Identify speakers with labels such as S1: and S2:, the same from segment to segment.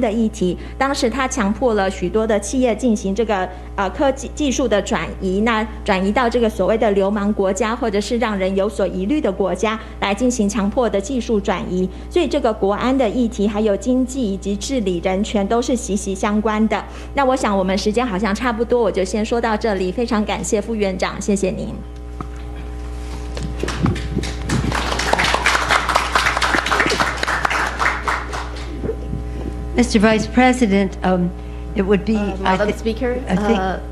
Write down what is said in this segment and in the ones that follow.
S1: 的议题，当时他强迫了许多的企业进行这个科技技术的转移，那转移到这个所谓的流氓国家，或者是让人有所疑虑的国家来进行强迫的技术转移。所以这个国安的议题，还有经济以及治理人权都是息息相关的。那我想我们时间好像差不多，我就先说到这里。非常感谢副院长，谢谢您。
S2: Mr. Vice President, it would be,
S3: Madam Speaker,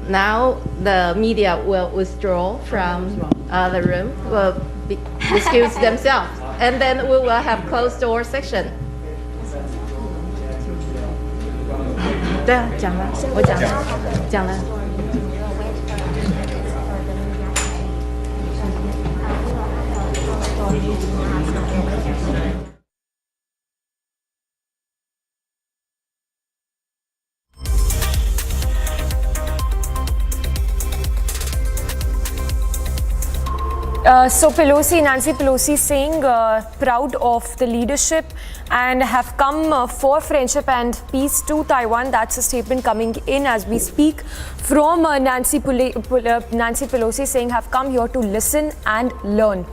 S3: now the media will withdraw from the room, will excuse themselves, and then we will have closed door section. 对啊，讲了，我讲了。
S4: So Nancy Pelosi saying proud of the leadership and have come for friendship and peace to Taiwan. That's a statement coming in as we speak from Nancy Pelosi saying have come here to listen and learn.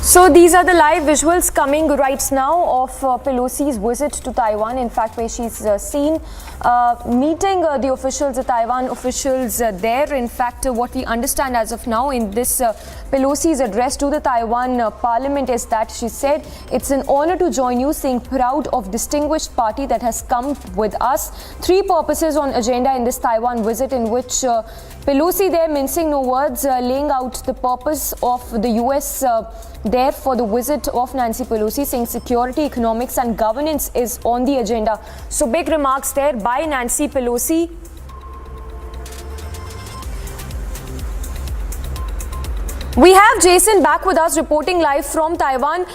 S4: So these are the live visuals coming right now of Pelosi's visit to Taiwan. In fact, where she's seen meeting the officials, the Taiwan officials there. In fact, what we understand as of now in this Pelosi's address to the Taiwan Parliament is that she said, "It's an honor to join you, saying proud of distinguished party that has come with us." Three purposes on agenda in this Taiwan visit, in which Pelosi there, mincing no words, laying out the purpose of the US there for the visit of Nancy Pelosi, saying security, economics and governance is on the agenda. So big remarks there by Nancy Pelosi. We have Jason back with us reporting live from Taiwan.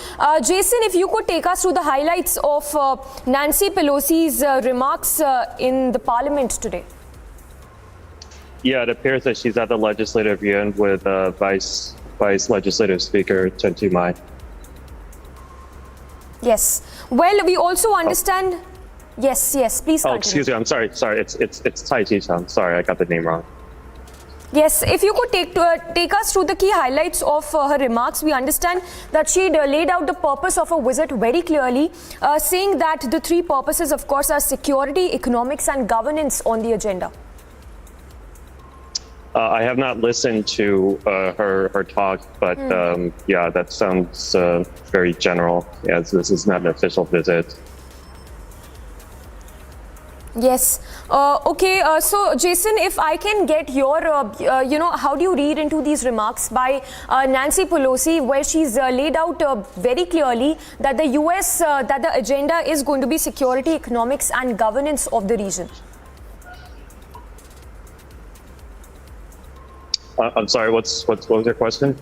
S4: Jason, if you could take us through the highlights of Nancy Pelosi's remarks in the parliament today.
S5: Yeah, it appears that she's at the Legislative Yuan with Vice Legislative Speaker Chen Tu-mai.
S4: Yes. Well, we also understand. Yes, please continue.
S5: Oh, excuse me. I'm sorry. It's Tai Chi-chan. Sorry, I got the name wrong.
S4: Yes, if you could take us through the key highlights of her remarks. We understand that she laid out the purpose of her visit very clearly, saying that the three purposes, of course, are security, economics and governance on the agenda.
S5: I have not listened to her talk, but yeah, that sounds very general, as this is not an official visit.
S4: Yes. Okay. So, Jason, if I can get your, how do you read into these remarks by Nancy Pelosi, where she's laid out very clearly that the US, that the agenda is going to be security, economics and governance of the region?
S5: I'm sorry, what was your question?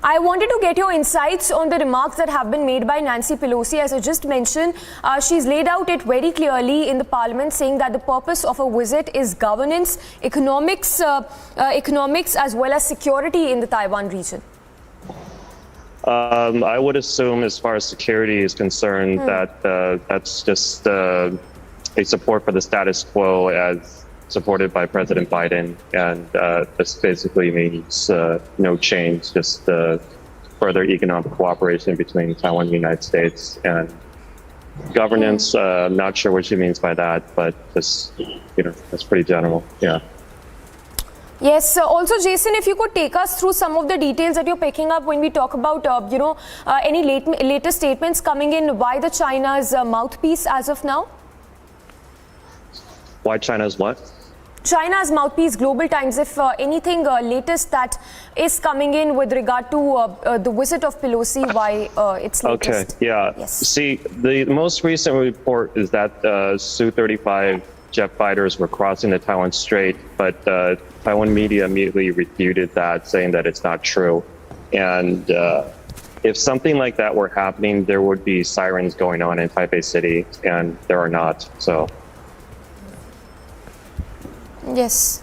S4: I wanted to get your insights on the remarks that have been made by Nancy Pelosi. As I just mentioned, she's laid out it very clearly in the parliament, saying that the purpose of a visit is governance, economics as well as security in the Taiwan region.
S5: I would assume, as far as security is concerned, that that's just a support for the status quo as supported by President Biden, and this basically means no change, just further economic cooperation between Taiwan and the United States. And governance, I'm not sure what she means by that, but just, that's pretty general, yeah.
S4: Yes. Also, Jason, if you could take us through some of the details that you're picking up when we talk about, any latest statements coming in, why the China's mouthpiece as of now?
S5: Why China's what?
S4: China's mouthpiece, Global Times, if anything latest that is coming in with regard to the visit of Pelosi, why it's latest.
S5: Okay, yeah.
S4: Yes.
S5: See, the most recent report is that Su-35 jet fighters were crossing the Taiwan Strait, but Taiwan media immediately refuted that, saying that it's not true. And if something like that were happening, there would be sirens going on in Taipei City, and there are not, so.
S4: Yes.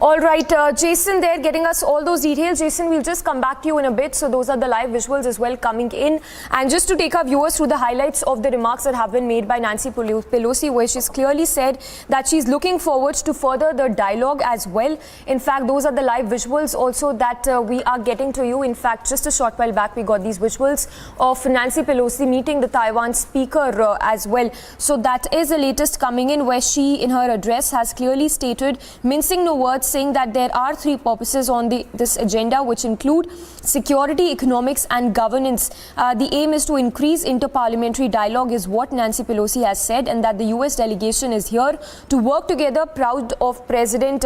S4: All right, Jason there getting us all those details. Jason, we'll just come back to you in a bit. So those are the live visuals as well coming in. And just to take our viewers through the highlights of the remarks that have been made by Nancy Pelosi, where she's clearly said that she's looking forward to further the dialogue as well. In fact, those are the live visuals also that we are getting to you. In fact, just a short while back, we got these visuals of Nancy Pelosi meeting the Taiwan speaker as well. So that is the latest coming in, where she, in her address, has clearly stated, mincing no words, saying that there are three purposes on this agenda, which include security, economics and governance. The aim is to increase interparliamentary dialogue, is what Nancy Pelosi has said, and that the US delegation is here to work together, proud of President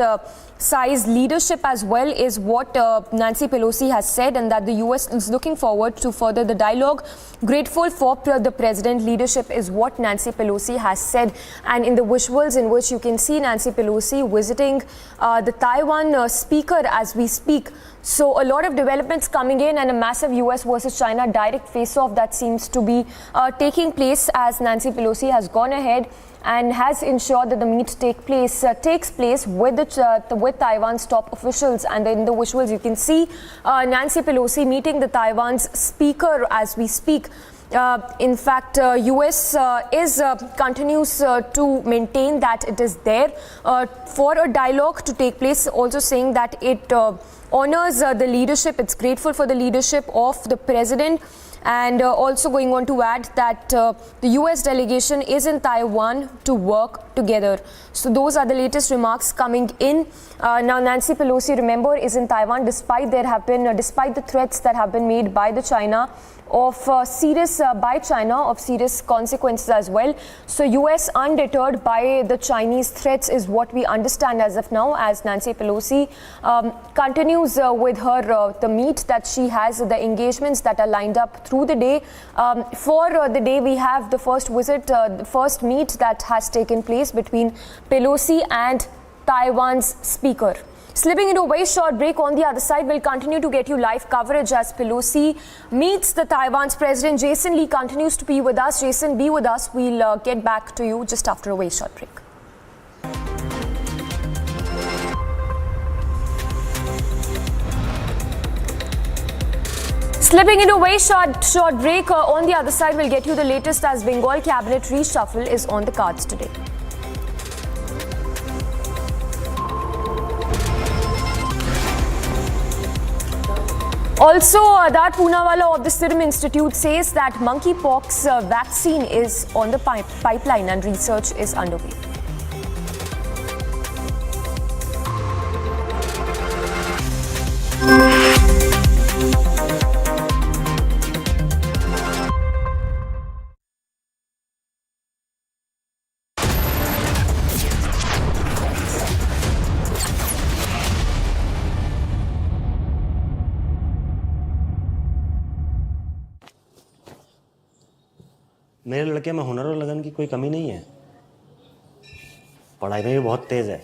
S4: Tsai's leadership as well, is what Nancy Pelosi has said, and that the US is looking forward to further the dialogue. Grateful for the president leadership is what Nancy Pelosi has said. And in the visuals in which you can see Nancy Pelosi visiting the Taiwan speaker as we speak. So a lot of developments coming in, and a massive US versus China direct face-off that seems to be taking place, as Nancy Pelosi has gone ahead and has ensured that the meet takes place with Taiwan's top officials. And in the visuals you can see Nancy Pelosi meeting the Taiwan's speaker as we speak. In fact, US continues to maintain that it is there for a dialogue to take place, also saying that it honors the leadership, it's grateful for the leadership of the president. And also going on to add that the US delegation is in Taiwan to work together. So those are the latest remarks coming in. Now Nancy Pelosi, remember, is in Taiwan despite the threats that have been made by the China of serious consequences as well. So US undeterred by the Chinese threats is what we understand as of now, as Nancy Pelosi continues with her the meet that she has, the engagements that are lined up through the day. For the day, we have the first visit, the first meet that has taken place between Pelosi and Taiwan's speaker. Slipping into a very short break. On the other side, we'll continue to get you live coverage as Pelosi meets the Taiwan's president. Jason Lee continues to be with us. Jason, be with us. We'll get back to you just after a very short break. Slipping into a very short break. On the other side, we'll get you the latest as Bengal cabinet reshuffle is on the cards today. Also, Adar Poonawalla of the Serum Institute says that monkeypox vaccine is on the pipeline and research is underway.
S6: मेरे लड़के में हुनर और लगन की कोई कमी नहीं है, पढ़ाई में भी बहुत तेज है,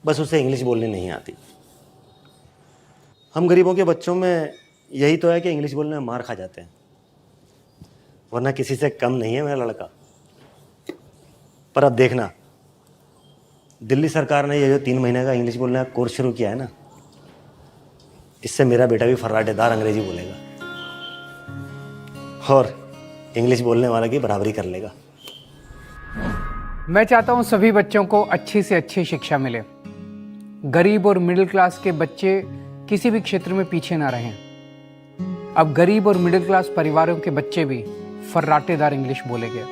S6: बस उसे इंग्लिश बोलनी नहीं आती। हम गरीबों के बच्चों में यही तो है कि इंग्लिश बोलने में मार खा जाते हैं, वरना किसी से कम नहीं है मेरा लड़का। पर अब देखना, दिल्ली सरकार ने ये जो 3 महीने का इंग्लिश बोलने का कोर्स शुरू किया है ना, इससे मेरा बेटा भी फर्राटेदार अंग्रेजी बोलेगा और इंग्लिश बोलने वाला की बराबरी कर लेगा।
S7: मैं चाहता हूं सभी बच्चों को अच्छी से अच्छी शिक्षा मिले, गरीब और मिडिल क्लास के बच्चे किसी भी क्षेत्र में पीछे ना रहें। अब गरीब और मिडिल क्लास परिवारों के बच्चे भी फर्राटेदार इंग्लिश बोलेंगे।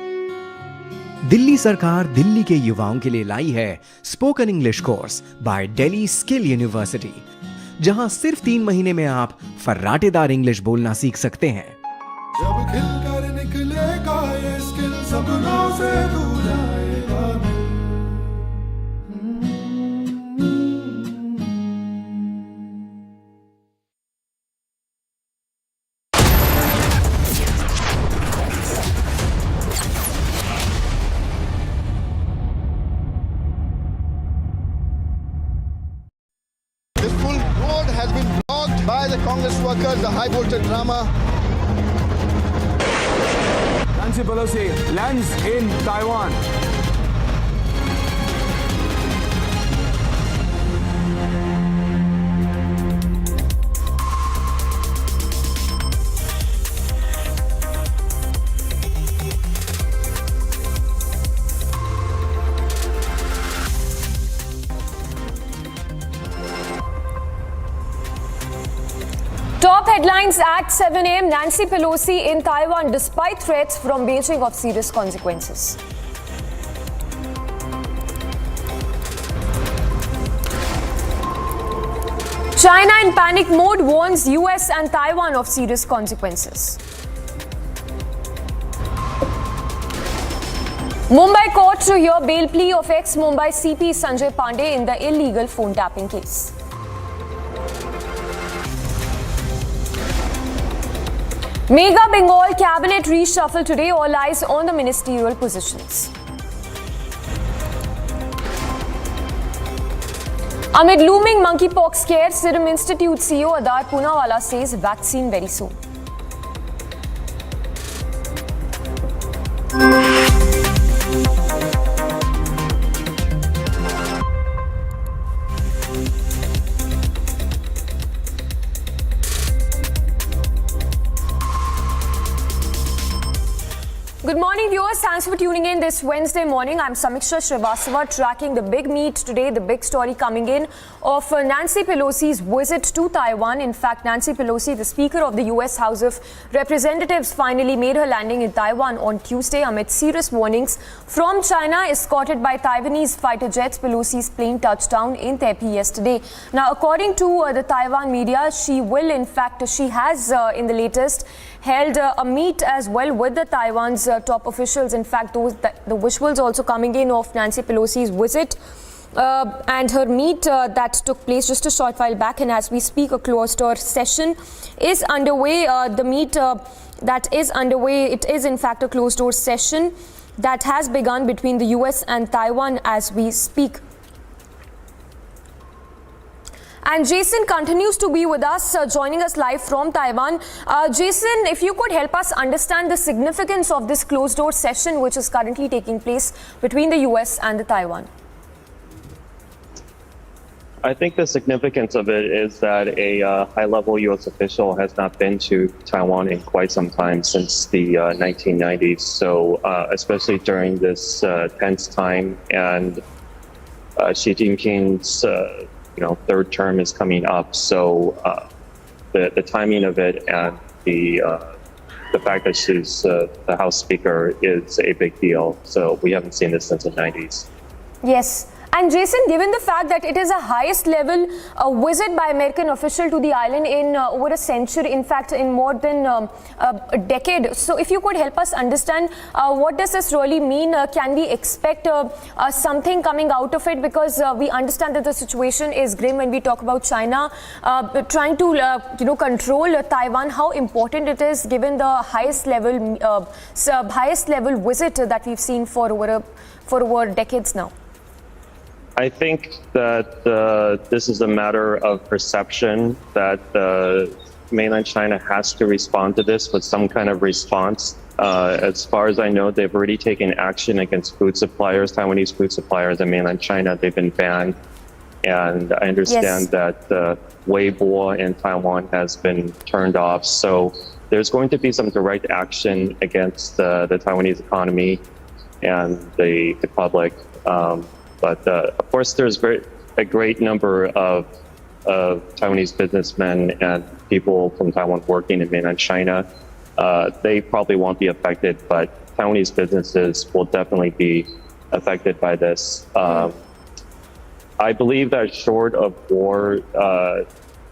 S8: दिल्ली सरकार दिल्ली के युवाओं के लिए लाई है spoken English course by Delhi skill university, जहां सिर्फ 3 महीने में आप फर्राटेदार इंग्लिश बोलना सीख सकते हैं।
S9: जब खिलकर निकलेगा ये स्किल, सपनों से दूर जाएगा। This full road has been blocked by the Congress workers, the high voltage drama. Nancy Pelosi lands in Taiwan.
S4: Top headlines at 7 a.m. Nancy Pelosi in Taiwan despite threats from Beijing of serious consequences. China in panic mode warns US and Taiwan of serious consequences. Mumbai court to hear bail plea of ex-Mumbai CP Sanjay Pandey in the illegal phone tapping case. Mega Bengal cabinet reshuffle today, all eyes on the ministerial positions. Amid looming monkeypox scare, Serum Institute CEO Adar Poonawalla says vaccine very soon. Good morning, viewers. Thanks for tuning in this Wednesday morning. I'm Samiksha Srivastava, tracking the big meet today, the big story coming in of Nancy Pelosi's visit to Taiwan. In fact, Nancy Pelosi, the Speaker of the US House of Representatives, finally made her landing in Taiwan on Tuesday amid serious warnings from China. Escorted by Taiwanese fighter jets, Pelosi's plane touched down in Taipei yesterday. Now, according to the Taiwan media, she has in the latest held a meet as well with the Taiwan's top officials. In fact, the visuals also coming in of Nancy Pelosi's visit and her meet that took place just a short while back, and as we speak, a closed-door session is underway. The meet that is underway, it is in fact a closed-door session that has begun between the US and Taiwan as we speak. And Jason continues to be with us, joining us live from Taiwan. Jason, if you could help us understand the significance of this closed-door session which is currently taking place between the US and the Taiwan.
S5: I think the significance of it is that a high-level U.S. official has not been to Taiwan in quite some time, since the 1990s. So especially during this tense time, and Xi Jinping's third term is coming up. So the timing of it and the fact that she's the House Speaker is a big deal. So we haven't seen this since the 90s.
S4: Yes. And Jason, given the fact that it is a highest level visit by American official to the island in over a century, in fact in more than a decade, so if you could help us understand what does this really mean? Can we expect something coming out of it? Because we understand that the situation is grim when we talk about China trying to control Taiwan. How important it is given the highest level visit that we've seen for over decades now.
S5: I think that this is a matter of perception, that mainland China has to respond to this with some kind of response. As far as I know, they've already taken action against food suppliers, Taiwanese food suppliers in mainland China. They've been banned. And I understand that Weibo in Taiwan has been turned off. So there's going to be some direct action against the Taiwanese economy and the public. But of course, there's a great number of Taiwanese businessmen and people from Taiwan working in mainland China. They probably won't be affected, but Taiwanese businesses will definitely be affected by this. I believe that short of war,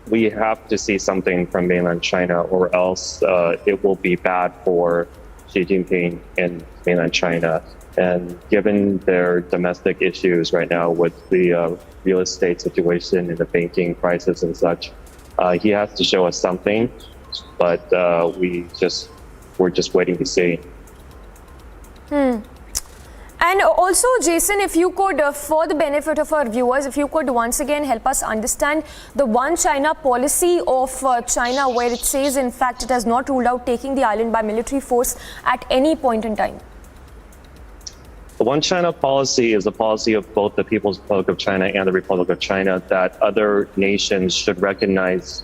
S5: we have to see something from mainland China, or else it will be bad for Xi Jinping in mainland China. And given their domestic issues right now with the real estate situation and the banking crisis and such, he has to show us something. But we're just waiting to see.
S4: And also, Jason, if you could, for the benefit of our viewers, if you could once again help us understand the One China policy of China, where it says, in fact, it has not ruled out taking the island by military force at any point in time.
S5: The One China policy is a policy of both the People's Republic of China and the Republic of China, that other nations should recognize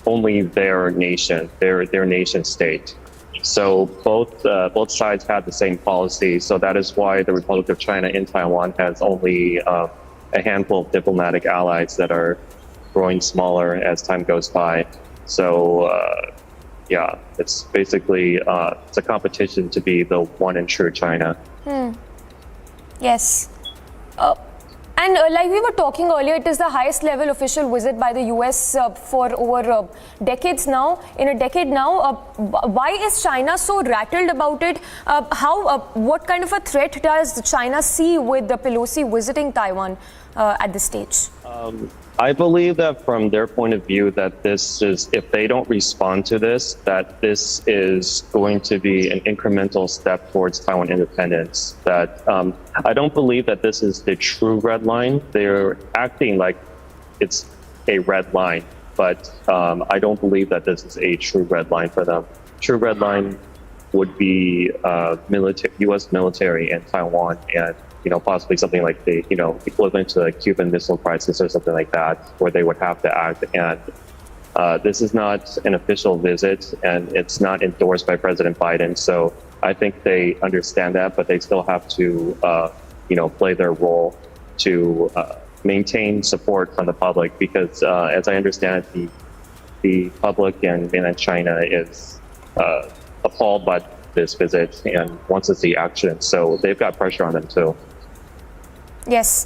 S5: only their nation, their nation state. So both sides have the same policy. So that is why the Republic of China in Taiwan has only a handful of diplomatic allies that are growing smaller as time goes by. So yeah, it's basically it's a competition to be the one and true China.
S4: Yes. And like we were talking earlier, it is the highest level official visit by the US for over decades now. In a decade now, why is China so rattled about it? What kind of a threat does China see with the Pelosi visiting Taiwan at this stage?
S5: I believe that from their point of view, that this is, if they don't respond to this, that this is going to be an incremental step towards Taiwan independence. That I don't believe that this is the true red line. They're acting like it's a red line, but I don't believe that this is a true red line for them. True red line would be U.S. military in Taiwan, and possibly something like the equivalent to the Cuban Missile Crisis or something like that, where they would have to act. And this is not an official visit, and it's not endorsed by President Biden. So I think they understand that, but they still have to play their role to maintain support from the public, because as I understand it, the public in mainland China is appalled by this visit and wants to see action. So they've got pressure on them too.
S4: Yes.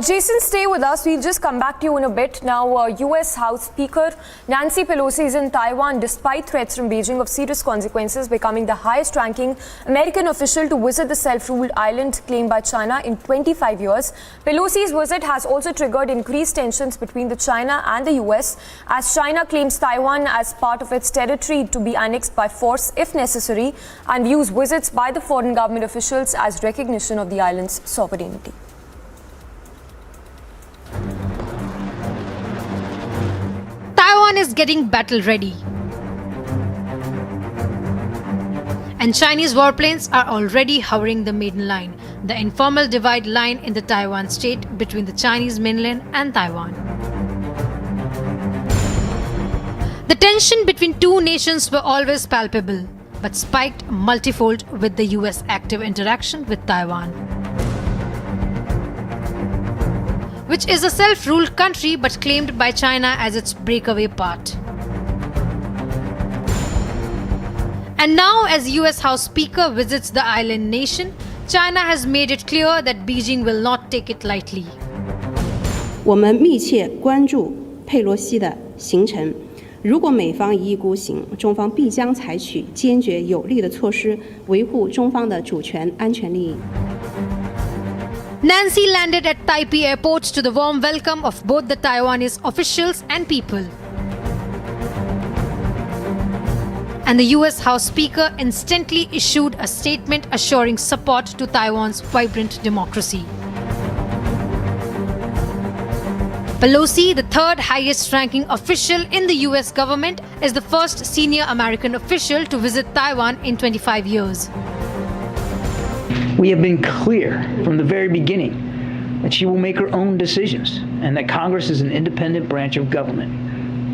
S4: Jason, stay with us. We'll just come back to you in a bit. Now, U.S. House Speaker Nancy Pelosi is in Taiwan despite threats from Beijing of serious consequences, becoming the highest-ranking American official to visit the self-ruled island claimed by China in 25 years. Pelosi's visit has also triggered increased tensions between the China and the U.S. as China claims Taiwan as part of its territory to be annexed by force if necessary and views visits by the foreign government officials as recognition of the island's sovereignty.
S10: Taiwan is getting battle ready, and Chinese warplanes are already hovering the maiden line, the informal divide line in the Taiwan state between the Chinese mainland and Taiwan. The tension between two nations were always palpable, but spiked multifold with the US active interaction with Taiwan, which is a self-ruled country but claimed by China as its breakaway part. And now, as US House Speaker visits the island nation, China has made it clear that Beijing will not take it lightly.
S11: 我们密切关注佩洛西的行程，如果美方一意孤行，中方必将采取坚决有力的措施，维护中方的主权安全利益。
S10: Nancy landed at Taipei airport to the warm welcome of both the Taiwanese officials and people. And the US House Speaker instantly issued a statement assuring support to Taiwan's vibrant democracy. Pelosi, the third highest-ranking official in the US government, is the first senior American official to visit Taiwan in 25 years.
S12: We have been clear from the very beginning that she will make her own decisions and that Congress is an independent branch of government.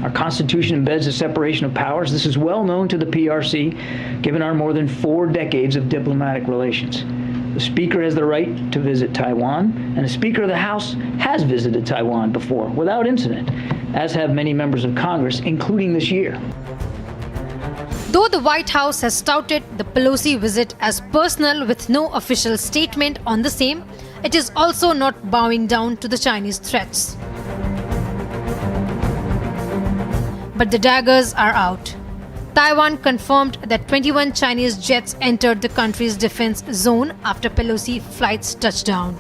S12: Our Constitution embeds a separation of powers. This is well known to the PRC, given our more than 4 decades of diplomatic relations. The Speaker has the right to visit Taiwan, and the Speaker of the House has visited Taiwan before without incident, as have many members of Congress, including this year.
S10: Though the White House has touted the Pelosi visit as personal with no official statement on the same, it is also not bowing down to the Chinese threats. But the daggers are out. Taiwan confirmed that 21 Chinese jets entered the country's defense zone after Pelosi flights touched down,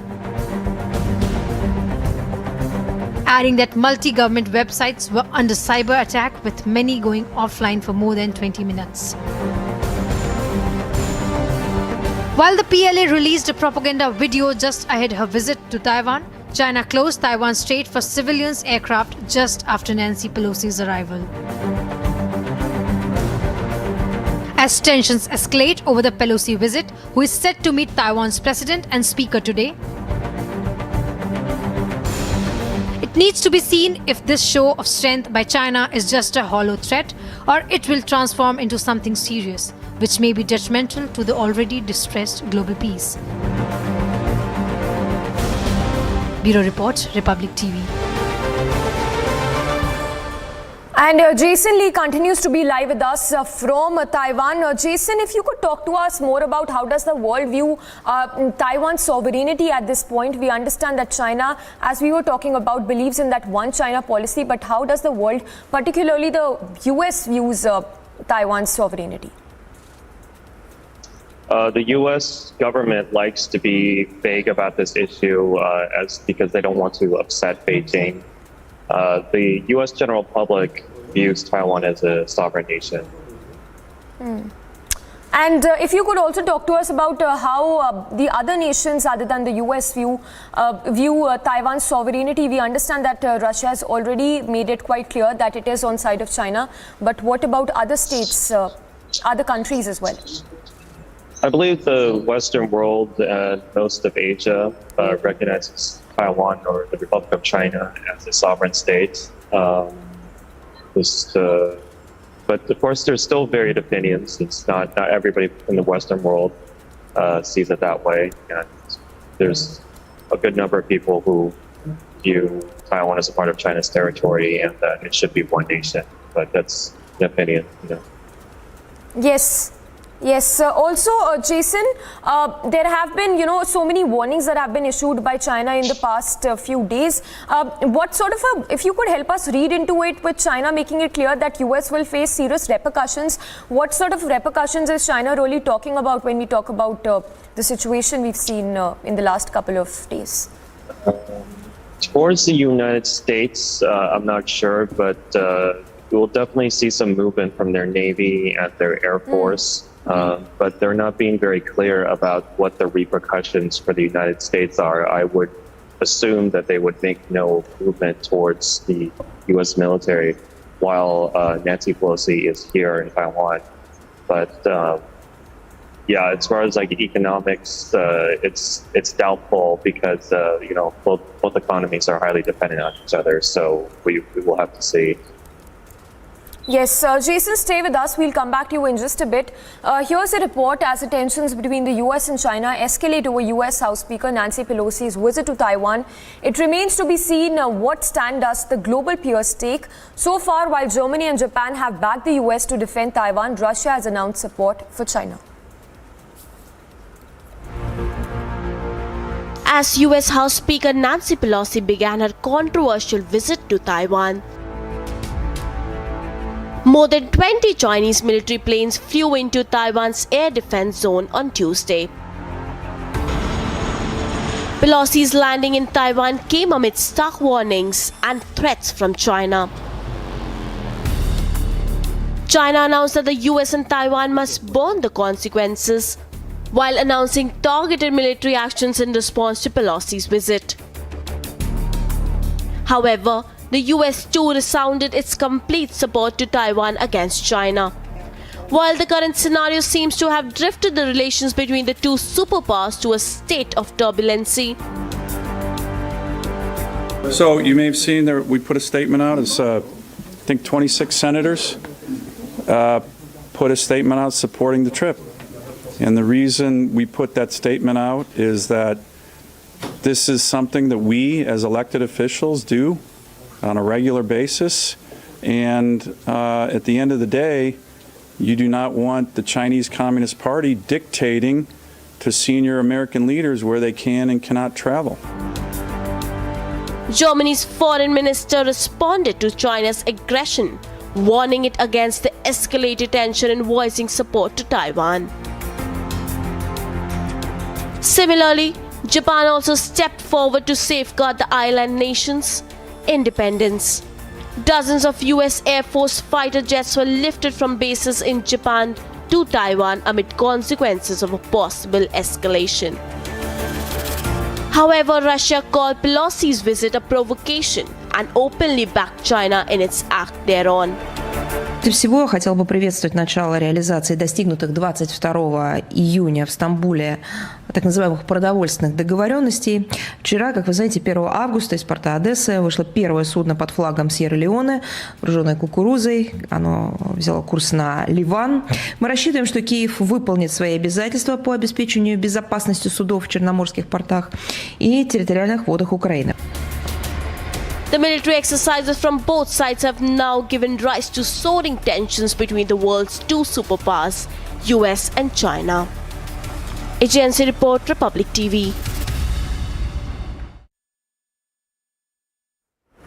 S10: adding that multi-government websites were under cyber attack, with many going offline for more than 20 minutes. While the PLA released a propaganda video just ahead her visit to Taiwan, China closed Taiwan Strait for civilians aircraft just after Nancy Pelosi's arrival. As tensions escalate over the Pelosi visit, who is set to meet Taiwan's president and speaker today, it needs to be seen if this show of strength by China is just a hollow threat, or it will transform into something serious, which may be detrimental to the already distressed global peace. Bureau Report, Republic TV.
S4: And Jason Lee continues to be live with us from Taiwan. Jason, if you could talk to us more about how does the world view Taiwan's sovereignty at this point. We understand that China, as we were talking about, believes in that one China policy, but how does the world, particularly the US, views Taiwan's sovereignty?
S5: The U.S. government likes to be vague about this issue because they don't want to upset Beijing. The U.S. general public views Taiwan as a sovereign nation.
S4: And if you could also talk to us about how the other nations other than the US view Taiwan's sovereignty. We understand that Russia has already made it quite clear that it is on side of China. But what about other states, other countries as well?
S5: I believe the Western world and most of Asia recognizes Taiwan or the Republic of China as a sovereign state. But of course, there's still varied opinions. It's not everybody in the Western world sees it that way, and there's a good number of people who view Taiwan as a part of China's territory and that it should be one nation. But that's an opinion, you know.
S4: Yes. Yes. Also, Jason, there have been, so many warnings that have been issued by China in the past few days. What sort of if you could help us read into it with China making it clear that US will face serious repercussions, what sort of repercussions is China really talking about when we talk about the situation we've seen in the last couple of days?
S5: Towards the United States, I'm not sure, but we'll definitely see some movement from their Navy and their Air Force. But they're not being very clear about what the repercussions for the United States are. I would assume that they would make no movement towards the U.S. military while Nancy Pelosi is here in Taiwan. But yeah, as far as like economics, it's doubtful because both economies are highly dependent on each other. So we will have to see.
S4: Yes, Jason, stay with us. We'll come back to you in just a bit. Here's a report as the tensions between the US and China escalate over US House Speaker Nancy Pelosi's visit to Taiwan. It remains to be seen what stand does the global peers take. So far, while Germany and Japan have backed the US to defend Taiwan, Russia has announced support for China.
S13: As US House Speaker Nancy Pelosi began her controversial visit to Taiwan, more than 20 Chinese military planes flew into Taiwan's air defense zone on Tuesday. Pelosi's landing in Taiwan came amid stark warnings and threats from China. China announced that the US and Taiwan must bear the consequences, while announcing targeted military actions in response to Pelosi's visit. However, the US too resounded its complete support to Taiwan against China. While the current scenario seems to have drifted the relations between the two superpowers to a state of turbulency.
S14: So you may have seen there, we put a statement out as I think 26 senators put a statement out supporting the trip. And the reason we put that statement out is that this is something that we as elected officials do on a regular basis, and at the end of the day, you do not want the Chinese Communist Party dictating to senior American leaders where they can and cannot travel.
S13: Germany's foreign minister responded to China's aggression, warning it against the escalated tension and voicing support to Taiwan. Similarly, Japan also stepped forward to safeguard the island nation's independence. Dozens of US Air Force fighter jets were lifted from bases in Japan to Taiwan amid consequences of a possible escalation. However, Russia called Pelosi's visit a provocation and openly backed China in its act thereon.
S15: Прежде всего, я хотела бы приветствовать начало реализации достигнутых 22 июня в Стамбуле так называемых продовольственных договоренностей. Вчера, как вы знаете, 1 августа из порта Одессы вышло первое судно под флагом Сьерра-Леоне, груженное кукурузой. Оно взяло курс на Ливан. Мы рассчитываем, что Киев выполнит свои обязательства по обеспечению безопасности судов в черноморских портах и территориальных водах Украины.
S13: The military exercises from both sides have now given rise to soaring tensions between the world's two superpowers, US and China. Agency Report, Republic TV.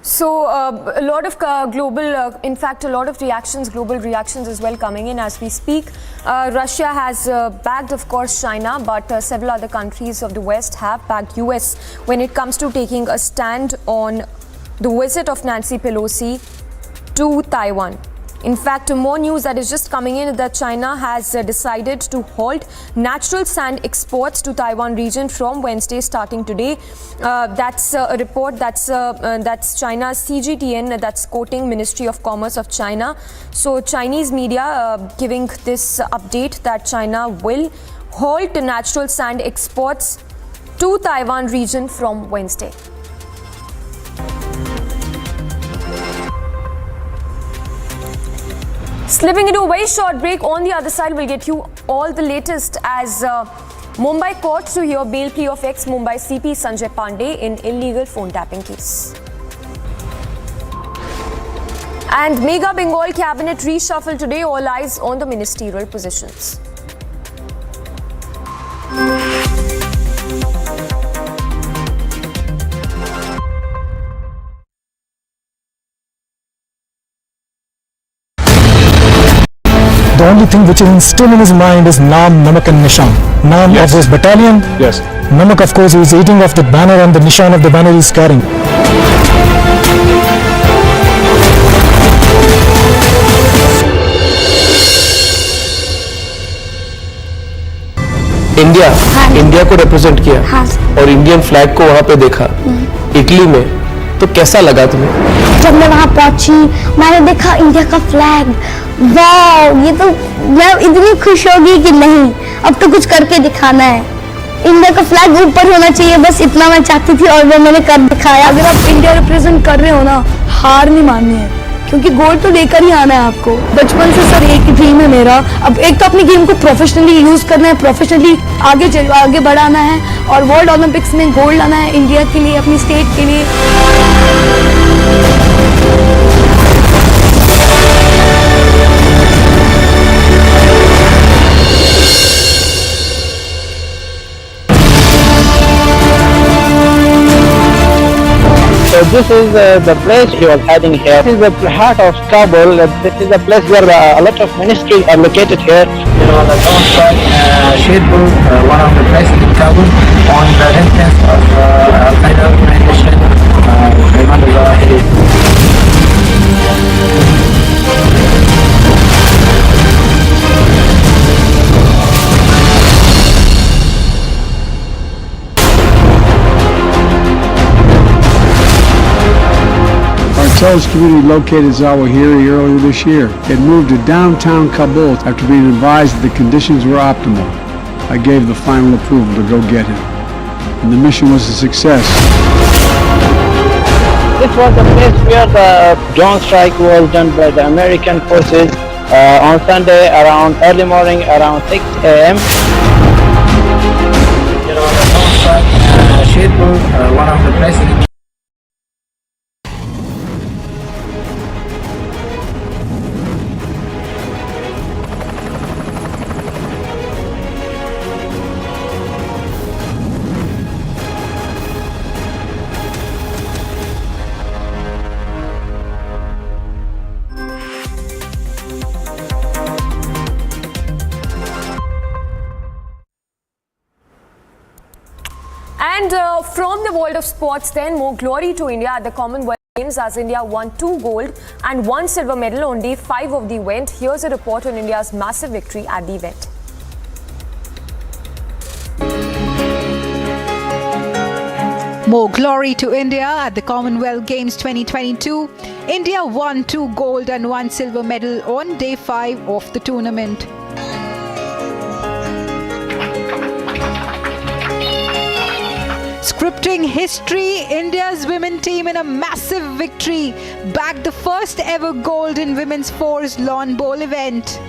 S4: So a lot of global, in fact, a lot of reactions, global reactions as well coming in as we speak. Russia has backed, of course, China, but several other countries of the West have backed US when it comes to taking a stand on the visit of Nancy Pelosi to Taiwan. In fact, more news that is just coming in that China has decided to halt natural sand exports to Taiwan region from Wednesday starting today. That's a report that's China's CGTN, that's quoting Ministry of Commerce of China. So Chinese media giving this update that China will halt natural sand exports to Taiwan region from Wednesday. Slipping into a very short break. On the other side, we'll get you all the latest as Mumbai courts to hear bail plea of ex-Mumbai CP Sanjay Pandey in illegal phone tapping case. And Mega Bengal cabinet reshuffle today, all eyes on the ministerial positions.
S16: The only thing which is still in his mind is Naam, Namak and Nishan. Naam of his battalion. Yes. Namak, of course, he is eating off the banner and the Nishan of the banner he is carrying.
S17: India को represent किया और Indian flag को वहाँ पे देखा Italy में, तो कैसा लगा तुम्हें?
S18: जब मैं वहाँ पहुंची मैंने देखा इंडिया का फ्लैग, वाह, ये तो मैं इतनी खुश होगी कि नहीं, अब तो कुछ करके दिखाना है। इंडिया का फ्लैग ऊपर होना चाहिए, बस इतना मैं चाहती थी और वो मैंने कर दिखाया। अगर आप इंडिया रिप्रेजेंट कर रहे हो ना, हार नहीं माननी है, क्योंकि गोल्ड तो लेकर ही आना है आपको। बचपन से सर एक ड्रीम है मेरा, अब एक तो अपनी गेम को प्रोफेशनली यूज करना है, प्रोफेशनली आगे बढ़ाना है और वर्ल्ड ओलंपिक्स में गोल्ड लाना है इंडिया के लिए, अपनी स्टेट के लिए।
S19: So this is the place he was hiding here. This is the heart of Kabul. This is the place where a lot of ministries are located here. You know, the Shirpur, one of the places in Kabul, on the entrance of Al-Qaeda organization, Ayman al-Zawahiri.
S20: Terrorist community located Zawahiri earlier this year. It moved to downtown Kabul after being advised that the conditions were optimal. I gave the final approval to go get him. And the mission was a success.
S19: This was the place where the drone strike was done by the American forces on Sunday around early morning, around 6 a.m. You know, the drone strike, Shirpur, one of the places.
S4: And from the world of sports then, more glory to India at the Commonwealth Games as India won 2 gold and 1 silver medal on day 5 of the event. Here's a report on India's massive victory at the event.
S21: More glory to India at the Commonwealth Games 2022. India won 2 gold and 1 silver medal on day 5 of the tournament. Scripting history, India's women team in a massive victory bagged the first ever gold in women's fours lawn bowl event.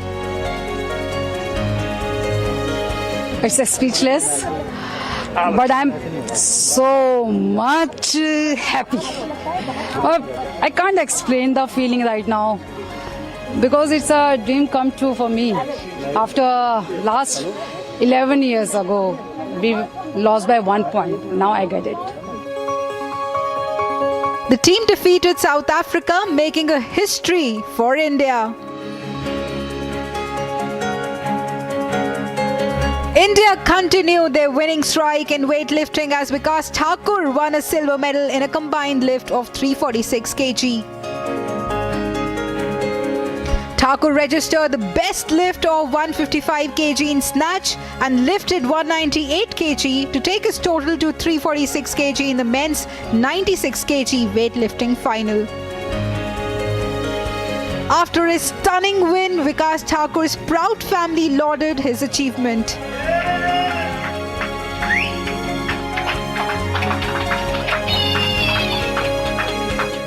S22: It's speechless.
S1: but I'm so much happy. I can't explain the feeling right now because it's a dream come true for me. After last 11 years ago, we lost by 1 point. Now I get it.
S21: The team defeated South Africa, making a history for India. India continued their winning strike in weightlifting as Vikas Thakur won a silver medal in a combined lift of 346 kg. Thakur registered the best lift of 155 kg in snatch and lifted 198 kg to take his total to 346 kg in the men's 96 kg weightlifting final. After his stunning win, Vikas Thakur's proud family lauded his achievement.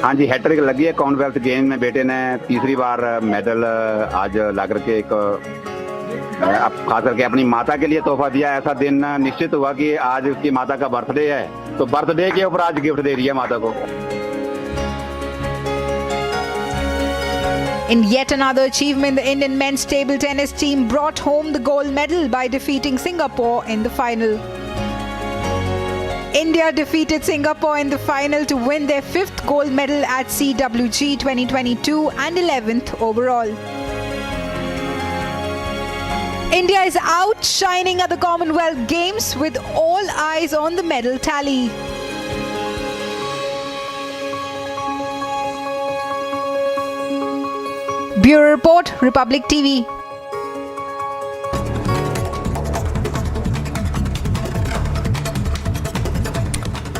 S22: हाँ जी, hat trick लगी है Commonwealth game में। बेटे ने तीसरी बार medal आज ला करके एक खास करके अपनी माता के लिए तोहफा दिया। ऐसा दिन निश्चित हुआ कि आज उसकी माता का बर्थडे है, तो बर्थडे के ऊपर आज गिफ्ट दे रही है माता को।
S21: In yet another achievement, the Indian men's table tennis team brought home the gold medal by defeating Singapore in the final. India defeated Singapore in the final to win their 5th gold medal at CWG 2022 and 11th overall. India is outshining at the Commonwealth Games with all eyes on the medal tally. Bureau Report, Republic TV.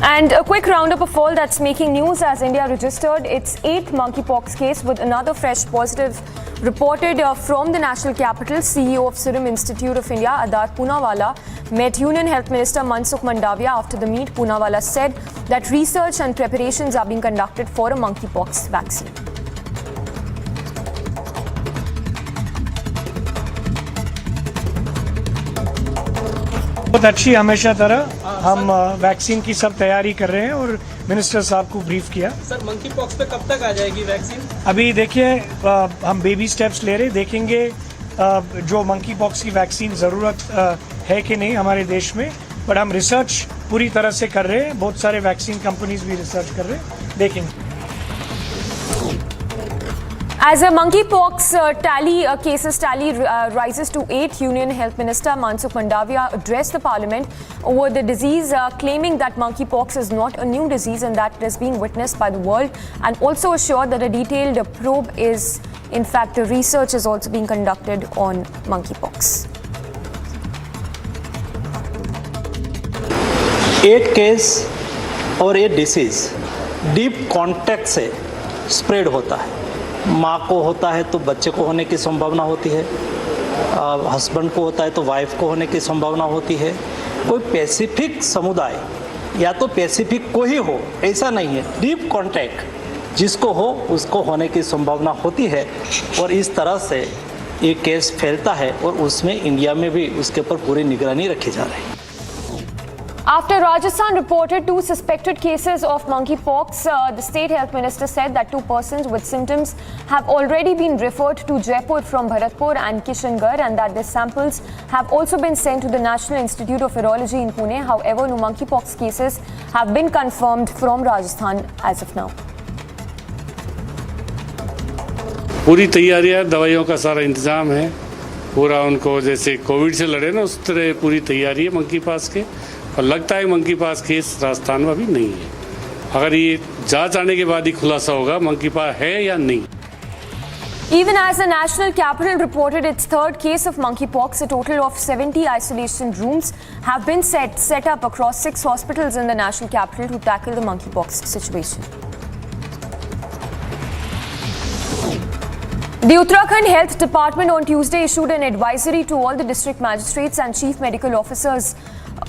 S4: And a quick roundup of all that's making news as India registered its 8th monkeypox case with another fresh positive reported from the national capital. CEO of Serum Institute of India, Adar Poonawalla, met Union Health Minister Mansukh Mandavia. After the meet, Poonawalla said that research and preparations are being conducted for a monkeypox vaccine.
S23: बहुत अच्छी हमेशा तरह हम vaccine की सब तैयारी कर रहे हैं और मिनिस्टर साहब को ब्रीफ किया।
S24: सर, मंकी पॉक्स पे कब तक आ जाएगी वैक्सीन?
S23: अभी देखिए हम बेबी स्टेप्स ले रहे, देखेंगे जो मंकी पॉक्स की वैक्सीन ज़रूरत है कि नहीं हमारे देश में, बट हम रिसर्च पूरी तरह से कर रहे हैं। बहुत सारे वैक्सीन कंपनीज भी रिसर्च कर रहे हैं, देखेंगे।
S4: As a monkeypox cases tally rises to 8, Union Health Minister Mansukh Mandavia addressed the Parliament over the disease, claiming that monkeypox is not a new disease and that it is being witnessed by the world, and also assured that a detailed probe is, in fact, the research is also being conducted on monkeypox.
S24: 8 case और 8 disease deep contact से spread होता है। माँ को होता है तो बच्चे को होने की संभावना होती है, हस्बैंड को होता है तो वाइफ को होने की संभावना होती है। कोई स्पेसिफिक समुदाय या तो स्पेसिफिक को ही हो ऐसा नहीं है, डीप कॉन्टैक्ट जिसको हो उसको होने की संभावना होती है और इस तरह से ये केस फैलता है और उसमें इंडिया में भी उसके ऊपर पूरी निगरानी रखी जा रही है।
S4: After Rajasthan reported 2 suspected cases of monkeypox, the state health minister said that 2 persons with symptoms have already been referred to Jaipur from Bharatpur and Kishangarh, and that their samples have also been sent to the National Institute of Virology in Pune. However, no monkeypox cases have been confirmed from Rajasthan as of now.
S25: पूरी तैयारी है, दवाइयों का सारा इंतजाम है, पूरा उनको जैसे कोविड से लड़े ना उस तरह पूरी तैयारी है मंकी पास के, और लगता है मंकी पास केस राजस्थान में अभी नहीं है। अगर ये जांच आने के बाद ही खुलासा होगा मंकी पास है या नहीं।
S4: Even as the national capital reported its 3rd case of monkeypox, a total of 70 isolation rooms have been set up across 6 hospitals in the national capital to tackle the monkeypox situation. The Uttarakhand Health Department on Tuesday issued an advisory to all the district magistrates and chief medical officers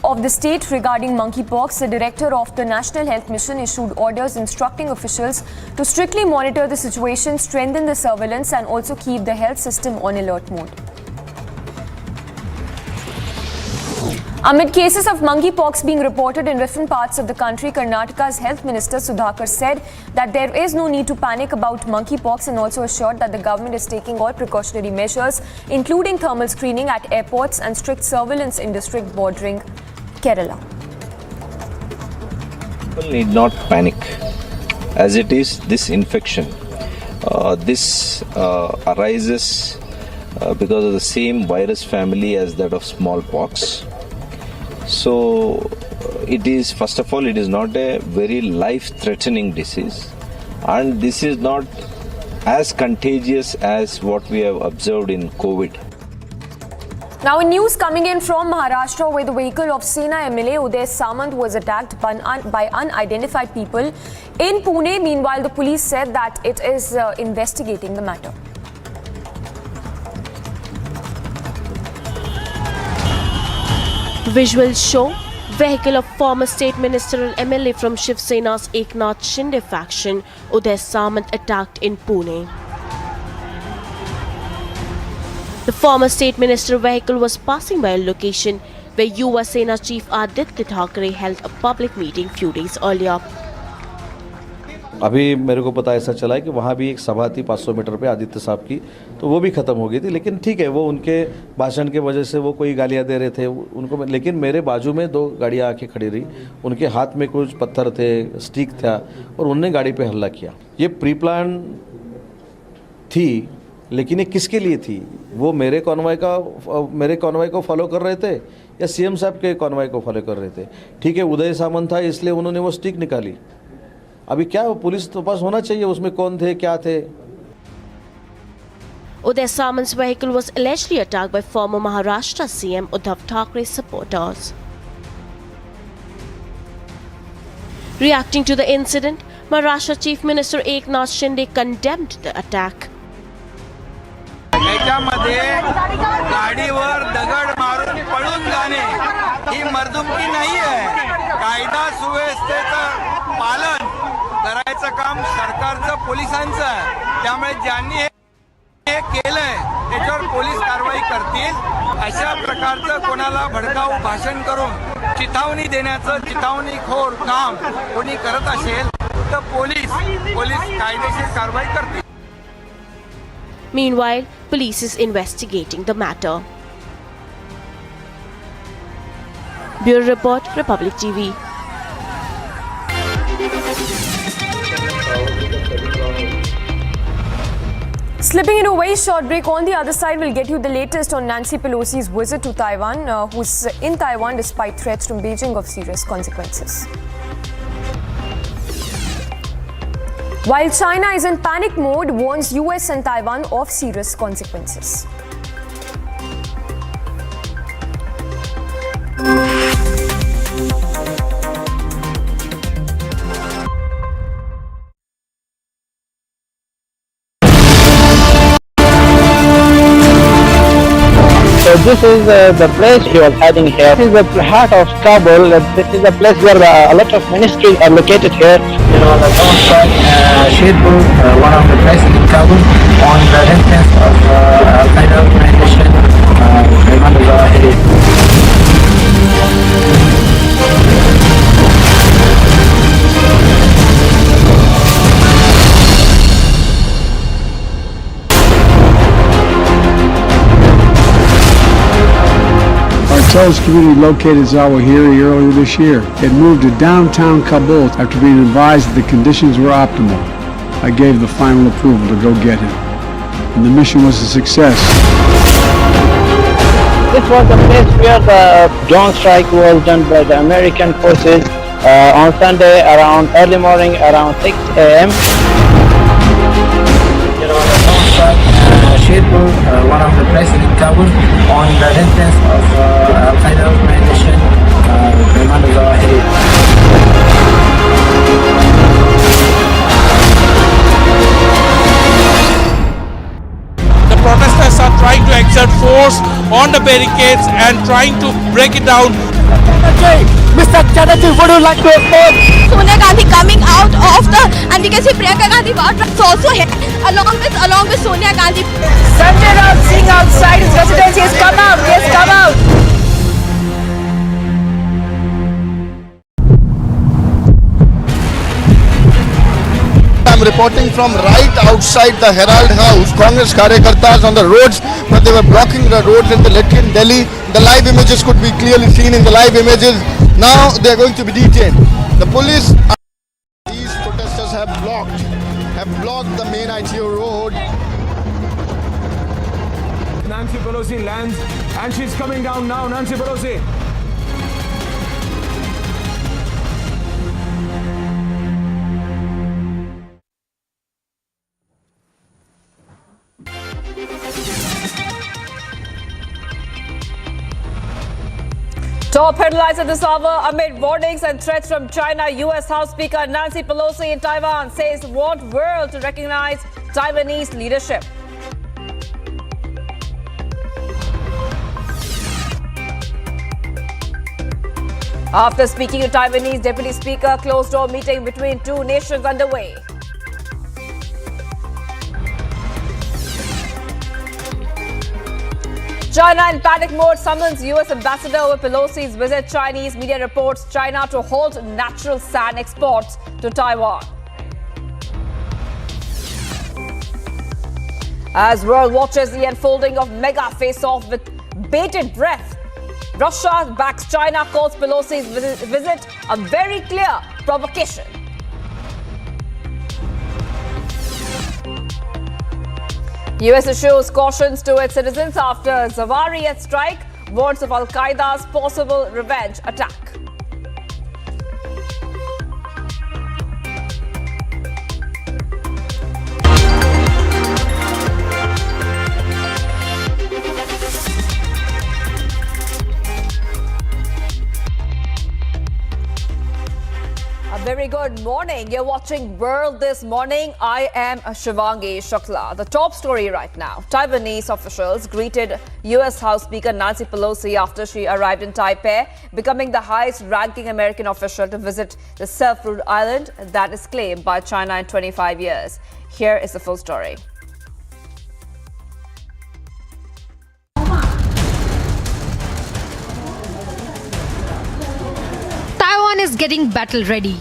S4: of the state regarding monkeypox. The director of the National Health Mission issued orders instructing officials to strictly monitor the situation, strengthen the surveillance, and also keep the health system on alert mode. Amid cases of monkeypox being reported in different parts of the country, Karnataka's Health Minister Sudhakar said that there is no need to panic about monkeypox and also assured that the government is taking all precautionary measures, including thermal screening at airports and strict surveillance in districts bordering Kerala.
S2: People need not panic, as it is this infection. This arises because of the same virus family as that of smallpox. So it is, first of all, it is not a very life-threatening disease, and this is not as contagious as what we have observed in COVID.
S4: Now, in news coming in from Maharashtra, where the vehicle of Sena MLA Uday Samant was attacked by unidentified people in Pune. Meanwhile, the police said that it is investigating the matter.
S13: Visuals show vehicle of former State Minister and MLA from Shiv Sena's Eknath Shinde faction, Uday Samant, attacked in Pune. The former State Minister vehicle was passing by a location where Yuva Sena Chief Aditya Thackeray held a public meeting few days earlier.
S17: अभी मेरे को पता ऐसा चला है कि वहाँ भी एक सभा थी 500 मीटर पे आदित्य साहब की, तो वो भी ख़त्म हो गई थी। लेकिन ठीक है, वो उनके भाषण के वजह से वो कोई गालियाँ दे रहे थे उनको, लेकिन मेरे बाजू में 2 गाड़ियाँ आके खड़ी रही, उनके हाथ में कुछ पत्थर थे, स्टिक था, और उनने गाड़ी पे हमला किया। ये प्री प्लान थी, लेकिन ये किसके लिए थी? वो मेरे कॉन्वॉय को फॉलो कर रहे थे या सीएम साहब के कॉन्वॉय को फॉलो कर रहे थे? ठीक है, उदय सामंत था इसलिए उन्होंने वो स्टिक निकाली। अभी क्या पुलिस के पास होना चाहिए उसमें कौन थे, क्या थे?
S13: Uday Samant's vehicle was allegedly attacked by former Maharashtra CM Uddhav Thackeray's supporters. Reacting to the incident, Maharashtra Chief Minister Eknath Shinde condemned the attack.
S3: याच्यामध्ये गाडीवर दगड मारून पळून जाणे ही मर्दुमकी नाही आहे. कायदा सुव्यवस्थेचं पालन करायचं काम सरकारचं, पोलिसांचं आहे. त्यामुळे ज्यांनी हे केलंय त्याच्यावर पोलीस कारवाई करतील. अशा प्रकारचं कोणाला भडकाऊ भाषण करून चिथावणी देण्याचं चिथावणीखोर काम कोणी करत असेल तर पोलीस कायदेशीर कारवाई करतील.
S13: Meanwhile, police is investigating the matter. Bureau Report, Republic TV.
S4: Slipping into a very short break, on the other side we'll get you the latest on Nancy Pelosi's visit to Taiwan, who's in Taiwan despite threats from Beijing of serious consequences. While China is in panic mode, warns US and Taiwan of serious consequences.
S19: So this is the place he was hiding here. This is the heart of Kabul. This is the place where a lot of ministries are located here. You know, the Taiwan Sheikhul, one of the places in Kabul, on the entrance of Al-Qaeda organization, Taiwan is headed.
S20: Intelligence community located Zawahiri earlier this year. It moved to downtown Kabul after being advised that the conditions were optimal. I gave the final approval to go get him. And the mission was a success.
S19: This was the place where the drone strike was done by the American forces on Sunday around early morning, around 6 a.m. You know, the drone strike Sheikhul, one of the places in Kabul, on the entrance of Al-Qaeda organization, Taiwan is headed.
S6: The protesters are trying to exert force on the barricades and trying to break it down.
S16: Mr. Chatterjee, would you like to report?
S7: Sonia Gandhi coming out of the, and we can see Priyanka Gandhi was also here along with Sonia Gandhi.
S4: Sanjay Raut Singh outside his residence. He has come out.
S8: I'm reporting from right outside the Herald House. Congress karyakartas on the roads, but they were blocking the roads in the Latvian Delhi. The live images could be clearly seen in the live images. Now they are going to be detained. The police, these protesters have blocked the main ITO road.
S9: Nancy Pelosi lands and she's coming down now. Nancy Pelosi.
S10: Top headlines at this hour. Amid warnings and threats from China, U.S. House Speaker Nancy Pelosi in Taiwan says want world to recognize Taiwanese leadership. After speaking to Taiwanese Deputy Speaker, closed-door meeting between two nations underway. China in panic mode summons U.S. ambassador over Pelosi's visit. Chinese media reports China to halt natural sand exports to Taiwan. As world watches the unfolding of mega face-off with bated breath, Russia backs China, calls Pelosi's visit a very clear provocation. US issues cautions to its citizens after Zawahiri strike, warns of Al-Qaeda's possible revenge attack. Very good morning. You're watching World This Morning. I am Shivangi Shukla. The top story right now. Taiwanese officials greeted U.S. House Speaker Nancy Pelosi after she arrived in Taipei, becoming the highest-ranking American official to visit the self-ruled island that is claimed by China in 25 years. Here is the full story.
S11: Taiwan is getting battle ready.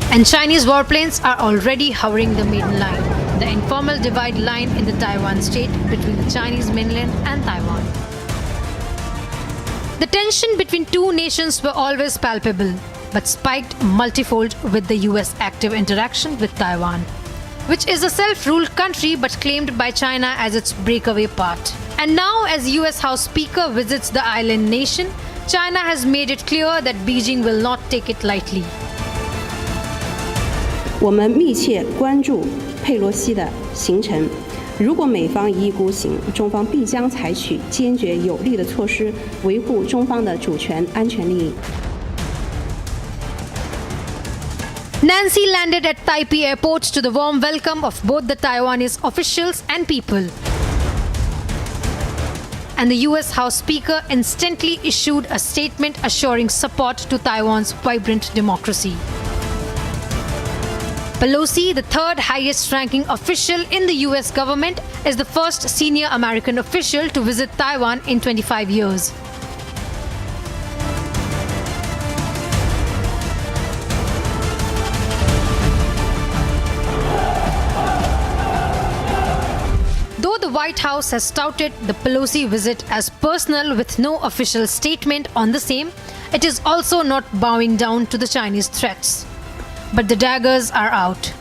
S11: And Chinese warplanes are already hovering the maiden line, the informal divide line in the Taiwan state between the Chinese mainland and Taiwan. The tension between two nations were always palpable, but spiked multifold with the US active interaction with Taiwan, which is a self-ruled country but claimed by China as its breakaway part. And now, as US House Speaker visits the island nation, China has made it clear that Beijing will not take it lightly.
S12: 我们密切关注佩洛西的行程，如果美方一意孤行，中方必将采取坚决有力的措施，维护中方的主权安全利益。
S11: Nancy landed at Taipei airport to the warm welcome of both the Taiwanese officials and people. And the US House Speaker instantly issued a statement assuring support to Taiwan's vibrant democracy. Pelosi, the third highest-ranking official in the US government, is the first senior American official to visit Taiwan in 25 years. Though the White House has touted the Pelosi visit as personal with no official statement on the same, it is also not bowing down to the Chinese threats. But the daggers are out.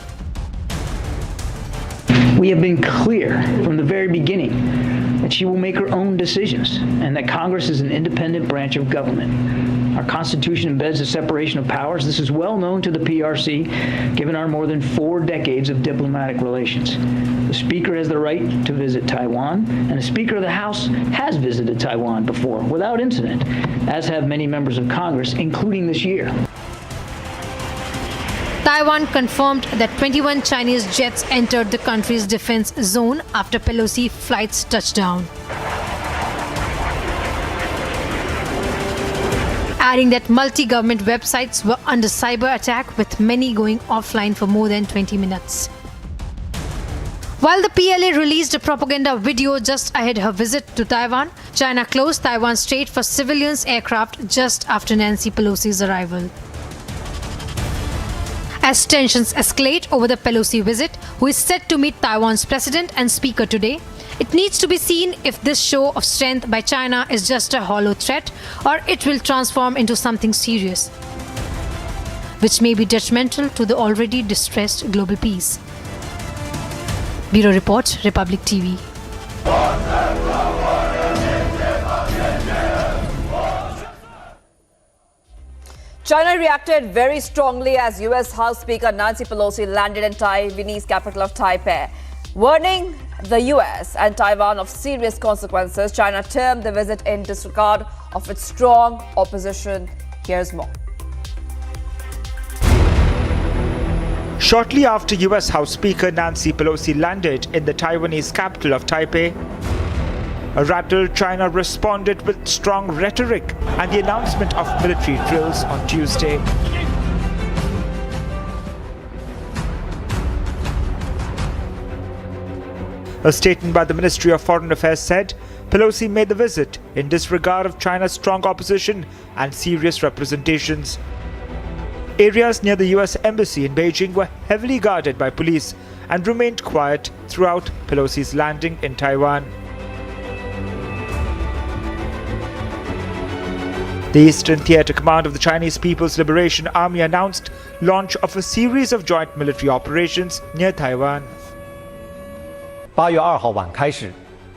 S26: We have been clear from the very beginning that she will make her own decisions and that Congress is an independent branch of government. Our Constitution embeds a separation of powers. This is well known to the PRC, given our more than 4 decades of diplomatic relations. The Speaker has the right to visit Taiwan, and the Speaker of the House has visited Taiwan before without incident, as have many members of Congress, including this year.
S11: Taiwan confirmed that 21 Chinese jets entered the country's defense zone after Pelosi flights touched down. Adding that multi-government websites were under cyber attack, with many going offline for more than 20 minutes. While the PLA released a propaganda video just ahead her visit to Taiwan, China closed Taiwan Strait for civilians aircraft just after Nancy Pelosi's arrival. As tensions escalate over the Pelosi visit, who is set to meet Taiwan's president and speaker today, it needs to be seen if this show of strength by China is just a hollow threat or it will transform into something serious, which may be detrimental to the already distressed global peace. Bureau Report, Republic TV.
S10: China reacted very strongly as US House Speaker Nancy Pelosi landed in Taiwanese capital of Taipei. Warning the US and Taiwan of serious consequences, China termed the visit in disregard of its strong opposition. Here's more.
S1: Shortly after US House Speaker Nancy Pelosi landed in the Taiwanese capital of Taipei, a rattled China responded with strong rhetoric and the announcement of military drills on Tuesday. A statement by the Ministry of Foreign Affairs said Pelosi made the visit in disregard of China's strong opposition and serious representations. Areas near the US Embassy in Beijing were heavily guarded by police and remained quiet throughout Pelosi's landing in Taiwan. The Eastern Theater Command of the Chinese People's Liberation Army announced launch of a series of joint military operations near Taiwan.
S5: 8月2号晚开始，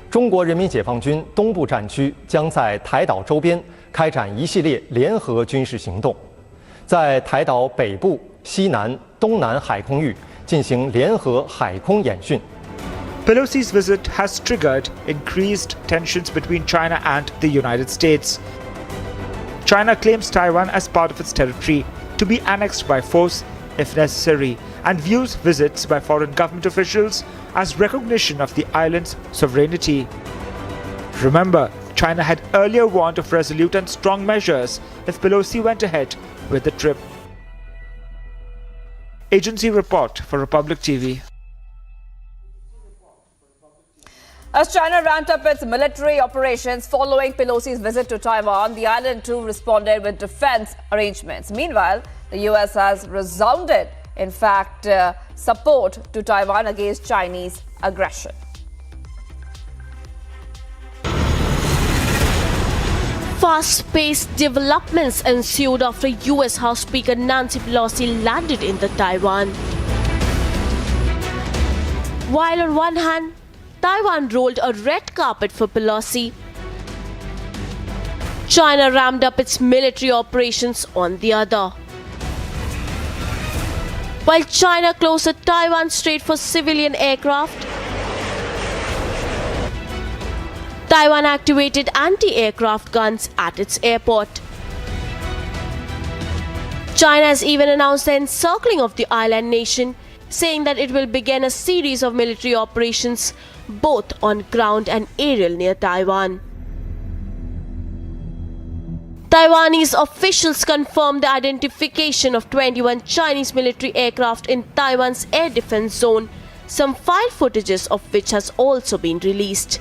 S5: 中国人民解放军东部战区将在台岛周边开展一系列联合军事行动，在台岛北部、西南、东南海空域进行联合海空演训。
S1: Pelosi's visit has triggered increased tensions between China and the United States. China claims Taiwan as part of its territory to be annexed by force if necessary and views visits by foreign government officials as recognition of the island's sovereignty. Remember, China had earlier warned of resolute and strong measures if Pelosi went ahead with the trip. Agency report for Republic TV.
S10: As China ramped up its military operations following Pelosi's visit to Taiwan, the island too responded with defense arrangements. Meanwhile, the US has resounded, in fact, support to Taiwan against Chinese aggression.
S13: Fast-paced developments ensued after US House Speaker Nancy Pelosi landed in the Taiwan. While on one hand, Taiwan rolled a red carpet for Pelosi, China ramped up its military operations on the other. While China closed the Taiwan Strait for civilian aircraft, Taiwan activated anti-aircraft guns at its airport. China has even announced the encircling of the island nation, saying that it will begin a series of military operations both on ground and aerial near Taiwan. Taiwanese officials confirmed the identification of 21 Chinese military aircraft in Taiwan's air defense zone, some file footages of which has also been released.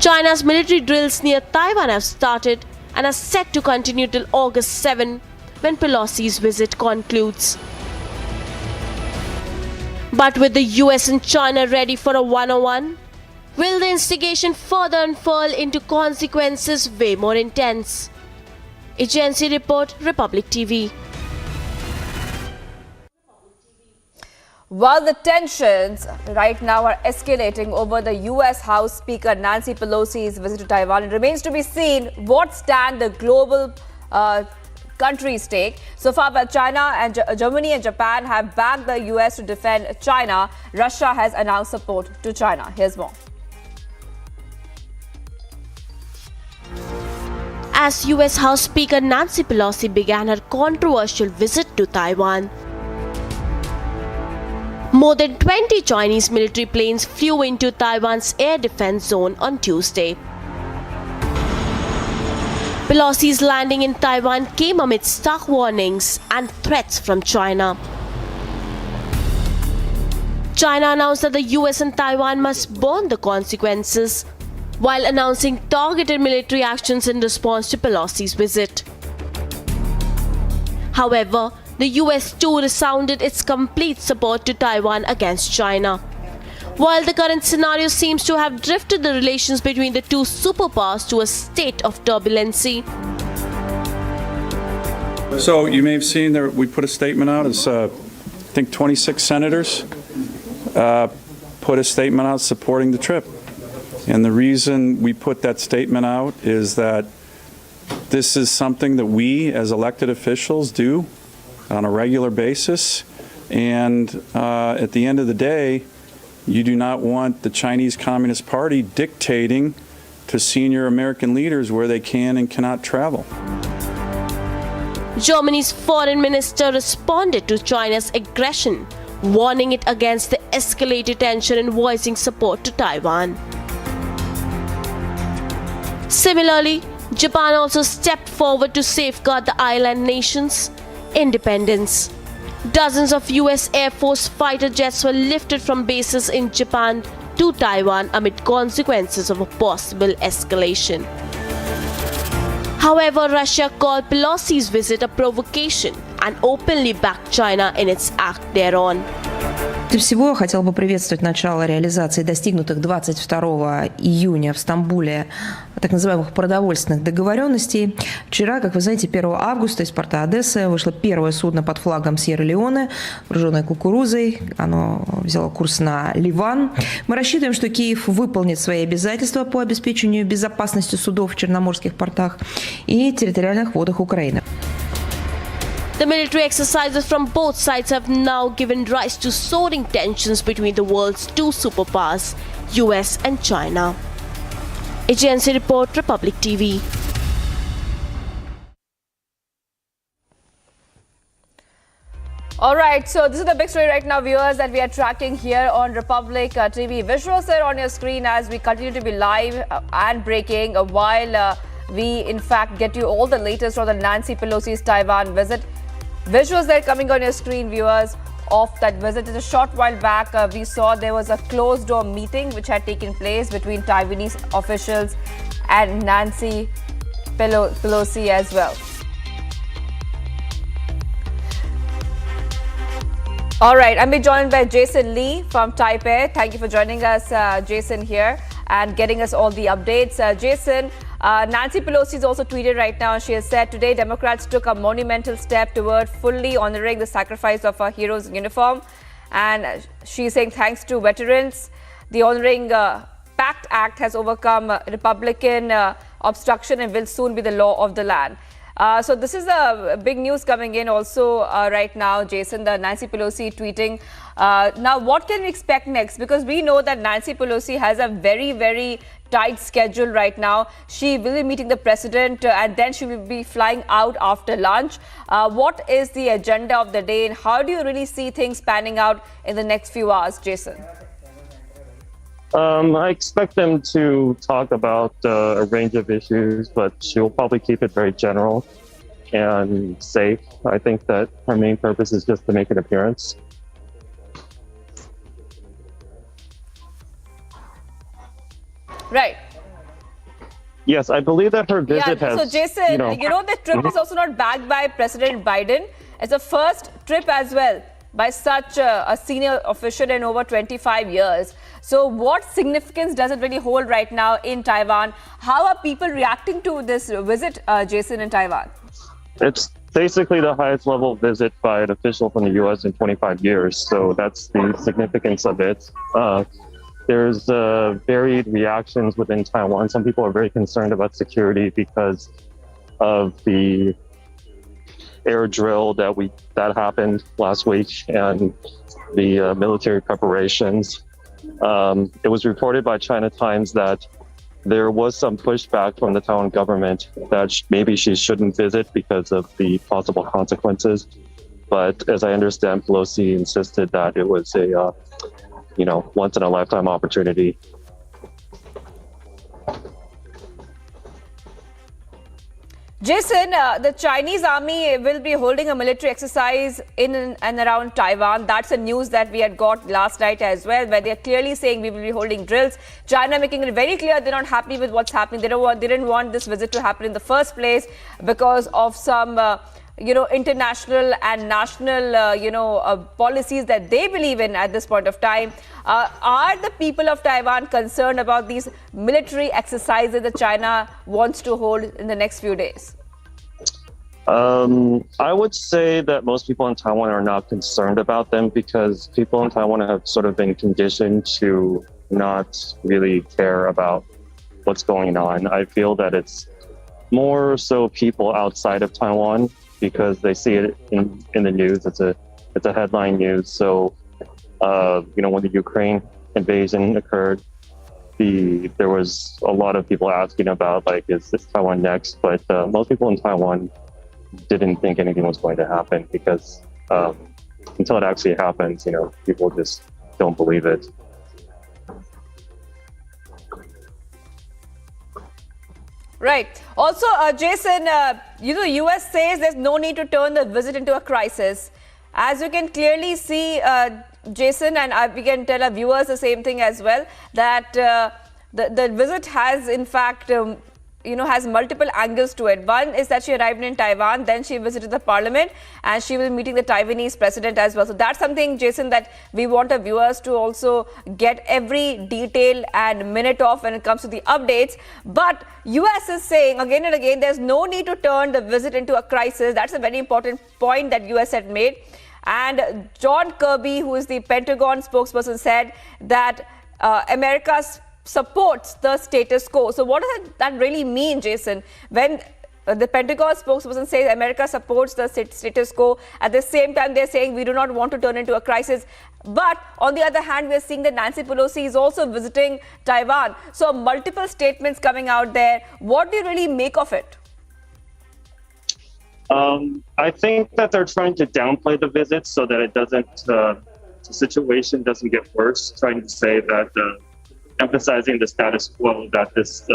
S13: China's military drills near Taiwan have started and are set to continue till August 7 when Pelosi's visit concludes. But with the US and China ready for a one-on-one, will the instigation further unfurl into consequences way more intense? Agency report, Republic TV.
S10: While the tensions right now are escalating over the US House Speaker Nancy Pelosi's visit to Taiwan, it remains to be seen what stand the global countries take. So far, but China and Germany and Japan have backed the US to defend China. Russia has announced support to China. Here's more.
S13: As US House Speaker Nancy Pelosi began her controversial visit to Taiwan, more than 20 Chinese military planes flew into Taiwan's air defense zone on Tuesday. Pelosi's landing in Taiwan came amid stark warnings and threats from China. China announced that the US and Taiwan must bear the consequences, while announcing targeted military actions in response to Pelosi's visit. However, the US too resounded its complete support to Taiwan against China. While the current scenario seems to have drifted the relations between the two superpowers to a state of turbulency.
S14: So you may have seen that we put a statement out. It's, I think 26 senators put a statement out supporting the trip. And the reason we put that statement out is that this is something that we as elected officials do on a regular basis. And at the end of the day, you do not want the Chinese Communist Party dictating to senior American leaders where they can and cannot travel.
S13: Germany's foreign minister responded to China's aggression, warning it against the escalated tension and voicing support to Taiwan. Similarly, Japan also stepped forward to safeguard the island nation's independence. Dozens of US Air Force fighter jets were lifted from bases in Japan to Taiwan amid consequences of a possible escalation. However, Russia called Pelosi's visit a provocation and openly backed China in its act thereon.
S15: Прежде всего, я хотела бы приветствовать начало реализации достигнутых 22 июня в Стамбуле так называемых продовольственных договоренностей. Вчера, как вы знаете, 1 августа из порта Одессы вышло первое судно под флагом Сьерра-Леоне, груженное кукурузой. Оно взяло курс на Ливан. Мы рассчитываем, что Киев выполнит свои обязательства по обеспечению безопасности судов в черноморских портах и территориальных водах Украины.
S13: The military exercises from both sides have now given rise to soaring tensions between the world's two superpowers, US and China. Agency Report, Republic TV.
S10: All right, so this is the big story right now, viewers, that we are tracking here on Republic TV. Visuals are on your screen as we continue to be live and breaking while we, in fact, get you all the latest from the Nancy Pelosi's Taiwan visit. Visuals that are coming on your screen, viewers, of that visit. Just a short while back, we saw there was a closed-door meeting which had taken place between Taiwanese officials and Nancy Pelosi as well. All right, I'm being joined by Jason Lee from Taipei. Thank you for joining us, Jason, here and getting us all the updates. Jason, Nancy Pelosi has also tweeted right now. She has said today Democrats took a monumental step toward fully honoring the sacrifice of our heroes in uniform. And she's saying thanks to veterans, the Honoring Pact Act has overcome Republican obstruction and will soon be the law of the land. So this is the big news coming in also right now, Jason, the Nancy Pelosi tweeting. Now, what can we expect next? Because we know that Nancy Pelosi has a very, very tight schedule right now. She will be meeting the president and then she will be flying out after lunch. What is the agenda of the day and how do you really see things panning out in the next few hours, Jason?
S18: I expect them to talk about a range of issues, but she'll probably keep it very general and safe. I think that her main purpose is just to make an appearance.
S10: Right.
S18: Yes, I believe that her visit has...
S10: So, Jason, you know the trip is also not backed by President Biden. It's a first trip as well by such a senior official in over 25 years. So what significance does it really hold right now in Taiwan? How are people reacting to this visit, Jason, in Taiwan?
S18: It's basically the highest level visit by an official from the U.S. in 25 years. So that's the significance of it. There's varied reactions within Taiwan. Some people are very concerned about security because of the air drill that happened last week and the military preparations. It was reported by China Times that there was some pushback from the Taiwan government that maybe she shouldn't visit because of the possible consequences. But as I understand, Pelosi insisted that it was a, once in a lifetime opportunity.
S10: Jason, the Chinese army will be holding a military exercise in and around Taiwan. That's a news that we had got last night as well, where they're clearly saying we will be holding drills. China making it very clear they're not happy with what's happening. They didn't want this visit to happen in the first place because of some international and national, policies that they believe in at this point of time. Are the people of Taiwan concerned about these military exercises that China wants to hold in the next few days?
S18: I would say that most people in Taiwan are not concerned about them because people in Taiwan have sort of been conditioned to not really care about what's going on. I feel that it's more so people outside of Taiwan because they see it in the news. It's a headline news. So, when the Ukraine invasion occurred, there was a lot of people asking about, like, is this Taiwan next? But most people in Taiwan didn't think anything was going to happen because until it actually happens, people just don't believe it.
S10: Right. Also, Jason, the US says there's no need to turn the visit into a crisis. As you can clearly see, Jason, and we can tell our viewers the same thing as well, that the visit has, in fact, has multiple angles to it. One is that she arrived in Taiwan, then she visited the parliament, and she will be meeting the Taiwanese president as well. So that's something, Jason, that we want our viewers to also get every detail and minute of when it comes to the updates. But US is saying again and again, there's no need to turn the visit into a crisis. That's a very important point that US had made. And John Kirby, who is the Pentagon spokesperson, said that America supports the status quo. So what does that really mean, Jason? When the Pentagon spokesperson says America supports the status quo, at the same time they're saying we do not want to turn into a crisis. But on the other hand, we're seeing that Nancy Pelosi is also visiting Taiwan. So multiple statements coming out there. What do you really make of it?
S18: I think that they're trying to downplay the visit so that it doesn't, the situation doesn't get worse, trying to say that emphasizing the status quo, that this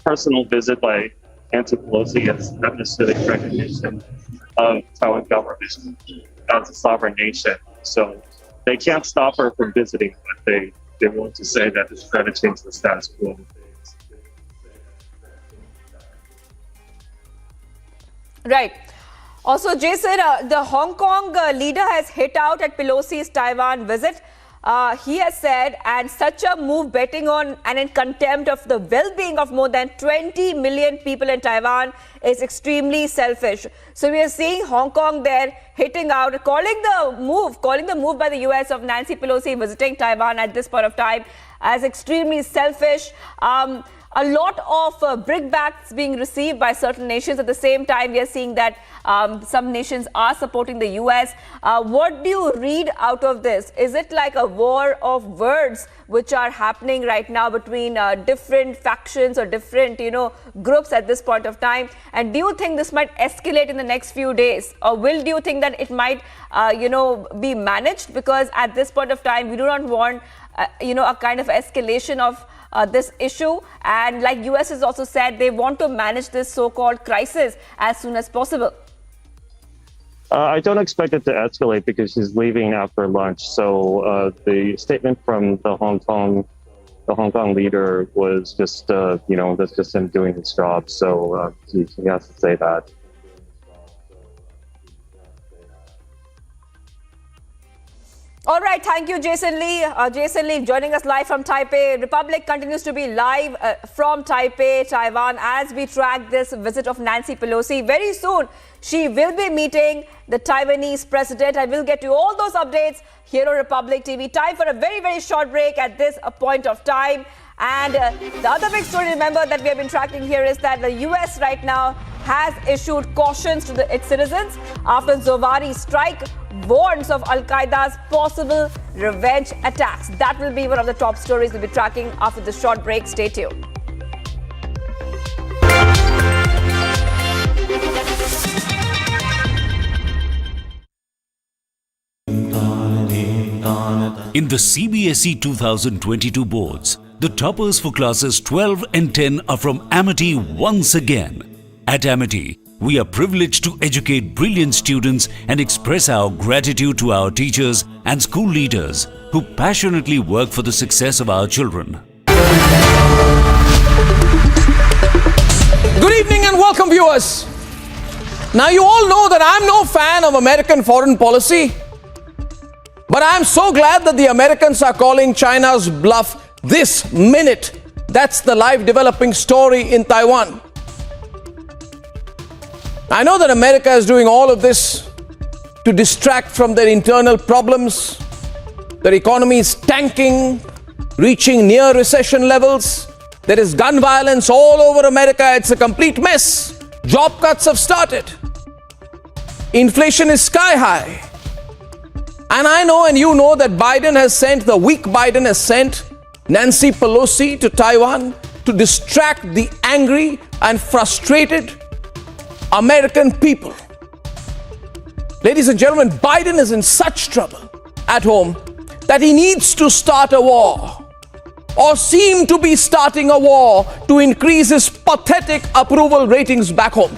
S18: personal visit by Nancy Pelosi is not necessarily recognition of Taiwan government as a sovereign nation. So they can't stop her from visiting, but they want to say that it's trying to change the status quo.
S10: Right. Also, Jason, the Hong Kong leader has hit out at Pelosi's Taiwan visit. He has said, and such a move betting on and in contempt of the well-being of more than 20 million people in Taiwan is extremely selfish. So we are seeing Hong Kong there hitting out, calling the move by the US of Nancy Pelosi visiting Taiwan at this point of time as extremely selfish. A lot of brickbats being received by certain nations. At the same time, we are seeing that some nations are supporting the US. What do you read out of this? Is it like a war of words which are happening right now between different factions or different, groups at this point of time? And do you think this might escalate in the next few days? Or do you think that it might, be managed? Because at this point of time, we do not want, a kind of escalation of this issue, and like US has also said, they want to manage this so-called crisis as soon as possible.
S18: I don't expect it to escalate because she's leaving after lunch. So the statement from the Hong Kong leader was just, that's just him doing his job. So he has to say that.
S10: All right, thank you, Jason Lee. Jason Lee joining us live from Taipei. Republic continues to be live from Taipei, Taiwan, as we track this visit of Nancy Pelosi. Very soon, she will be meeting the Taiwanese president. I will get you all those updates here on Republic TV. Time for a very, very short break at this point of time. And the other big story, remember, that we have been tracking here is that the US right now has issued cautions to its citizens after Zawahiri strike, warns of Al-Qaeda's possible revenge attacks. That will be one of the top stories we'll be tracking after this short break. Stay tuned.
S2: In the CBSE 2022 boards, the toppers for classes 12 and 10 are from Amity once again. At Amity, we are privileged to educate brilliant students and express our gratitude to our teachers and school leaders who passionately work for the success of our children.
S9: Good evening and welcome, viewers.
S17: Now, you all know that I'm no fan of American foreign policy, but I'm so glad that the Americans are calling China's bluff this minute. That's the live developing story in Taiwan. I know that America is doing all of this to distract from their internal problems. Their economy is tanking, reaching near recession levels. There is gun violence all over America. It's a complete mess. Job cuts have started. Inflation is sky high. And I know and you know that the weak Biden has sent Nancy Pelosi to Taiwan to distract the angry and frustrated American people. Ladies and gentlemen, Biden is in such trouble at home that he needs to start a war, or seem to be starting a war, to increase his pathetic approval ratings back home.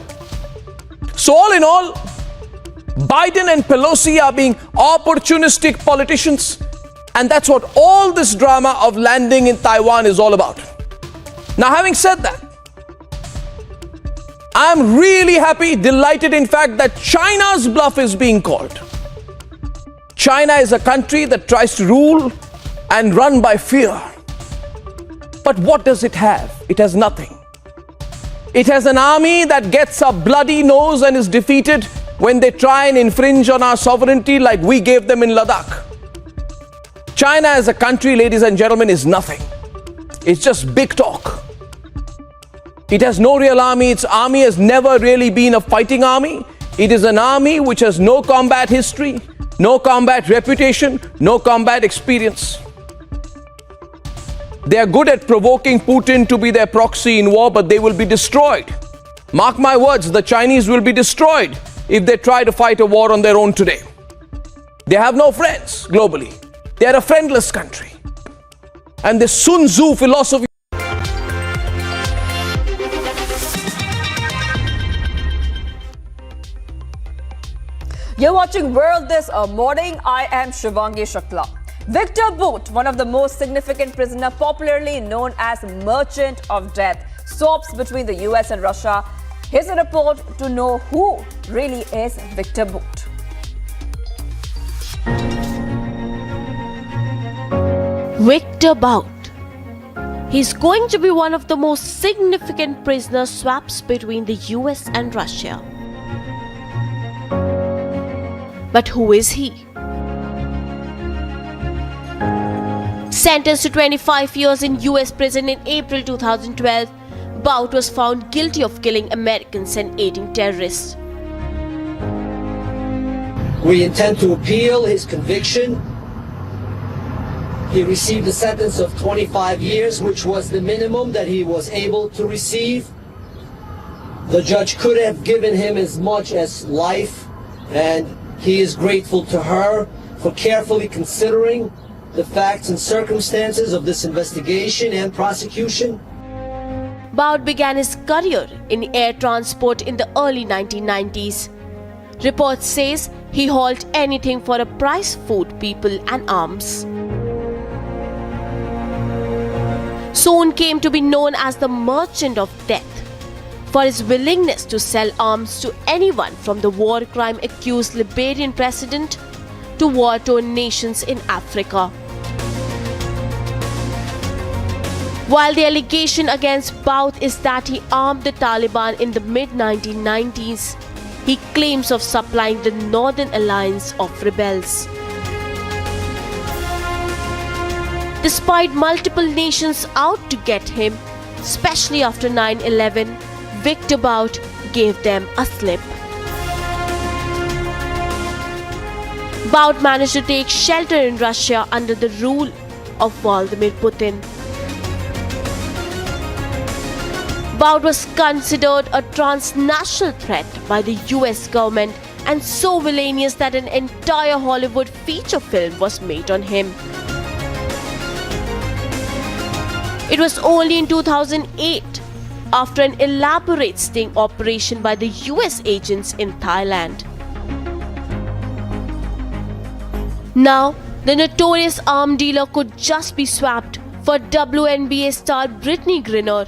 S17: So all in all, Biden and Pelosi are being opportunistic politicians, and that's what all this drama of landing in Taiwan is all about. Now, having said that, I'm really happy, delighted in fact, that China's bluff is being called. China is a country that tries to rule and run by fear. But what does it have? It has nothing. It has an army that gets a bloody nose and is defeated when they try and infringe on our sovereignty like we gave them in Ladakh. China as a country, ladies and gentlemen, is nothing. It's just big talk. It has no real army. Its army has never really been a fighting army. It is an army which has no combat history, no combat reputation, no combat experience. They are good at provoking Putin to be their proxy in war, but they will be destroyed. Mark my words, the Chinese will be destroyed if they try to fight a war on their own today. They have no friends globally. They are a friendless country. And the Sun Tzu philosophy.
S10: You're watching World This Morning. I am Shivangi Shukla. Victor Bout, one of the most significant prisoners, popularly known as Merchant of Death, swaps between the US and Russia. Here's a report to know who really is Victor Bout.
S13: Victor Bout. He's going to be one of the most significant prisoner swaps between the US and Russia. But who is he? Sentenced to 25 years in US prison in April 2012, Bout was found guilty of killing Americans and aiding terrorists.
S21: We intend to appeal his conviction. He received a sentence of 25 years, which was the minimum that he was able to receive. The judge could have given him as much as life, and he is grateful to her for carefully considering the facts and circumstances of this investigation and prosecution.
S13: Bout began his career in air transport in the early 1990s. Reports says he hauled anything for a price: food, people and arms. Soon came to be known as the Merchant of Death for his willingness to sell arms to anyone from the war crime accused Liberian president to war-torn nations in Africa. While the allegation against Bout is that he armed the Taliban in the mid-1990s, he claims of supplying the Northern Alliance of rebels. Despite multiple nations out to get him, especially after 9/11, Victor Bout gave them a slip. Bout managed to take shelter in Russia under the rule of Vladimir Putin. Bout was considered a transnational threat by the US government and so villainous that an entire Hollywood feature film was made on him. It was only in 2008, after an elaborate sting operation by the US agents in Thailand. Now, the notorious arms dealer could just be swapped for WNBA star Brittany Griner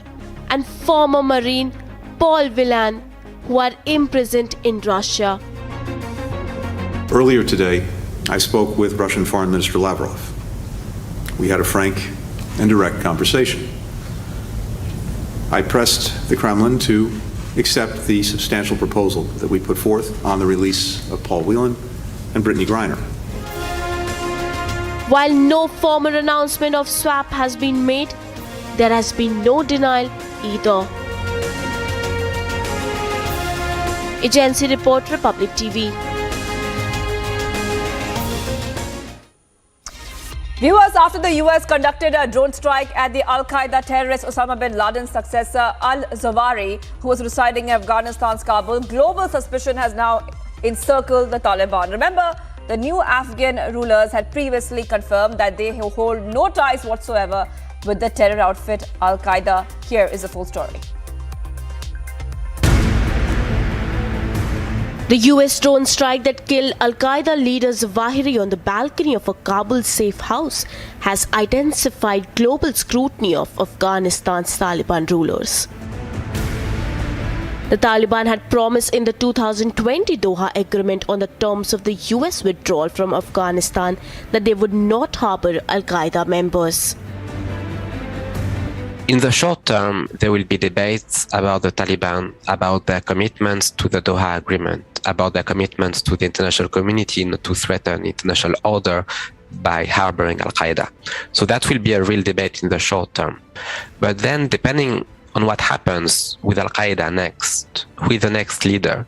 S13: and former Marine Paul Whelan who are imprisoned in Russia.
S3: Earlier today, I spoke with Russian Foreign Minister Lavrov. We had a frank and direct conversation. I pressed the Kremlin to accept the substantial proposal that we put forth on the release of Paul Whelan and Brittany Griner.
S13: While no formal announcement of swap has been made, there has been no denial either. Agency report, Republic TV.
S10: Viewers, after the US conducted a drone strike at the Al-Qaeda terrorist Osama bin Laden's successor al-Zawahiri, who was residing in Afghanistan's Kabul, global suspicion has now encircled the Taliban. Remember, the new Afghan rulers had previously confirmed that they hold no ties whatsoever with the terror outfit Al-Qaeda. Here is the full story.
S13: The US drone strike that killed Al-Qaeda leader Zawahiri on the balcony of a Kabul safe house has intensified global scrutiny of Afghanistan's Taliban rulers. The Taliban had promised in the 2020 Doha Agreement on the terms of the US withdrawal from Afghanistan that they would not harbor Al-Qaeda members.
S20: In the short term, there will be debates about the Taliban, about their commitments to the Doha Agreement, about their commitments to the international community not to threaten international order by harboring Al-Qaeda. So that will be a real debate in the short term. But then, depending on what happens with Al-Qaeda next, with the next leader,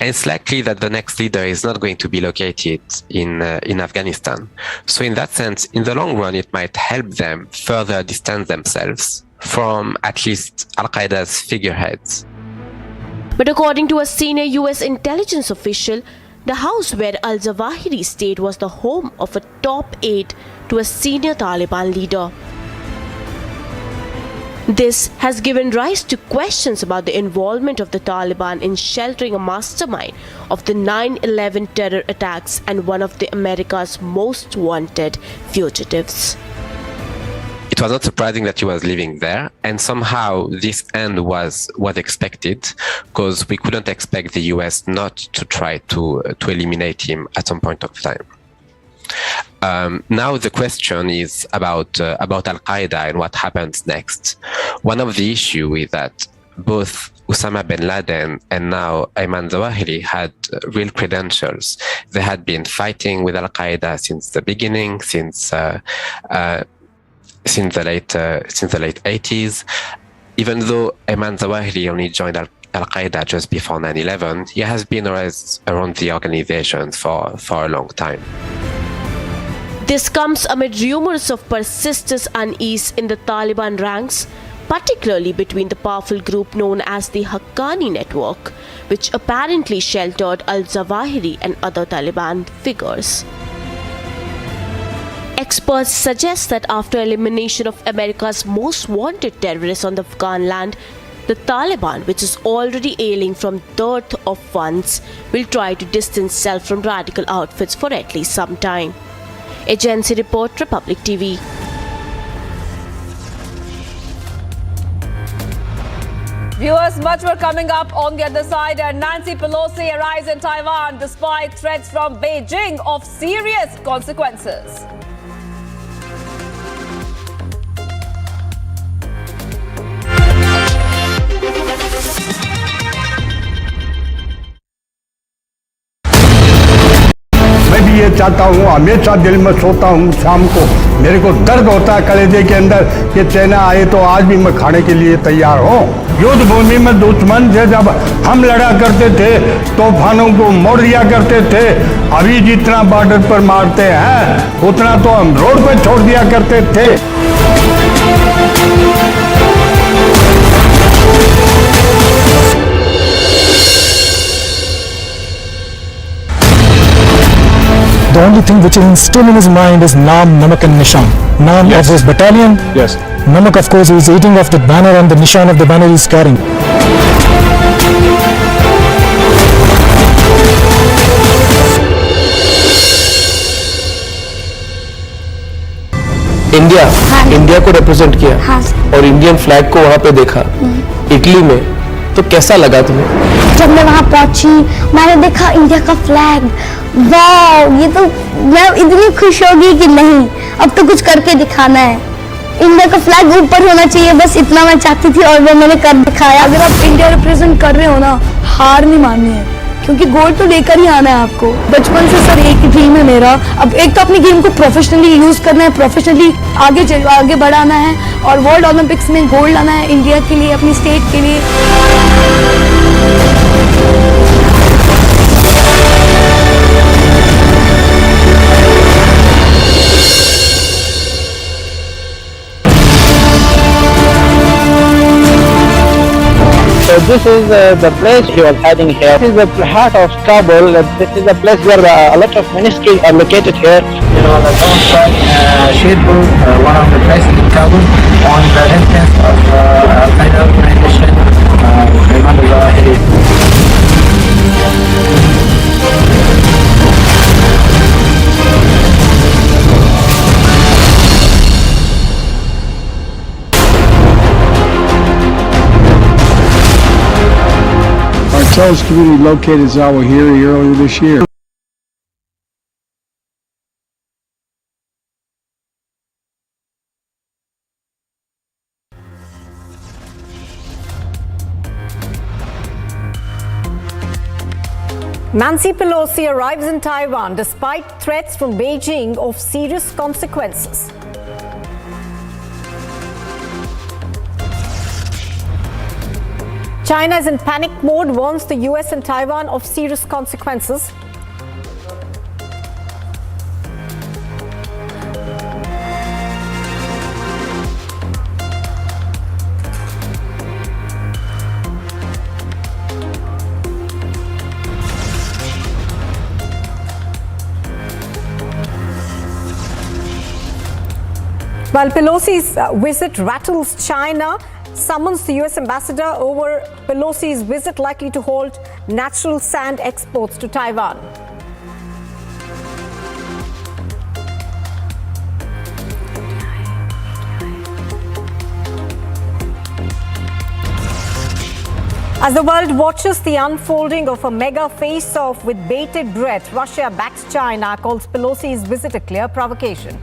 S20: and it's likely that the next leader is not going to be located in Afghanistan. So in that sense, in the long run, it might help them further distance themselves from at least Al-Qaeda's figureheads.
S13: But according to a senior US intelligence official, the house where al-Zawahiri stayed was the home of a top aide to a senior Taliban leader. This has given rise to questions about the involvement of the Taliban in sheltering a mastermind of the 9/11 terror attacks and one of America's most wanted fugitives.
S20: It was not surprising that he was living there, and somehow this end was expected, because we couldn't expect the US not to try to eliminate him at some point of time. Now the question is about Al-Qaeda and what happens next. One of the issues is that both Osama bin Laden and now Ayman Zawahiri had real credentials. They had been fighting with Al-Qaeda since the beginning, since the late 80s. Even though Ayman Zawahiri only joined Al-Qaeda just before 9/11, he has been around the organization for a long time.
S13: This comes amid rumors of persistent unease in the Taliban ranks, particularly between the powerful group known as the Haqqani Network, which apparently sheltered al-Zawahiri and other Taliban figures. Experts suggest that after elimination of America's most wanted terrorists on the Afghan land, the Taliban, which is already ailing from dearth of funds, will try to distance itself from radical outfits for at least some time. Agency report, Republic TV.
S10: Viewers, much more coming up on the other side. And Nancy Pelosi arrives in Taiwan despite threats from Beijing of serious consequences.
S22: मैं भी ये चाहता हूँ, हमेशा दिल में सोता हूँ शाम को, मेरे को दर्द होता है कलेजे के अंदर कि चाइना आए तो आज भी मैं खाने के लिए तैयार हूँ। युद्ध भूमि में दुश्मन से जब हम लड़ा करते थे, तूफानों को मोड़ दिया करते थे। अभी जितना बॉर्डर पर मारते हैं उतना तो हम रोड पर छोड़ दिया करते थे।
S16: The only thing which is still in his mind is Naam, Namak and Nishan. Naam of his battalion.
S22: Yes.
S16: Namak, of course, he is eating off the banner, and the Nishan of the banner he is carrying.
S23: India को represent किया और Indian flag को वहां पे देखा। Italy में
S6: तो कैसा लगा तुम्हें?
S7: जब मैं वहाँ पहुंची मैंने देखा इंडिया का फ्लैग, वाह, ये तो मैं इतनी खुश हो गई कि नहीं, अब तो कुछ करके दिखाना है। इंडिया का फ्लैग ऊपर होना चाहिए, बस इतना मैं चाहती थी और वो मैंने कर दिखाया। अगर आप इंडिया रिप्रेजेंट कर रहे हो ना, हार नहीं माननी है, क्योंकि गोल्ड तो लेकर ही आना है आपको। बचपन से सर एक ड्रीम है मेरा, अब एक तो अपनी गेम को प्रोफेशनली यूज करना है, प्रोफेशनली आगे बढ़ाना है और वर्ल्ड ओलंपिक्स में गोल्ड लाना है इंडिया के लिए, अपनी स्टेट के लिए।
S19: So this is the place he was heading here. This is the heart of Kabul. This is the place where a lot of ministries are located here. You know, the Downtown Shirpur, one of the places in Kabul, on the entrance of Al-Qaeda organization,
S22: Our intelligence community located Zawahiri earlier this year.
S23: Nancy Pelosi arrives in Taiwan despite threats from Beijing of serious consequences. China is in panic mode, warns the US and Taiwan of serious consequences. While Pelosi's visit rattles China, summons the US ambassador over Pelosi's visit likely to halt natural sand exports to Taiwan. As the world watches the unfolding of a mega face-off with bated breath, Russia backs China, calls Pelosi's visit a clear provocation.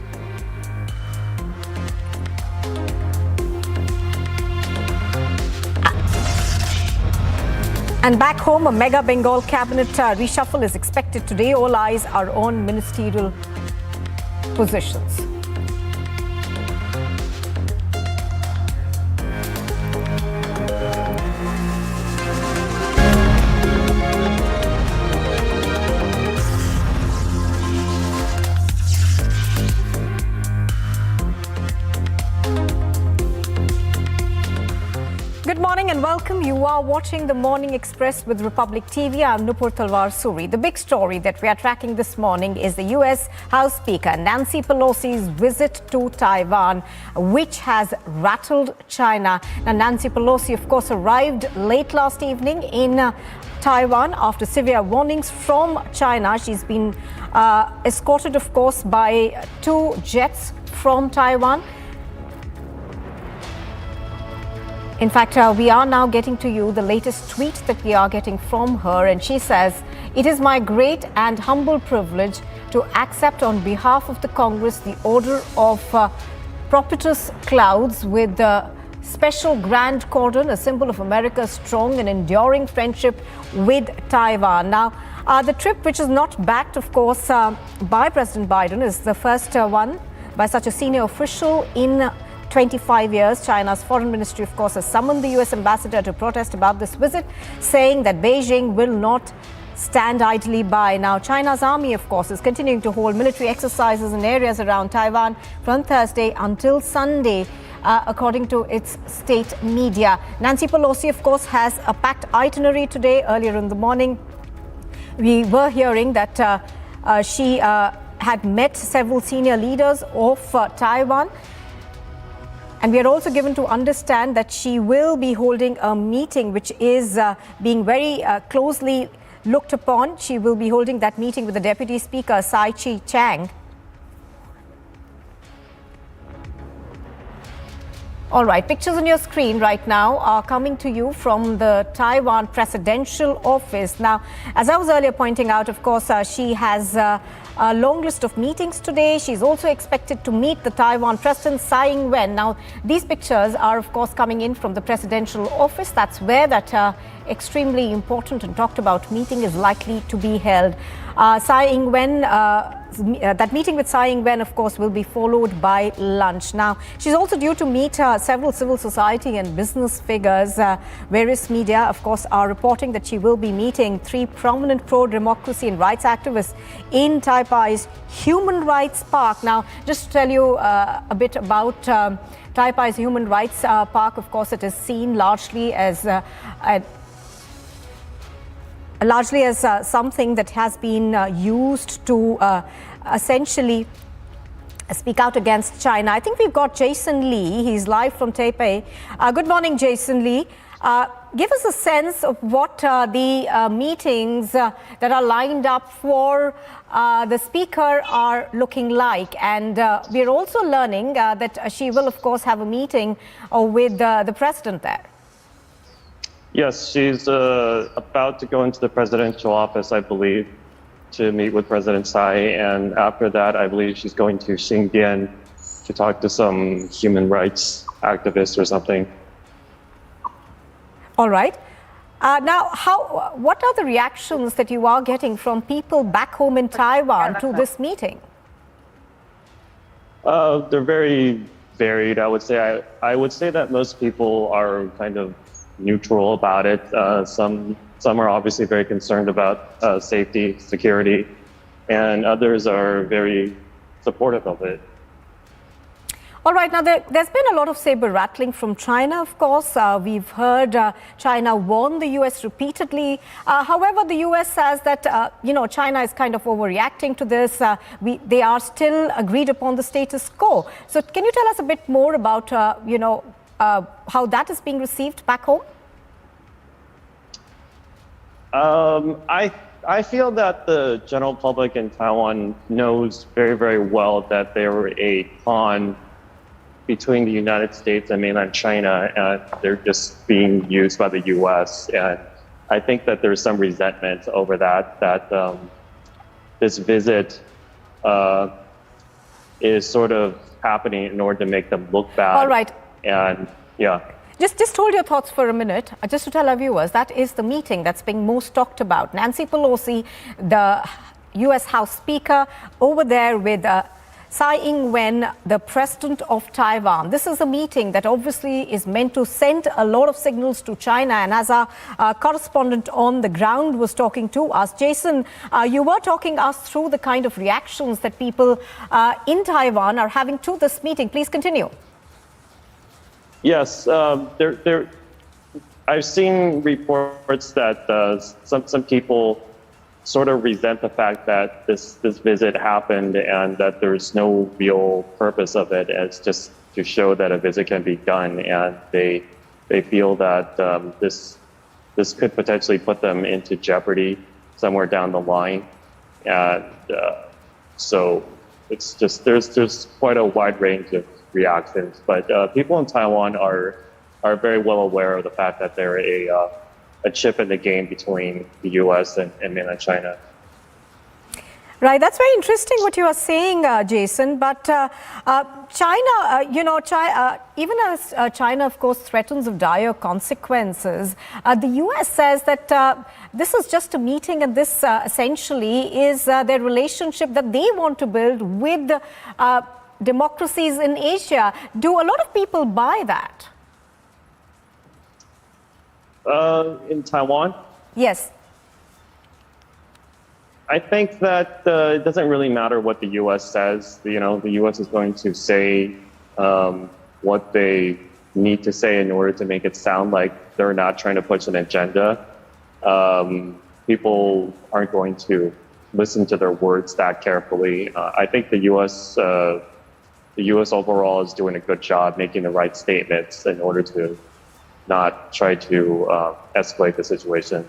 S23: And back home, a mega Bengal cabinet reshuffle is expected today. All eyes are on ministerial positions. Good morning and welcome. You are watching the Morning Express with Republic TV. I'm Nupur Talwar Suri. The big story that we are tracking this morning is the US House Speaker Nancy Pelosi's visit to Taiwan, which has rattled China. Now, Nancy Pelosi, of course, arrived late last evening in Taiwan after severe warnings from China. She's been escorted, of course, by 2 jets from Taiwan. In fact, we are now getting to you the latest tweet that we are getting from her, and she says, "It is my great and humble privilege to accept on behalf of the Congress the Order of Propitious Clouds with the Special Grand Cordon, a symbol of America's strong and enduring friendship with Taiwan." Now, the trip, which is not backed, of course, by President Biden, is the first one by such a senior official in 25 years. China's foreign ministry, of course, has summoned the US ambassador to protest about this visit, saying that Beijing will not stand idly by. Now, China's army, of course, is continuing to hold military exercises in areas around Taiwan from Thursday until Sunday, according to its state media. Nancy Pelosi, of course, has a packed itinerary today. Earlier in the morning, we were hearing that she had met several senior leaders of Taiwan. And we are also given to understand that she will be holding a meeting which is being very closely looked upon. She will be holding that meeting with the Deputy Speaker, Sai Chi-chang. All right, pictures on your screen right now are coming to you from the Taiwan presidential office. Now, as I was earlier pointing out, of course, she has a long list of meetings today. She's also expected to meet the Taiwan President Tsai Ing-wen. Now, these pictures are, of course, coming in from the presidential office. That's where that extremely important and talked about meeting is likely to be held. Tsai Ing-wen, that meeting with Tsai Ing-wen, of course, will be followed by lunch. Now, she's also due to meet several civil society and business figures. Various media, of course, are reporting that she will be meeting 3 prominent pro-democracy and rights activists in Taipei's Human Rights Park. Now, just to tell you a bit about Taipei's Human Rights Park, of course, it is seen largely as something that has been used to essentially speak out against China. I think we've got Jason Lee. He's live from Taipei. Good morning, Jason Lee. Give us a sense of what the meetings that are lined up for the speaker are looking like. And we're also learning that she will, of course, have a meeting with the president there.
S18: Yes, she's about to go into the presidential office, I believe, to meet with President Tsai. And after that, I believe she's going to Xinjiang to talk to some human rights activists or something.
S23: All right. Now, what are the reactions that you are getting from people back home in Taiwan to this meeting?
S18: They're very varied, I would say. I would say that most people are kind of neutral about it. Some are obviously very concerned about safety, security, and others are very supportive of it.
S23: All right. Now, there's been a lot of saber rattling from China, of course. We've heard China warn the U.S. repeatedly. However, the U.S. says that, China is kind of overreacting to this. They are still agreed upon the status quo. So can you tell us a bit more about, how that is being received back home?
S18: I feel that the general public in Taiwan knows very, very well that they were a pawn between the United States and mainland China, and they're just being used by the U.S. And I think that there's some resentment over that this visit is sort of happening in order to make them look bad.
S23: All right.
S18: And yeah.
S23: Just hold your thoughts for a minute. Just to tell our viewers, that is the meeting that's being most talked about. Nancy Pelosi, the U.S. House Speaker, over there with Tsai Ing-wen, the president of Taiwan. This is a meeting that obviously is meant to send a lot of signals to China. And as our correspondent on the ground was talking to us, Jason, you were talking us through the kind of reactions that people in Taiwan are having to this meeting. Please continue.
S18: Yes, I've seen reports that some people sort of resent the fact that this visit happened and that there's no real purpose of it. It's just to show that a visit can be done, and they feel that this could potentially put them into jeopardy somewhere down the line. And so it's just there's quite a wide range of reactions, but people in Taiwan are very well aware of the fact that they're a chip in the game between the U.S. and mainland China.
S23: Right, that's very interesting what you are saying, Jason. But China, even as China, of course, threatens of dire consequences, the U.S. says that this is just a meeting, and this essentially is their relationship that they want to build with democracies in Asia. Do a lot of people buy that?
S18: In Taiwan?
S23: Yes.
S18: I think that it doesn't really matter what the U.S. says. The U.S. is going to say what they need to say in order to make it sound like they're not trying to push an agenda. People aren't going to listen to their words that carefully. I think the U.S. Overall is doing a good job making the right statements in order to not try to escalate the situation.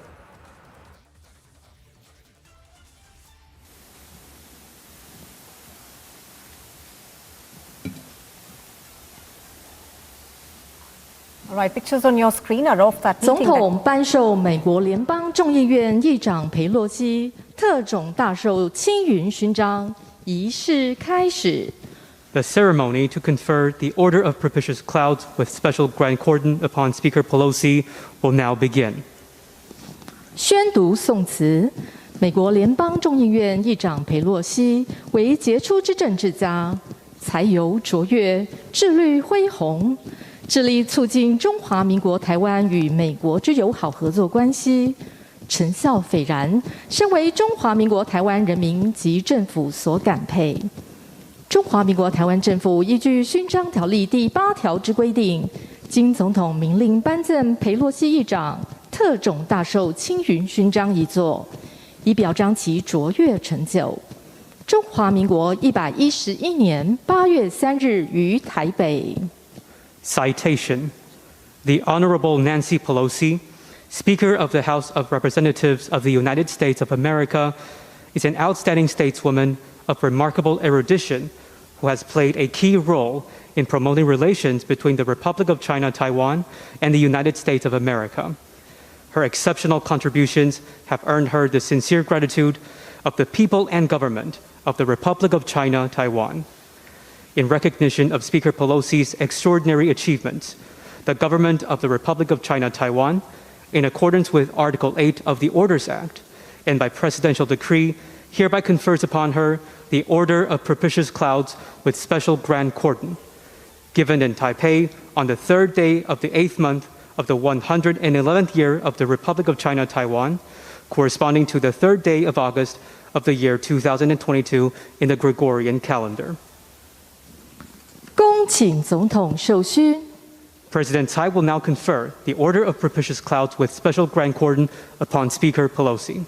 S23: All right, pictures on your screen are of that
S4: 总
S23: meeting.
S4: 统颁授美国联邦众议院议长佩洛西特种大绶青云勋章仪式开始。
S6: The ceremony to confer the Order of Propitious Clouds with special grand cordon upon Speaker Pelosi will now begin.
S4: 宣读宋词。美国联邦众议院议长佩洛西为杰出之政治家，才游卓越，智虑恢宏，致力促进中华民国台湾与美国之友好合作关系，成效斐然，深为中华民国台湾人民及政府所感佩。中华民国台湾政府依据勋章条例第8条之规定，经总统明令颁赠佩洛西议长特种大绶青云勋章一座，以表彰其卓越成就。中华民国111年8月3日于台北。
S6: Citation: The Honorable Nancy Pelosi, Speaker of the House of Representatives of the United States of America, is an outstanding stateswoman of remarkable erudition who has played a key role in promoting relations between the Republic of China, Taiwan, and the United States of America. Her exceptional contributions have earned her the sincere gratitude of the people and government of the Republic of China, Taiwan. In recognition of Speaker Pelosi's extraordinary achievements, the government of the Republic of China, Taiwan, in accordance with Article 8 of the Orders Act, and by presidential decree, hereby confers upon her the Order of Propitious Clouds with special grand cordon, given in Taipei on the 3rd day of the 8th month of the 111th year of the Republic of China, Taiwan, corresponding to the 3rd day of August of the year 2022 in the Gregorian calendar.
S4: 恭请总统授勋。
S6: President Tsai will now confer the Order of Propitious Clouds with special grand cordon upon Speaker Pelosi.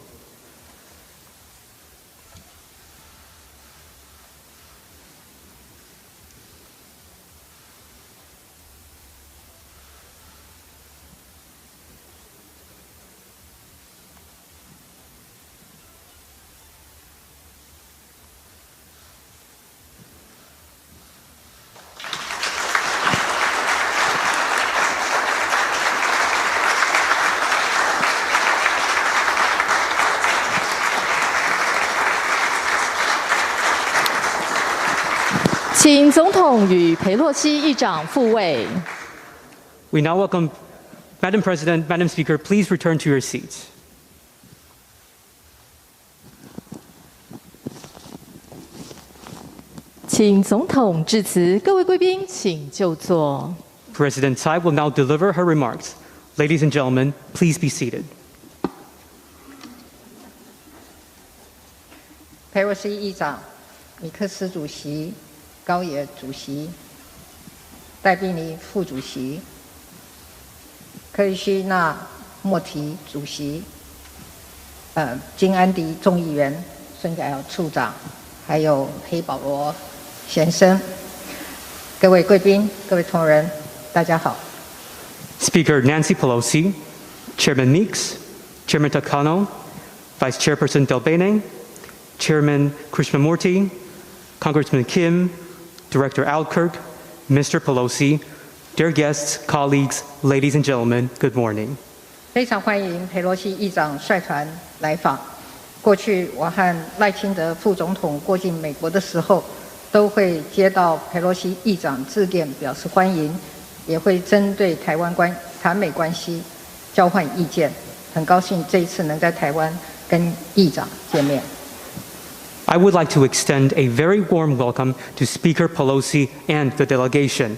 S4: We 请总统与佩洛西议长复位。
S6: We now welcome Madam President, Madam Speaker, please return to your seats.
S4: 请总统致辞，各位贵宾请就座。
S6: President Tsai will now deliver her remarks. Ladies and gentlemen, please be seated.
S8: 佩洛西议长、米克斯主席、高野主席、戴宾尼副主席、克里希纳莫提主席、金安迪众议员、孙改尧处长，还有黑保罗先生，各位贵宾、各位同仁，大家好。
S6: Speaker Nancy Pelosi, Chairman Meeks, Chairman Takano, Vice Chairperson Delbene, Chairman Krishnamurti, Congressman Kim, Director Alkirk, Mr. Pelosi, dear guests, colleagues, ladies and gentlemen, good morning.
S8: 非常欢迎佩洛西议长率团来访。过去我和赖清德副总统过境美国的时候，都会接到佩洛西议长致电表示欢迎，也会针对台美关系交换意见。很高兴这一次能在台湾跟议长见面。
S6: I would like to extend a very warm welcome to Speaker Pelosi and the delegation.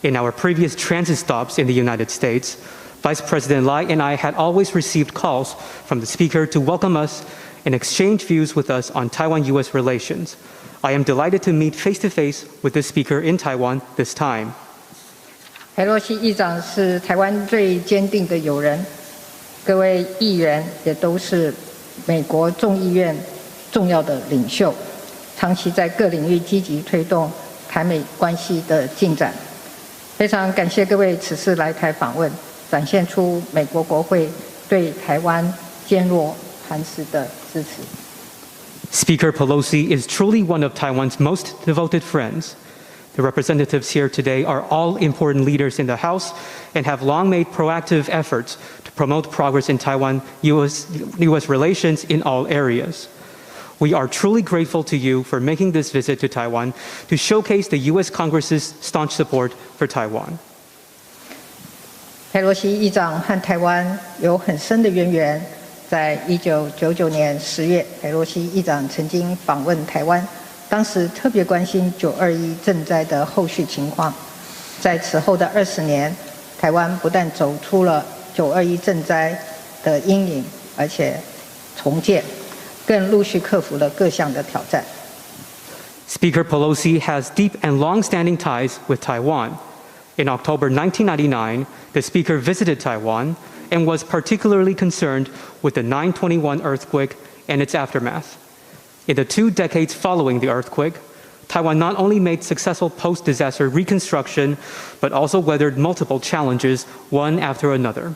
S6: In our previous transit stops in the United States, Vice President Lai and I had always received calls from the Speaker to welcome us and exchange views with us on Taiwan-U.S. relations. I am delighted to meet face-to-face with the Speaker in Taiwan this time.
S8: 佩洛西议长是台湾最坚定的友人，各位议员也都是美国众议院重要的领袖，长期在各领域积极推动台美关系的进展。非常感谢各位此次来台访问，展现出美国国会对台湾坚若磐石的支持。
S6: Speaker Pelosi is truly one of Taiwan's most devoted friends. The representatives here today are all important leaders in the House and have long made proactive efforts to promote progress in Taiwan-US relations in all areas. We are truly grateful to you for making this visit to Taiwan to showcase the U.S. Congress's staunch support for Taiwan.
S8: 佩洛西议长和台湾有很深的渊源。在1999年10月，佩洛西议长曾经访问台湾，当时特别关心921震灾的后续情况。在此后的20年，台湾不但走出了921震灾的阴影，而且重建，更陆续克服了各项的挑战。
S6: Speaker Pelosi has deep and long-standing ties with Taiwan. In October 1999, the Speaker visited Taiwan and was particularly concerned with the 9/21 earthquake and its aftermath. In the 2 decades following the earthquake, Taiwan not only made successful post-disaster reconstruction, but also weathered multiple challenges, one after another.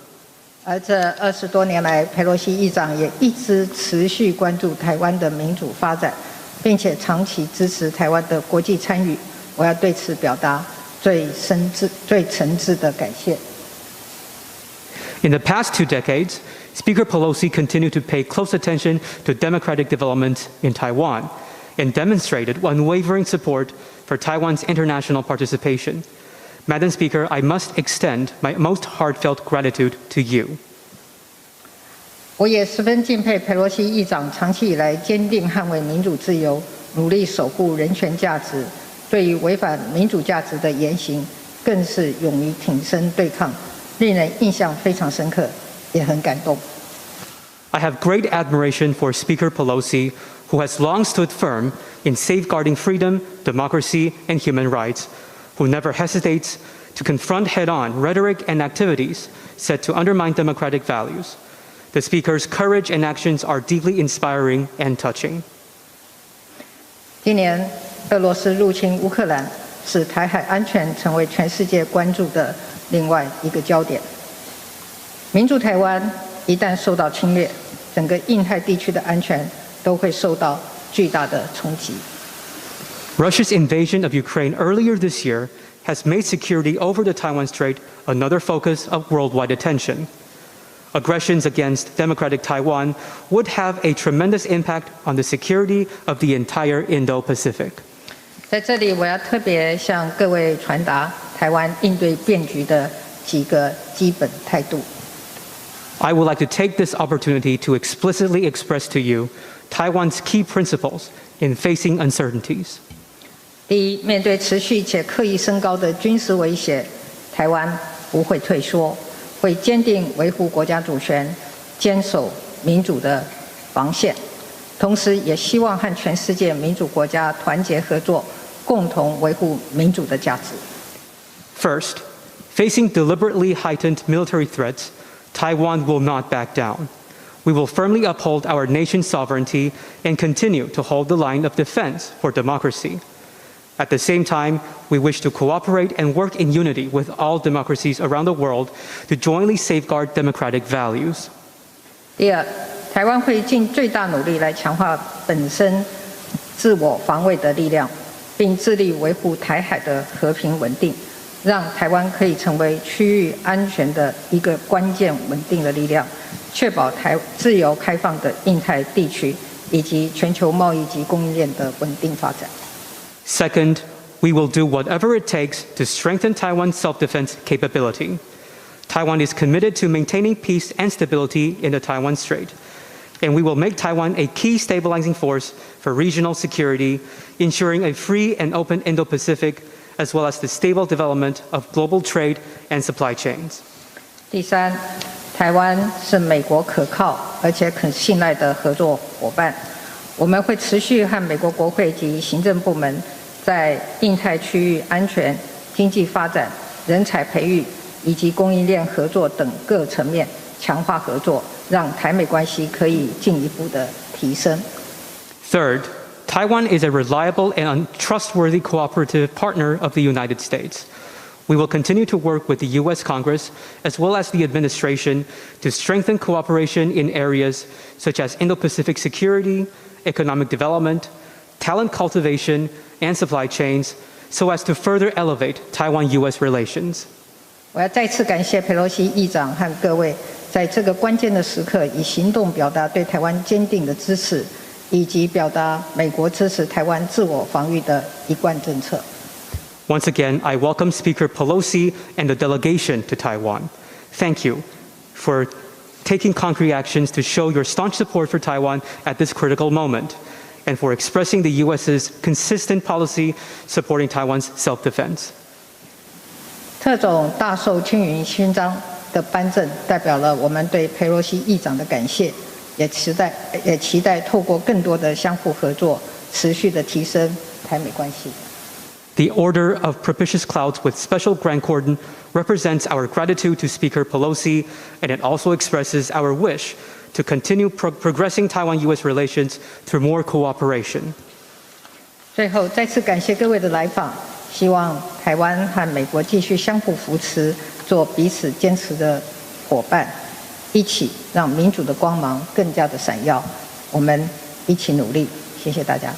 S8: 而这20多年来，佩洛西议长也一直持续关注台湾的民主发展，并且长期支持台湾的国际参与。我要对此表达最诚挚的感谢。
S6: In the past 2 decades, Speaker Pelosi continued to pay close attention to democratic development in Taiwan and demonstrated unwavering support for Taiwan's international participation. Madam Speaker, I must extend my most heartfelt gratitude to you.
S8: 我也十分敬佩佩洛西议长长期以来坚定捍卫民主自由，努力守护人权价值，对于违反民主价值的言行，更是勇于挺身对抗，令人印象非常深刻，也很感动。
S6: I have great admiration for Speaker Pelosi, who has long stood firm in safeguarding freedom, democracy, and human rights, who never hesitates to confront head-on rhetoric and activities set to undermine democratic values. The Speaker's courage and actions are deeply inspiring and touching.
S8: 今年，俄罗斯入侵乌克兰，使台海安全成为全世界关注的另外一个焦点。民主台湾一旦受到侵略，整个印太地区的安全都会受到巨大的冲击。
S6: Russia's invasion of Ukraine earlier this year has made security over the Taiwan Strait another focus of worldwide attention. Aggressions against democratic Taiwan would have a tremendous impact on the security of the entire Indo-Pacific.
S8: 在这里，我要特别向各位传达台湾应对变局的几个基本态度。
S6: I would like to take this opportunity to explicitly express to you Taiwan's key principles in facing uncertainties.
S8: 第一，面对持续且刻意升高的军事威胁，台湾不会退缩，会坚定维护国家主权，坚守民主的防线，同时也希望和全世界民主国家团结合作，共同维护民主的价值。
S6: First, facing deliberately heightened military threats, Taiwan will not back down. We will firmly uphold our nation's sovereignty and continue to hold the line of defense for democracy. At the same time, we wish to cooperate and work in unity with all democracies around the world to jointly safeguard democratic values.
S8: 第二，台湾会尽最大努力来强化本身自我防卫的力量，并致力维护台海的和平稳定，让台湾可以成为区域安全的一个关键稳定的力量，确保自由开放的印太地区以及全球贸易及供应链的稳定发展。
S6: Second, we will do whatever it takes to strengthen Taiwan's self-defense capability. Taiwan is committed to maintaining peace and stability in the Taiwan Strait, and we will make Taiwan a key stabilizing force for regional security, ensuring a free and open Indo-Pacific, as well as the stable development of global trade and supply chains.
S8: 第三，台湾是美国可靠而且可信赖的合作伙伴。我们会持续和美国国会及行政部门在印太区域安全、经济发展、人才培育以及供应链合作等各层面强化合作，让台美关系可以进一步的提升。
S6: Third, Taiwan is a reliable and trustworthy cooperative partner of the United States. We will continue to work with the U.S. Congress as well as the administration to strengthen cooperation in areas such as Indo-Pacific security, economic development, talent cultivation, and supply chains so as to further elevate Taiwan-U.S. relations.
S8: 我要再次感谢佩洛西议长和各位，在这个关键的时刻，以行动表达对台湾坚定的支持，以及表达美国支持台湾自我防御的一贯政策。
S6: Once again, I welcome Speaker Pelosi and the delegation to Taiwan. Thank you for taking concrete actions to show your staunch support for Taiwan at this critical moment, and for expressing the U.S.'s consistent policy supporting Taiwan's self-defense.
S8: 特种大绶青云勋章的颁证，代表了我们对佩洛西议长的感谢，也期待透过更多的相互合作，持续的提升台美关系。
S6: The Order of Propitious Clouds with Special Grand Cordon represents our gratitude to Speaker Pelosi, and it also expresses our wish to continue progressing Taiwan-U.S. relations through more cooperation.
S8: 最后，再次感谢各位的来访，希望台湾和美国继续相互扶持，做彼此坚持的伙伴，一起让民主的光芒更加的闪耀。我们一起努力，谢谢大家。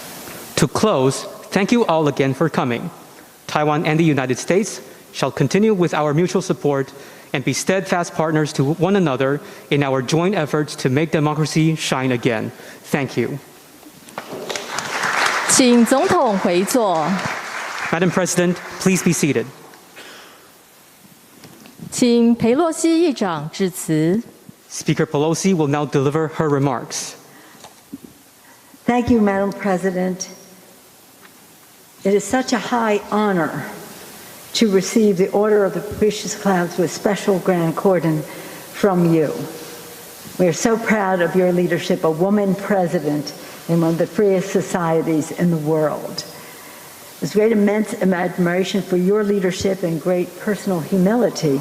S6: To close, thank you all again for coming. Taiwan and the United States shall continue with our mutual support and be steadfast partners to one another in our joint efforts to make democracy shine again. Thank you.
S4: 请总统回座。
S6: Madam President, please be seated.
S4: 请裴洛西议长致辞。
S6: Speaker Pelosi will now deliver her remarks.
S5: Thank you, Madam President. It is such a high honor to receive the Order of the Propitious Clouds with Special Grand Cordon from you. We are so proud of your leadership, a woman president in one of the freest societies in the world. There's great immense admiration for your leadership and great personal humility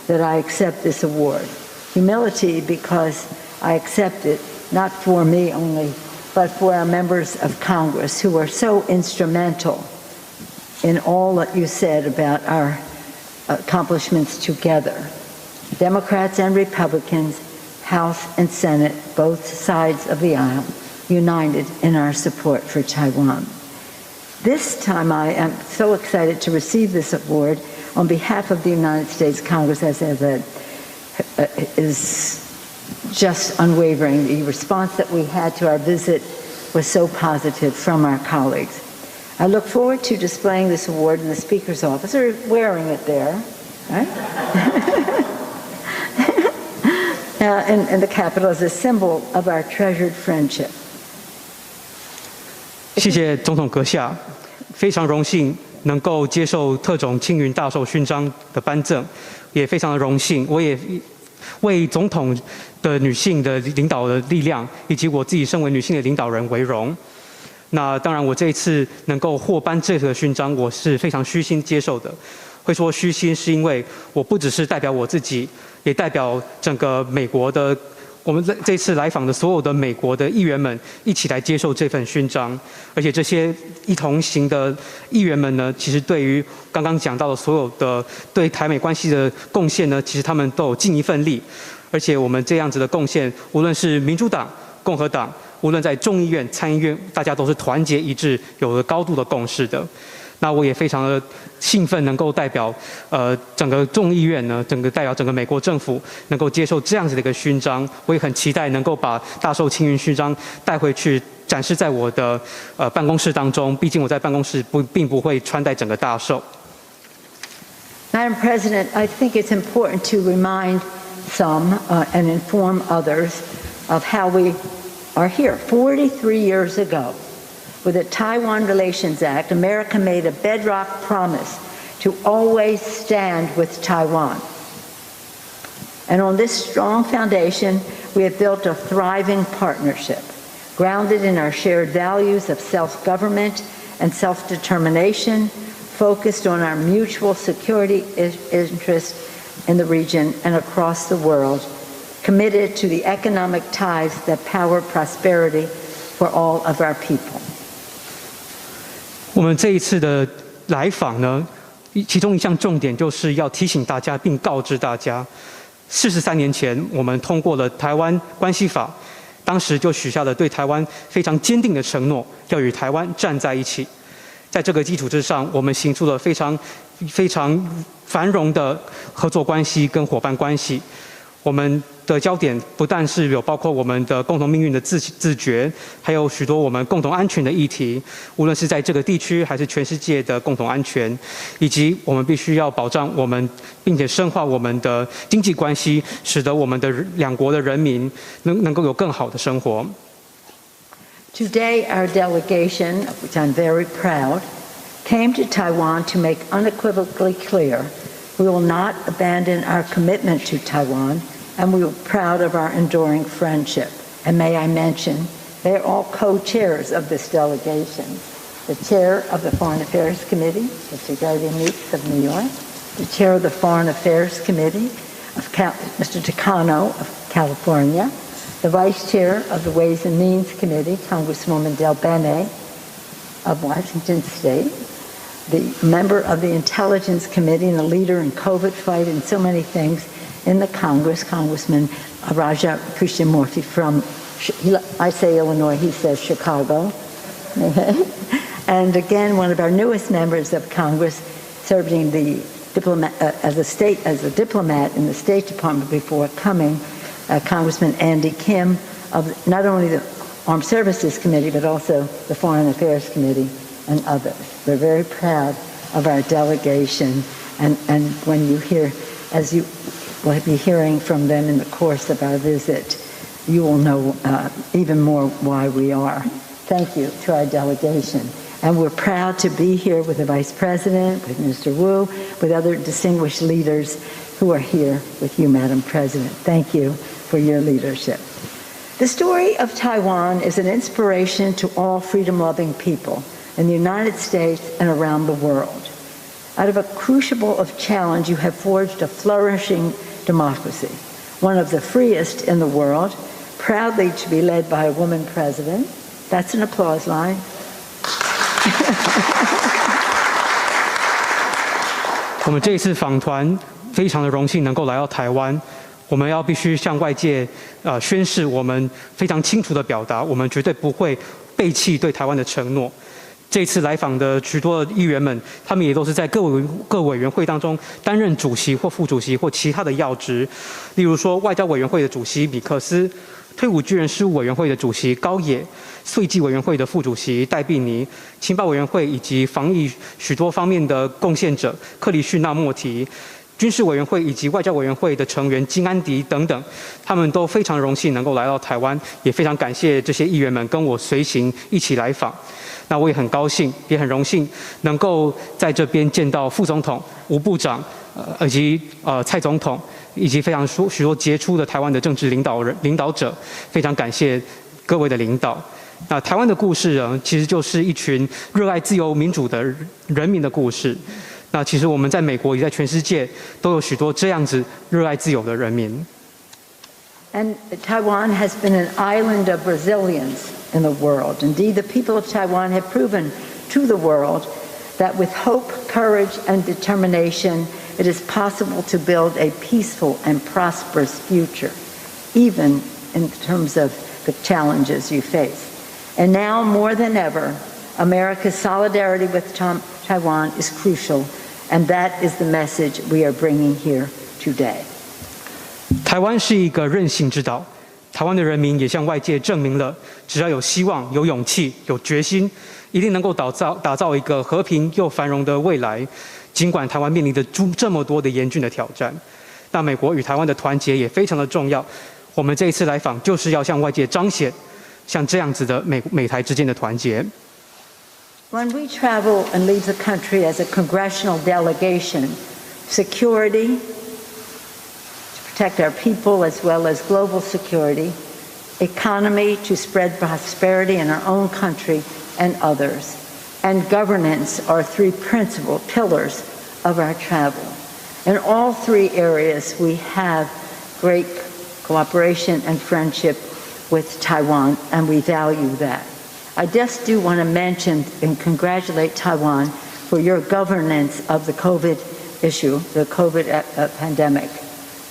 S5: that I accept this award. Humility because I accept it not for me only, but for our members of Congress who are so instrumental in all that you said about our accomplishments together. Democrats and Republicans, House and Senate, both sides of the aisle, united in our support for Taiwan. This time I am so excited to receive this award on behalf of the United States Congress, as I said, is just unwavering. The response that we had to our visit was so positive from our colleagues. I look forward to displaying this award in the Speaker's office, or wearing it there, right? in the Capitol as a symbol of our treasured friendship.
S6: 谢谢总统阁下，非常荣幸能够接受特种青云大绶勋章的颁证，也非常的荣幸，我也为总统的女性的领导的力量，以及我自己身为女性的领导人为荣。那当然，我这一次能够获颁这个勋章，我是非常虚心接受的。会说虚心，是因为我不只是代表我自己，也代表整个美国的。我们这次来访的所有的美国的议员们一起来接受这份勋章，而且这些一同行的议员们呢，其实对于刚刚讲到的所有的对台美关系的贡献呢，其实他们都有尽一份力，而且我们这样子的贡献，无论是民主党、共和党，无论在众议院、参议院，大家都是团结一致，有了高度的共识的。那我也非常的兴奋，能够代表整个众议院呢，代表整个美国政府能够接受这样子的一个勋章。我也很期待能够把大绶青云勋章带回去，展示在我的办公室当中。毕竟我在办公室并不会穿戴整个大绶。
S5: Madam President, I think it's important to remind some and inform others of how we are here. 43 years ago, with the Taiwan Relations Act, America made a bedrock promise to always stand with Taiwan. And on this strong foundation, we have built a thriving partnership, grounded in our shared values of self-government and self-determination, focused on our mutual security interests in the region and across the world, committed to the economic ties that power prosperity for all of our people.
S6: 我们这一次的来访呢，其中一项重点就是要提醒大家并告知大家，43年前我们通过了《台湾关系法》，当时就许下了对台湾非常坚定的承诺，要与台湾站在一起。在这个基础之上，我们形塑了非常繁荣的合作关系跟伙伴关系。我们的焦点不但是有包括我们的共同命运的自觉，还有许多我们共同安全的议题，无论是在这个地区还是全世界的共同安全，以及我们必须要保障我们，并且深化我们的经济关系，使得我们的两国的人民能够有更好的生活。
S5: Today, our delegation, of which I'm very proud, came to Taiwan to make unequivocally clear we will not abandon our commitment to Taiwan, and we are proud of our enduring friendship. And may I mention, they are all co-chairs of this delegation. The chair of the Foreign Affairs Committee, Mr. Gary Meeks of New York, the chair of the Foreign Affairs Committee, Mr. Takano of California, the vice chair of the Ways and Means Committee, Congresswoman Del Bene of Washington State, the member of the Intelligence Committee and a leader in COVID fight and so many things in the Congress, Congressman Raja Krishnamurthy from, I say Illinois, he says Chicago. And again, one of our newest members of Congress, serving the diplomat, as a diplomat in the State Department before coming, Congressman Andy Kim of not only the Armed Services Committee, but also the Foreign Affairs Committee and others. We're very proud of our delegation, and when you hear, as you will be hearing from them in the course of our visit, you will know even more why we are. Thank you to our delegation. And we're proud to be here with the Vice President, with Mr. Wu, with other distinguished leaders who are here with you, Madam President. Thank you for your leadership. The story of Taiwan is an inspiration to all freedom-loving people in the United States and around the world. Out of a crucible of challenge, you have forged a flourishing democracy, one of the freest in the world, proudly to be led by a woman president. That's an applause line.
S6: 我们这一次访团非常的荣幸能够来到台湾，我们要必须向外界宣示，我们非常清楚的表达，我们绝对不会背弃对台湾的承诺。这次来访的许多议员们，他们也都是在各委员会当中担任主席或副主席或其他的要职，例如说外交委员会的主席米克斯，退伍军人事务委员会的主席高野，税计委员会的副主席戴碧妮，情报委员会以及防疫许多方面的贡献者克里绪纳莫提，军事委员会以及外交委员会的成员金安迪等等，他们都非常荣幸能够来到台湾，也非常感谢这些议员们跟我随行一起来访。那我也很高兴，也很荣幸能够在这边见到副总统、吴部长，以及蔡总统，以及非常许多杰出的台湾的政治领导者，非常感谢各位的领导。那台湾的故事呢，其实就是一群热爱自由民主的人民的故事。那其实我们在美国也在全世界都有许多这样子热爱自由的人民。
S5: And Taiwan has been an island of resilience in the world. Indeed, the people of Taiwan have proven to the world that with hope, courage, and determination, it is possible to build a peaceful and prosperous future, even in terms of the challenges you face. And now, more than ever, America's solidarity with Taiwan is crucial, and that is the message we are bringing here today.
S6: 台湾是一个韧性之岛，台湾的人民也向外界证明了，只要有希望、有勇气、有决心，一定能够打造一个和平又繁荣的未来。尽管台湾面临着这么多的严峻的挑战，那美国与台湾的团结也非常的重要。我们这一次来访，就是要向外界彰显像这样子的美台之间的团结。
S5: When we travel and leave the country as a congressional delegation, security, protect our people as well as global security, economy to spread prosperity in our own country and others, and governance are three principal pillars of our travel. In all three areas, we have great cooperation and friendship with Taiwan, and we value that. I just do want to mention and congratulate Taiwan for your governance of the COVID issue, the COVID pandemic.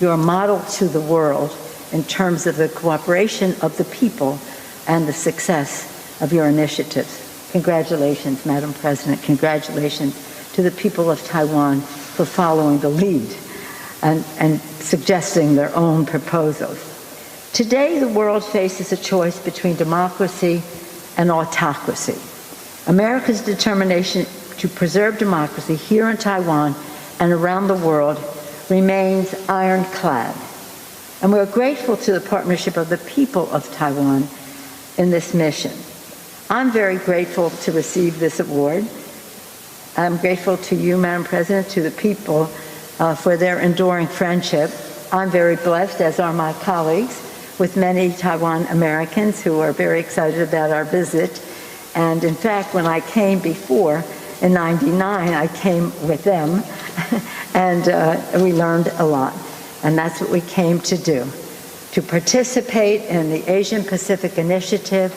S5: You're a model to the world in terms of the cooperation of the people and the success of your initiatives. Congratulations, Madam President. Congratulations to the people of Taiwan for following the lead and suggesting their own proposals. Today, the world faces a choice between democracy and autocracy. America's determination to preserve democracy here in Taiwan and around the world remains ironclad. And we're grateful to the partnership of the people of Taiwan in this mission. I'm very grateful to receive this award. I'm grateful to you, Madam President, to the people for their enduring friendship. I'm very blessed, as are my colleagues, with many Taiwan Americans who are very excited about our visit. And in fact, when I came before, in '99, I came with them, and we learned a lot. And that's what we came to do, to participate in the Asian Pacific Initiative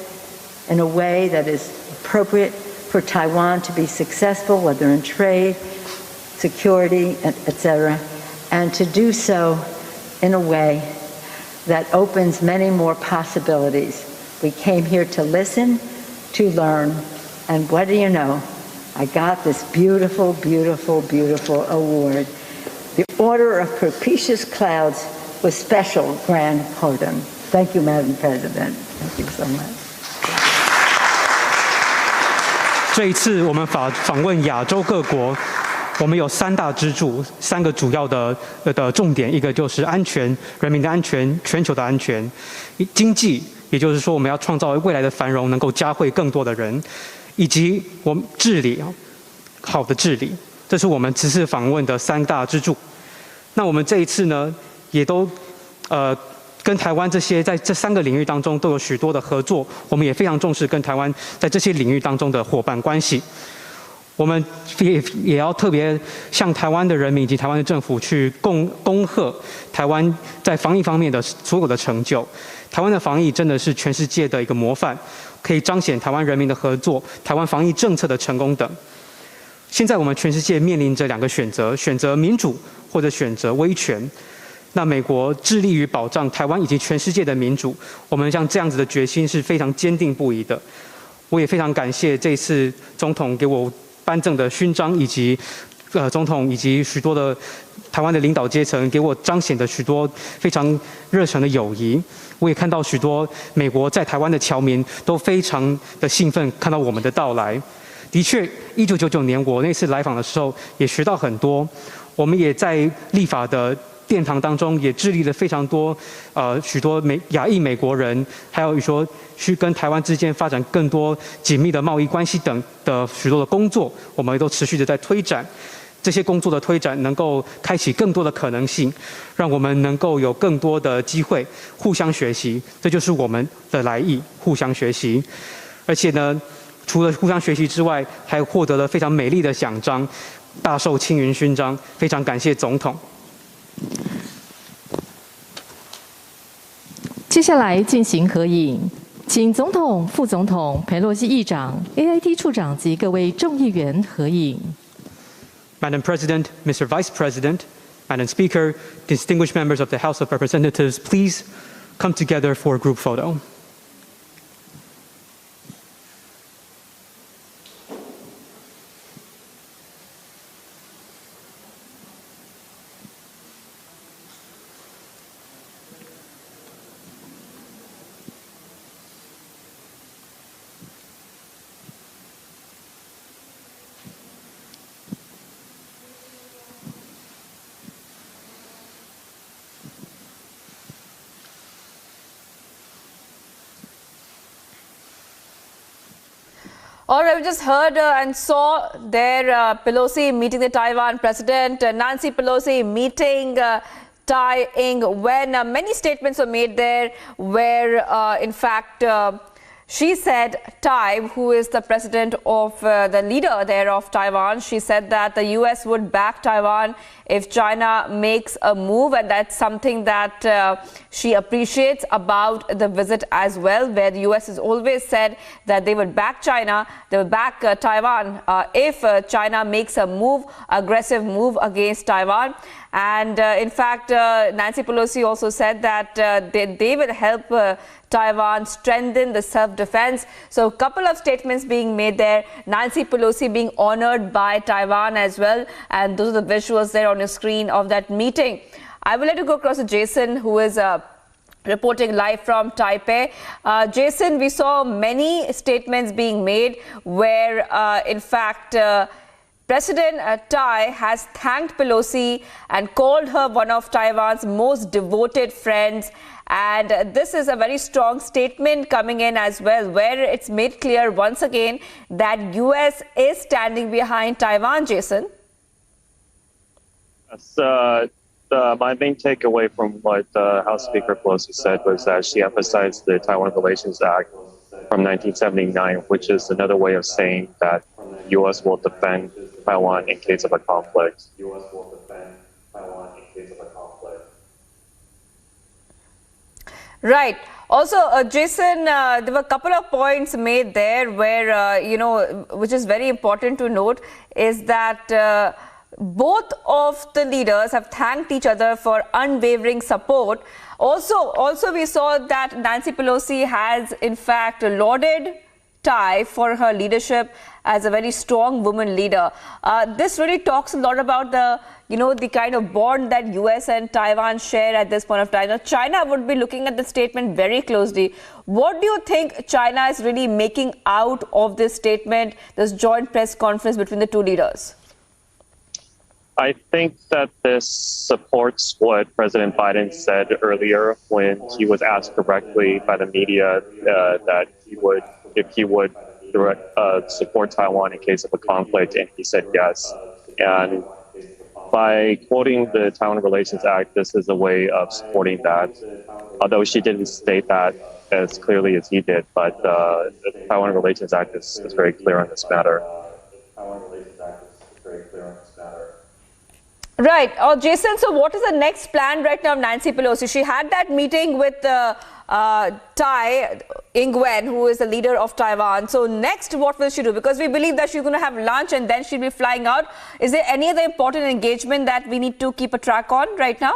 S5: in a way that is appropriate for Taiwan to be successful, whether in trade, security, etc., and to do so in a way that opens many more possibilities. We came here to listen, to learn, and what do you know? I got this beautiful, beautiful, beautiful award. The Order of Propitious Clouds with Special Grand Pardon. Thank you, Madam President. Thank you so much.
S6: 这一次我们访问亚洲各国，我们有3大支柱，3个主要的重点，一个就是安全，人民的安全，全球的安全；经济，也就是说我们要创造未来的繁荣，能够嘉惠更多的人；以及我们治理，好的治理。这是我们此次访问的3大支柱。那我们这一次呢，也都跟台湾在这3个领域当中都有许多的合作，我们也非常重视跟台湾在这些领域当中的伙伴关系。我们也要特别向台湾的人民以及台湾的政府去恭贺台湾在防疫方面的所有的成就。台湾的防疫真的是全世界的一个模范，可以彰显台湾人民的合作、台湾防疫政策的成功等。现在我们全世界面临着2个选择：选择民主或者选择威权。那美国致力于保障台湾以及全世界的民主，我们像这样子的决心是非常坚定不移的。我也非常感谢这次总统给我颁赠的勋章，以及总统以及许多的台湾的领导阶层给我彰显的许多非常热诚的友谊。我也看到许多美国在台湾的侨民都非常的兴奋，看到我们的到来。的确，1999年我那次来访的时候也学到很多。我们也在立法的殿堂当中也致力了非常多，许多亚裔美国人，还有说去跟台湾之间发展更多紧密的贸易关系等的许多的工作，我们都持续的在推展。这些工作的推展能够开启更多的可能性，让我们能够有更多的机会互相学习，这就是我们的来意，互相学习。而且呢，除了互相学习之外，还获得了非常美丽的奖章，大受青云勋章，非常感谢总统。
S4: 接下来进行合影，请总统、副总统、佩洛西议长、AIT 处长及各位众议员合影。
S6: Madam President, Mr. Vice President, Madam Speaker, distinguished members of the House of Representatives, please come together for a group photo.
S10: All right, we just heard and saw there Pelosi meeting the Taiwan president, Nancy Pelosi meeting Tai Ing when many statements were made there where, in fact, she said, Tai, who is the president of the leader there of Taiwan, she said that the U.S. would back Taiwan if China makes a move, and that's something that she appreciates about the visit as well, where the U.S. has always said that they would back China, they would back Taiwan if China makes a move, aggressive move against Taiwan. And in fact, Nancy Pelosi also said that they will help Taiwan strengthen the self-defense. So a couple of statements being made there. Nancy Pelosi being honored by Taiwan as well. And those are the visuals there on your screen of that meeting. I will let you go across to Jason, who is reporting live from Taipei. Jason, we saw many statements being made where, in fact, President Tai has thanked Pelosi and called her one of Taiwan's most devoted friends. And this is a very strong statement coming in as well, where it's made clear once again that U.S. is standing behind Taiwan, Jason.
S18: Yes, my main takeaway from what House Speaker Pelosi said was that she emphasized the Taiwan Relations Act from 1979, which is another way of saying that the U.S. will defend Taiwan in case of a conflict.
S10: Right. Also, Jason, there were a couple of points made there where, which is very important to note, is that both of the leaders have thanked each other for unwavering support. Also, we saw that Nancy Pelosi has, in fact, lauded Tai for her leadership as a very strong woman leader. This really talks a lot about the kind of bond that US and Taiwan share at this point of time. Now, China would be looking at the statement very closely. What do you think China is really making out of this statement, this joint press conference between the two leaders?
S18: I think that this supports what President Biden said earlier when he was asked directly by the media that if he would support Taiwan in case of a conflict, and he said yes. And by quoting the Taiwan Relations Act, this is a way of supporting that, although she didn't state that as clearly as he did, but the Taiwan Relations Act is very clear on this matter.
S10: Right. Jason, so what is the next plan right now of Nancy Pelosi? She had that meeting with Tai Ing-wen, who is the leader of Taiwan. So next, what will she do? Because we believe that she's going to have lunch and then she'll be flying out. Is there any other important engagement that we need to keep a track on right now?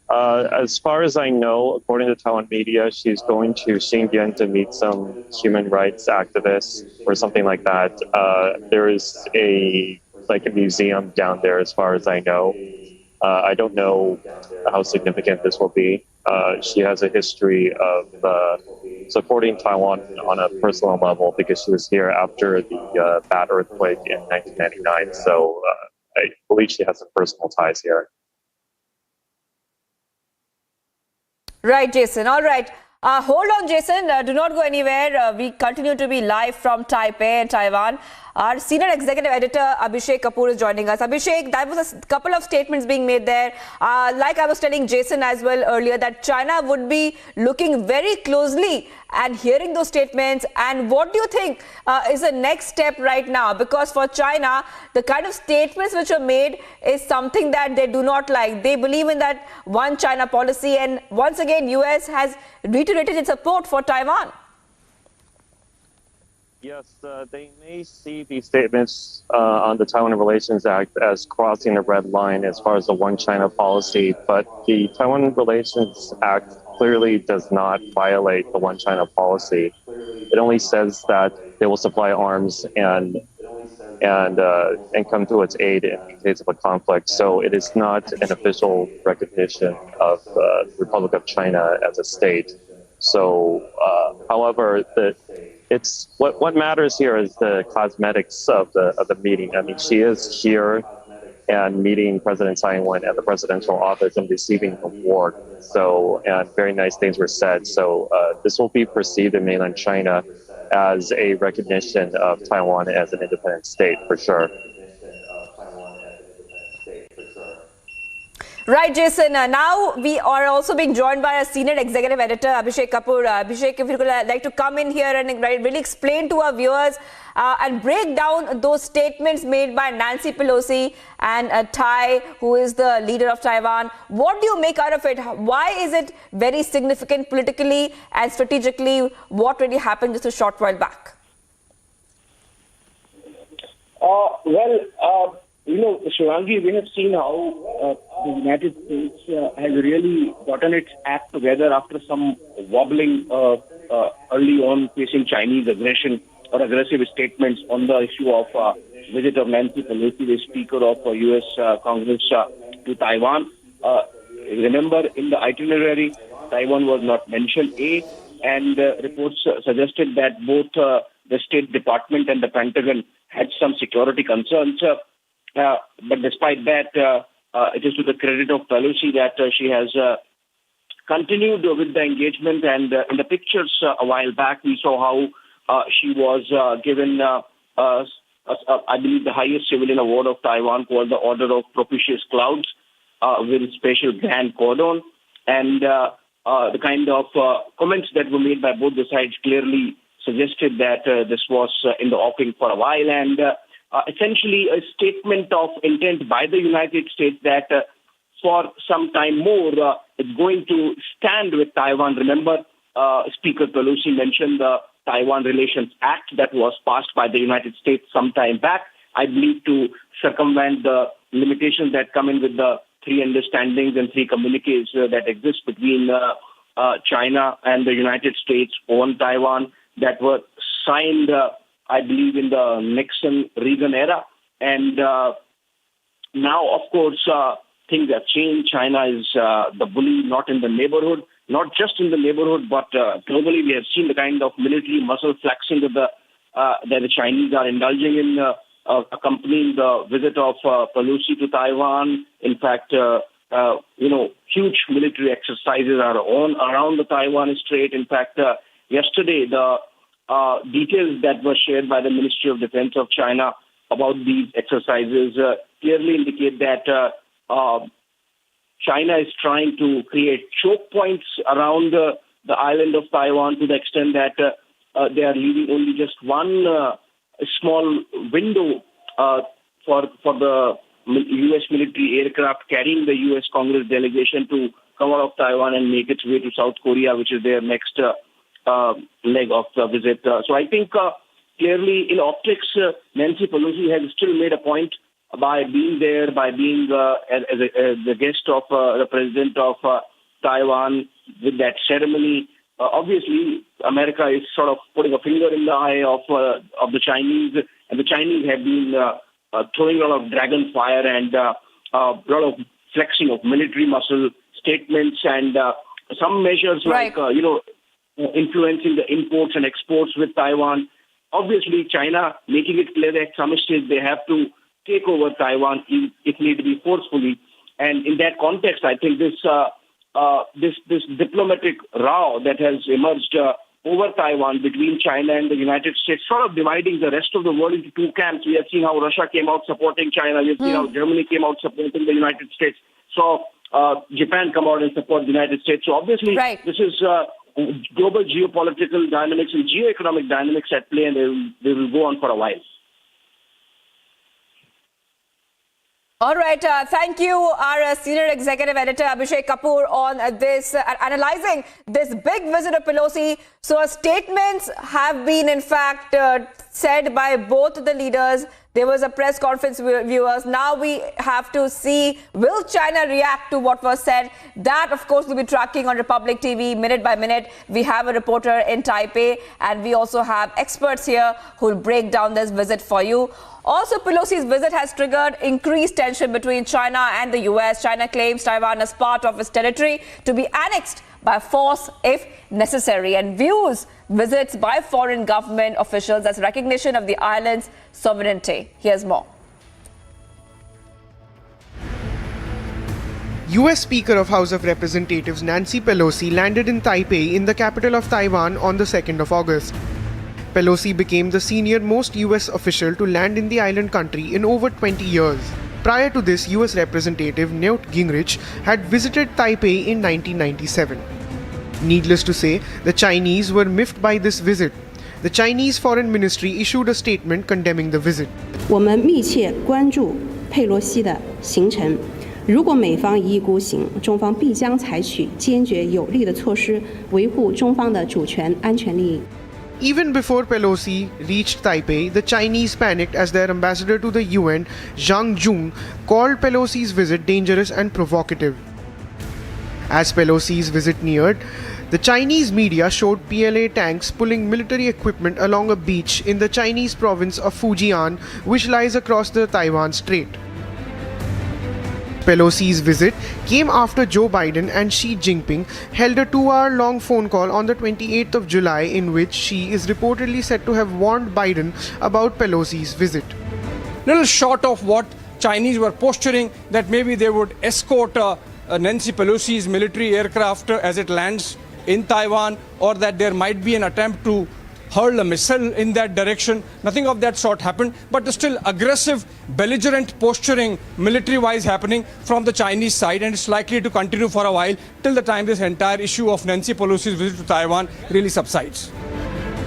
S18: As far as I know, according to Taiwan media, she's going to Xinjiang to meet some human rights activists or something like that. There is a museum down there, as far as I know. I don't know how significant this will be. She has a history of supporting Taiwan on a personal level because she was here after the bad earthquake in 1999. So I believe she has some personal ties here.
S10: Right, Jason. All right. Hold on, Jason. Do not go anywhere. We continue to be live from Taipei and Taiwan. Our senior executive editor, Abhishek Kapoor, is joining us. Abhishek, that was a couple of statements being made there. Like I was telling Jason as well earlier, that China would be looking very closely and hearing those statements. And what do you think is the next step right now? Because for China, the kind of statements which are made is something that they do not like. They believe in that one China policy. And once again, US has reiterated its support for Taiwan.
S18: Yes, they may see these statements on the Taiwan Relations Act as crossing a red line as far as the one China policy, but the Taiwan Relations Act clearly does not violate the one China policy. It only says that they will supply arms and come to its aid in case of a conflict. So it is not an official recognition of the Republic of China as a state. So, however, it's what matters here is the cosmetics of the meeting. I mean, she is here and meeting President Tsai Ing-wen at the presidential office and receiving an award. So, and very nice things were said. So, this will be perceived in mainland China as a recognition of Taiwan as an independent state, for sure.
S10: Right, Jason. Now we are also being joined by a senior executive editor, Abhishek Kapoor. Abhishek, if you could like to come in here and really explain to our viewers and break down those statements made by Nancy Pelosi and Tai, who is the leader of Taiwan. What do you make out of it? Why is it very significant politically and strategically? What really happened just a short while back?
S1: Shivangi, we have seen how the United States has really gotten its act together after some wobbling early on facing Chinese aggression or aggressive statements on the issue of visit of Nancy Pelosi, the Speaker of U.S. Congress, to Taiwan. Remember, in the itinerary, Taiwan was not mentioned, and reports suggested that both the State Department and the Pentagon had some security concerns. But despite that, it is to the credit of Pelosi that she has continued with the engagement. And in the pictures a while back, we saw how she was given, I believe, the highest civilian award of Taiwan, called the Order of Propitious Clouds, with special grand cordon. And the kind of comments that were made by both the sides clearly suggested that this was in the offing for a while, and essentially a statement of intent by the United States that for some time more it's going to stand with Taiwan. Remember, Speaker Pelosi mentioned the Taiwan Relations Act that was passed by the United States some time back, I believe, to circumvent the limitations that come in with the 3 understandings and 3 communiques that exist between China and the United States on Taiwan that were signed, I believe, in the Nixon-Reagan era. And now, of course, things have changed. China is the bully, not in the neighborhood, not just in the neighborhood, but globally. We have seen the kind of military muscle flexing that the Chinese are indulging in, accompanying the visit of Pelosi to Taiwan. In fact, huge military exercises are on around the Taiwan Strait. In fact, yesterday, the details that were shared by the Ministry of Defense of China about these exercises clearly indicate that China is trying to create choke points around the island of Taiwan, to the extent that they are leaving only just one small window for the U.S. military aircraft carrying the U.S. Congress delegation to come out of Taiwan and make its way to South Korea, which is their next leg of the visit. So I think clearly in optics, Nancy Pelosi has still made a point by being there, by being as the guest of the president of Taiwan with that ceremony. Obviously, America is sort of putting a finger in the eye of the Chinese, and the Chinese have been throwing a lot of dragon fire and a lot of flexing of military muscle statements and some measures like, influencing the imports and exports with Taiwan. Obviously, China making it clear that some stage they have to take over Taiwan if need to be forcefully. And in that context, I think this diplomatic row that has emerged over Taiwan between China and the United States, sort of dividing the rest of the world into 2 camps. We have seen how Russia came out supporting China. We have seen how Germany came out supporting the United States. So Japan come out and support the United States. So obviously, this is global geopolitical dynamics and geoeconomic dynamics at play, and they will go on for a while.
S10: All right. Thank you, our senior executive editor, Abhishek Kapoor, on this, analyzing this big visit of Pelosi. So statements have been, in fact, said by both the leaders. There was a press conference, viewers. Now we have to see, will China react to what was said? That, of course, we'll be tracking on Republic TV minute by minute. We have a reporter in Taipei, and we also have experts here who will break down this visit for you. Also, Pelosi's visit has triggered increased tension between China and the U.S. China claims Taiwan as part of its territory to be annexed by force if necessary, and views visits by foreign government officials as recognition of the island's sovereignty. Here's more.
S11: U.S. Speaker of House of Representatives Nancy Pelosi landed in Taipei, in the capital of Taiwan, on the 2nd of August. Pelosi became the senior-most U.S. official to land in the island country in over 20 years. Prior to this, U.S. Representative Newt Gingrich had visited Taipei in 1997. Needless to say, the Chinese were miffed by this visit. The Chinese Foreign Ministry issued a statement condemning the visit.
S12: 我们密切关注佩洛西的行程，如果美方一意孤行，中方必将采取坚决有力的措施，维护中方的主权安全利益。
S11: Even before Pelosi reached Taipei, the Chinese panicked as their ambassador to the UN, Zhang Jun, called Pelosi's visit dangerous and provocative. As Pelosi's visit neared, the Chinese media showed PLA tanks pulling military equipment along a beach in the Chinese province of Fujian, which lies across the Taiwan Strait. Pelosi's visit came after Joe Biden and Xi Jinping held a 2-hour-long phone call on the 28th of July in which Xi is reportedly said to have warned Biden about Pelosi's visit.
S2: Little short of what Chinese were posturing that maybe they would escort Nancy Pelosi's military aircraft as it lands in Taiwan, or that there might be an attempt to hurl a missile in that direction. Nothing of that sort happened, but still aggressive, belligerent posturing military-wise happening from the Chinese side, and it's likely to continue for a while till the time this entire issue of Nancy Pelosi's visit to Taiwan really subsides.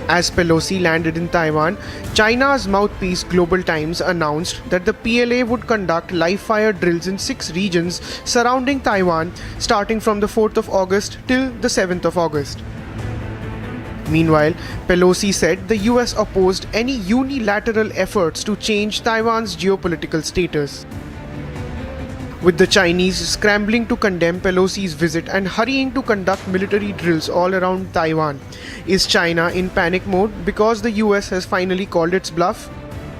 S11: As Pelosi landed in Taiwan, China's mouthpiece Global Times announced that the PLA would conduct live-fire drills in 6 regions surrounding Taiwan starting from the 4th of August till the 7th of August. Meanwhile, Pelosi said the US opposed any unilateral efforts to change Taiwan's geopolitical status. With the Chinese scrambling to condemn Pelosi's visit and hurrying to conduct military drills all around Taiwan, is China in panic mode because the US has finally called its bluff?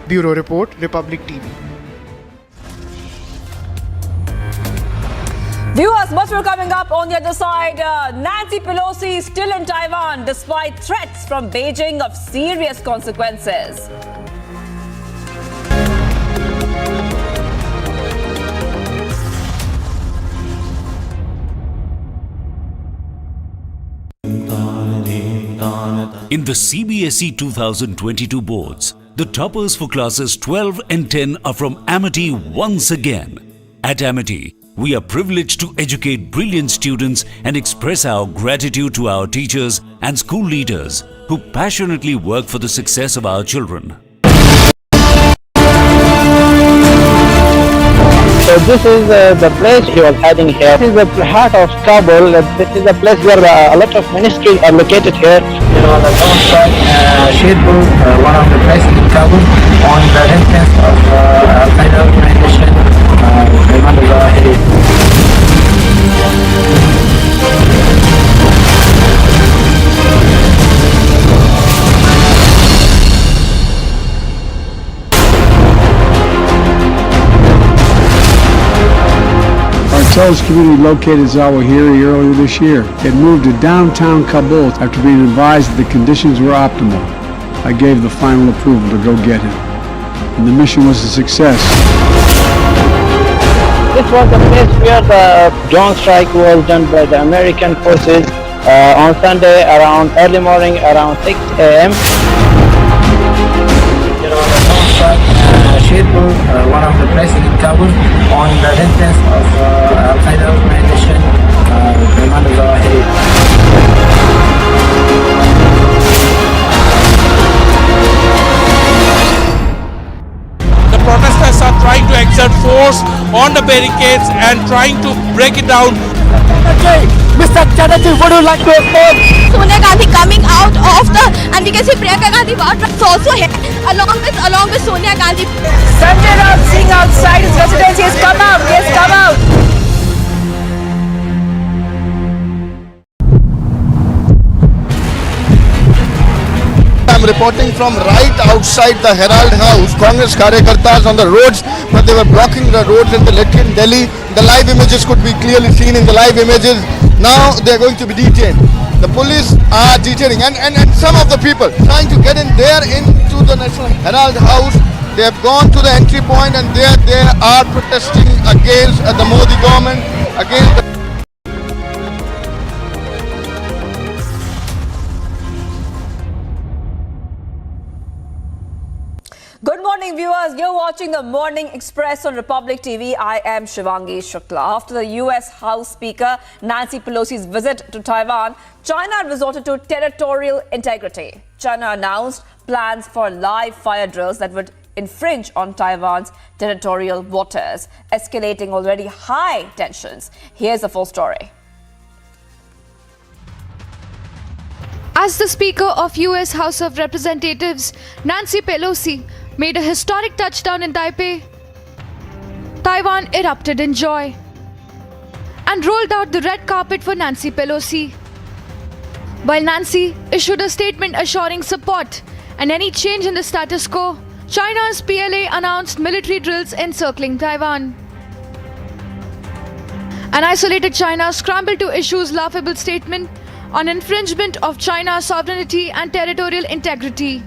S11: Bureau Report, Republic TV.
S10: Viewers, much more coming up on the other side. Nancy Pelosi still in Taiwan despite threats from Beijing of serious consequences.
S14: In the CBSE 2022 boards, the toppers for classes 12 and 10 are from Amity once again. At Amity, we are privileged to educate brilliant students and express our gratitude to our teachers and school leaders who passionately work for the success of our children.
S19: So this is the place he was heading here. This is the heart of Kabul. This is the place where a lot of ministries are located here. You know, the north Shirpur, one of the places in Kabul, on the entrance of Al-Qaeda organization,
S22: Intelligence community located Zawahiri earlier this year. It moved to downtown Kabul after being advised that the conditions were optimal. I gave the final approval to go get him, and the mission was a success.
S19: This was the place where the drone strike was done by the American forces on Sunday around early morning, around 6 a.m. You know, the drone strike Shirpur, one of the places in Kabul, on the entrance of Al-Qaeda organization,
S15: The protesters are trying to exert force on the barricades and trying to break it down.
S24: Mr. Chatterjee, would you like to expose?
S7: Sonia Gandhi coming out of the, and we can see Priyanka Gandhi is also here, along with Sonia Gandhi.
S24: Sanjay Raut Singh outside his residence. He has come out. He has come out.
S25: I'm reporting from right outside the Herald House. Congress Karyakartas on the roads, but they were blocking the roads in the Latin Delhi. The live images could be clearly seen in the live images. Now they are going to be detained. The police are detaining and some of the people trying to get in there into the National Herald House. They have gone to the entry point and there they are protesting against the Modi government, against the
S10: Good morning, viewers. You're watching the Morning Express on Republic TV. I am Shivangi Shukla. After the U.S. House Speaker Nancy Pelosi's visit to Taiwan, China resorted to territorial integrity. China announced plans for live fire drills that would infringe on Taiwan's territorial waters, escalating already high tensions. Here's the full story.
S3: As the Speaker of US House of Representatives, Nancy Pelosi, made a historic touchdown in Taipei, Taiwan erupted in joy and rolled out the red carpet for Nancy Pelosi. While Nancy issued a statement assuring support and any change in the status quo, China's PLA announced military drills encircling Taiwan. An isolated China scrambled to issue a laughable statement on infringement of China's sovereignty and territorial integrity.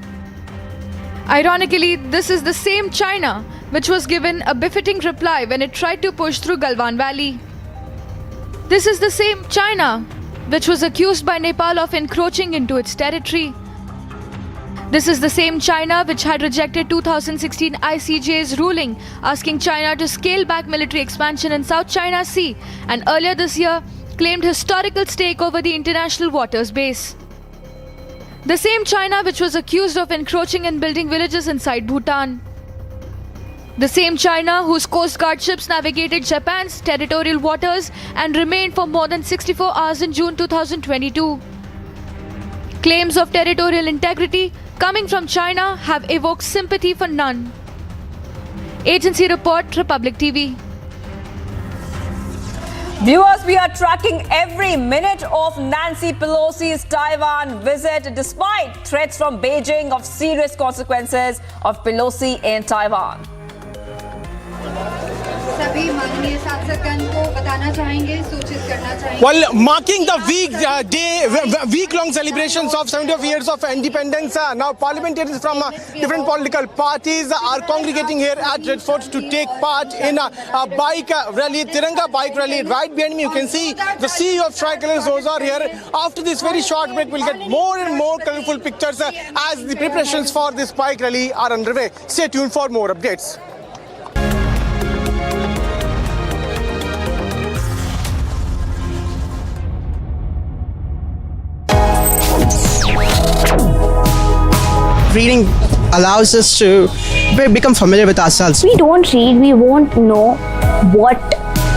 S3: Ironically, this is the same China which was given a befitting reply when it tried to push through Galwan Valley. This is the same China which was accused by Nepal of encroaching into its territory. This is the same China which had rejected 2016 ICJ's ruling asking China to scale back military expansion in South China Sea, and earlier this year claimed historical stake over the international waters base. The same China which was accused of encroaching and building villages inside Bhutan. The same China whose Coast Guard ships navigated Japan's territorial waters and remained for more than 64 hours in June 2022. Claims of territorial integrity coming from China have evoked sympathy for none. Agency report, Republic TV.
S10: Viewers, we are tracking every minute of Nancy Pelosi's Taiwan visit despite threats from Beijing of serious consequences of Pelosi in Taiwan.
S9: While marking the week-long celebrations of 75 years of independence, now parliamentarians from different political parties are congregating here at Red Fort to take part in a bike rally, Tiranga bike rally. Right behind me, you can see the sea of tricolors. Those are here. After this very short break, we'll get more and more colorful pictures as the preparations for this bike rally are underway. Stay tuned for more updates.
S17: Reading allows us to become familiar with ourselves.
S7: We don't read, we won't know what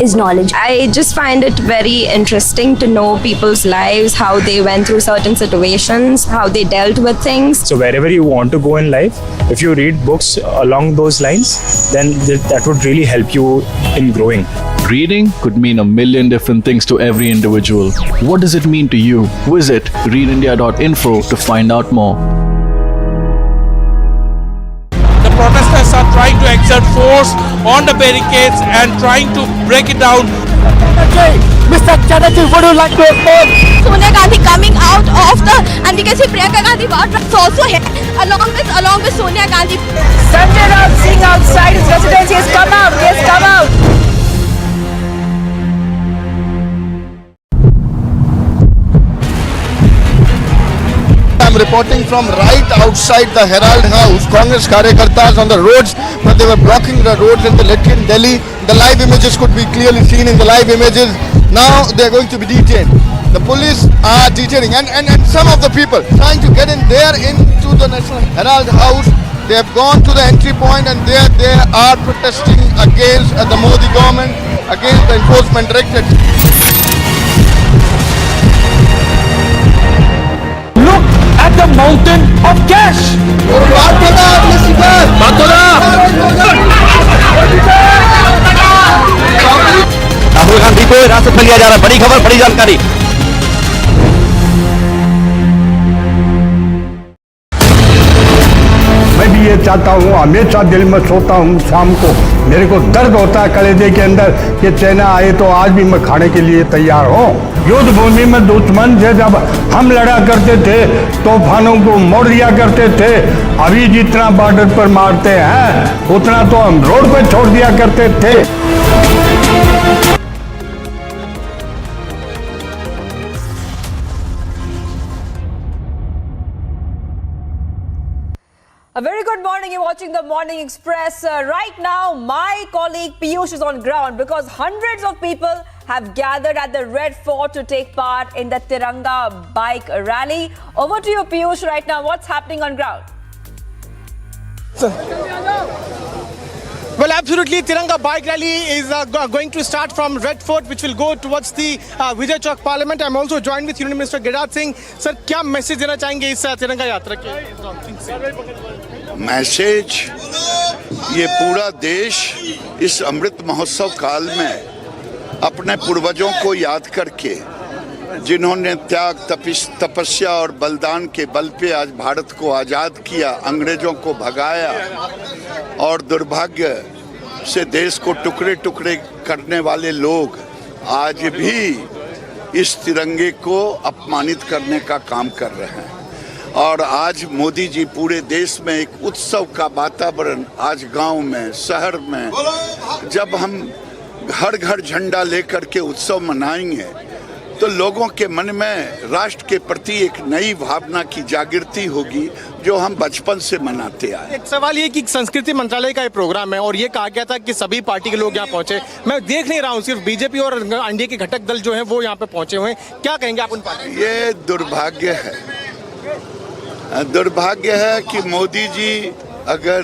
S7: is knowledge.
S20: I just find it very interesting to know people's lives, how they went through certain situations, how they dealt with things.
S21: So wherever you want to go in life, if you read books along those lines, then that would really help you in growing.
S26: Reading could mean a million different things to every individual. What does it mean to you? Visit readindia.info to find out more.
S15: Protesters are trying to exert force on the barricades and trying to break it down.
S24: Mr. Chatterjee, would you like to report? Sonia Gandhi coming out of the, and we can see Priyanka Gandhi also here, along with Sonia Gandhi. Sanjay Raut Singh outside his residence. He has come out. He has come out.
S25: I'm reporting from right outside the Herald House. Congress karyakartas on the roads, but they were blocking the roads in the Lithium Delhi. The live images could be clearly seen in the live images. Now they are going to be detained. The police are detaining and some of the people trying to get in there into the National Herald House. They have gone to the entry point and there they are protesting against the Modi government, against the enforcement directorate.
S15: At the mountain of cash.
S27: Rahul Gandhi को हिरासत में लिया जा रहा है। बड़ी खबर, बड़ी जानकारी।
S22: मैं भी ये चाहता हूँ, हमेशा दिल में सोता हूँ शाम को, मेरे को दर्द होता है कलेजे के अंदर कि चाइना आए तो आज भी मैं खाने के लिए तैयार हूँ। युद्ध भूमि में दुश्मन से जब हम लड़ा करते थे तूफानों को मोड़ दिया करते थे, अभी जितना बॉर्डर पर मारते हैं उतना तो हम रोड पे छोड़ दिया करते थे।
S10: A very good morning. You're watching the Morning Express. Right now, my colleague Piyush is on ground because hundreds of people have gathered at the Red Fort to take part in the Tiranga bike rally. Over to you, Piyush, right now. What's happening on ground?
S9: Well, absolutely. Tiranga bike rally is going to start from Red Fort, which will go towards the Vijay Chowk Parliament. I'm also joined with Union Minister Giriraj Singh. Sir, क्या message देना चाहेंगे इस तिरंगा यात्रा के?
S4: Message, ये पूरा देश इस अमृत महोत्सव काल में अपने पूर्वजों को याद करके, जिन्होंने त्याग, तपस्या और बलिदान के बल पे आज भारत को आज़ाद किया, अंग्रेजों को भगाया और दुर्भाग्य से देश को टुकड़े टुकड़े करने वाले लोग आज भी इस तिरंगे को अपमानित करने का काम कर रहे हैं। और आज मोदी जी पूरे देश में एक उत्सव का वातावरण, आज गांव में, शहर में, जब हम हर घर झंडा लेकर के उत्सव मनाएंगे तो लोगों के मन में राष्ट्र के प्रति एक नई भावना की जागृति होगी, जो हम बचपन से मनाते आए।
S9: एक सवाल ये कि संस्कृति मंत्रालय का ये प्रोग्राम है और ये कहा गया था कि सभी पार्टी के लोग यहाँ पहुंचे। मैं देख नहीं रहा हूँ, सिर्फ बीजेपी और एनडीए के घटक दल जो हैं वो यहाँ पे पहुंचे हुए हैं। क्या कहेंगे आप उन पार्टी?
S4: ये दुर्भाग्य है, दुर्भाग्य है कि मोदी जी अगर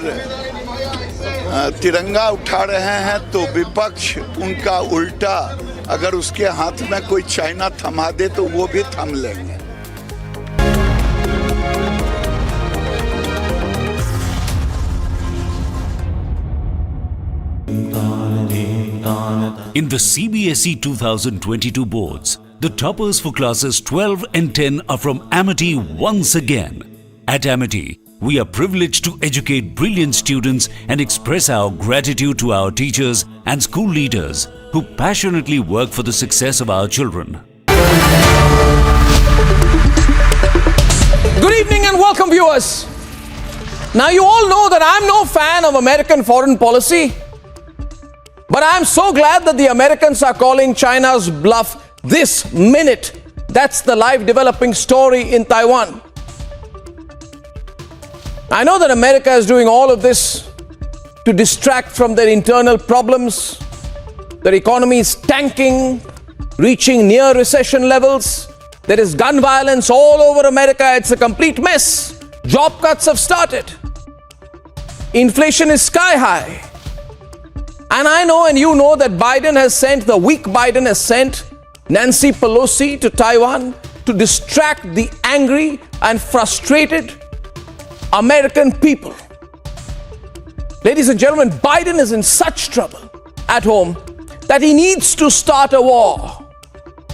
S4: तिरंगा उठा रहे हैं तो विपक्ष उनका उल्टा, अगर उसके हाथ में कोई चाइना थमा दे तो वो भी थम लेंगे।
S14: In the CBSE 2022 boards, the toppers for classes 12 and 10 are from Amity once again. At Amity, we are privileged to educate brilliant students and express our gratitude to our teachers and school leaders who passionately work for the success of our children.
S2: Good evening and welcome, viewers. Now, you all know that I'm no fan of American foreign policy, but I'm so glad that the Americans are calling China's bluff this minute. That's the live developing story in Taiwan. I know that America is doing all of this to distract from their internal problems. Their economy is tanking, reaching near recession levels. There is gun violence all over America. It's a complete mess. Job cuts have started. Inflation is sky high. And I know and you know that the weak Biden has sent Nancy Pelosi to Taiwan to distract the angry and frustrated American people. Ladies and gentlemen, Biden is in such trouble at home that he needs to start a war,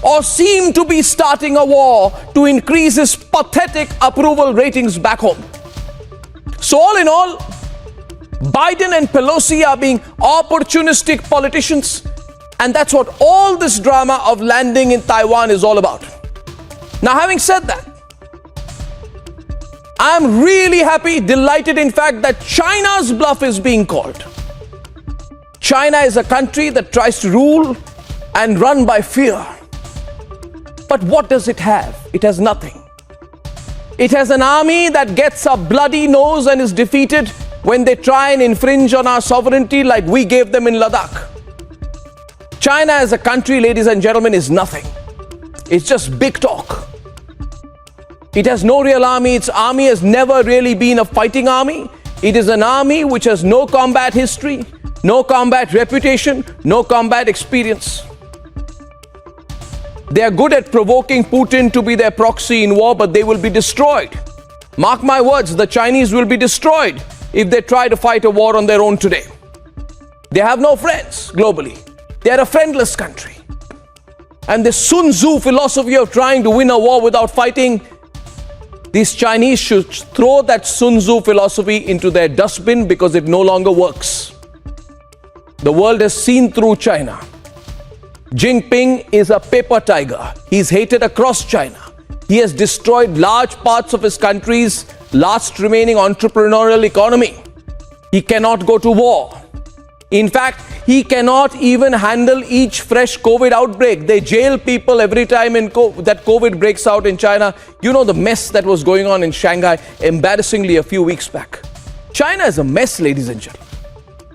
S2: or seem to be starting a war, to increase his pathetic approval ratings back home. So all in all, Biden and Pelosi are being opportunistic politicians, and that's what all this drama of landing in Taiwan is all about. Now, having said that, I'm really happy, delighted in fact, that China's bluff is being called. China is a country that tries to rule and run by fear. But what does it have? It has nothing. It has an army that gets a bloody nose and is defeated when they try and infringe on our sovereignty like we gave them in Ladakh. China as a country, ladies and gentlemen, is nothing. It's just big talk. It has no real army. Its army has never really been a fighting army. It is an army which has no combat history, no combat reputation, no combat experience. They are good at provoking Putin to be their proxy in war, but they will be destroyed. Mark my words, the Chinese will be destroyed if they try to fight a war on their own today. They have no friends globally. They are a friendless country. And the Sun Tzu philosophy of trying to win a war without fighting, these Chinese should throw that Sun Tzu philosophy into their dustbin because it no longer works. The world has seen through China. Jinping is a paper tiger. He's hated across China. He has destroyed large parts of his country's last remaining entrepreneurial economy. He cannot go to war. In fact, he cannot even handle each fresh COVID outbreak. They jail people every time that COVID breaks out in China. You know the mess that was going on in Shanghai, embarrassingly, a few weeks back. China is a mess, ladies and gentlemen.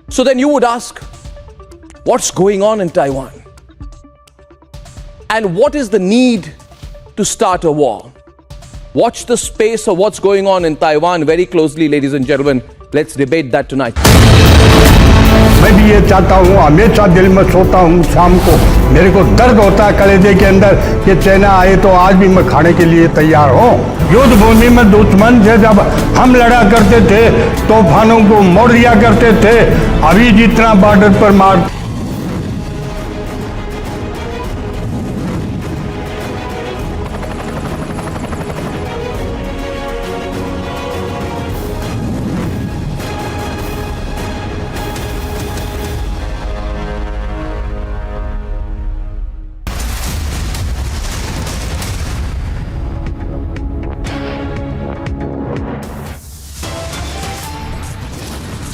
S2: So then you would ask, what's going on in Taiwan? And what is the need to start a war? Watch the space of what's going on in Taiwan very closely, ladies and gentlemen. Let's debate that tonight.
S22: मैं भी ये चाहता हूँ, हमेशा दिल में सोता हूँ शाम को, मेरे को दर्द होता है कलेजे के अंदर कि चाइना आए तो आज भी मैं खाने के लिए तैयार हूँ। युद्ध भूमि में दुश्मन से जब हम लड़ा करते थे, तूफानों को मोड़ दिया करते थे, अभी जितना बॉर्डर पर मार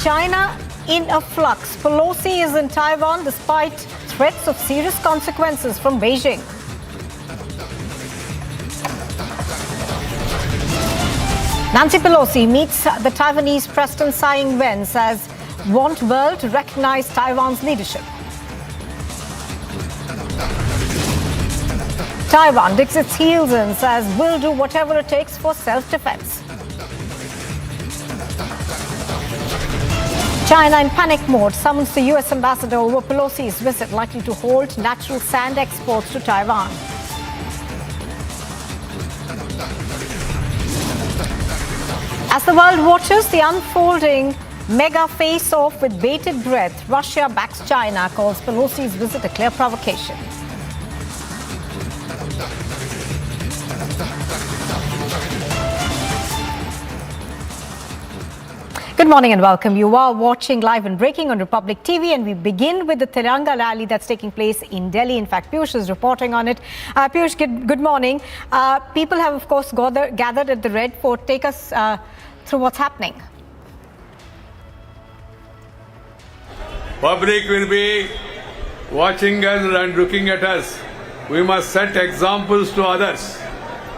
S5: China in a flux. Pelosi is in Taiwan despite threats of serious consequences from Beijing. Nancy Pelosi meets the Taiwanese President Tsai Ing-wen, says want world to recognize Taiwan's leadership. Taiwan digs its heels in, says we'll do whatever it takes for self-defense. China in panic mode summons the US ambassador over Pelosi's visit, likely to halt natural sand exports to Taiwan. As the world watches the unfolding mega face-off with bated breath, Russia backs China, calls Pelosi's visit a clear provocation. Good morning and welcome. You are watching Live and Breaking on Republic TV, and we begin with the Tiranga rally that's taking place in Delhi. In fact, Piyush is reporting on it. Piyush, good morning. People have, of course, gathered at the Red Fort. Take us through what's happening.
S6: Public will be watching us and looking at us. We must set examples to others.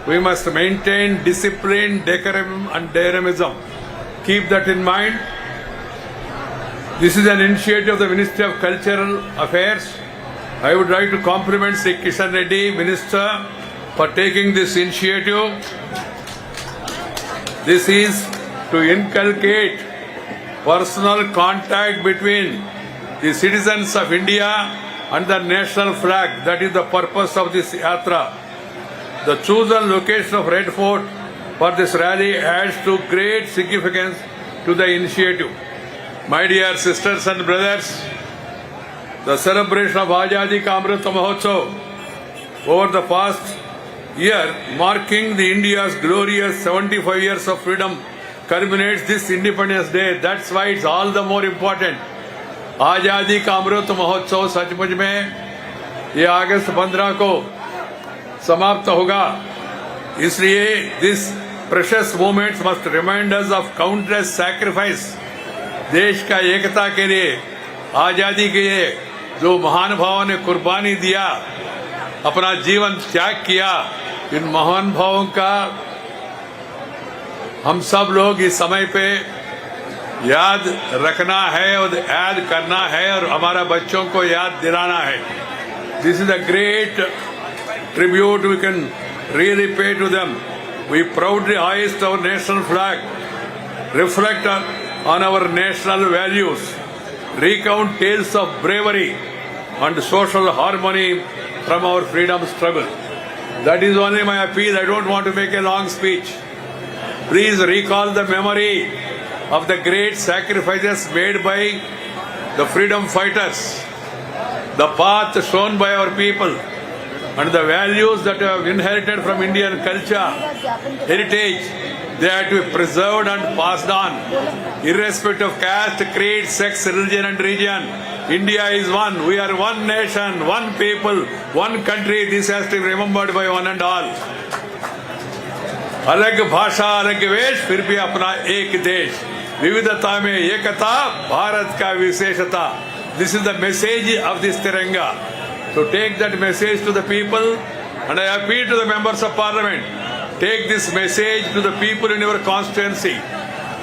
S6: We must maintain discipline, decorum and dynamism. Keep that in mind. This is an initiative of the Ministry of Cultural Affairs. I would like to compliment Sri Kishan Reddy, Minister, for taking this initiative. This is to inculcate personal contact between the citizens of India and the national flag. That is the purpose of this yatra. The chosen location of Red Fort for this rally adds to great significance to the initiative. My dear sisters and brothers, the celebration of Azadi Ka Amrit Mahotsav over the past year, marking the India's glorious 75 years of freedom, culminates this Independence Day. That's why it's all the more important. Azadi Ka Amrit Mahotsav सचमुच में ये अगस्त 15 को समाप्त होगा. इसलिए this precious moments must remind us of countless sacrifice. देश का एकता के लिए, आजादी के लिए जो महान भावों ने कुर्बानी दिया, अपना जीवन त्याग किया, इन महान भावों का हम सब लोग इस समय पे याद रखना है और याद करना है और हमारा बच्चों को याद दिलाना है. This is a great tribute we can really pay to them. We proudly hoist our national flag, reflect on our national values, recount tales of bravery and social harmony from our freedom struggle. That is only my appeal. I don't want to make a long speech. Please recall the memory of the great sacrifices made by the freedom fighters, the path shown by our people, and the values that we have inherited from Indian culture, heritage. They have to be preserved and passed on, irrespective of caste, creed, sex, religion and region. India is one. We are one nation, one people, one country. This has to be remembered by one and all. अलग भाषा, अलग वेश, फिर भी अपना एक देश. विविधता में एकता, भारत का विशेषता. This is the message of this Tiranga. So take that message to the people, and I appeal to the members of parliament. Take this message to the people in your constituency.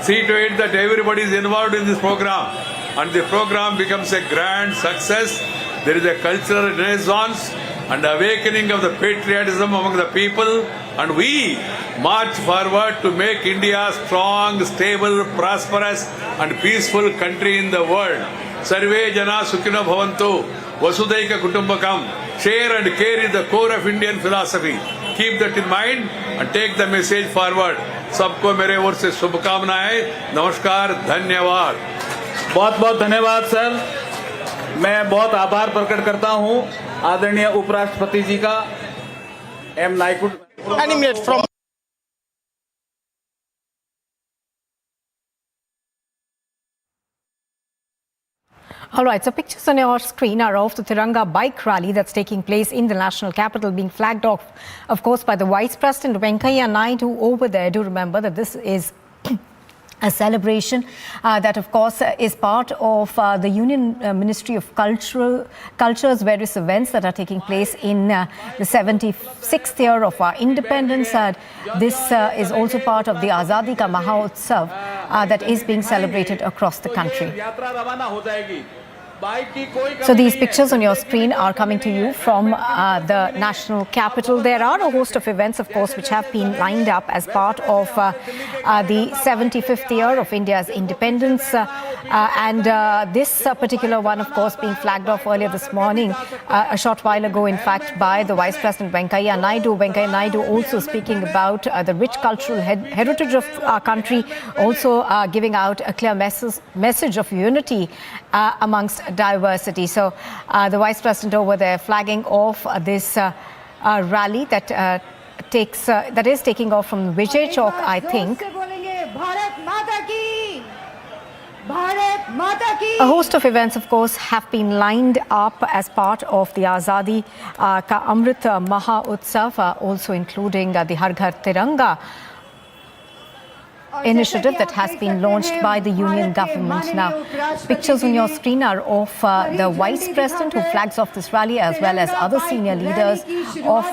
S6: See to it that everybody is involved in this program, and the program becomes a grand success. There is a cultural renaissance and awakening of the patriotism among the people, and we march forward to make India a strong, stable, prosperous and peaceful country in the world. सर्वे जना सुखिनो भवन्तु वसुधैक कुटुंबकम. Share and care is the core of Indian philosophy. Keep that in mind and take the message forward. सबको मेरे ओर से शुभकामनाएं. नमस्कार, धन्यवाद.
S1: बहुत बहुत धन्यवाद सर. मैं बहुत आभार प्रकट करता हूं आदरणीय उपराष्ट्रपति जी का. M नायकुड.
S9: Animate from
S5: All right, so pictures on your screen are of the Tiranga bike rally that's taking place in the national capital, being flagged off, of course, by the Vice President Venkaiah Naidu over there. Do remember that this is a celebration that, of course, is part of the Union Ministry of Culture's various events that are taking place in the 76th year of our independence. This is also part of the Azadi Ka Mahotsav that is being celebrated across the country. So these pictures on your screen are coming to you from the national capital. There are a host of events, of course, which have been lined up as part of the 75th year of India's independence. This particular one, of course, being flagged off earlier this morning, a short while ago, in fact, by the Vice President Venkaiah Naidu. Venkaiah Naidu also speaking about the rich cultural heritage of our country, also giving out a clear message of unity amongst diversity. So the Vice President over there flagging off this rally that is taking off from Vijay Chowk, I think. A host of events, of course, have been lined up as part of the Azadi Ka Amrit Mahotsav, also including the Har Ghar Tiranga initiative that has been launched by the union government. Now, pictures on your screen are of the Vice President who flags off this rally, as well as other senior leaders of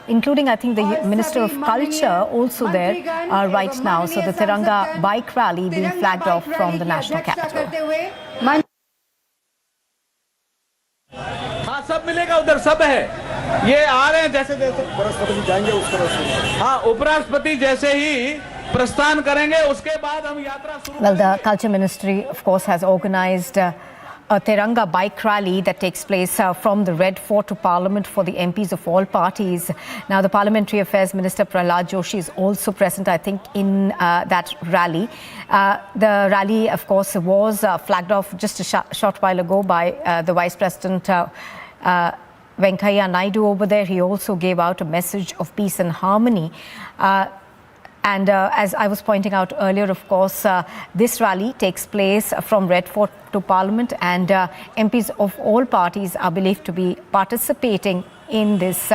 S5: including, I think, the Minister of Culture also there right now. So the Tiranga bike rally being flagged off from the national capital.
S1: हाँ सब मिलेगा उधर सब है ये आ रहे हैं जैसे जैसे उपराष्ट्रपति जाएंगे उस तरह से हाँ उपराष्ट्रपति जैसे ही प्रस्थान करेंगे उसके बाद हम यात्रा शुरू
S5: Well, the Culture Ministry, of course, has organized a Tiranga bike rally that takes place from the Red Fort to Parliament for the MPs of all parties. Now, the Parliamentary Affairs Minister Prahlad Joshi is also present, I think, in that rally. The rally, of course, was flagged off just a short while ago by the Vice President Venkaiah Naidu over there. He also gave out a message of peace and harmony. And as I was pointing out earlier, of course, this rally takes place from Red Fort to Parliament, and MPs of all parties are believed to be participating in this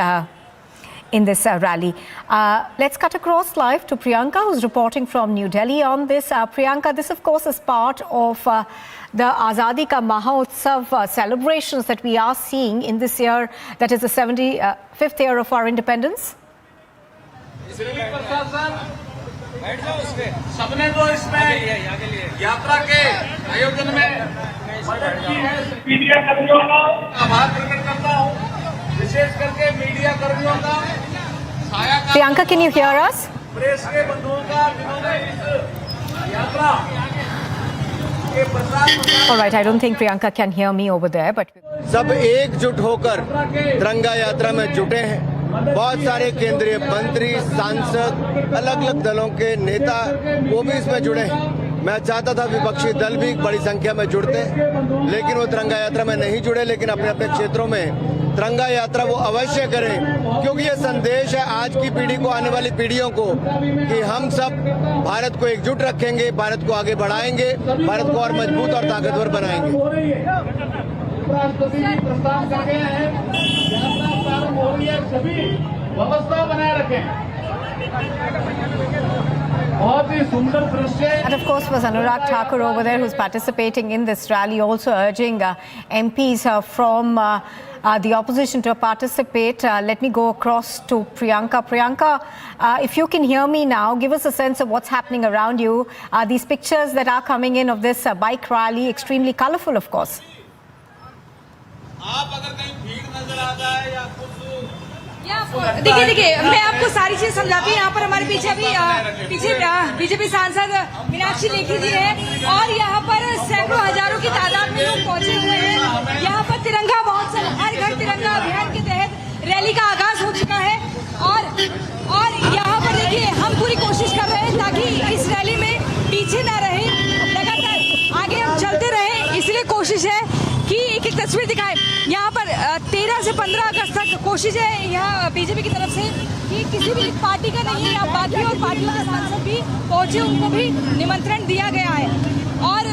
S5: rally. Let's cut across live to Priyanka, who's reporting from New Delhi on this. Priyanka, this, of course, is part of the Azadi Ka Mahotsav celebrations that we are seeing in this year, that is the 75th year of our independence.
S1: सबने तो इसमें यात्रा के आयोजन में मदद की है मीडिया कर्मियों का आभार प्रकट करता हूं विशेष करके मीडिया कर्मियों का
S5: Priyanka, can you hear us?
S1: Press के बंधुओं का जिन्होंने इस यात्रा के प्रसार
S5: All right, I don't think Priyanka can hear me over there, but
S8: सब एकजुट होकर तिरंगा यात्रा में जुटे हैं। बहुत सारे केंद्रीय मंत्री, सांसद, अलग अलग दलों के नेता वो भी इसमें जुड़े हैं। मैं चाहता था विपक्षी दल भी बड़ी संख्या में जुड़ते, लेकिन वो तिरंगा यात्रा में नहीं जुड़े, लेकिन अपने अपने क्षेत्रों में तिरंगा यात्रा वो अवश्य करें, क्योंकि ये संदेश है आज की पीढ़ी को, आने वाली पीढ़ियों को, कि हम सब भारत को एकजुट रखेंगे, भारत को आगे बढ़ाएंगे, भारत को और मजबूत और ताकतवर बनाएंगे।
S1: राष्ट्रपति जी प्रस्ताव कर गए हैं यात्रा प्रारंभ हो रही है सभी व्यवस्था बनाए रखें बहुत ही सुंदर दृश्य
S5: And of course was Anurag Thakur over there who's participating in this rally, also urging MPs from the opposition to participate. Let me go across to Priyanka. Priyanka, if you can hear me now, give us a sense of what's happening around you. These pictures that are coming in of this bike rally, extremely colorful, of course.
S1: आप अगर कहीं भीड़ नजर आ जाए या कुछ
S24: देखिए मैं आपको सारी चीज समझाती हूँ। यहाँ पर हमारे पीछे बीजेपी सांसद मीनाक्षी लेखी जी हैं और यहाँ पर सैकड़ों हजारों की तादाद में लोग पहुंचे हुए हैं। यहाँ पर तिरंगा महोत्सव हर घर तिरंगा अभियान के तहत रैली का आगाज हो चुका है और यहाँ पर देखिए हम पूरी कोशिश कर रहे हैं ताकि इस रैली में पीछे न रहे, लगातार आगे हम चलते रहे। इसलिए कोशिश है कि एक तस्वीर दिखाए। यहाँ पर 13 से 15 अगस्त तक कोशिश है यहाँ बीजेपी की तरफ से कि किसी भी पार्टी का नहीं है, यहाँ बाकी और पार्टियों के सांसद भी पहुंचे, उनको भी निमंत्रण दिया गया है। और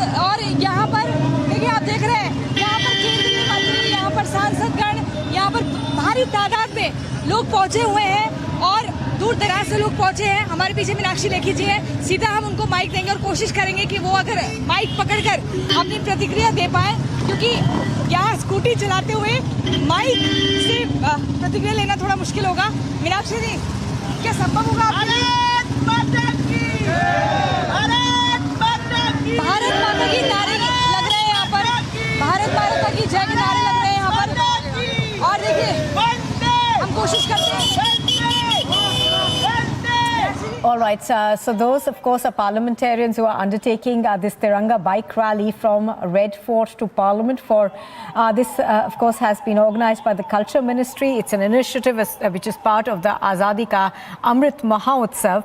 S24: यहाँ पर देखिए आप देख रहे हैं यहाँ पर केंद्रीय मंत्री, यहाँ पर सांसदगण, यहाँ पर भारी तादाद में लोग पहुंचे हुए हैं और दूर दराज से लोग पहुंचे हैं। हमारे पीछे मीनाक्षी लेखी जी हैं, सीधा हम उनको माइक देंगे और कोशिश करेंगे कि वो अगर माइक पकड़कर अपनी प्रतिक्रिया दे पाए, क्योंकि यहाँ स्कूटी चलाते हुए माइक से प्रतिक्रिया लेना थोड़ा मुश्किल होगा। मीनाक्षी जी, क्या संभव होगा? भारत माता की नारे लग रहे हैं यहाँ पर, भारत माता की जय के नारे लग रहे हैं यहाँ पर। और देखिए हम कोशिश करते हैं।
S5: All right, so those, of course, are parliamentarians who are undertaking this Tiranga bike rally from Red Fort to Parliament. This, of course, has been organized by the Culture Ministry. It's an initiative which is part of the Azadi Ka Amrit Mahotsav.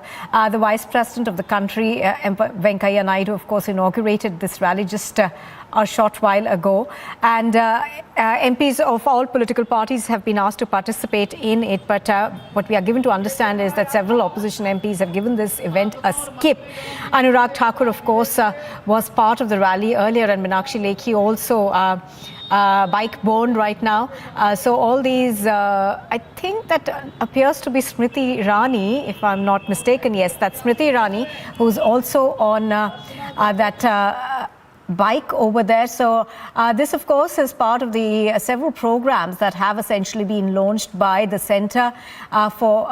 S5: The Vice President of the country, Venkaiah Naidu, of course, inaugurated this rally just a short while ago, and MPs of all political parties have been asked to participate in it, but what we are given to understand is that several opposition MPs have given this event a skip. Anurag Thakur, of course, was part of the rally earlier, and Meenakshi Lekhi also bike-borne right now. So all these, I think that appears to be Smriti Irani, if I'm not mistaken. Yes, that's Smriti Irani, who's also on that bike over there. So this, of course, is part of the several programs that have essentially been launched by the Centre for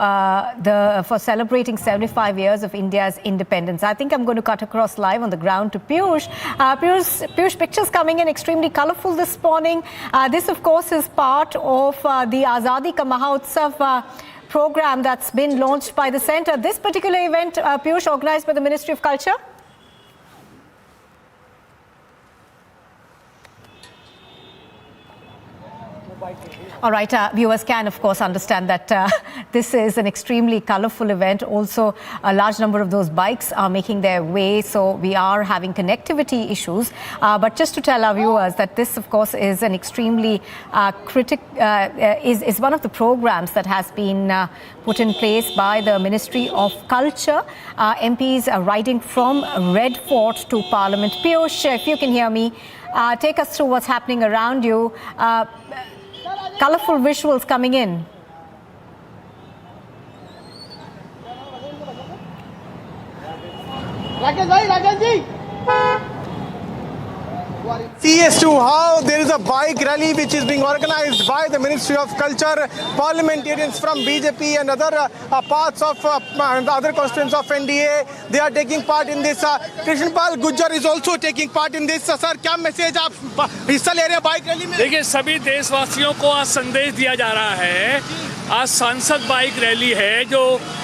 S5: celebrating 75 years of India's independence. I think I'm going to cut across live on the ground to Piyush. Piyush, pictures coming in extremely colourful this morning. This, of course, is part of the Azadi Ka Mahotsav program that's been launched by the Centre. This particular event, Piyush, organised by the Ministry of Culture? All right, viewers can, of course, understand that this is an extremely colourful event. Also, a large number of those bikes are making their way, so we are having connectivity issues. But just to tell our viewers that this, of course, is an extremely is one of the programs that has been put in place by the Ministry of Culture. MPs are riding from Red Fort to Parliament. Piyush, if you can hear me, take us through what's happening around you. Colourful visuals coming in.
S9: See as to how there is a bike rally which is being organized by the Ministry of Culture. Parliamentarians from BJP and other parts of the other constituents of NDA, they are taking part in this. Krishnapal Gujjar is also taking part in this. Sir, क्या message आप हिस्सा ले रहे हैं bike rally में?
S11: देखिए, सभी देशवासियों को आज संदेश दिया जा रहा है। आज सांसद बाइक रैली है जो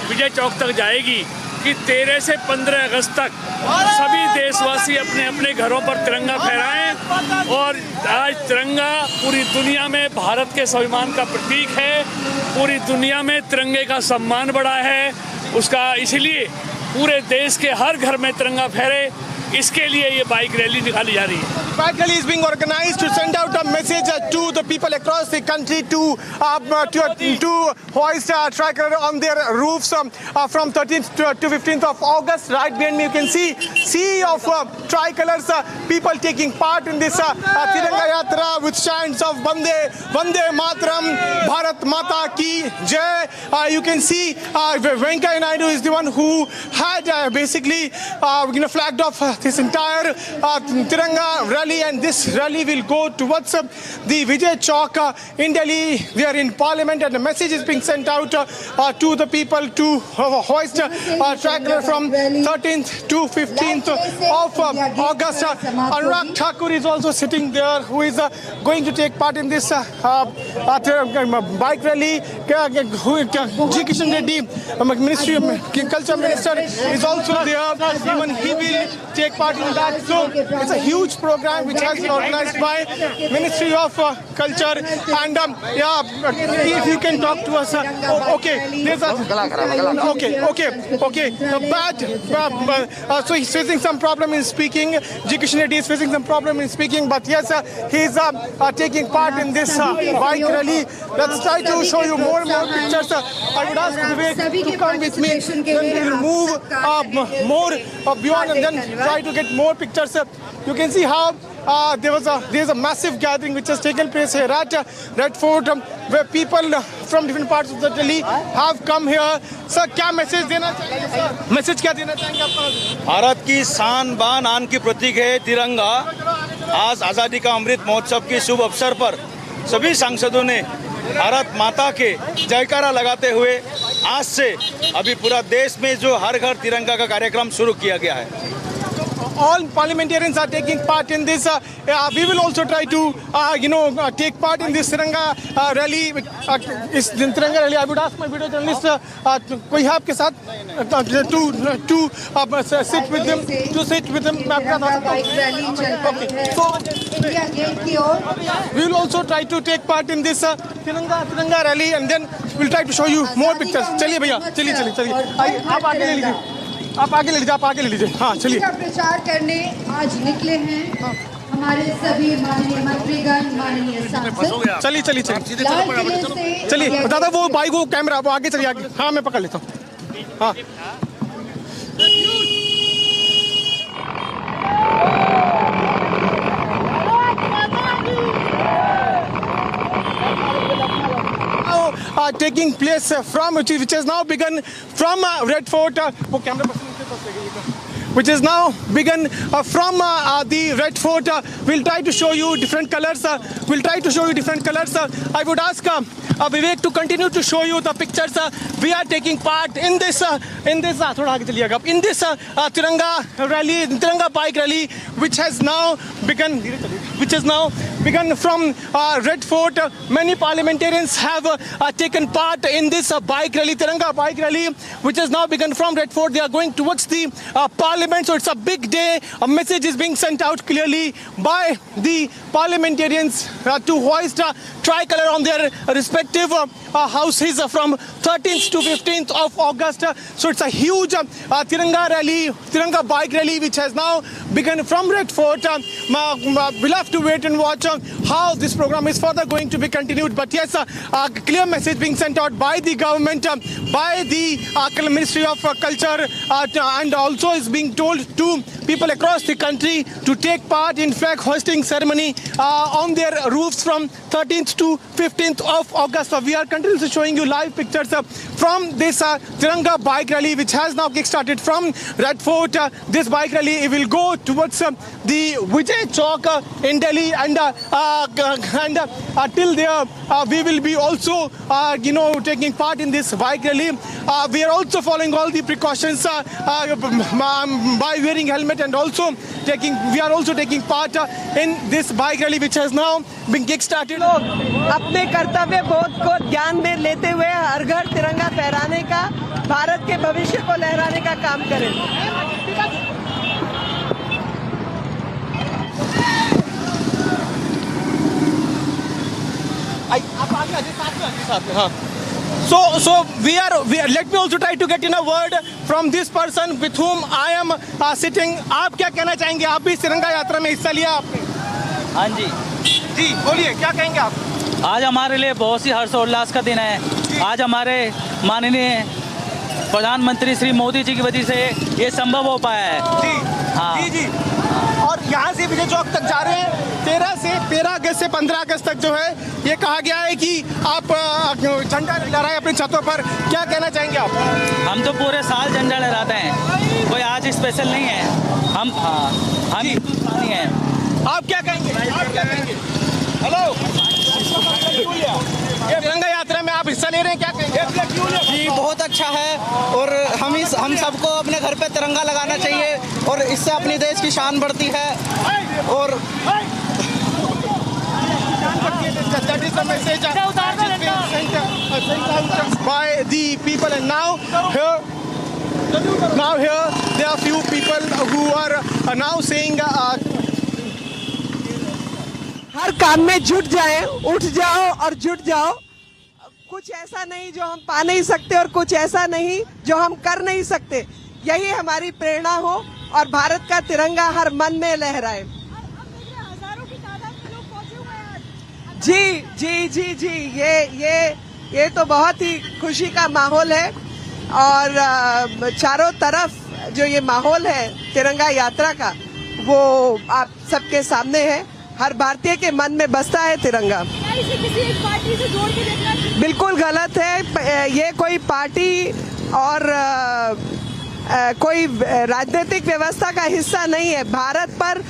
S11: विजय चौक तक जाएगी कि 13 से 15 अगस्त तक सभी देशवासी अपने अपने घरों पर तिरंगा फहराएं। और आज तिरंगा पूरी दुनिया में भारत के स्वाभिमान का प्रतीक है। पूरी दुनिया में तिरंगे का सम्मान बढ़ा है उसका, इसलिए पूरे देश के हर घर में तिरंगा फहरे, इसके लिए ये बाइक रैली निकाली जा रही है।
S9: Bike rally is being organized to send out a message to the people across the country to hoist a tracker on their roofs from 13th to 15th of August. Right behind me, you can see sea of tricolors, people taking part in this Tiranga Yatra with chants of Vande Mataram, Bharat Mata Ki Jai. You can see Venkaiah Naidu is the one who had basically flagged off this entire Tiranga rally, and this rally will go towards the Vijay Vijay Chowk in Delhi. We are in Parliament, and a message is being sent out to the people to hoist tracker from 13th to 15th of August. Anurag Thakur is also sitting there, who is going to take part in this bike rally. G. Kishan Reddy, Ministry of Culture Minister, is also there. Even he will take part in that. So it's a huge program which has been organized by Ministry of Culture. And if you can talk to us. Okay, there's a okay. So he's facing some problem in speaking. G. Kishan Reddy is facing some problem in speaking, but yes, he's taking part in this bike rally. Let's try to show you more and more pictures. I would ask Vivek to come with me. Then we'll move more beyond and then try to get more pictures. You can see how there's a massive gathering which has taken place here at Red Fort, where people from different parts of the Delhi have come here. Sir, क्या message देना चाहिए sir? Message क्या देना चाहेंगे आप?
S3: भारत की शान बान आन की प्रतीक है तिरंगा। आज आज़ादी का अमृत महोत्सव के शुभ अवसर पर सभी सांसदों ने भारत माता के जयकारा लगाते हुए आज से अभी पूरा देश में जो हर घर तिरंगा का कार्यक्रम शुरू किया गया है।
S9: All parliamentarians are taking part in this. We will also try to, take part in this Tiranga rally. Is Tiranga rally? I would ask my video journalist, कोई है आपके साथ to sit with them, we will also try to take part in this Tiranga rally, and then we'll try to show you more pictures. चलिए भैया, चलिए। आप आगे ले लीजिए। आप आगे ले लीजिए। हाँ, चलिए।
S12: प्रचार करने आज निकले हैं हमारे सभी माननीय मंत्रीगण, माननीय सांसद।
S9: चलिए दादा, वो भाई को कैमरा वो आगे चलिए, आगे। हाँ, मैं पकड़ लेता हूँ। हाँ, taking place from which has now begun from Red Fort. Which is now begun from the Red Fort. We'll try to show you different colors. I would ask Vivek to continue to show you the pictures. We are taking part in this Tiranga rally, Tiranga bike rally, which has now begun from Red Fort. Many parliamentarians have taken part in this bike rally, Tiranga bike rally, which has now begun from Red Fort. They are going towards the Parliament, so it's a big day. A message is being sent out clearly by the parliamentarians to hoist tricolor on their respective houses from 13th to 15th of August. So it's a huge Tiranga rally, Tiranga bike rally, which has now begun from Red Fort. We'll have to wait and watch how this program is further going to be continued. But yes, a clear message being sent out by the government, by the Ministry of Culture, and also is being told to people across the country to take part in flag hoisting ceremony on their roofs from 13th to 15th of August. So we are continuously showing you live pictures from this Tiranga bike rally, which has now kick-started from Red Fort. This bike rally will go towards the Vijay Chowk in Delhi, and till there we will be also taking part in this bike rally. We are also following all the precautions by wearing helmet, and also we are also taking part in this bike rally, which has now been kick-started.
S13: अपने कर्तव्य बोध को ध्यान में लेते हुए हर घर तिरंगा फहराने का, भारत के भविष्य को लहराने का काम करें।
S9: So we are. Let me also try to get in a word from this person with whom I am sitting. आप क्या कहना चाहेंगे? आप भी तिरंगा यात्रा में हिस्सा लिया आपने?
S3: हाँ जी।
S9: जी बोलिए, क्या कहेंगे आप?
S3: आज हमारे लिए बहुत ही हर्षोल्लास का दिन है। आज हमारे माननीय प्रधानमंत्री श्री मोदी जी की वजह से ये संभव हो पाया है।
S9: जी हाँ जी। और यहाँ से विजय चौक तक जा रहे हैं। 13 अगस्त से 15 अगस्त तक जो है ये कहा गया है कि आप झंडा लहराएं अपनी छतों पर। क्या कहना चाहेंगे आप?
S3: हम तो पूरे साल झंडा लहराते हैं, कोई आज स्पेशल नहीं है। हम हिंदुस्तानी हैं।
S9: आप क्या कहेंगे? हेलो। हैं, क्या कहेंगे?
S7: जी बहुत अच्छा है और हम सबको अपने घर पे तिरंगा लगाना चाहिए और इससे अपनी देश की शान बढ़ती है और
S9: that is the message sent out by the people. And now here there are few people who are now saying
S13: हर काम में जुट जाए, उठ जाओ और जुट जाओ। कुछ ऐसा नहीं जो हम पा नहीं सकते और कुछ ऐसा नहीं जो हम कर नहीं सकते। यही हमारी प्रेरणा हो और भारत का तिरंगा हर मन में लहराए। जी ये तो बहुत ही खुशी का माहौल है और चारों तरफ जो ये माहौल है तिरंगा यात्रा का वो आप सबके सामने है। हर भारतीय के मन में बसता है तिरंगा।
S24: किसी एक पार्टी से जोड़ के देखना
S13: बिल्कुल गलत है। ये कोई पार्टी और कोई राजनीतिक व्यवस्था का हिस्सा नहीं है। भारत पर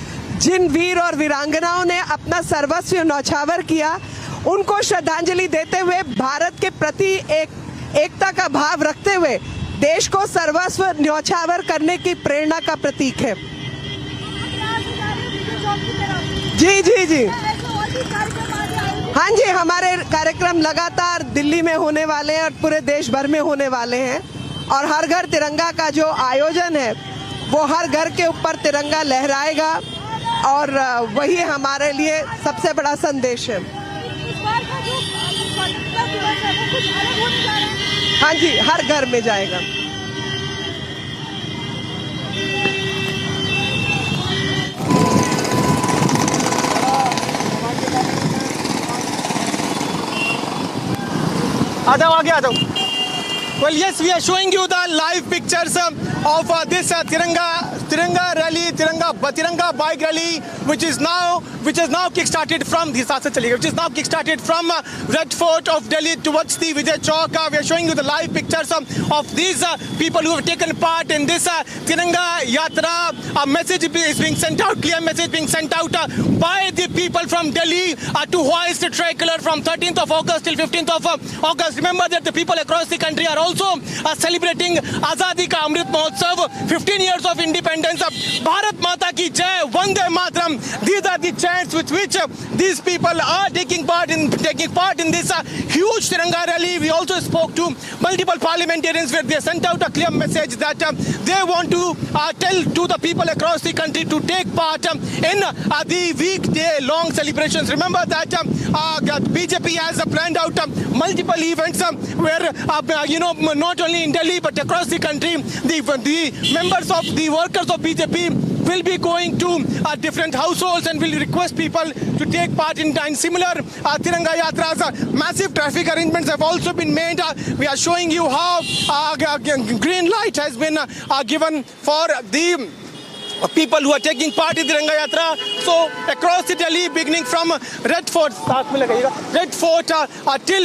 S13: जिन वीर और वीरांगनाओं ने अपना सर्वस्व न्यौछावर किया उनको श्रद्धांजलि देते हुए भारत के प्रति एकता का भाव रखते हुए देश को सर्वस्व न्यौछावर करने की प्रेरणा का प्रतीक है। जी हाँ जी, हमारे कार्यक्रम लगातार दिल्ली में होने वाले हैं और पूरे देश भर में होने वाले हैं और हर घर तिरंगा का जो आयोजन है वो हर घर के ऊपर तिरंगा लहराएगा और वही हमारे लिए सबसे बड़ा संदेश है। हाँ जी, हर घर में जाएगा।
S9: आ जाओ। Well, yes, we are showing you the live pictures of this Tiranga rally, Tiranga bike rally, which is now kick-started from Red Fort of Delhi towards the Vijay Chowk. We are showing you the live pictures of these people who have taken part in this Tiranga Yatra. A message is being sent out, clear message being sent out by the people from Delhi to hoist the tricolor from 13th of August till 15th of August. Remember that the people across the country are also celebrating Azadi Ka Amrit Mahotsav, 15 years of independence. Bharat Mata Ki Jai, Vande Mataram. These are the chants with which these people are taking part in this huge Tiranga rally. We also spoke to multiple parliamentarians where they sent out a clear message that they want to tell to the people across the country to take part in the weekday-long celebrations. Remember that BJP has planned out multiple events where not only in Delhi but across the country, the members of the workers of BJP will be going to different households and will request people to take part in similar Tiranga Yatras. Massive traffic arrangements have also been made. We are showing you how green light has been given for the people who are taking part in the Tiranga Yatra. So across the Delhi, beginning from Red Fort till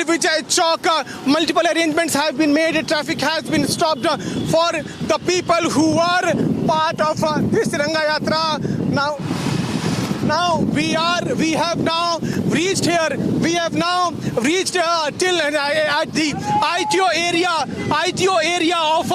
S9: Vijay Chowk, multiple arrangements have been made. Traffic has been stopped for the people who are part of this Tiranga Yatra. Now we have now reached here. We have now reached till at the ITO area of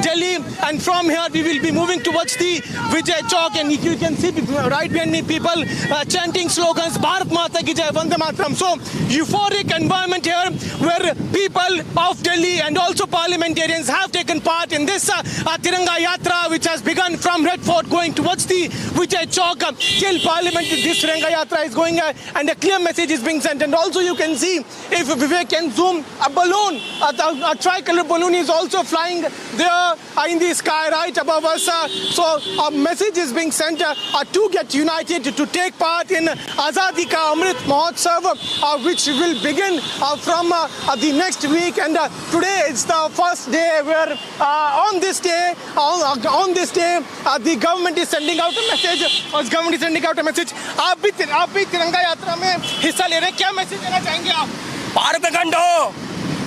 S9: Delhi, and from here we will be moving towards the Vijay Chowk, and you can see right behind me people chanting slogans Bharat Mata Ki Jai, Vande Mataram. So euphoric environment here where people of Delhi and also parliamentarians have taken part in this Tiranga Yatra, which has begun from Red Fort going towards the Vijay Chowk till Parliament. This Tiranga Yatra is going and a clear message is being sent. And also you can see, if Vivek can zoom, a balloon, a tricolor balloon is also flying there in the sky right above us. So a message is being sent to get united, to take part in Azadi Ka Amrit Mahotsav, which will begin from the next week. And today is the first day where on this day, the government is sending out a message. आप भी तिरंगा यात्रा में हिस्सा ले रहे हैं, क्या मैसेज देना चाहेंगे आप?
S16: भारत अखंड हो,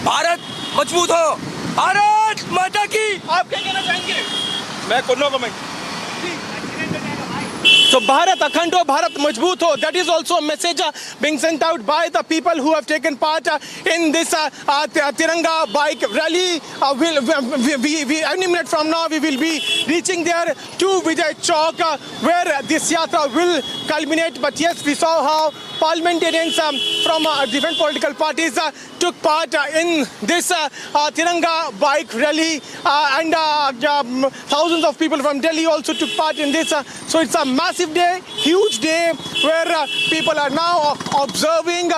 S16: भारत मजबूत हो, भारत माता की।
S9: आप क्या कहना चाहेंगे?
S16: मैं कुछ no comment.
S9: So Bharat Akhand ho, Bharat Majboot ho. That is also a message being sent out by the people who have taken part in this Tiranga bike rally. Any minute from now we will be reaching there to Vijay Chowk where this yatra will culminate. But yes, we saw how parliamentarians from different political parties took part in this Tiranga bike rally and thousands of people from Delhi also took part in this. So it's a massive day, huge day where people are now observing,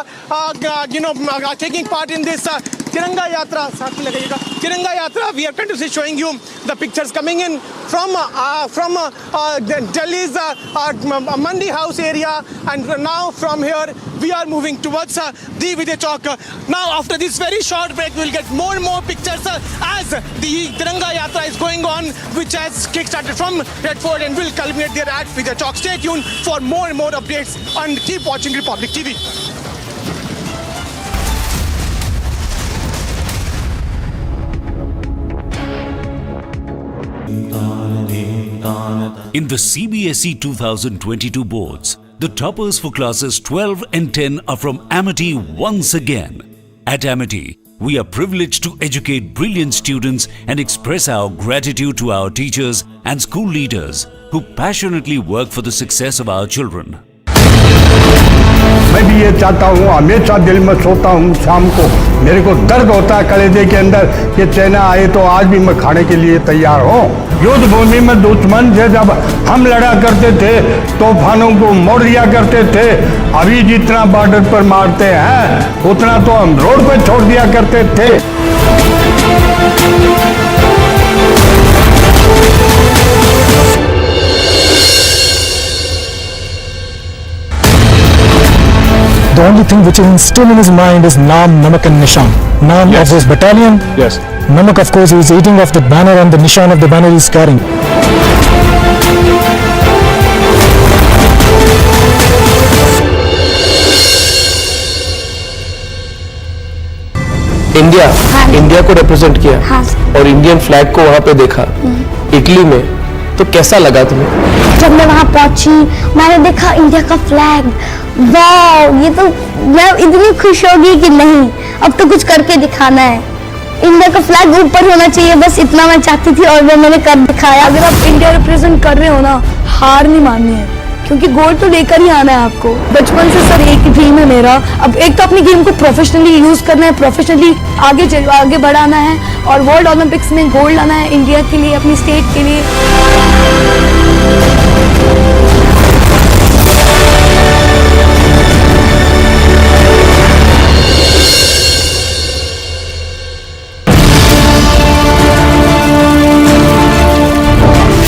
S9: taking part in this Tiranga Yatra. Tiranga Yatra, we are continuously showing you the pictures coming in from Delhi's Mandi House area, and now from here we are moving towards the Vijay Chowk. Now after this very short break we will get more and more pictures as the Tiranga Yatra is going on, which has kick-started from Red Fort and will culminate there at Vijay Chowk. Stay tuned for more and more updates and keep watching Republic TV.
S14: In the CBSE 2022 boards, the toppers for classes 12 and 10 are from Amity once again. At Amity, we are privileged to educate brilliant students and express our gratitude to our teachers and school leaders who passionately work for the success of our children.
S22: मैं भी ये चाहता हूँ, हमेशा दिल में सोता हूँ शाम को, मेरे को दर्द होता है कलेजे के अंदर कि चाइना आए तो आज भी मैं खाने के लिए तैयार हूँ। युद्ध भूमि में दुश्मन से जब हम लड़ा करते थे, तूफानों को मोड़ दिया करते थे। अभी जितना बॉर्डर पर मारते हैं उतना तो हम रोड पर छोड़ दिया करते थे।
S17: The only thing which is still in his mind is Naam, Namak and Nishan. Naam of his battalion. Yes. Namak, of course, he is eating off the banner, and the Nishan of the banner he is carrying. India को represent किया और Indian flag को वहाँ पे देखा Italy में, तो कैसा लगा तुम्हें?
S24: जब मैं वहाँ पहुंची मैंने देखा इंडिया का फ्लैग, वाह, ये तो मैं इतनी खुश हो गई कि नहीं, अब तो कुछ करके दिखाना है। इंडिया का फ्लैग ऊपर होना चाहिए, बस इतना मैं चाहती थी और वो मैंने कर दिखाया। अगर आप इंडिया रिप्रेजेंट कर रहे हो ना, हार नहीं माननी है, क्योंकि गोल्ड तो लेकर ही आना है आपको। बचपन से सर एक ड्रीम है मेरा, अब एक तो अपनी गेम को प्रोफेशनली यूज करना है, प्रोफेशनली आगे बढ़ाना है और वर्ल्ड ओलंपिक्स में गोल्ड लाना है इंडिया के लिए, अपनी स्टेट के लिए।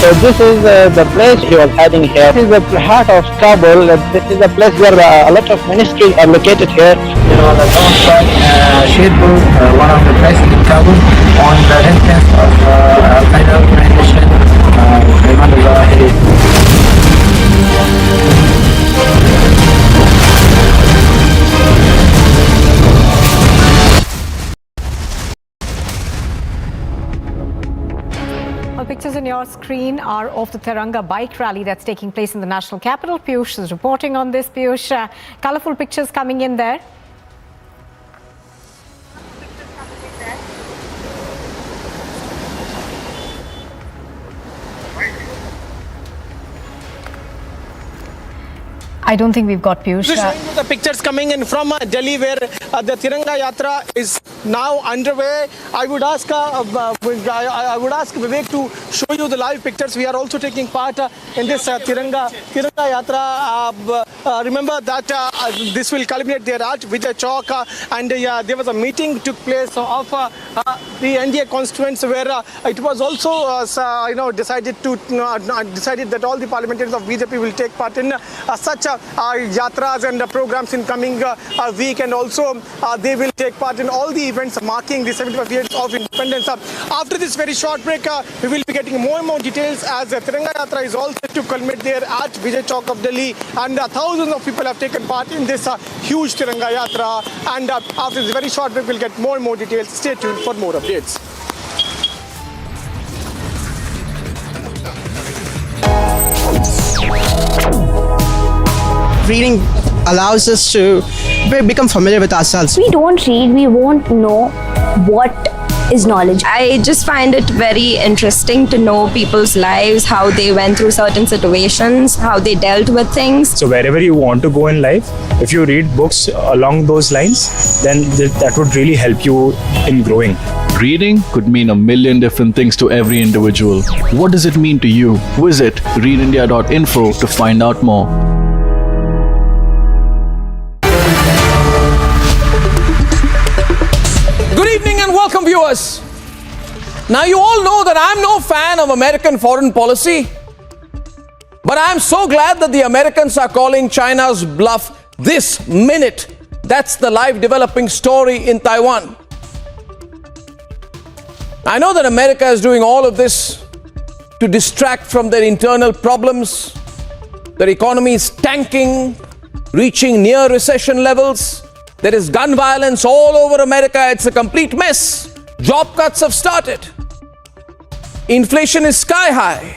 S17: So this is the place he was heading here. This is the heart of Kabul. This is the place where a lot of ministries are located here. You know, the town Sherpur, one of the places in Kabul, on the entrance of Al-Qaeda organization,
S5: Well, pictures on your screen are of the Tiranga bike rally that's taking place in the national capital. Piyush is reporting on this. Piyush, colourful pictures coming in there. I don't think we've got Piyush.
S9: We're showing you the pictures coming in from Delhi where the Tiranga Yatra is now underway. I would ask Vivek to show you the live pictures. We are also taking part in this Tiranga Yatra. Remember that this will culminate there at Vijay Chowk, and there was a meeting took place of the NDA constituents where it was also decided that all the parliamentarians of BJP will take part in such yatras and programs in coming week, and also they will take part in all the events marking the 75 years of independence. After this very short break, we will be getting more and more details as Tiranga Yatra is all set to culminate there at Vijay Chowk of Delhi, and thousands of people have taken part in this huge Tiranga Yatra. And after this very short break, we'll get more and more details. Stay tuned for more updates.
S7: reading allows us to become familiar with ourselves.
S24: We don't read, we won't know what is knowledge. I just find it very interesting to know people's lives, how they went through certain situations, how they dealt with things.
S18: So wherever you want to go in life, if you read books along those lines, then that would really help you in growing.
S19: Reading could mean a million different things to every individual. What does it mean to you? Visit readindia.info to find out more.
S2: Good evening and welcome, viewers. Now, you all know that I'm no fan of American foreign policy, but I'm so glad that the Americans are calling China's bluff this minute. That's the live developing story in Taiwan. I know that America is doing all of this to distract from their internal problems. Their economy is tanking, reaching near recession levels. There is gun violence all over America. It's a complete mess. Job cuts have started. Inflation is sky high.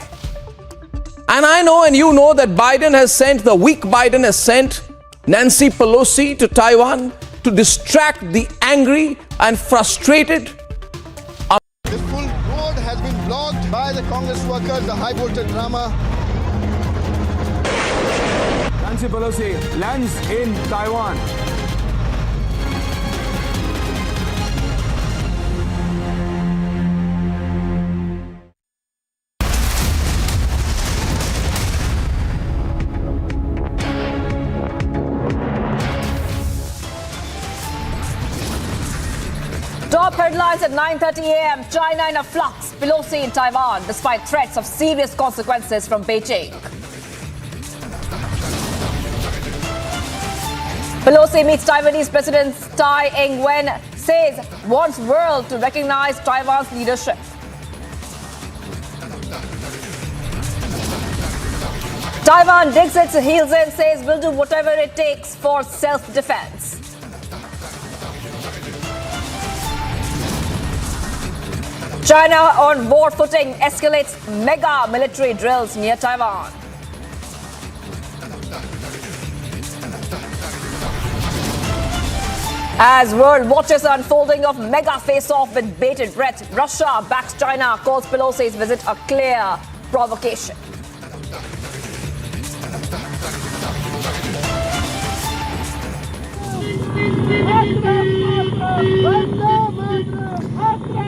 S2: And I know and you know that the weak Biden has sent Nancy Pelosi to Taiwan to distract the angry and frustrated.
S8: This full road has been blocked by the Congress workers, the high voltage drama.
S2: Nancy Pelosi lands in Taiwan.
S10: Top headlines at 9:30 a.m. China in a flux. Pelosi in Taiwan, despite threats of serious consequences from Beijing. Pelosi meets Taiwanese President Tsai Ing-wen, says wants world to recognize Taiwan's leadership. Taiwan digs its heels in, says will do whatever it takes for self-defense. China on war footing escalates mega military drills near Taiwan. As world watches the unfolding of mega face-off with bated breath, Russia backs China, calls Pelosi's visit a clear provocation.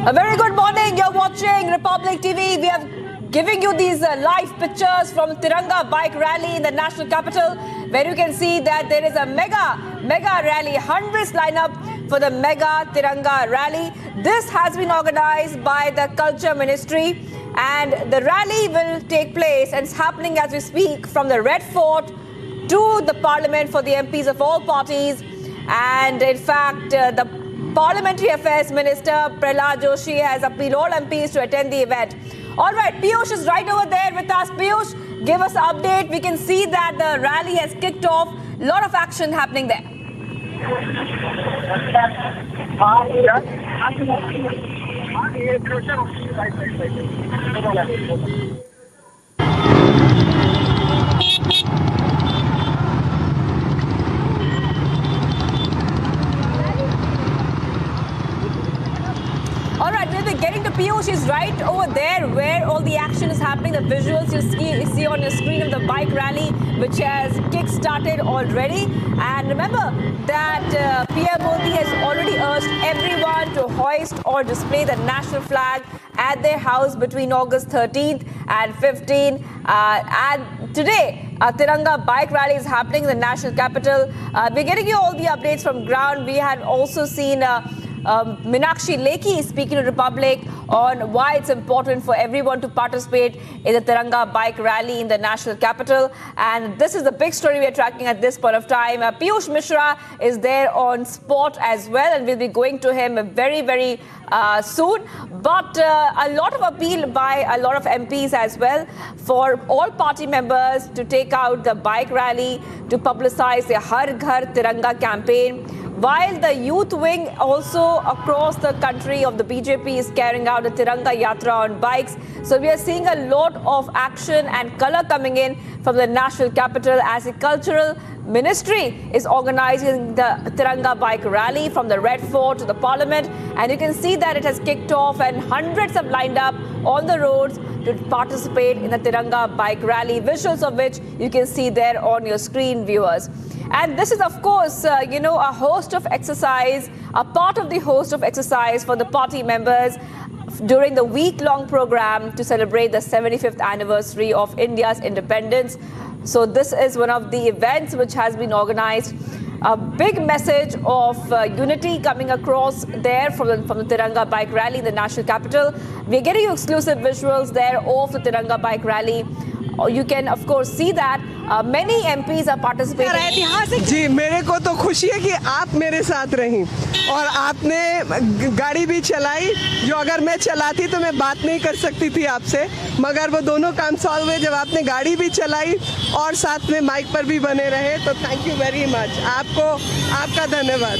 S10: A very good morning. You're watching Republic TV. We are giving you these live pictures from Tiranga bike rally in the national capital, where you can see that there is a mega rally. Hundreds line up for the mega Tiranga rally. This has been organized by the Culture Ministry, and the rally will take place and it's happening as we speak from the Red Fort to the Parliament for the MPs of all parties. And in fact, the Parliamentary Affairs Minister Prahlad Joshi has appealed all MPs to attend the event. All right, Piyush is right over there with us. Piyush, give us an update. We can see that the rally has kicked off. A lot of action happening there. All right, we'll be getting to Piyush. He's right over there where all the action is happening. The visuals you see on your screen of the bike rally, which has kick-started already. And remember that PM Modi has already urged everyone to hoist or display the national flag at their house between August 13th and 15th. And today, a Tiranga bike rally is happening in the national capital. We're getting you all the updates from ground. We had also seen Meenakshi Lekhi speaking to Republic on why it's important for everyone to participate in the Tiranga bike rally in the national capital. And this is the big story we are tracking at this point of time. Piyush Mishra is there on spot as well, and we'll be going to him very, very soon. But a lot of appeal by a lot of MPs as well for all party members to take out the bike rally to publicize the Har Ghar Tiranga campaign, while the youth wing also across the country of the BJP is carrying out a Tiranga Yatra on bikes. So we are seeing a lot of action and color coming in from the national capital as the cultural ministry is organizing the Tiranga bike rally from the Red Fort to the Parliament, and you can see that it has kicked off and hundreds have lined up on the roads to participate in the Tiranga bike rally, visuals of which you can see there on your screen, viewers. And this is, of course, a host of exercise, a part of the host of exercise for the party members during the week-long program to celebrate the 75th anniversary of India's independence. So this is one of the events which has been organized. A big message of unity coming across there from the Tiranga bike rally in the national capital. We're getting you exclusive visuals there of the Tiranga bike rally. You can, of course, see that many MPs are participating.
S13: ऐतिहासिक जी, मेरे को तो खुशी है कि आप मेरे साथ रहीं और आपने गाड़ी भी चलाई, जो अगर मैं चलाती तो मैं बात नहीं कर सकती थी आपसे, मगर वो दोनों काम सॉल्व हुए जब आपने गाड़ी भी चलाई और साथ में माइक पर भी बने रहे। तो थैंक यू वेरी मच, आपको आपका धन्यवाद।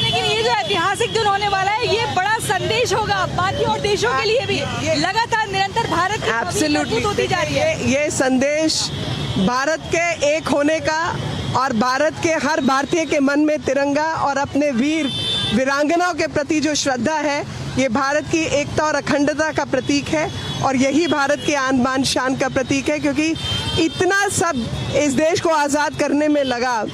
S24: लेकिन ये जो ऐतिहासिक दिन होने वाला है, ये बड़ा संदेश होगा बाकी और देशों के लिए भी। लगातार निरंतर भारत की मजबूत होती जा रही है।
S13: ये संदेश भारत के एक होने का और भारत के हर भारतीय के मन में तिरंगा और अपने वीर वीरांगनाओं के प्रति जो श्रद्धा है, ये भारत की एकता और अखंडता का प्रतीक है और यही भारत के आन बान शान का प्रतीक है, क्योंकि इतना सब इस देश को आज़ाद करने में लगा,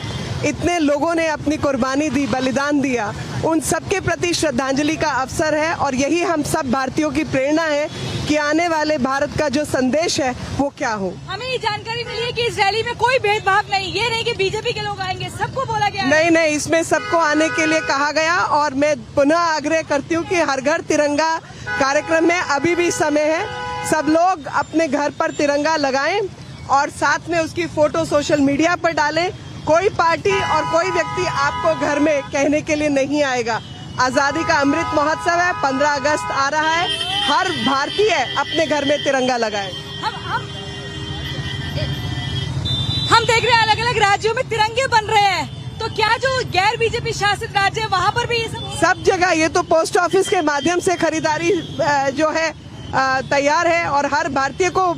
S13: इतने लोगों ने अपनी कुर्बानी दी, बलिदान दिया, उन सबके प्रति श्रद्धांजलि का अवसर है और यही हम सब भारतीयों की प्रेरणा है कि आने वाले भारत का जो संदेश है वो क्या हो।
S24: हमें ये जानकारी मिली है कि इस रैली में कोई भेदभाव नहीं, ये नहीं कि बीजेपी के लोग आएंगे, सबको बोला गया है।
S13: नहीं, इसमें सबको आने के लिए कहा गया और मैं पुनः आग्रह करती हूँ कि हर घर तिरंगा कार्यक्रम में अभी भी समय है, सब लोग अपने घर पर तिरंगा लगाएं और साथ में उसकी फोटो सोशल मीडिया पर डालें। कोई पार्टी और कोई व्यक्ति आपको घर में कहने के लिए नहीं आएगा। आजादी का अमृत महोत्सव है, 15 अगस्त आ रहा है, हर भारतीय अपने घर में तिरंगा लगाए।
S24: हम देख रहे हैं अलग अलग राज्यों में तिरंगे बन रहे हैं, तो क्या जो गैर बीजेपी शासित राज्य है वहाँ पर भी ये सब
S13: जगह ये तो पोस्ट ऑफिस के माध्यम से खरीदारी जो है तैयार है और हर भारतीय को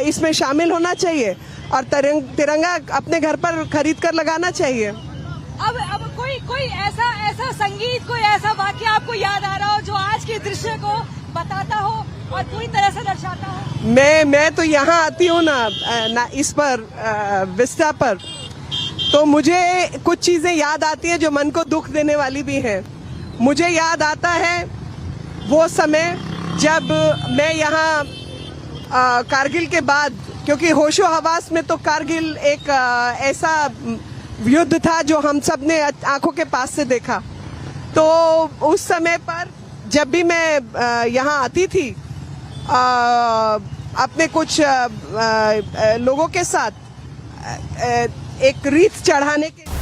S13: इसमें शामिल होना चाहिए और तिरंगा अपने घर पर खरीद कर लगाना चाहिए।
S24: अब कोई ऐसा संगीत, कोई ऐसा वाक्य आपको याद आ रहा हो जो आज के दृश्य को बताता हो और पूरी तरह से दर्शाता हो?
S13: मैं तो यहाँ आती हूँ ना इस पर विस्टा पर, तो मुझे कुछ चीजें याद आती हैं जो मन को दुख देने वाली भी हैं। मुझे याद आता है वो समय जब मैं यहाँ कारगिल के बाद, क्योंकि होशो हवास में तो कारगिल एक ऐसा युद्ध था जो हम सब ने आंखों के पास से देखा, तो उस समय पर जब भी मैं यहाँ आती थी अपने कुछ लोगों के साथ एक रीत चढ़ाने के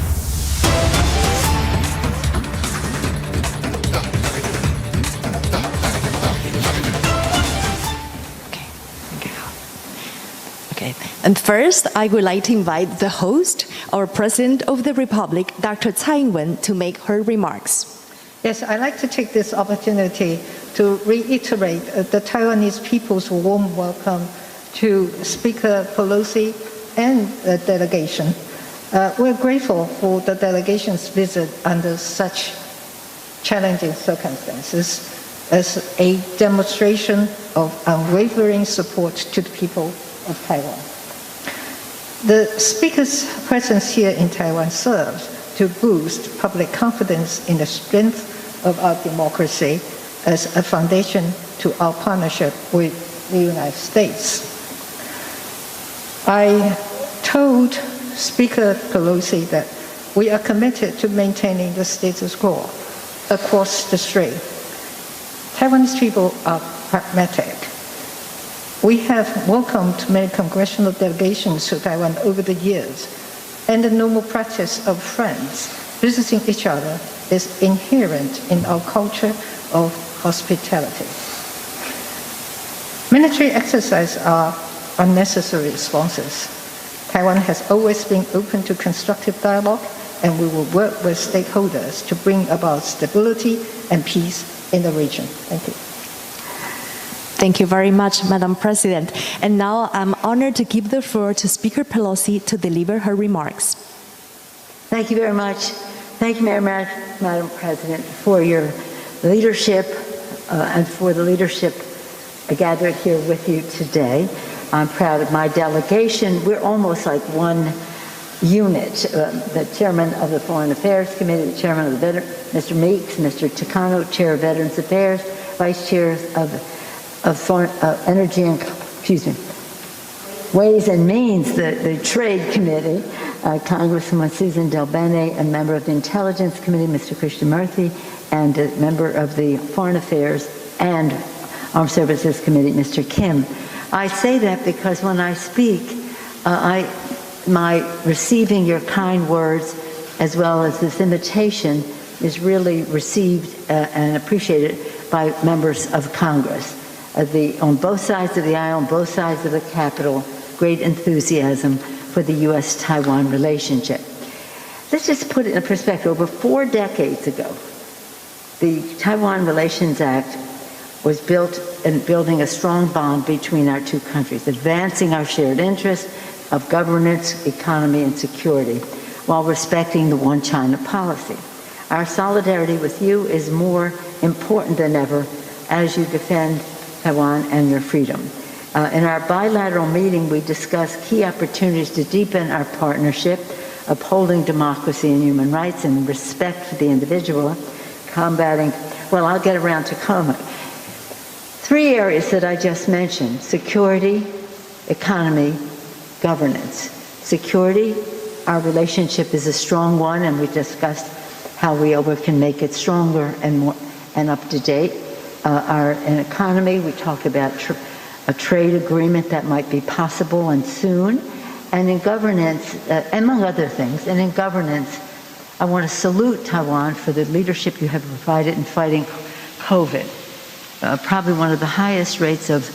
S15: And first, I would like to invite the host, our President of the Republic, Dr. Tsai Ing-wen, to make her remarks.
S20: Yes, I'd like to take this opportunity to reiterate the Taiwanese people's warm welcome to Speaker Pelosi and the delegation. We're grateful for the delegation's visit under such challenging circumstances as a demonstration of unwavering support to the people of Taiwan. The Speaker's presence here in Taiwan serves to boost public confidence in the strength of our democracy as a foundation to our partnership with the United States. I told Speaker Pelosi that we are committed to maintaining the status quo across the strait. Taiwanese people are pragmatic. We have welcomed many congressional delegations to Taiwan over the years, and the normal practice of friends visiting each other is inherent in our culture of hospitality. Military exercises are unnecessary responses. Taiwan has always been open to constructive dialogue and we will work with stakeholders to bring about stability and peace in the region. Thank you.
S15: Thank you very much, Madam President. And now I'm honored to give the floor to Speaker Pelosi to deliver her remarks.
S4: Thank you very much. Thank you, Madam President, for your leadership and for the leadership gathered here with you today. I'm proud of my delegation. We're almost like one unit. The chairman of the Foreign Affairs Committee, the chairman of the Mr. Meeks, Mr. Takano, chair of Veterans Affairs, vice chair of Foreign Energy and Ways and Means, the Trade Committee, Congresswoman Susan DelBene, a member of the Intelligence Committee, Mr. Krishnamurthy, and a member of the Foreign Affairs and Armed Services Committee, Mr. Kim. I say that because when I speak, my receiving your kind words as well as this invitation is really received and appreciated by members of Congress. On both sides of the aisle, on both sides of the Capitol, great enthusiasm for the U.S.-Taiwan relationship. Let's just put it in perspective. Over 4 decades ago, the Taiwan Relations Act was built in building a strong bond between our two countries, advancing our shared interests of governance, economy, and security, while respecting the One China policy. Our solidarity with you is more important than ever as you defend Taiwan and your freedom. In our bilateral meeting, we discussed key opportunities to deepen our partnership, upholding democracy and human rights and respect for the individual, combating, well, I'll get around to comment. 3 areas that I just mentioned: security, economy, governance. Security, our relationship is a strong one, and we discussed how we can make it stronger and more and up to date. In economy, we talked about a trade agreement that might be possible and soon. And in governance, among other things, and in governance, I want to salute Taiwan for the leadership you have provided in fighting COVID. Probably one of the highest rates of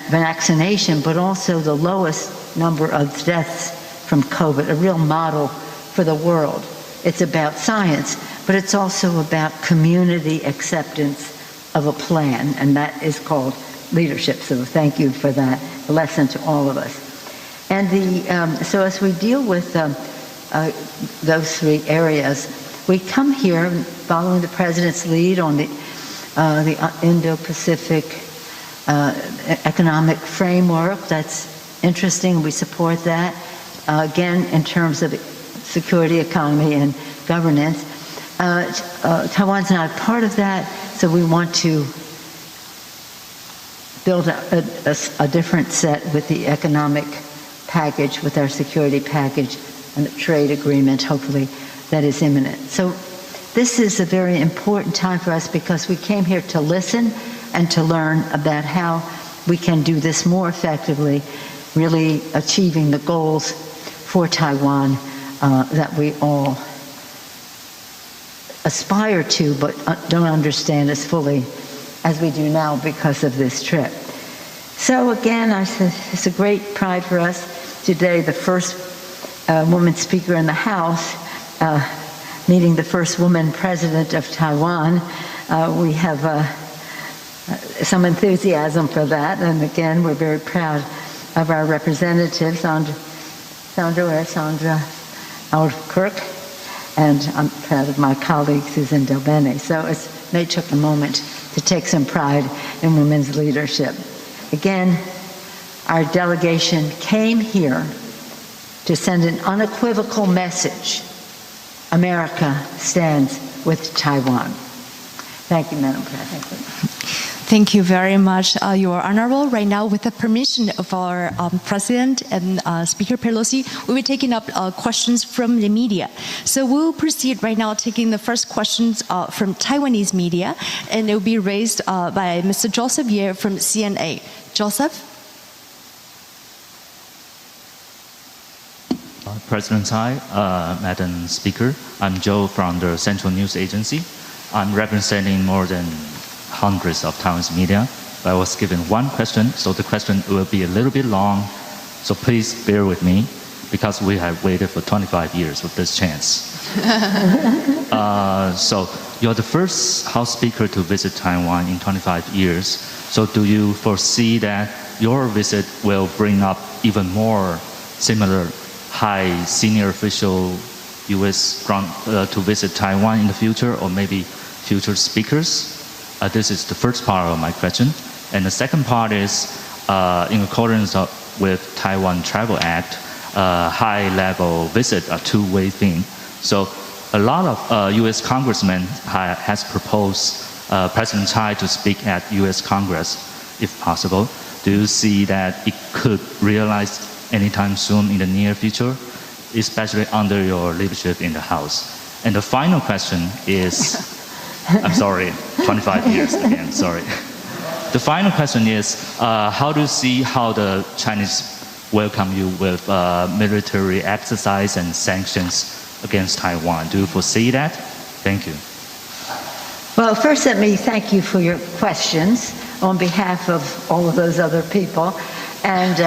S4: vaccination, but also the lowest number of deaths from COVID, a real model for the world. It's about science, but it's also about community acceptance of a plan, and that is called leadership. So thank you for that lesson to all of us. And so as we deal with those 3 areas, we come here following the President's lead on the Indo-Pacific economic framework. That's interesting. We support that. Again, in terms of security, economy, and governance. Taiwan's not part of that, so we want to build a different set with the economic package, with our security package, and the trade agreement, hopefully, that is imminent. So this is a very important time for us because we came here to listen and to learn about how we can do this more effectively, really achieving the goals for Taiwan that we all aspire to but don't understand as fully as we do now because of this trip. So again, I said it's a great pride for us today, the first woman speaker in the House, meeting the first woman president of Taiwan. We have some enthusiasm for that, and again, we're very proud of our representatives, Sandra Kirk, and I'm proud of my colleague, Susan DelBene. So they took a moment to take some pride in women's leadership. Again, our delegation came here to send an unequivocal message. America stands with Taiwan. Thank you, Madam President.
S15: Thank you very much, Your Honorable. Right now, with the permission of our President and Speaker Pelosi, we'll be taking up questions from the media. So we'll proceed right now taking the first questions from Taiwanese media, and it will be raised by Mr. Joseph Ye from CNA. Joseph?
S6: President Tsai, Madam Speaker, I'm Joe from the Central News Agency. I'm representing more than hundreds of Taiwanese media. I was given one question, so the question will be a little bit long, so please bear with me. because we have waited for 25 years for this chance. So you're the first House Speaker to visit Taiwan in 25 years. So do you foresee that your visit will bring up even more similar high senior official U.S. To visit Taiwan in the future, or maybe future speakers? This is the first part of my question. And the second part is, in accordance with Taiwan Travel Act, high-level visit a two-way thing. So a lot of U.S. congressmen has proposed President Tsai to speak at U.S. Congress, if possible. Do you see that it could realize anytime soon in the near future, especially under your leadership in the House? And the final question is, I'm sorry, 25 years again, sorry. The final question is, how do you see how the Chinese welcome you with military exercise and sanctions against Taiwan? Do you foresee that? Thank you.
S4: Well, first let me thank you for your questions on behalf of all of those other people. And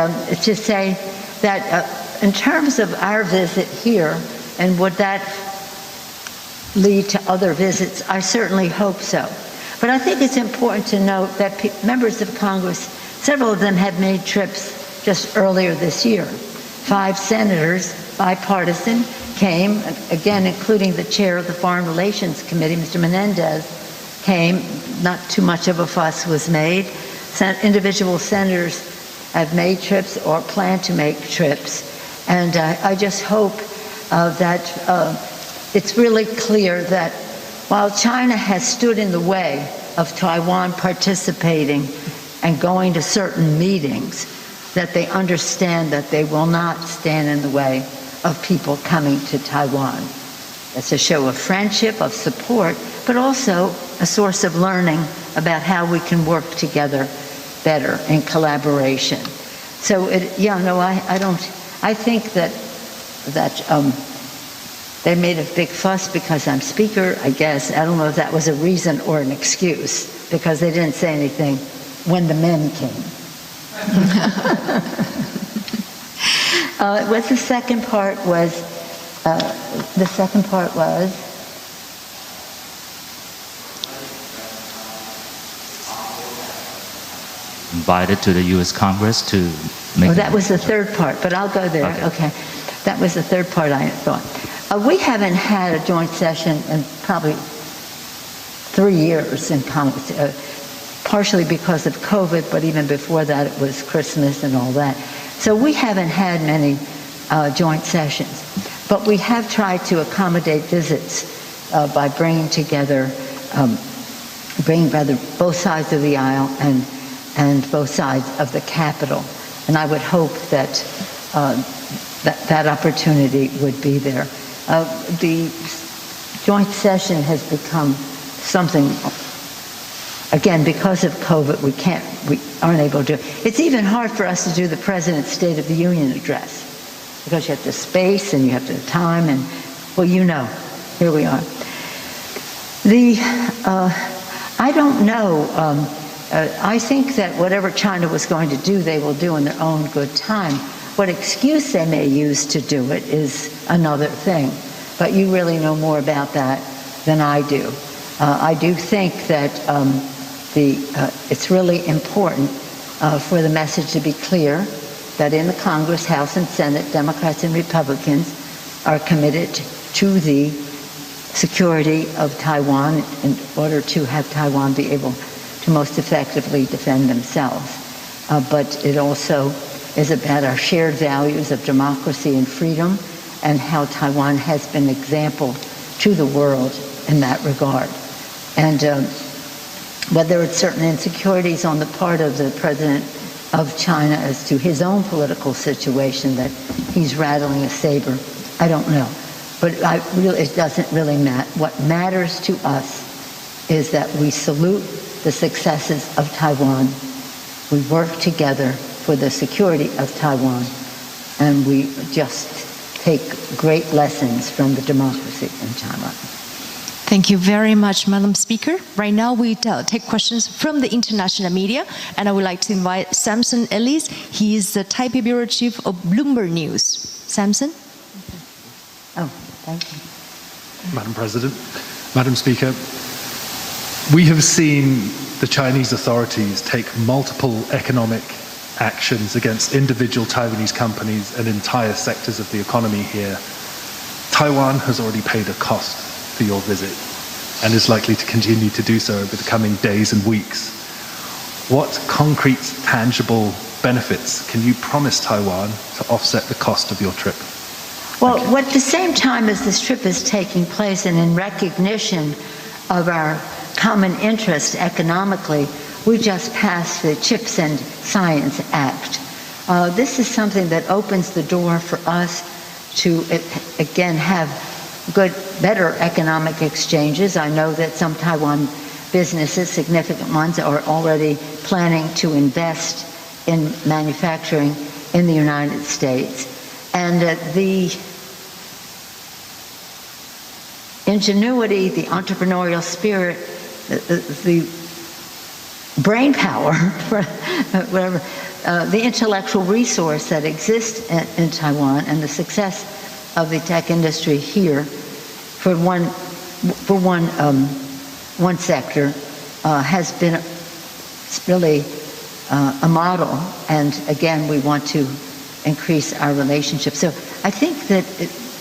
S4: to say that in terms of our visit here, and would that lead to other visits, I certainly hope so. But I think it's important to note that members of Congress, several of them have made trips just earlier this year. 5 senators, bipartisan, came, again, including the chair of the Foreign Relations Committee, Mr. Menendez, came. Not too much of a fuss was made. Individual senators have made trips or plan to make trips. And I just hope that it's really clear that while China has stood in the way of Taiwan participating and going to certain meetings, that they understand that they will not stand in the way of people coming to Taiwan. It's a show of friendship, of support, but also a source of learning about how we can work together better in collaboration. So, I think that they made a big fuss because I'm Speaker, I guess. I don't know if that was a reason or an excuse, because they didn't say anything when the men came. What the second part was,
S6: Invited to the U.S. Congress to make...
S4: Oh, that was the third part, but I'll go there. Okay. That was the third part I thought. We haven't had a joint session in probably 3 years in Congress, partially because of COVID, but even before that it was Christmas and all that. So we haven't had many joint sessions. But we have tried to accommodate visits by bringing together, both sides of the aisle and both sides of the Capitol. And I would hope that that opportunity would be there. The joint session has become something, again, because of COVID, we aren't able to. It's even hard for us to do the President's State of the Union address, because you have to space and you have to time, and, well, here we are. I don't know. I think that whatever China was going to do, they will do in their own good time. What excuse they may use to do it is another thing. But you really know more about that than I do. I do think that it's really important for the message to be clear that in the Congress, House and Senate, Democrats and Republicans are committed to the security of Taiwan in order to have Taiwan be able to most effectively defend themselves. But it also is about our shared values of democracy and freedom, and how Taiwan has been an example to the world in that regard. And whether it's certain insecurities on the part of the president of China as to his own political situation, that he's rattling a saber, I don't know. But it doesn't really matter. What matters to us is that we salute the successes of Taiwan. We work together for the security of Taiwan, and we just take great lessons from the democracy in Taiwan.
S15: Thank you very much, Madam Speaker. Right now, we take questions from the international media, and I would like to invite Samson Ellis. He is the Taipei Bureau Chief of Bloomberg News. Samson?
S4: Oh, thank you.
S1: Madam President, Madam Speaker, we have seen the Chinese authorities take multiple economic actions against individual Taiwanese companies and entire sectors of the economy here. Taiwan has already paid a cost for your visit and is likely to continue to do so over the coming days and weeks. What concrete, tangible benefits can you promise Taiwan to offset the cost of your trip?
S4: Well, at the same time as this trip is taking place and in recognition of our common interest economically, we just passed the Chips and Science Act. This is something that opens the door for us to, again, have better economic exchanges. I know that some Taiwan businesses, significant ones, are already planning to invest in manufacturing in the United States. And the ingenuity, the entrepreneurial spirit, the brain power, whatever, the intellectual resource that exists in Taiwan, and the success of the tech industry here, for one sector, has been really a model. And again, we want to increase our relationship. So I think that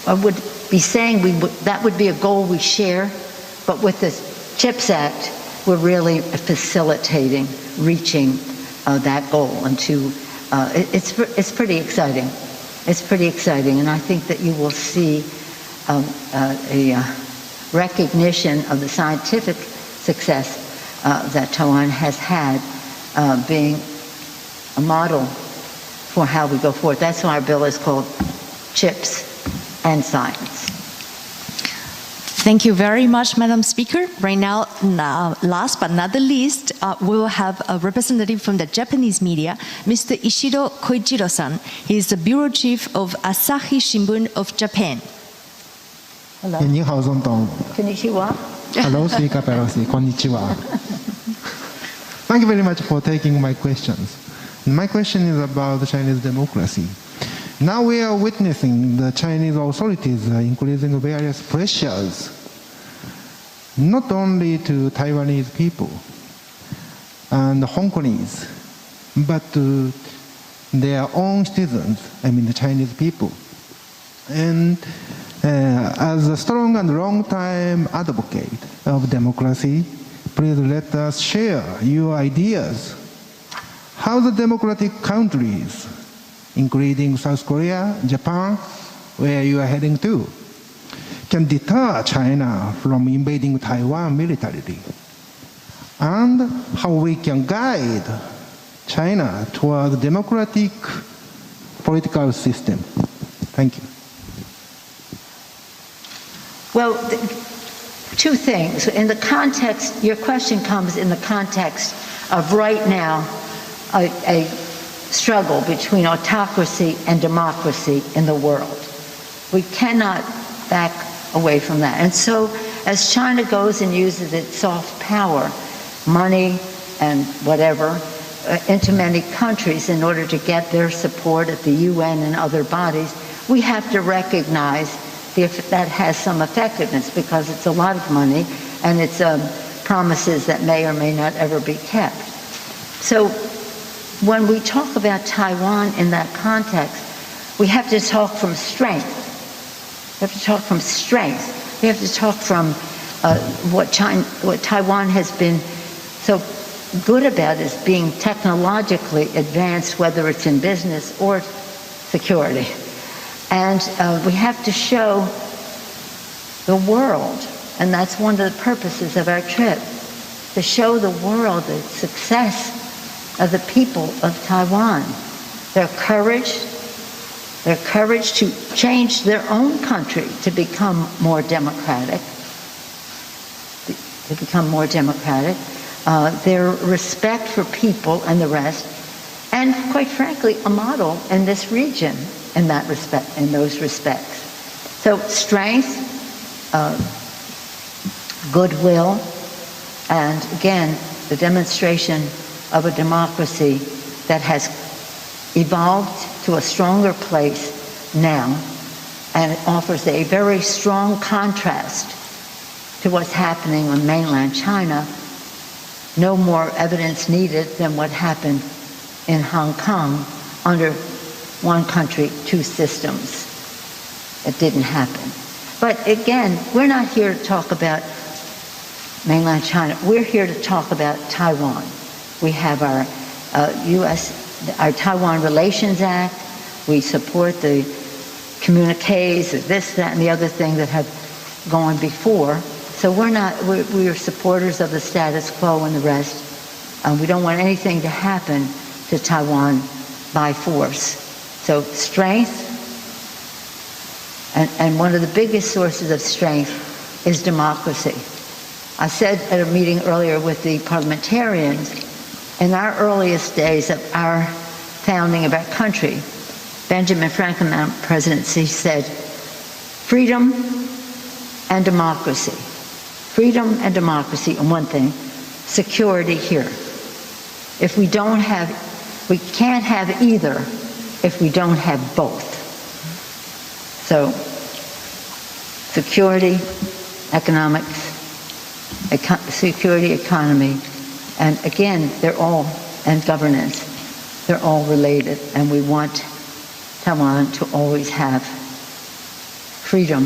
S4: I would be saying that would be a goal we share, but with the CHIPS Act, we're really facilitating reaching that goal. And it's pretty exciting. It's pretty exciting, and I think that you will see a recognition of the scientific success that Taiwan has had, being a model for how we go forward. That's why our bill is called Chips and Science.
S15: Thank you very much, Madam Speaker. Right now, last but not the least, we will have a representative from the Japanese media, Mr. Ishiro Koichiro-san. He is the bureau chief of Asahi Shimbun of Japan.
S4: Hello.
S11: 你好，总统。
S4: Konnichiwa.
S11: Hello, Speaker Pelosi. Konnichiwa. Thank you very much for taking my questions. My question is about the Chinese democracy. Now we are witnessing the Chinese authorities increasing various pressures, not only to Taiwanese people and Hong Kongese, but to their own citizens, I mean the Chinese people. And as a strong and long-time advocate of democracy, please let us share your ideas. How the democratic countries, including South Korea, Japan, where you are heading to, can deter China from invading Taiwan militarily, and how we can guide China toward a democratic political system. Thank you.
S4: Well, two things. In the context, your question comes in the context of right now a struggle between autocracy and democracy in the world. We cannot back away from that. And so as China goes and uses its soft power, money and whatever, into many countries in order to get their support at the UN and other bodies, we have to recognize if that has some effectiveness, because it's a lot of money and it's promises that may or may not ever be kept. So when we talk about Taiwan in that context, we have to talk from strength. We have to talk from strength. We have to talk from what Taiwan has been so good about is being technologically advanced, whether it's in business or security. And we have to show the world, and that's one of the purposes of our trip, to show the world the success of the people of Taiwan, their courage to change their own country to become more democratic, their respect for people and the rest, and quite frankly, a model in this region in that respect, in those respects. So strength, goodwill, and again, the demonstration of a democracy that has evolved to a stronger place now, and it offers a very strong contrast to what's happening on mainland China. No more evidence needed than what happened in Hong Kong under one country, two systems. It didn't happen. But again, we're not here to talk about mainland China. We're here to talk about Taiwan. We have our our Taiwan Relations Act. We support the communiques, this, that, and the other thing that have gone before. So we're supporters of the status quo and the rest. We don't want anything to happen to Taiwan by force. So strength, and one of the biggest sources of strength is democracy. I said at a meeting earlier with the parliamentarians, in our earliest days of our founding of our country, Benjamin Franklin, our presidency, said, freedom and democracy. Freedom and democracy on one thing, security here. If we can't have either if we don't have both. So, security, economics, security, economy, and again, and governance, they're all related, and we want Taiwan to always have freedom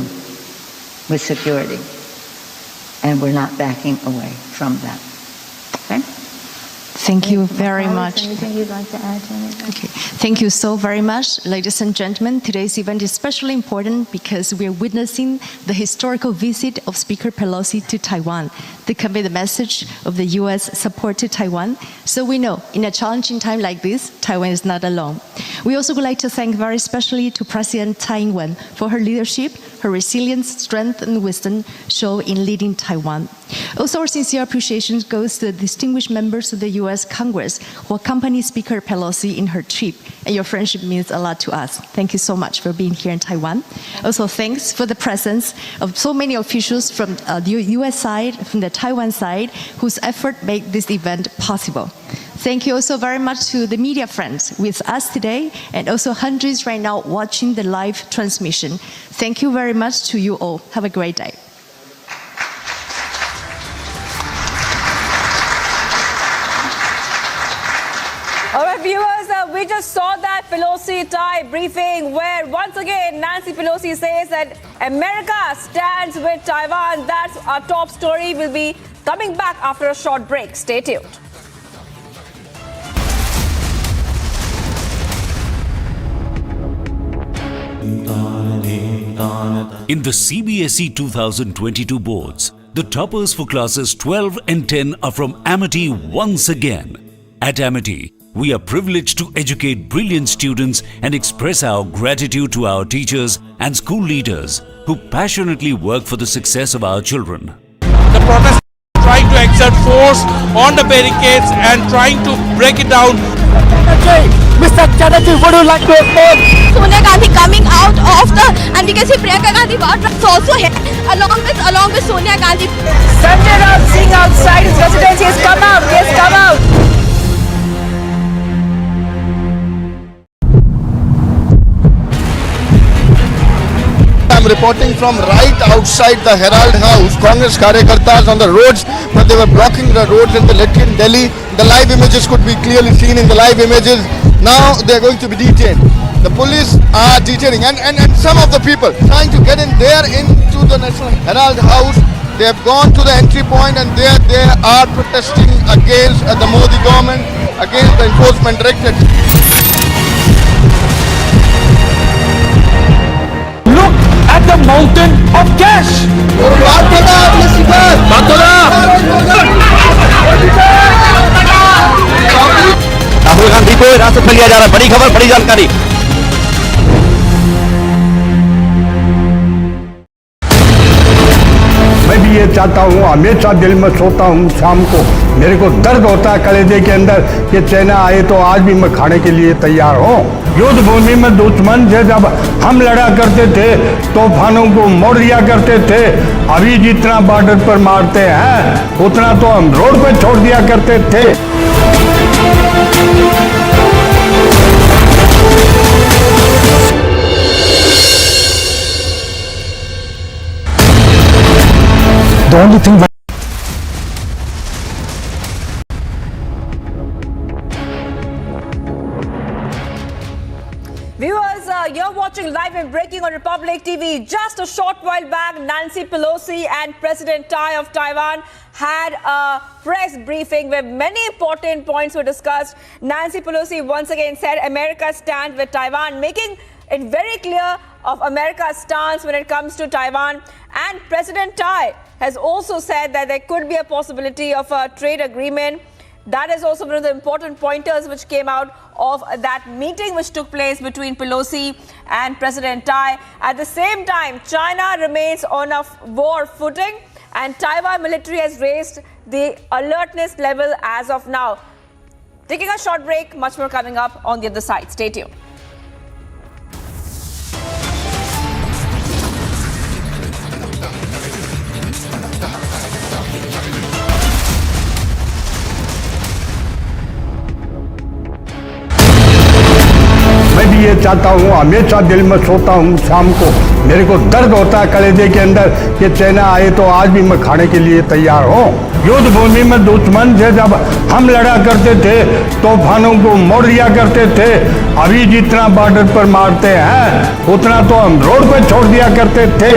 S4: with security, and we're not backing away from that. Okay?
S15: Thank you very much.
S4: Anything you'd like to add to anything?
S15: Okay. Thank you so very much, ladies and gentlemen. Today's event is especially important because we are witnessing the historical visit of Speaker Pelosi to Taiwan to convey the message of the U.S. support to Taiwan. So we know, in a challenging time like this, Taiwan is not alone. We also would like to thank very especially to President Tsai Ing-wen for her leadership, her resilience, strength, and wisdom shown in leading Taiwan. Also, our sincere appreciation goes to the distinguished members of the U.S. Congress who accompanied Speaker Pelosi in her trip, and your friendship means a lot to us. Thank you so much for being here in Taiwan. Also, thanks for the presence of so many officials from the U.S. side, from the Taiwan side, whose effort made this event possible. Thank you also very much to the media friends with us today, and also hundreds right now watching the live transmission. Thank you very much to you all. Have a great day.
S10: All right, viewers, we just saw that Pelosi-Tsai briefing where once again Nancy Pelosi says that America stands with Taiwan. That's our top story. We'll be coming back after a short break. Stay tuned.
S14: In the CBSE 2022 boards, the toppers for classes 12 and 10 are from Amity once again. At Amity, we are privileged to educate brilliant students and express our gratitude to our teachers and school leaders who passionately work for the success of our children.
S16: The protesters are trying to exert force on the barricades and trying to break it down.
S24: Mr. Chatterjee, would you like to oppose Sonia Gandhi coming out of the, and we can see Priyanka Gandhi is also here along with Sonia Gandhi. Sanjay Ram Singh outside his residence. He has come out. He has come out.
S8: I'm reporting from right outside the Herald House. Congress karyakartas on the roads, but they were blocking the roads in the Latin Delhi. The live images could be clearly seen in the live images. Now they are going to be detained. The police are detaining and some of the people trying to get in there into the National Herald House. They have gone to the entry point and there they are protesting against the Modi government, against the enforcement directorate.
S16: Look at the mountain of cash.
S3: Rahul Gandhi को हिरासत में लिया जा रहा है। बड़ी खबर, बड़ी जानकारी।
S22: मैं भी ये चाहता हूँ, हमेशा दिल में सोता हूँ शाम को, मेरे को दर्द होता है कलेजे के अंदर कि चाइना आए तो आज भी मैं खाने के लिए तैयार हूँ। युद्ध भूमि में दुश्मन से जब हम लड़ा करते थे, तूफानों को मोड़ दिया करते थे। अभी जितना बॉर्डर पर मारते हैं उतना तो हम रोड पे छोड़ दिया करते थे।
S18: The only thing
S10: Viewers, you're watching live and breaking on Republic TV. Just a short while back, Nancy Pelosi and President Tai of Taiwan had a press briefing where many important points were discussed. Nancy Pelosi once again said America's stand with Taiwan, making it very clear of America's stance when it comes to Taiwan. And President Tai has also said that there could be a possibility of a trade agreement. That is also one of the important pointers which came out of that meeting which took place between Pelosi and President Tai. At the same time, China remains on a war footing and Taiwan military has raised the alertness level as of now. Taking a short break, much more coming up on the other side. Stay tuned.
S22: मैं भी ये चाहता हूँ, हमेशा दिल में सोता हूँ शाम को, मेरे को दर्द होता है कलेजे के अंदर कि चाइना आए तो आज भी मैं खाने के लिए तैयार हूँ। युद्ध भूमि में दुश्मन से जब हम लड़ा करते थे तूफानों को मोड़ दिया करते थे, अभी जितना बॉर्डर पर मारते हैं उतना तो हम रोड पर छोड़ दिया करते थे।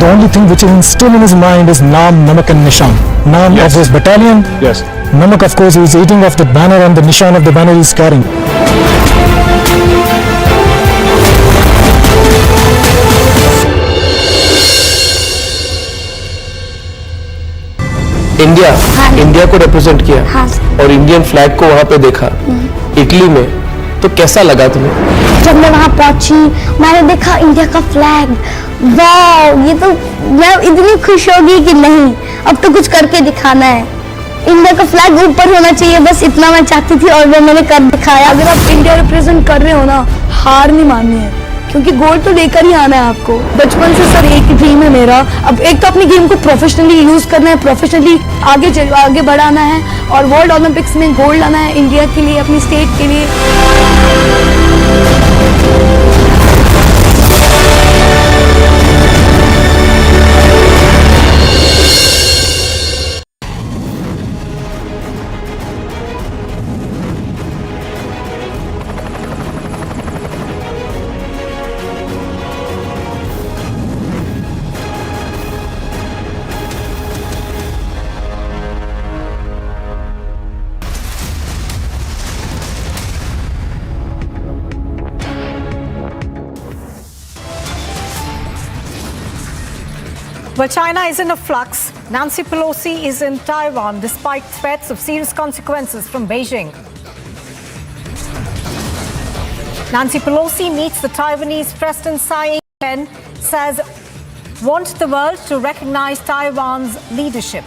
S18: the only thing which is still in his mind is Naam, Namak and Nishan. Naam of his battalion. Yes. Namak, of course, he is eating off the banner and the Nishan of the banner he is carrying.
S12: India को represent किया और Indian flag को वहाँ पे देखा Italy में, तो कैसा लगा तुम्हें?
S24: जब मैं वहाँ पहुंची मैंने देखा इंडिया का फ्लैग, वाह, ये तो मैं इतनी खुश हो गई कि नहीं, अब तो कुछ करके दिखाना है। इंडिया का फ्लैग ऊपर होना चाहिए, बस इतना मैं चाहती थी और वो मैंने कर दिखाया। अगर आप इंडिया रिप्रेजेंट कर रहे हो ना, हार नहीं माननी है, क्योंकि गोल्ड तो लेकर ही आना है आपको। बचपन से सर एक ड्रीम है मेरा, अब एक तो अपनी गेम को प्रोफेशनली यूज करना है, प्रोफेशनली आगे बढ़ाना है और वर्ल्ड ओलंपिक्स में गोल्ड लाना है इंडिया के लिए, अपनी स्टेट के लिए।
S5: Well, China is in a flux. Nancy Pelosi is in Taiwan despite threats of serious consequences from Beijing. Nancy Pelosi meets the Taiwanese President Tsai Ing-wen, says wants the world to recognize Taiwan's leadership.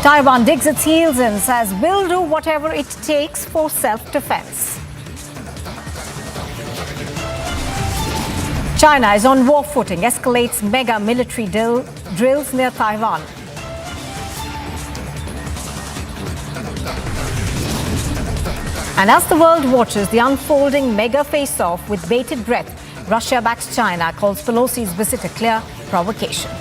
S5: Taiwan digs its heels in, says we'll do whatever it takes for self-defense. China is on war footing, escalates mega military drills near Taiwan. And as the world watches the unfolding mega face-off with bated breath, Russia backs China, calls Pelosi's visit a clear provocation.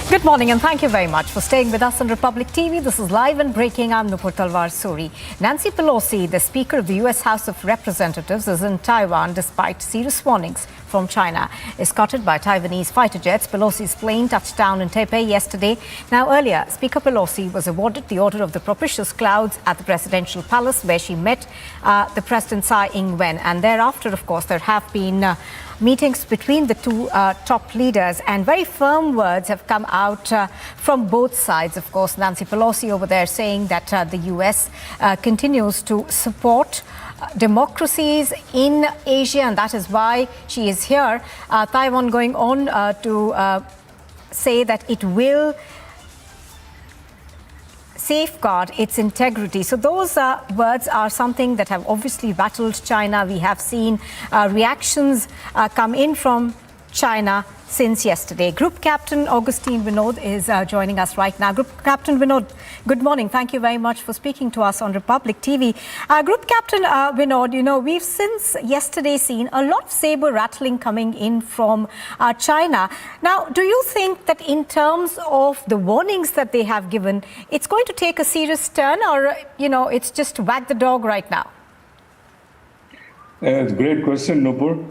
S5: Good morning and thank you very much for staying with us on Republic TV. This is Live and Breaking. I'm Nupur Talwar Suri. Nancy Pelosi, the Speaker of the US House of Representatives, is in Taiwan despite serious warnings from China. Escorted by Taiwanese fighter jets, Pelosi's plane touched down in Taipei yesterday. Now earlier, Speaker Pelosi was awarded the Order of the Propitious Clouds at the Presidential Palace, where she met the President Tsai Ing-wen. And thereafter, of course, there have been meetings between the two top leaders, and very firm words have come out from both sides. Of course, Nancy Pelosi over there saying that the US continues to support democracies in Asia, and that is why she is here. Taiwan going on to say that it will safeguard its integrity. So those words are something that have obviously rattled China. We have seen reactions come in from China since yesterday. Group Captain Augustine Vinod is joining us right now. Group Captain Vinod, good morning. Thank you very much for speaking to us on Republic TV. Group Captain Vinod, you know, we've since yesterday seen a lot of saber rattling coming in from China. Now, do you think that in terms of the warnings that they have given, it's going to take a serious turn, or, you know, it's just wag the dog right now?
S9: It's a great question, Nupur.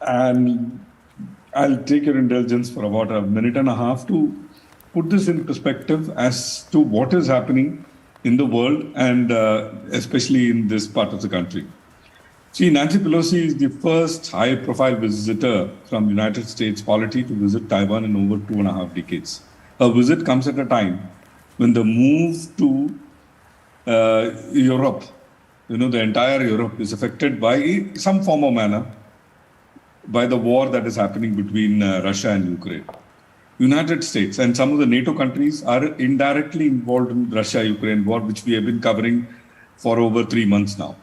S9: And I'll take your indulgence for about a minute and a half to put this in perspective as to what is happening in the world and especially in this part of the country. See, Nancy Pelosi is the first high-profile visitor from United States polity to visit Taiwan in over 2.5 decades. Her visit comes at a time when the move to Europe, you know, the entire Europe is affected by some form or manner by the war that is happening between Russia and Ukraine. United States and some of the NATO countries are indirectly involved in Russia-Ukraine war, which we have been covering for over 3 months now.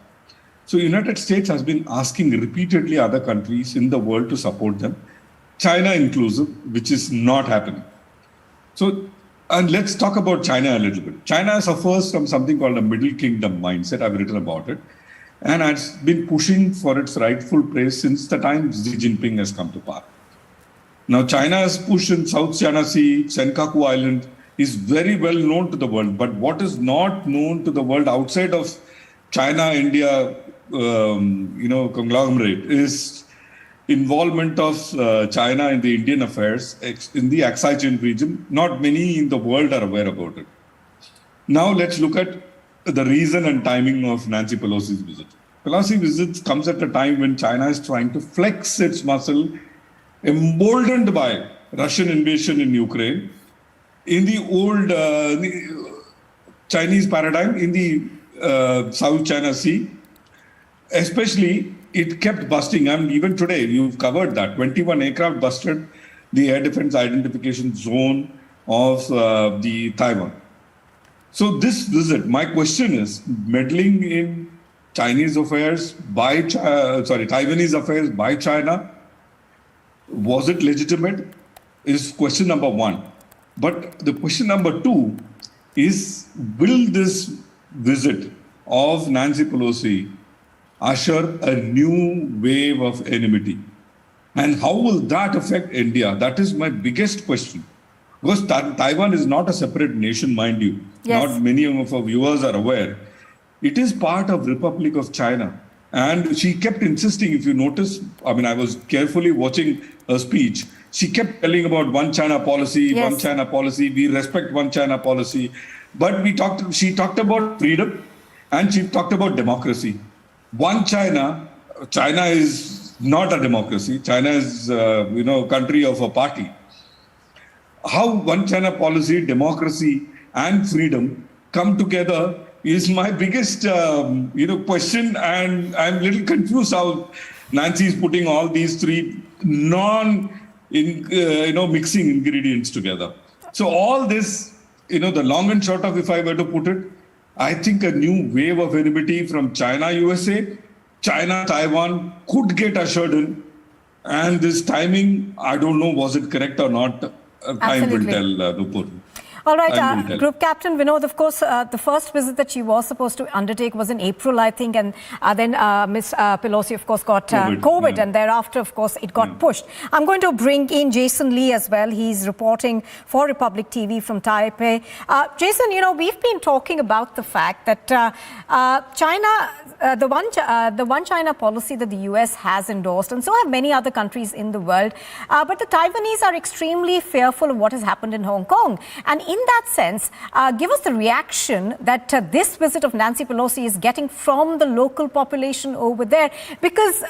S9: So United States has been asking repeatedly other countries in the world to support them, China inclusive, which is not happening. So, and let's talk about China a little bit. China suffers from something called a Middle Kingdom mindset. I've written about it. And has been pushing for its rightful place since the time Xi Jinping has come to power. Now, China has pushed in South China Sea, Senkaku Island, is very well known to the world. But what is not known to the world outside of China, India, conglomerate is involvement of China in the Indian affairs in the Aksai region. Not many in the world are aware about it. Now, let's look at the reason and timing of Nancy Pelosi's visit. Pelosi's visit comes at a time when China is trying to flex its muscle, emboldened by Russian invasion in Ukraine. In the old Chinese paradigm, in the South China Sea, especially, it kept busting. And even today, you've covered that. 21 aircraft busted the air defense identification zone of the Taiwan. So this visit, my question is, meddling in Chinese affairs by Taiwanese affairs by China, was it legitimate? Is question number one. But the question number two is, will this visit of Nancy Pelosi usher a new wave of enmity? And how will that affect India? That is my biggest question. Because Taiwan is not a separate nation, mind you. Yes. Not many of our viewers are aware. It is part of Republic of China. And she kept insisting, if you notice, I mean, I was carefully watching her speech. She kept telling about one China policy, yes. One China policy. We respect one China policy. But she talked about freedom and she talked about democracy. One China, China is not a democracy. China is, country of a party. How one China policy, democracy, and freedom come together is my biggest, question. And I'm a little confused how Nancy is putting all these three mixing ingredients together. So all this, the long and short of, if I were to put it, I think a new wave of enmity from China, USA, China, Taiwan could get ushered in. And this timing, I don't know, was it correct or not? Time will tell, Nupur.
S5: All right, Group Captain Vinod, of course, the first visit that she was supposed to undertake was in April, I think, and then Ms. Pelosi, of course, got COVID, yeah. And thereafter, of course, it got pushed. I'm going to bring in Jason Lee as well. He's reporting for Republic TV from Taipei. Jason, we've been talking about the fact that China, the one China policy that the US has endorsed, and so have many other countries in the world, but the Taiwanese are extremely fearful of what has happened in Hong Kong. And in that sense, give us the reaction that this visit of Nancy Pelosi is getting from the local population over there, because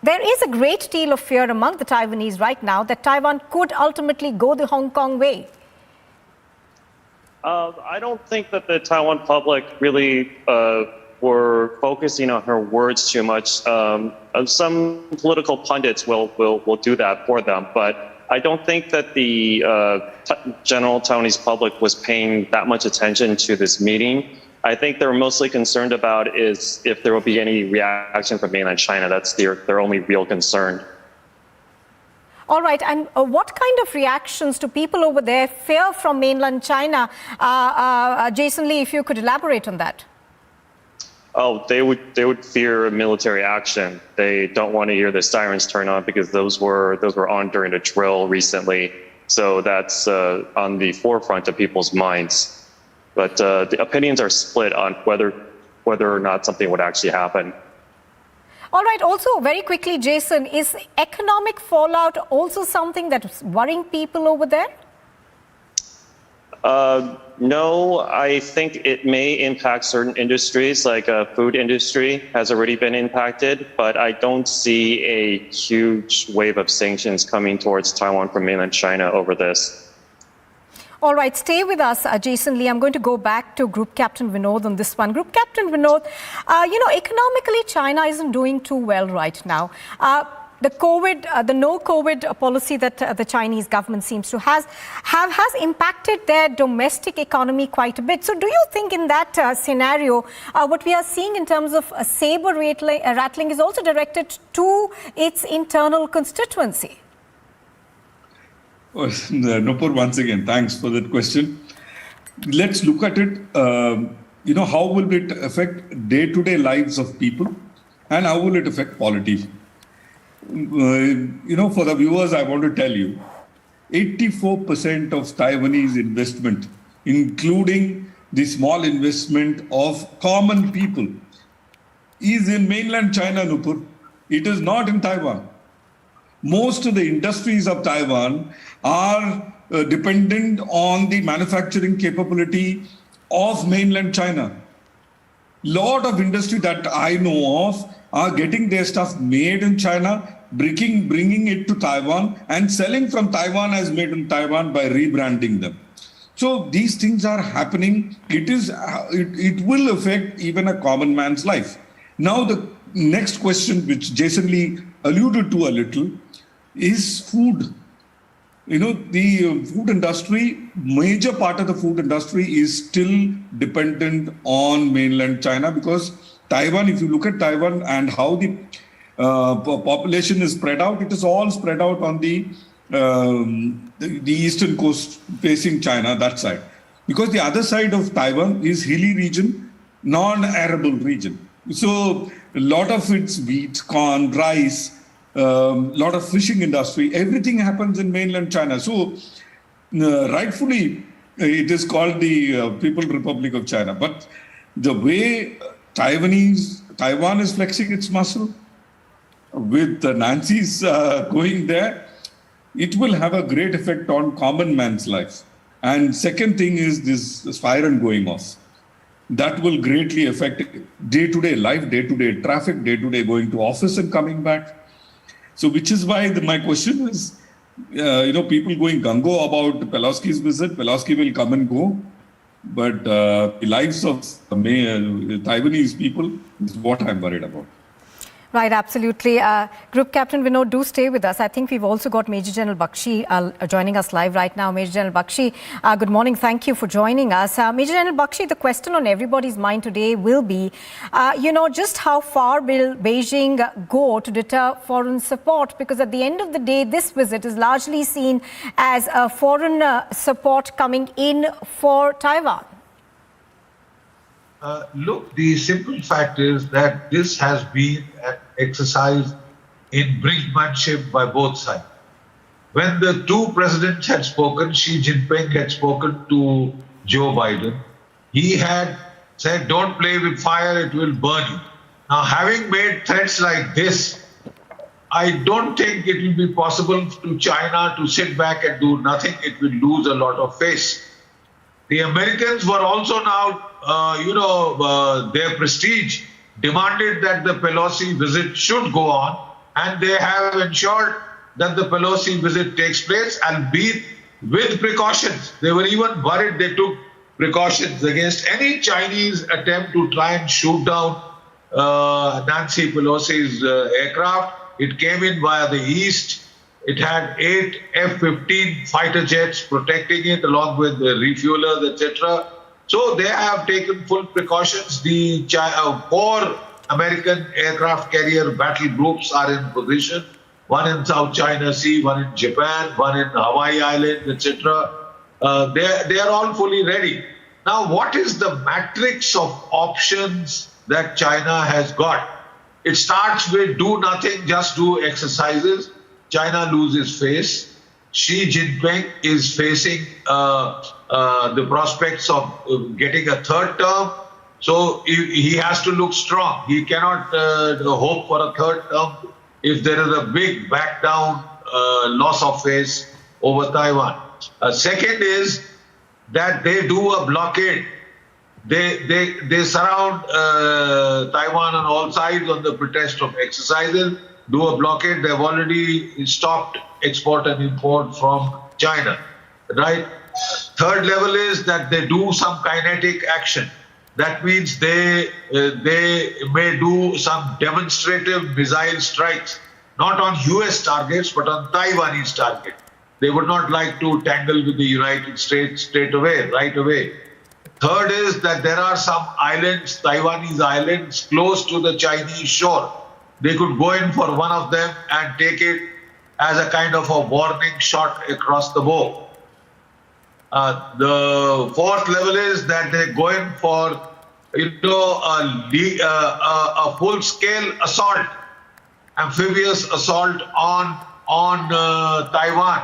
S5: there is a great deal of fear among the Taiwanese right now that Taiwan could ultimately go the Hong Kong way.
S17: I don't think that the Taiwan public really were focusing on her words too much. Some political pundits will do that for them, but I don't think that the general Taiwanese public was paying that much attention to this meeting. I think they're mostly concerned about is if there will be any reaction from mainland China. That's their only real concern.
S5: All right, and what kind of reactions do people over there fear from mainland China? Jason Lee, if you could elaborate on that.
S17: Oh, they would fear military action. They don't want to hear the sirens turn on because those were on during the drill recently. So that's on the forefront of people's minds. But the opinions are split on whether or not something would actually happen.
S5: All right. Also, very quickly, Jason, is economic fallout also something that's worrying people over there?
S17: No, I think it may impact certain industries, like food industry has already been impacted, but I don't see a huge wave of sanctions coming towards Taiwan from mainland China over this.
S5: All right, stay with us, Jason Lee. I'm going to go back to Group Captain Vinod on this one. Group Captain Vinod, economically, China isn't doing too well right now. The no COVID policy that the Chinese government seems to has impacted their domestic economy quite a bit. So do you think in that scenario, what we are seeing in terms of saber rattling is also directed to its internal constituency?
S9: Nupur, once again, thanks for that question. Let's look at it. How will it affect day-to-day lives of people, and how will it affect polity? For the viewers, I want to tell you, 84% of Taiwanese investment, including the small investment of common people, is in mainland China, Nupur. It is not in Taiwan. Most of the industries of Taiwan are dependent on the manufacturing capability of mainland China. Lot of industry that I know of are getting their stuff made in China, bringing it to Taiwan and selling from Taiwan as made in Taiwan by rebranding them. So these things are happening. It will affect even a common man's life. Now the next question, which Jason Lee alluded to a little, is food. The food industry, major part of the food industry is still dependent on mainland China, because Taiwan, if you look at Taiwan and how the population is spread out, it is all spread out on the eastern coast facing China, that side. Because the other side of Taiwan is hilly region, non-arable region. So a lot of it's wheat, corn, rice, lot of fishing industry, everything happens in mainland China. So rightfully, it is called the People's Republic of China. But the way Taiwan is flexing its muscle, with Nancy's going there, it will have a great effect on common man's life. And second thing is this siren going off. That will greatly affect day-to-day life, day-to-day traffic, day-to-day going to office and coming back. So which is why my question is, people going gung-ho about Pelosi's visit. Pelosi will come and go. But the lives of Taiwanese people is what I'm worried about.
S5: Right, absolutely. Group Captain Vinod, do stay with us. I think we've also got Major General Bakshi joining us live right now. Major General Bakshi, good morning. Thank you for joining us. Major General Bakshi, the question on everybody's mind today will be, just how far will Beijing go to deter foreign support? Because at the end of the day, this visit is largely seen as a foreign support coming in for Taiwan.
S7: Look, the simple fact is that this has been an exercise in brinkmanship by both sides. When the two presidents had spoken, Xi Jinping had spoken to Joe Biden, he had said, don't play with fire, it will burn you. Now, having made threats like this, I don't think it will be possible to China to sit back and do nothing. It will lose a lot of face. The Americans were also now, their prestige demanded that the Pelosi visit should go on, and they have ensured that the Pelosi visit takes place, albeit with precautions. They were even worried, they took precautions against any Chinese attempt to try and shoot down Nancy Pelosi's aircraft. It came in via the east. It had 8 F-15 fighter jets protecting it, along with the refuelers, etc. So they have taken full precautions. The 4 American aircraft carrier battle groups are in position. One in South China Sea, one in Japan, one in Hawaii Island, etc. They are all fully ready. Now, what is the matrix of options that China has got? It starts with do nothing, just do exercises. China loses face. Xi Jinping is facing the prospects of getting a third term. So he has to look strong. He cannot hope for a third term if there is a big back down, loss of face over Taiwan. Second is that they do a blockade. They surround Taiwan on all sides on the pretext of exercises, do a blockade. They've already stopped export and import from China, right? Third level is that they do some kinetic action. That means they may do some demonstrative missile strikes, not on US targets, but on Taiwanese targets. They would not like to tangle with the United States right away. Third is that there are some islands, Taiwanese islands, close to the Chinese shore. They could go in for one of them and take it as a kind of a warning shot across the bow. The fourth level is that they go in for a full-scale assault, amphibious assault on Taiwan.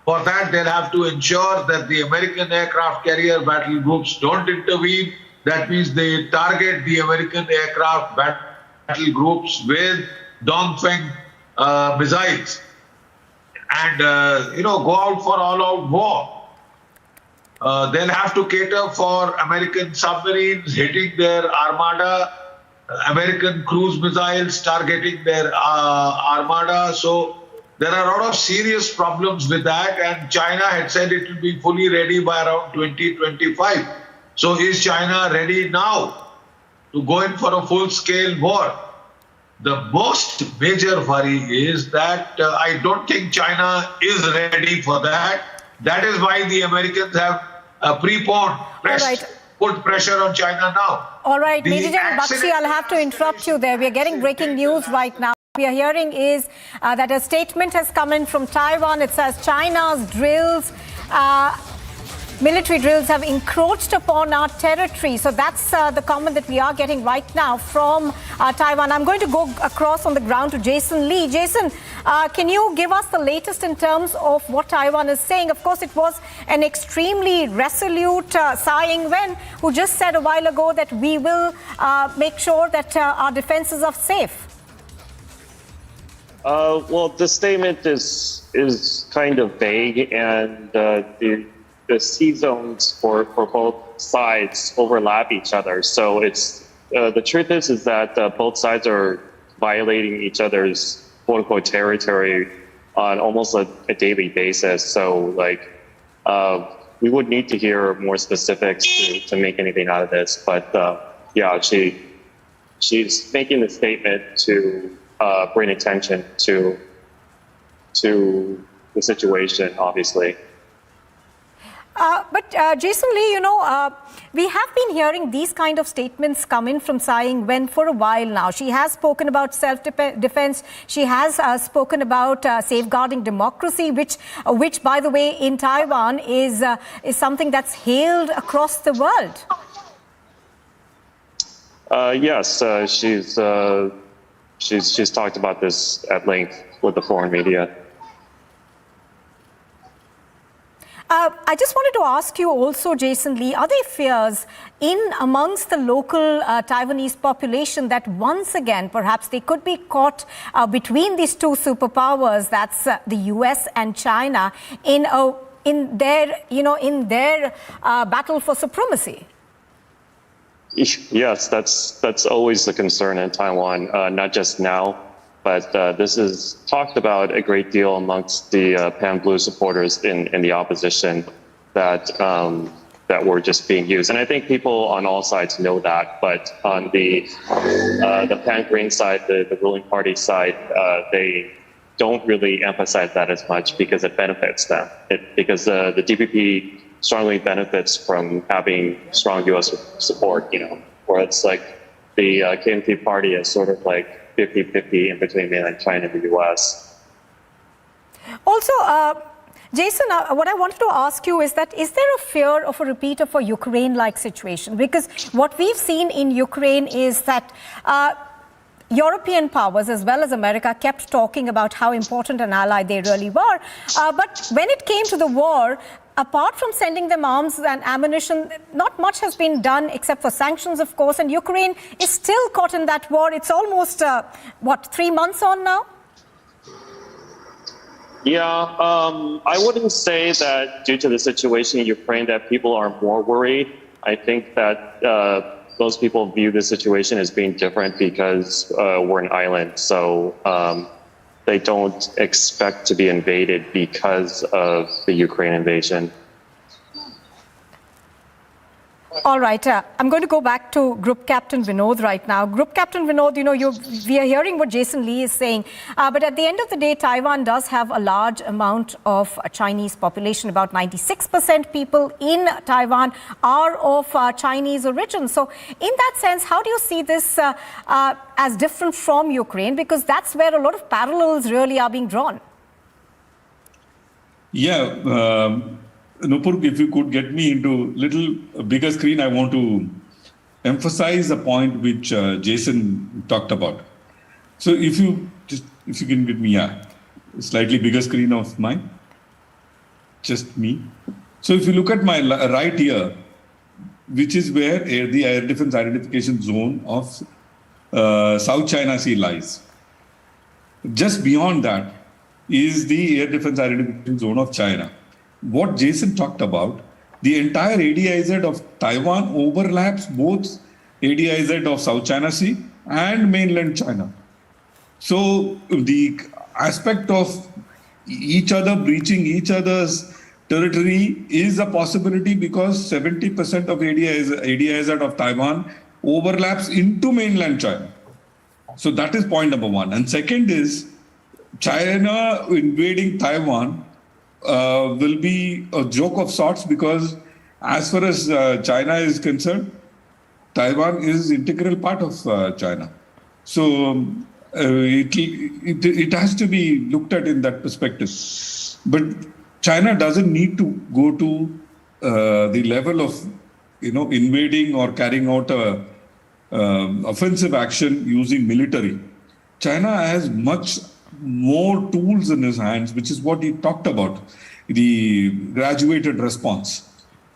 S7: For that, they'll have to ensure that the American aircraft carrier battle groups don't intervene. That means they target the American aircraft battle groups with Dongfeng missiles and go out for all-out war. They'll have to cater for American submarines hitting their armada, American cruise missiles targeting their armada. So there are a lot of serious problems with that, and China had said it will be fully ready by around 2025. So is China ready now to go in for a full-scale war? The most major worry is that I don't think China is ready for that. That is why the Americans have put pressure on China now.
S5: All right, Major General Bakshi, I'll have to interrupt you there. We are getting breaking news right now. What we are hearing is that a statement has come in from Taiwan. It says China's drills, military drills have encroached upon our territory. So that's the comment that we are getting right now from Taiwan. I'm going to go across on the ground to Jason Lee. Jason, can you give us the latest in terms of what Taiwan is saying? Of course, it was an extremely resolute Tsai Ing-wen who just said a while ago that we will make sure that our defenses are safe.
S17: Well, the statement is kind of vague, and the sea zones for both sides overlap each other. So it's the truth is that both sides are violating each other's quote unquote territory on almost a daily basis. So we would need to hear more specifics to make anything out of this. But yeah, she's making the statement to bring attention to the situation, obviously.
S5: But Jason Lee, we have been hearing these kind of statements come in from Tsai Ing-wen for a while now. She has spoken about self-defense. She has spoken about safeguarding democracy, which, by the way, in Taiwan is something that's hailed across the world.
S17: Yes, she's talked about this at length with the foreign media.
S5: I just wanted to ask you also, Jason Lee, are there fears amongst the local Taiwanese population that once again, perhaps they could be caught between these two superpowers, that's the US and China, in their battle for supremacy?
S17: Yes, that's always the concern in Taiwan, not just now. But this is talked about a great deal amongst the Pan-Blue supporters in the opposition that were just being used. And I think people on all sides know that. But on the Pan-Green side, the ruling party side, they don't really emphasize that as much because it benefits them. Because the DPP strongly benefits from having strong U.S. support, where it's like the KMT party is sort of like 50-50 in between mainland China and the U.S.
S5: Also, Jason, what I wanted to ask you is that, is there a fear of a repeat of a Ukraine-like situation? Because what we've seen in Ukraine is that European powers, as well as America, kept talking about how important an ally they really were. But when it came to the war, apart from sending them arms and ammunition, not much has been done except for sanctions, of course. And Ukraine is still caught in that war. It's almost, 3 months on now?
S17: Yeah, I wouldn't say that due to the situation in Ukraine that people are more worried. I think that most people view the situation as being different because we're an island. So they don't expect to be invaded because of the Ukraine invasion.
S5: All right. I'm going to go back to Group Captain Vinod right now. Group Captain Vinod, we are hearing what Jason Lee is saying. But at the end of the day, Taiwan does have a large amount of Chinese population. About 96% people in Taiwan are of Chinese origin. So in that sense, how do you see this as different from Ukraine? Because that's where a lot of parallels really are being drawn.
S9: Yeah. Nupur, if you could get me into little bigger screen, I want to emphasize a point which Jason talked about. So if you can get me a slightly bigger screen of mine, just me. So if you look at my right here, which is where the air defense identification zone of South China Sea lies. Just beyond that is the air defense identification zone of China. What Jason talked about, the entire ADIZ of Taiwan overlaps both ADIZ of South China Sea and mainland China. So the aspect of each other breaching each other's territory is a possibility because 70% of ADIZ of Taiwan overlaps into mainland China. So that is point number one. And second is China invading Taiwan will be a joke of sorts because as far as China is concerned, Taiwan is integral part of China. So it has to be looked at in that perspective. But China doesn't need to go to the level of invading or carrying out a offensive action using military. China has much more tools in his hands, which is what he talked about, the graduated response.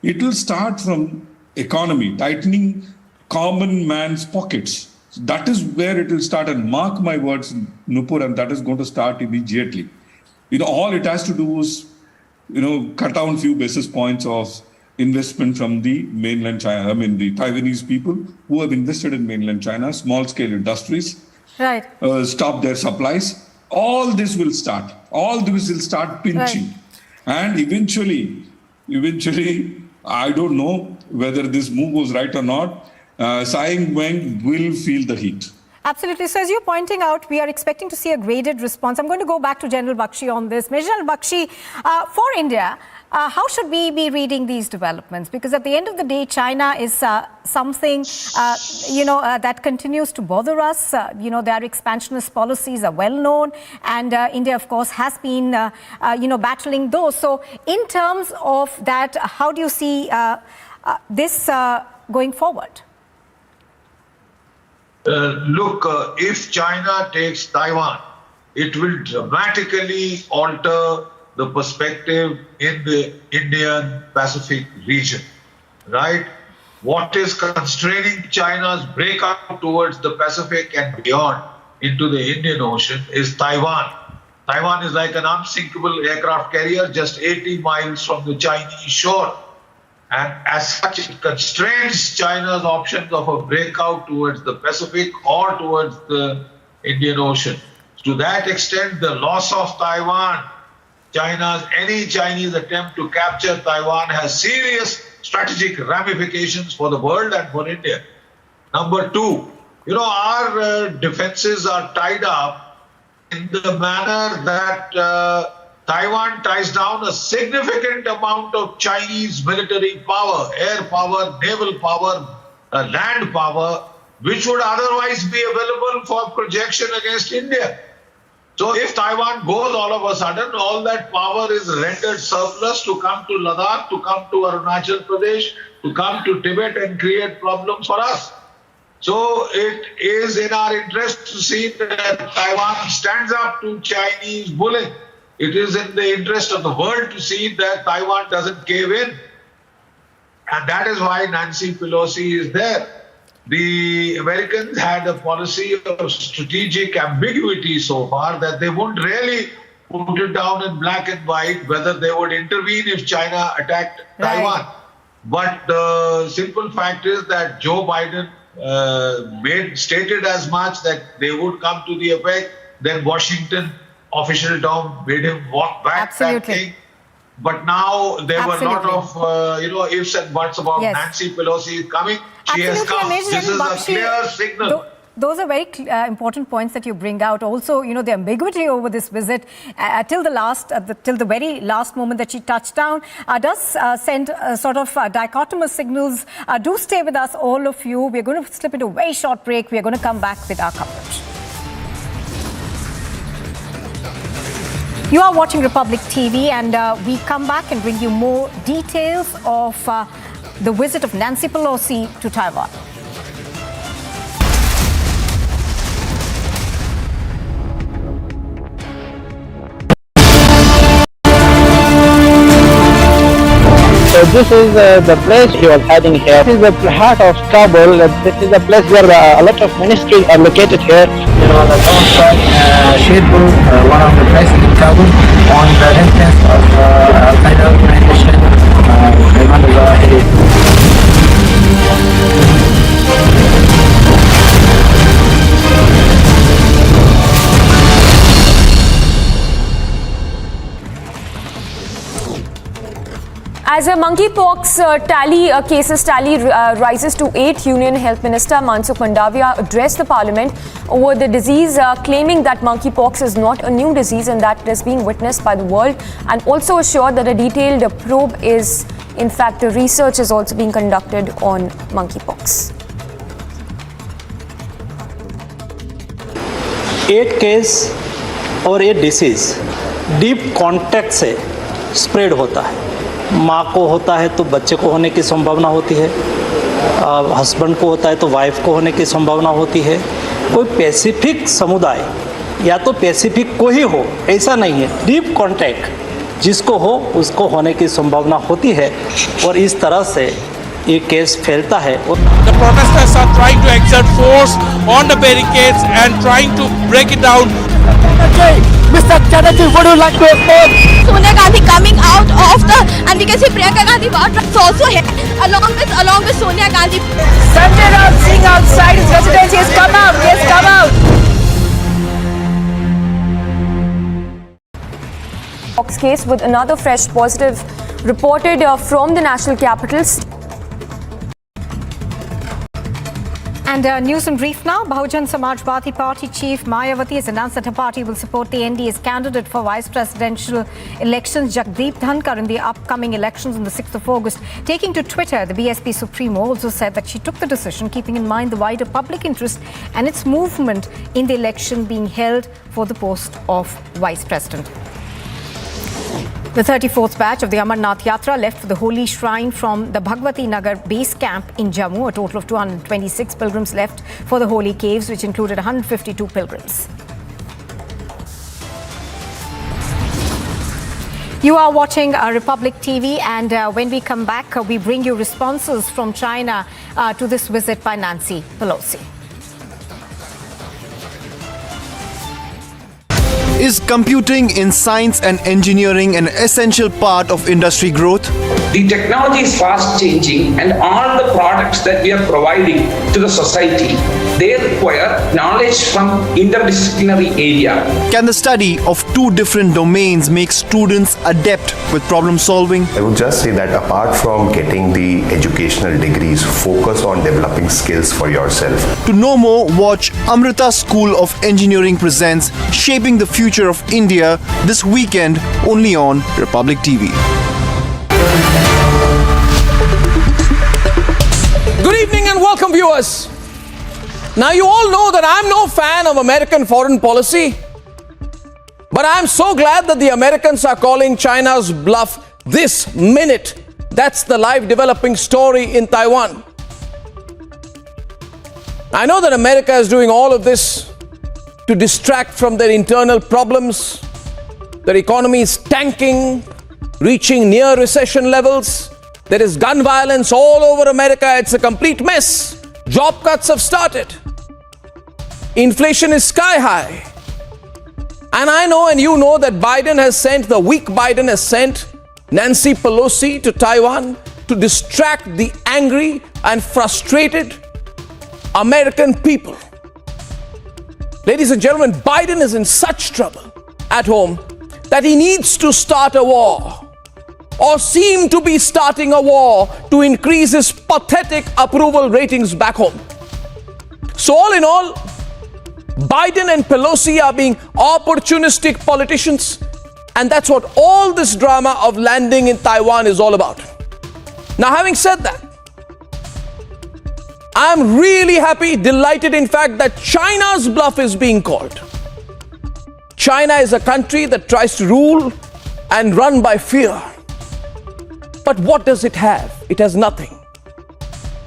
S9: It will start from economy, tightening common man's pockets. That is where it will start, and mark my words, Nupur, and that is going to start immediately. All it has to do is, cut down few basis points of investment from the mainland China, the Taiwanese people who have invested in mainland China, small-scale industries,
S5: right?
S9: Stop their supplies. All this will start. All this will start pinching. Right. And eventually, I don't know whether this move was right or not, Tsai Ing-wen will feel the heat.
S5: Absolutely. So as you're pointing out, we are expecting to see a graded response. I'm going to go back to General Bakshi on this. General Bakshi, for India, how should we be reading these developments? Because at the end of the day, China is something, that continues to bother us. Their expansionist policies are well known. And India, of course, has been, battling those. So in terms of that, how do you see this going forward?
S7: Look, if China takes Taiwan, it will dramatically alter the perspective in the Indian Pacific region, right? What is constraining China's breakout towards the Pacific and beyond into the Indian Ocean is Taiwan. Taiwan is like an unsinkable aircraft carrier just 80 miles from the Chinese shore. And as such, it constrains China's options of a breakout towards the Pacific or towards the Indian Ocean. To that extent, the loss of Taiwan, any Chinese attempt to capture Taiwan has serious strategic ramifications for the world and for India. Number two, our defenses are tied up in the manner that Taiwan ties down a significant amount of Chinese military power, air power, naval power, land power, which would otherwise be available for projection against India. So if Taiwan goes all of a sudden, all that power is rendered surplus to come to Ladakh, to come to Arunachal Pradesh, to come to Tibet and create problems for us. So it is in our interest to see that Taiwan stands up to Chinese bullying. It is in the interest of the world to see that Taiwan doesn't cave in. And that is why Nancy Pelosi is there. The Americans had a policy of strategic ambiguity so far that they wouldn't really put it down in black and white whether they would intervene if China attacked Taiwan. But the simple fact is that Joe Biden stated as much that they would come to the effect. Then Washington officialdom made him walk back that thing. But now there were a lot of ifs and buts about Nancy Pelosi coming. She has come. This is a clear signal.
S5: Those are very important points that you bring out. Also, the ambiguity over this visit till the very last moment that she touched down does send sort of dichotomous signals. Do stay with us, all of you. We're going to slip into a very short break. We're going to come back with our coverage. You are watching Republic TV, and we come back and bring you more details of the visit of Nancy Pelosi to Taiwan.
S2: So this is the place he was heading here. This is the heart of Kabul. This is the place where a lot of ministries are located here. You know, the alongside Shirpur, one of the places in Kabul, on the entrance of Al-Qaeda organization, Ayman al-Zawahiri.
S19: As a monkeypox cases tally rises to 8, Union Health Minister Mansukh Mandaviya addressed the Parliament over the disease, claiming that monkeypox is not a new disease and that it is being witnessed by the world, and also assured that a detailed probe is, in fact, the research is also being conducted on monkeypox.
S21: 8 case और ये disease deep contact से spread होता है। माँ को होता है तो बच्चे को होने की संभावना होती है, हस्बैंड को होता है तो वाइफ को होने की संभावना होती है। कोई स्पेसिफिक समुदाय या तो स्पेसिफिक को ही हो ऐसा नहीं है, डीप कॉन्टैक्ट जिसको हो उसको होने की संभावना होती है और इस तरह से ये केस फैलता है।
S16: The protesters are trying to exert force on the barricades and trying to break it down.
S24: Mr. Chatterjee, would you like to expose Sonia Gandhi coming out of the, and we can see Priyanka Gandhi is also here along with Sonia Gandhi. Sanjay Raut Singh outside his residence. He has come out. He has come out.
S19: Fox case with another fresh positive reported from the national capital.
S5: And news in brief now. Bahujan Samajwadi Party chief Mayawati has announced that her party will support the NDA's candidate for vice presidential elections, Jagdeep Dhankar, in the upcoming elections on the 6th of August. Taking to Twitter, the BSP Supremo also said that she took the decision keeping in mind the wider public interest and its movement in the election being held for the post of vice president. The 34th batch of the Amarnath Yatra left for the holy shrine from the Bhagwati Nagar base camp in Jammu. A total of 226 pilgrims left for the holy caves, which included 152 pilgrims. You are watching Republic TV, and when we come back, we bring you responses from China to this visit by Nancy Pelosi.
S8: Is computing in science and engineering an essential part of industry growth?
S6: The technology is fast changing, and all the products that we are providing to the society, they require knowledge from interdisciplinary area.
S8: Can the study of two different domains make students adept with problem solving?
S13: I would just say that apart from getting the educational degrees, focus on developing skills for yourself.
S8: To know more, watch Amrita School of Engineering presents Shaping the Future of India this weekend only on Republic TV.
S20: Good evening and welcome, viewers. Now, you all know that I'm no fan of American foreign policy, but I'm so glad that the Americans are calling China's bluff this minute. That's the live developing story in Taiwan. I know that America is doing all of this to distract from their internal problems. Their economy is tanking, reaching near recession levels. There is gun violence all over America. It's a complete mess. Job cuts have started. Inflation is sky high. And I know and you know that the weak Biden has sent Nancy Pelosi to Taiwan to distract the angry and frustrated American people. Ladies and gentlemen, Biden is in such trouble at home that he needs to start a war, or seem to be starting a war, to increase his pathetic approval ratings back home. So all in all, Biden and Pelosi are being opportunistic politicians, and that's what all this drama of landing in Taiwan is all about. Now, having said that, I'm really happy, delighted in fact, that China's bluff is being called. China is a country that tries to rule and run by fear. But what does it have? It has nothing.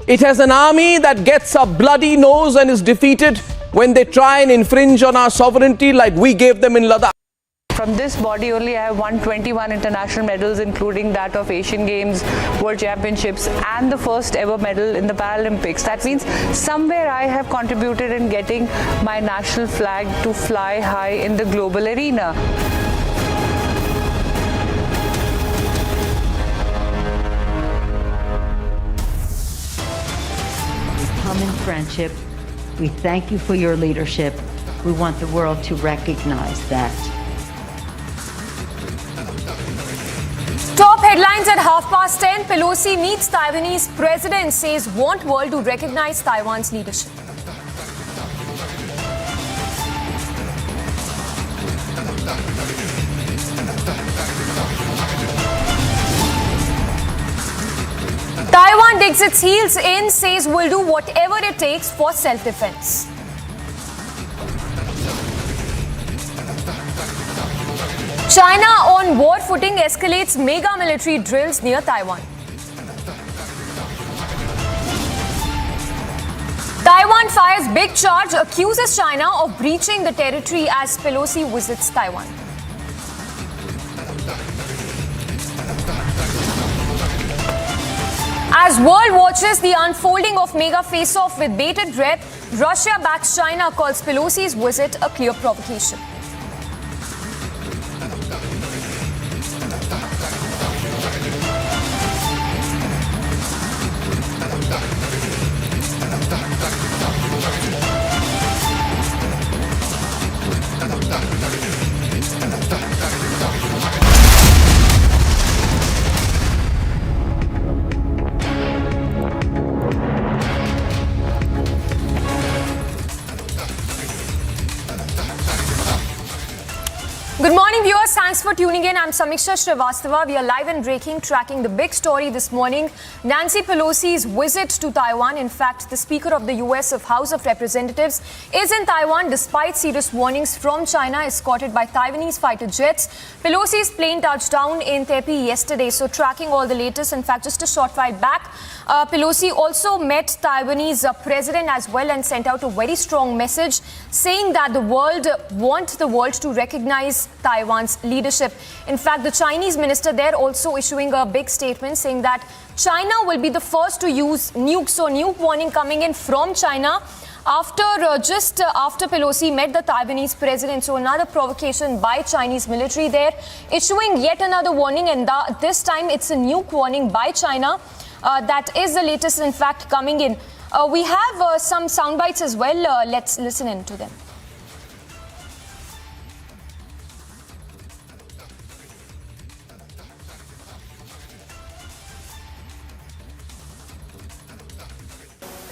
S20: It has an army that gets a bloody nose and is defeated when they try and infringe on our sovereignty like we gave them in Ladakh.
S23: From this body only, I have won 21 international medals, including that of Asian Games, World Championships, and the first ever medal in the Paralympics. That means somewhere I have contributed in getting my national flag to fly high in the global arena.
S4: Common friendship. We thank you for your leadership. We want the world to recognize that.
S19: Top headlines at 10:30. Pelosi meets Taiwanese president, says want world to recognize Taiwan's leadership. Taiwan digs its heels in, says will do whatever it takes for self-defense. China on war footing escalates mega military drills near Taiwan. Taiwan fires big charge, accuses China of breaching the territory as Pelosi visits Taiwan. As world watches the unfolding of mega face-off with bated breath, Russia backs China, calls Pelosi's visit a clear provocation. Good morning, viewers. Thanks for tuning in. I'm Samiksha Srivastava. We are live and breaking, tracking the big story this morning. Nancy Pelosi's visit to Taiwan. In fact, the Speaker of the U.S. House of Representatives is in Taiwan despite serious warnings from China, escorted by Taiwanese fighter jets. Pelosi's plane touched down in Taipei yesterday, so tracking all the latest. In fact, just a short while back, Pelosi also met Taiwanese president as well and sent out a very strong message saying that the world wants the world to recognize Taiwan's leadership. In fact, the Chinese minister there also issuing a big statement saying that China will be the first to use nukes. So nuke warning coming in from China. just after Pelosi met the Taiwanese president. So another provocation by Chinese military there, issuing yet another warning, and this time it's a nuke warning by China. That is the latest, in fact, coming in. We have some sound bites as well. Let's listen in to them.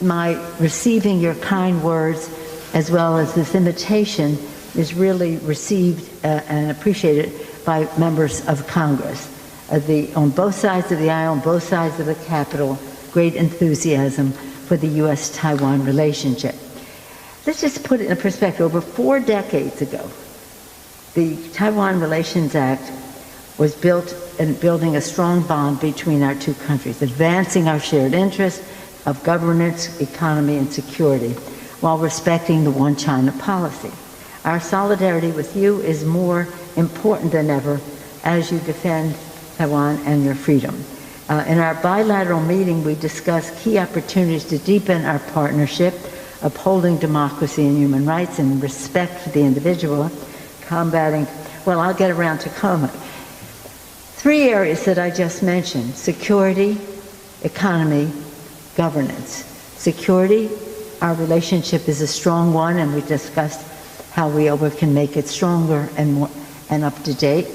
S4: My receiving your kind words as well as this invitation is really received and appreciated by members of Congress. On both sides of the aisle, on both sides of the Capitol, great enthusiasm for the U.S.-Taiwan relationship. Let's just put it in perspective. Over 4 decades ago, the Taiwan Relations Act was built in building a strong bond between our two countries, advancing our shared interests of governance, economy, and security, while respecting the one China policy. Our solidarity with you is more important than ever as you defend Taiwan and your freedom. In our bilateral meeting, we discussed key opportunities to deepen our partnership, upholding democracy and human rights and respect for the individual, combating, well, I'll get around to comment. 3 areas that I just mentioned: security, economy, governance. Security, our relationship is a strong one, and we discussed how we can make it stronger and more and up to date.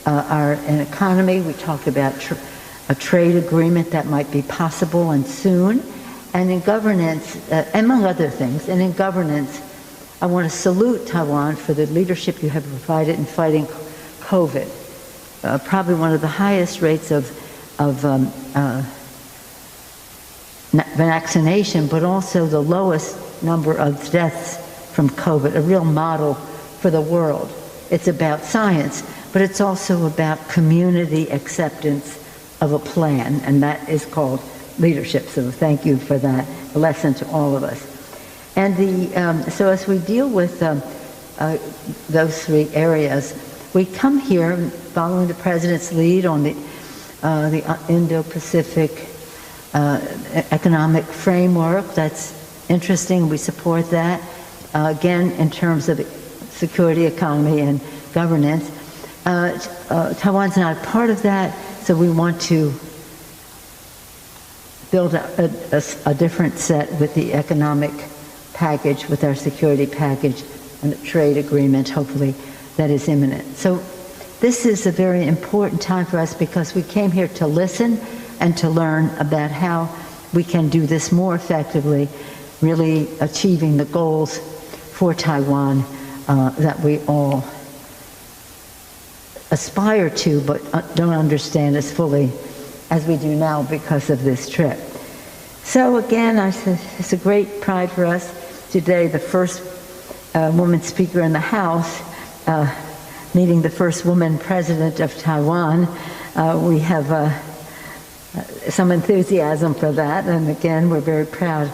S4: In economy, we talked about a trade agreement that might be possible and soon. And in governance, among other things, and in governance, I want to salute Taiwan for the leadership you have provided in fighting COVID. Probably one of the highest rates of vaccination, but also the lowest number of deaths from COVID, a real model for the world. It's about science, but it's also about community acceptance of a plan, and that is called leadership. So thank you for that, a lesson to all of us. And so as we deal with those 3 areas, we come here following the President's lead on the Indo-Pacific economic framework. That's interesting. We support that. Again, in terms of security, economy, and governance. Taiwan's not a part of that, so we want to build a different set with the economic package, with our security package, and the trade agreement, hopefully, that is imminent. So this is a very important time for us because we came here to listen and to learn about how we can do this more effectively, really achieving the goals for Taiwan that we all aspire to, but don't understand as fully as we do now because of this trip. So again, it's a great pride for us today, the first woman speaker in the House, meeting the first woman president of Taiwan. We have some enthusiasm for that, and again, we're very proud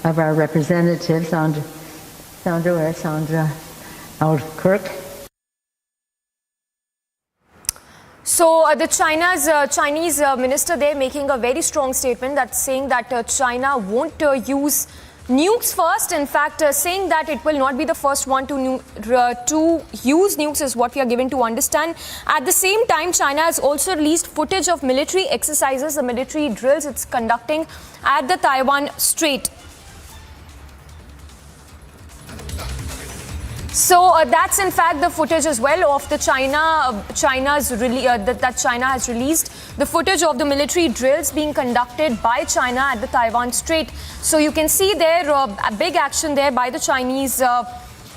S4: of our representative, Sandra Kirk.
S19: So the Chinese minister there making a very strong statement that's saying that China won't use nukes first. In fact, saying that it will not be the first one to use nukes is what we are given to understand. At the same time, China has also released footage of military exercises, the military drills it's conducting at the Taiwan Strait. So that's in fact the footage as well of the that China has released, the footage of the military drills being conducted by China at the Taiwan Strait. So you can see there a big action there by the Chinese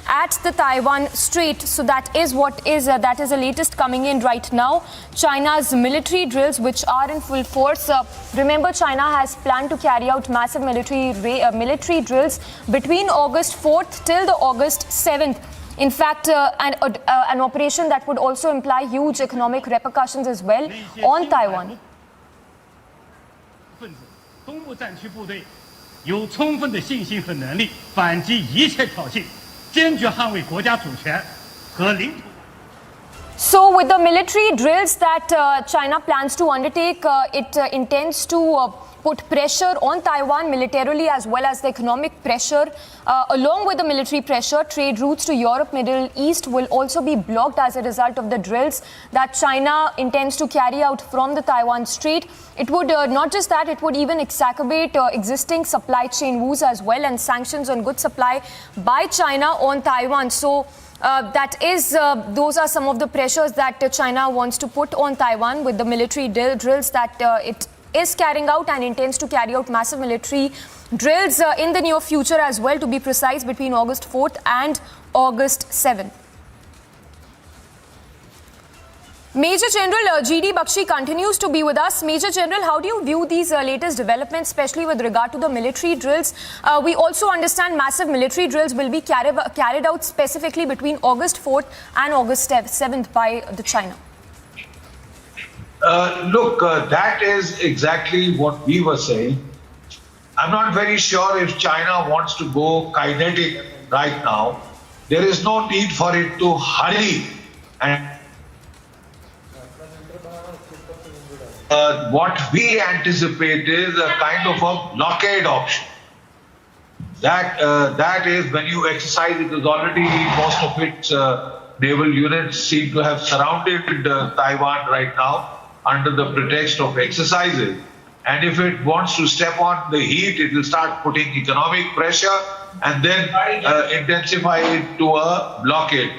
S19: at the Taiwan Strait. So that is the latest coming in right now. China's military drills, which are in full force. Remember, China has planned to carry out massive military drills between August 4th till the August 7th. In fact, an operation that would also imply huge economic repercussions as well on Taiwan.
S1: 东部战区部队有充分的信心和能力反击一切挑衅，坚决捍卫国家主权和领土。
S19: So with the military drills that China plans to undertake, it intends to put pressure on Taiwan militarily as well as the economic pressure. Along with the military pressure, trade routes to Europe, Middle East will also be blocked as a result of the drills that China intends to carry out from the Taiwan Strait. It would not just that, it would even exacerbate existing supply chain woes as well, and sanctions on goods supply by China on Taiwan. So those are some of the pressures that China wants to put on Taiwan with the military drills that it is carrying out and intends to carry out massive military drills in the near future as well, to be precise, between August 4th and August 7th. Major General G.D. Bakshi continues to be with us. Major General, how do you view these latest developments, especially with regard to the military drills? We also understand massive military drills will be carried out specifically between August 4th and August 7th by the China.
S7: Look, that is exactly what we were saying. I'm not very sure if China wants to go kinetic right now. There is no need for it to hurry. And what we anticipate is a kind of a blockade option. That is when you exercise, it is already, most of its naval units seem to have surrounded Taiwan right now under the pretext of exercises. And if it wants to step on the heat, it will start putting economic pressure and then intensify it to a blockade.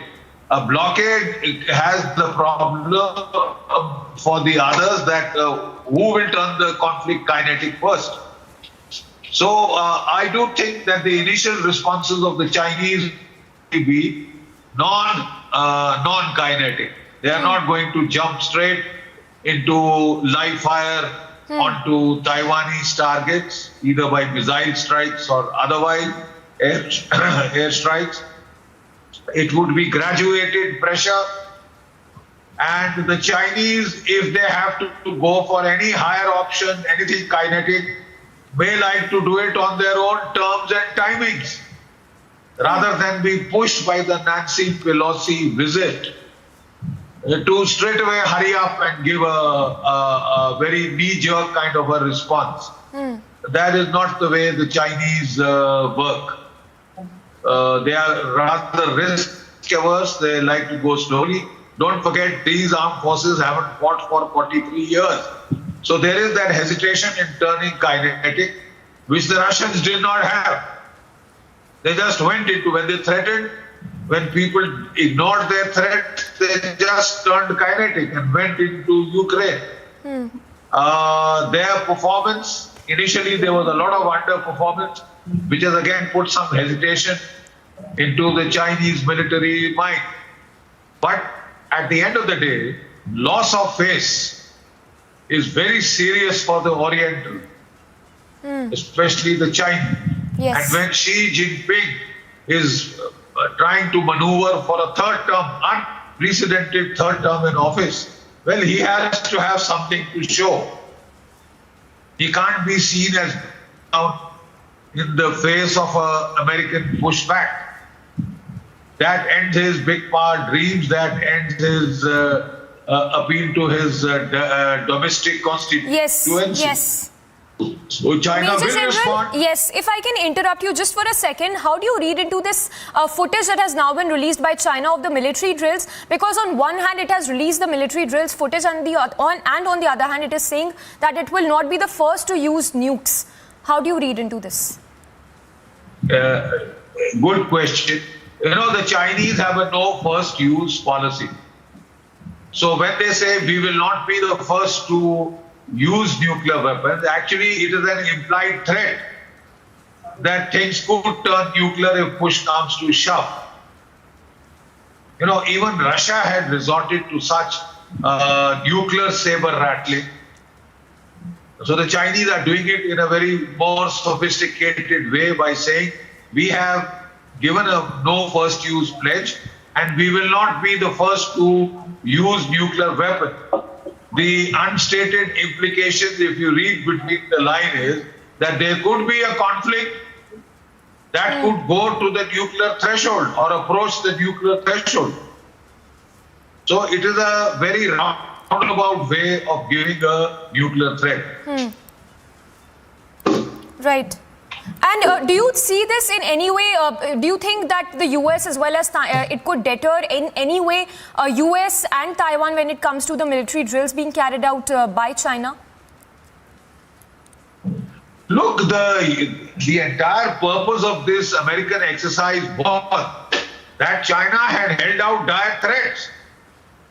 S7: A blockade has the problem for the others that who will turn the conflict kinetic first. So I do think that the initial responses of the Chinese will be non-kinetic. They are not going to jump straight into live fire onto Taiwanese targets, either by missile strikes or otherwise air strikes. It would be graduated pressure, and the Chinese, if they have to go for any higher option, anything kinetic, may like to do it on their own terms and timings, rather than be pushed by the Nancy Pelosi visit to straight away hurry up and give a very knee-jerk kind of a response. That is not the way the Chinese work. They are rather risk-averse. They like to go slowly. Don't forget, these armed forces haven't fought for 43 years. So there is that hesitation in turning kinetic, which the Russians did not have. They just went into, when they threatened, when people ignored their threat, they just turned kinetic and went into Ukraine. Their performance, initially there was a lot of underperformance, which has again put some hesitation into the Chinese military mind. But at the end of the day, loss of face is very serious for the Oriental, especially the Chinese.
S19: Yes.
S7: And when Xi Jinping is trying to maneuver for a third term, unprecedented third term in office, well, he has to have something to show. He can't be seen as in the face of an American pushback. That ends his big power dreams, that ends his appeal to his domestic constituency.
S19: Yes.
S7: So China
S19: Major
S7: will
S19: General,
S7: respond.
S19: yes, if I can interrupt you just for a second, how do you read into this footage that has now been released by China of the military drills? Because on one hand, it has released the military drills footage, and on the other hand, it is saying that it will not be the first to use nukes. How do you read into this?
S7: Good question. You know, the Chinese have a no first use policy. So when they say we will not be the first to use nuclear weapons, actually it is an implied threat that things could turn nuclear if push comes to shove. You know, even Russia had resorted to such nuclear saber rattling. So the Chinese are doing it in a very more sophisticated way by saying we have given a no first use pledge and we will not be the first to use nuclear weapons. The unstated implications, if you read between the line, is that there could be a conflict that could go to the nuclear threshold or approach the nuclear threshold. So it is a very roundabout way of giving a nuclear threat.
S19: Right. And do you see this in any way? Do you think that the US as well as it could deter in any way US and Taiwan when it comes to the military drills being carried out by China?
S7: Look, the entire purpose of this American exercise was that China had held out dire threats.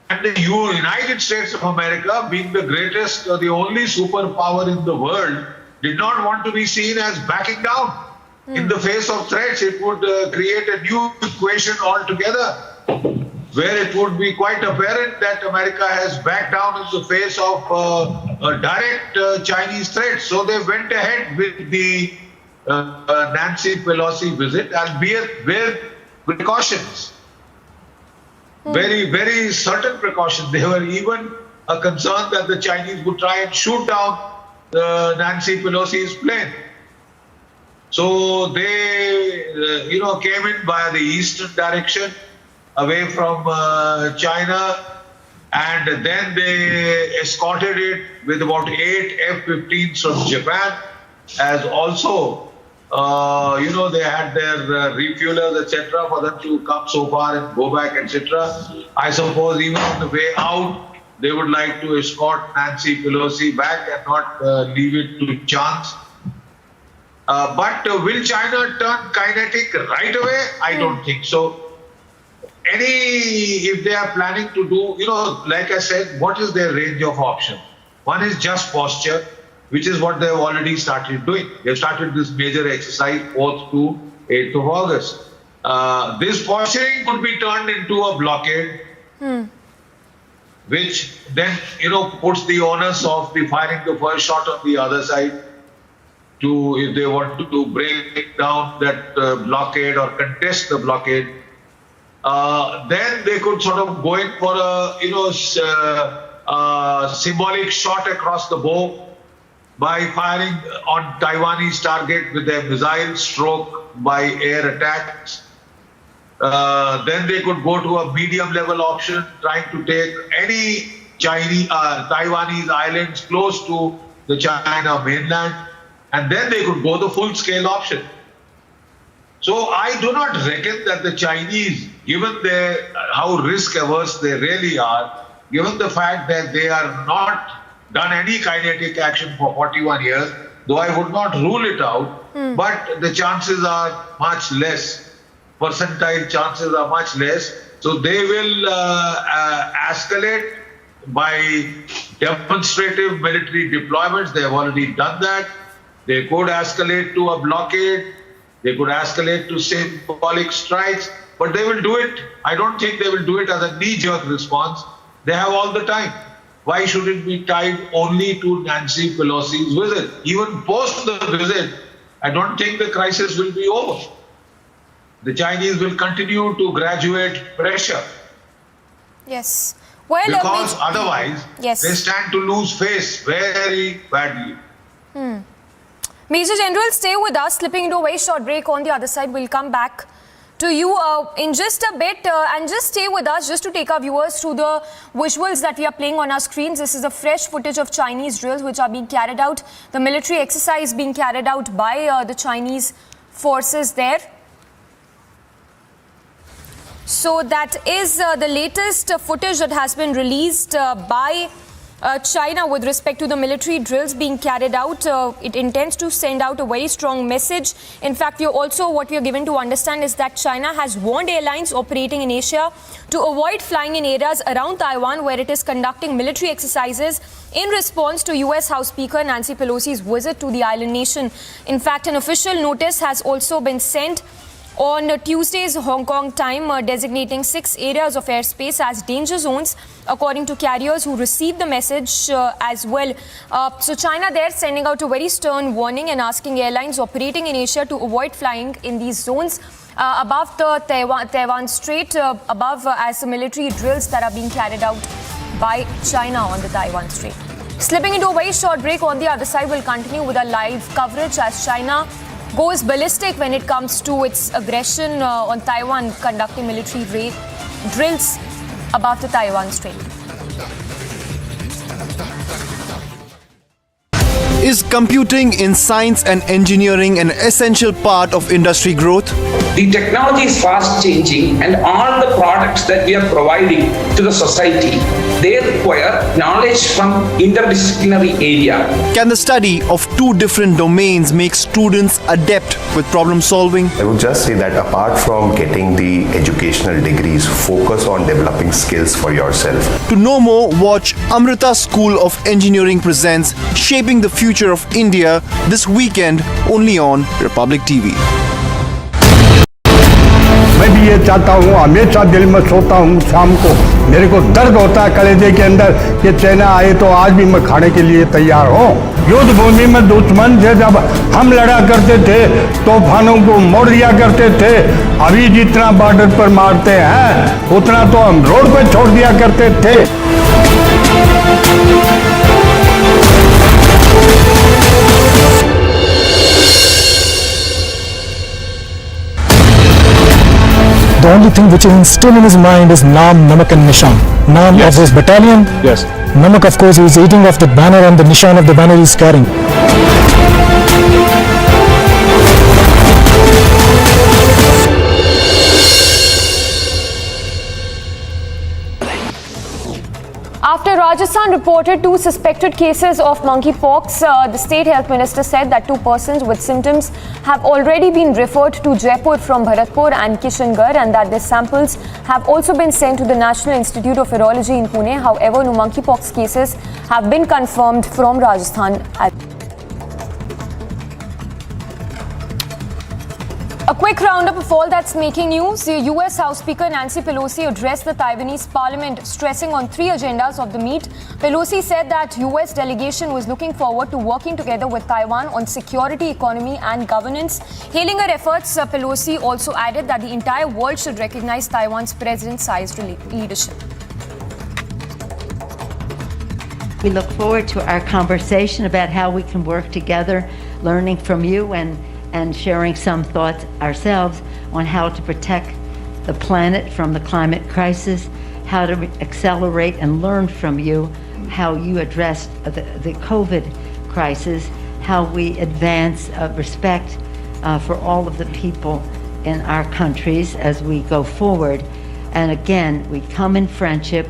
S7: And the United States of America, being the greatest or the only superpower in the world, did not want to be seen as backing down. In the face of threats, it would create a new equation altogether, where it would be quite apparent that America has backed down in the face of a direct Chinese threat. So they went ahead with the Nancy Pelosi visit, albeit with precautions. Very, very certain precautions. They were even concerned that the Chinese would try and shoot down Nancy Pelosi's plane. So they, came in via the eastern direction, away from China, and then they escorted it with about 8 F-15s from Japan, as also, they had their refuelers, etc., for them to come so far and go back, etc. I suppose even on the way out, they would like to escort Nancy Pelosi back and not leave it to chance. But will China turn kinetic right away? I don't think so. If they are planning to do, like I said, what is their range of options? One is just posture, which is what they've already started doing. They've started this major exercise 4th to 8th of August. This posturing could be turned into a blockade, which then, puts the onus of the firing the first shot on the other side to, if they want to break down that blockade or contest the blockade. Then they could sort of go in for a symbolic shot across the bow by firing on Taiwanese target with their missile stroke by air attacks. Then they could go to a medium level option, trying to take any Taiwanese islands close to the China mainland, and then they could go the full scale option. So I do not reckon that the Chinese, given how risk averse they really are, given the fact that they are not done any kinetic action for 41 years, though I would not rule it out, but the chances are much less. Percentile chances are much less. So they will escalate by demonstrative military deployments. They have already done that. They could escalate to a blockade. They could escalate to symbolic strikes, but they will do it. I don't think they will do it as a knee-jerk response. They have all the time. Why should it be tied only to Nancy Pelosi's visit? Even post the visit, I don't think the crisis will be over. The Chinese will continue to graduate pressure.
S19: Yes. Well,
S7: because otherwise, they stand to lose face very badly.
S19: Major General, stay with us. Slipping into a very short break. On the other side, we'll come back to you in just a bit, and just stay with us just to take our viewers through the visuals that we are playing on our screens. This is a fresh footage of Chinese drills which are being carried out, the military exercise being carried out by the Chinese forces there. So that is the latest footage that has been released by China with respect to the military drills being carried out. It intends to send out a very strong message. In fact, what we are given to understand is that China has warned airlines operating in Asia to avoid flying in areas around Taiwan where it is conducting military exercises in response to US House Speaker Nancy Pelosi's visit to the island nation. In fact, an official notice has also been sent on Tuesday's Hong Kong time, designating 6 areas of airspace as danger zones, according to carriers who received the message as well. So China there sending out a very stern warning and asking airlines operating in Asia to avoid flying in these zones above the Taiwan Strait, as the military drills that are being carried out by China on the Taiwan Strait. Slipping into a very short break. On the other side, we'll continue with our live coverage as China goes ballistic when it comes to its aggression on Taiwan, conducting military drills above the Taiwan Strait.
S3: Is computing in science and engineering an essential part of industry growth?
S6: The technology is fast changing, and all the products that we are providing to the society, they require knowledge from interdisciplinary area.
S3: Can the study of two different domains make students adept with problem solving?
S13: I would just say that apart from getting the educational degrees, focus on developing skills for yourself.
S3: To know more, watch Amrita School of Engineering presents Shaping the Future of India this weekend only on Republic TV.
S22: मैं भी ये चाहता हूँ, हमेशा दिल में सोता हूँ शाम को, मेरे को दर्द होता है कलेजे के अंदर कि चाइना आए तो आज भी मैं खाने के लिए तैयार हूँ। युद्ध भूमि में दुश्मन से जब हम लड़ा करते थे, तूफानों को मोड़ दिया करते थे। अभी जितना बॉर्डर पर मारते हैं उतना तो हम रोड पे छोड़ दिया करते थे।
S18: The only thing which is still in his mind is Naam, Namak and Nishan. Naam of his battalion. Yes. Namak, of course, he is eating off the banner and the Nishan of the banner he is carrying.
S19: After Rajasthan reported 2 suspected cases of monkeypox, the state health minister said that 2 persons with symptoms have already been referred to Jaipur from Bharatpur and Kishangarh, and that their samples have also been sent to the National Institute of Virology in Pune. However, no monkeypox cases have been confirmed from Rajasthan. A quick roundup of all that's making news. The US House Speaker Nancy Pelosi addressed the Taiwanese parliament, stressing on 3 agendas of the meet. Pelosi said that US delegation was looking forward to working together with Taiwan on security, economy and governance. Hailing her efforts, Pelosi also added that the entire world should recognize Taiwan's president-sized leadership.
S4: We look forward to our conversation about how we can work together, learning from you and sharing some thoughts ourselves on how to protect the planet from the climate crisis, how to accelerate and learn from you how you addressed the COVID crisis, how we advance respect for all of the people in our countries as we go forward. And again, we come in friendship.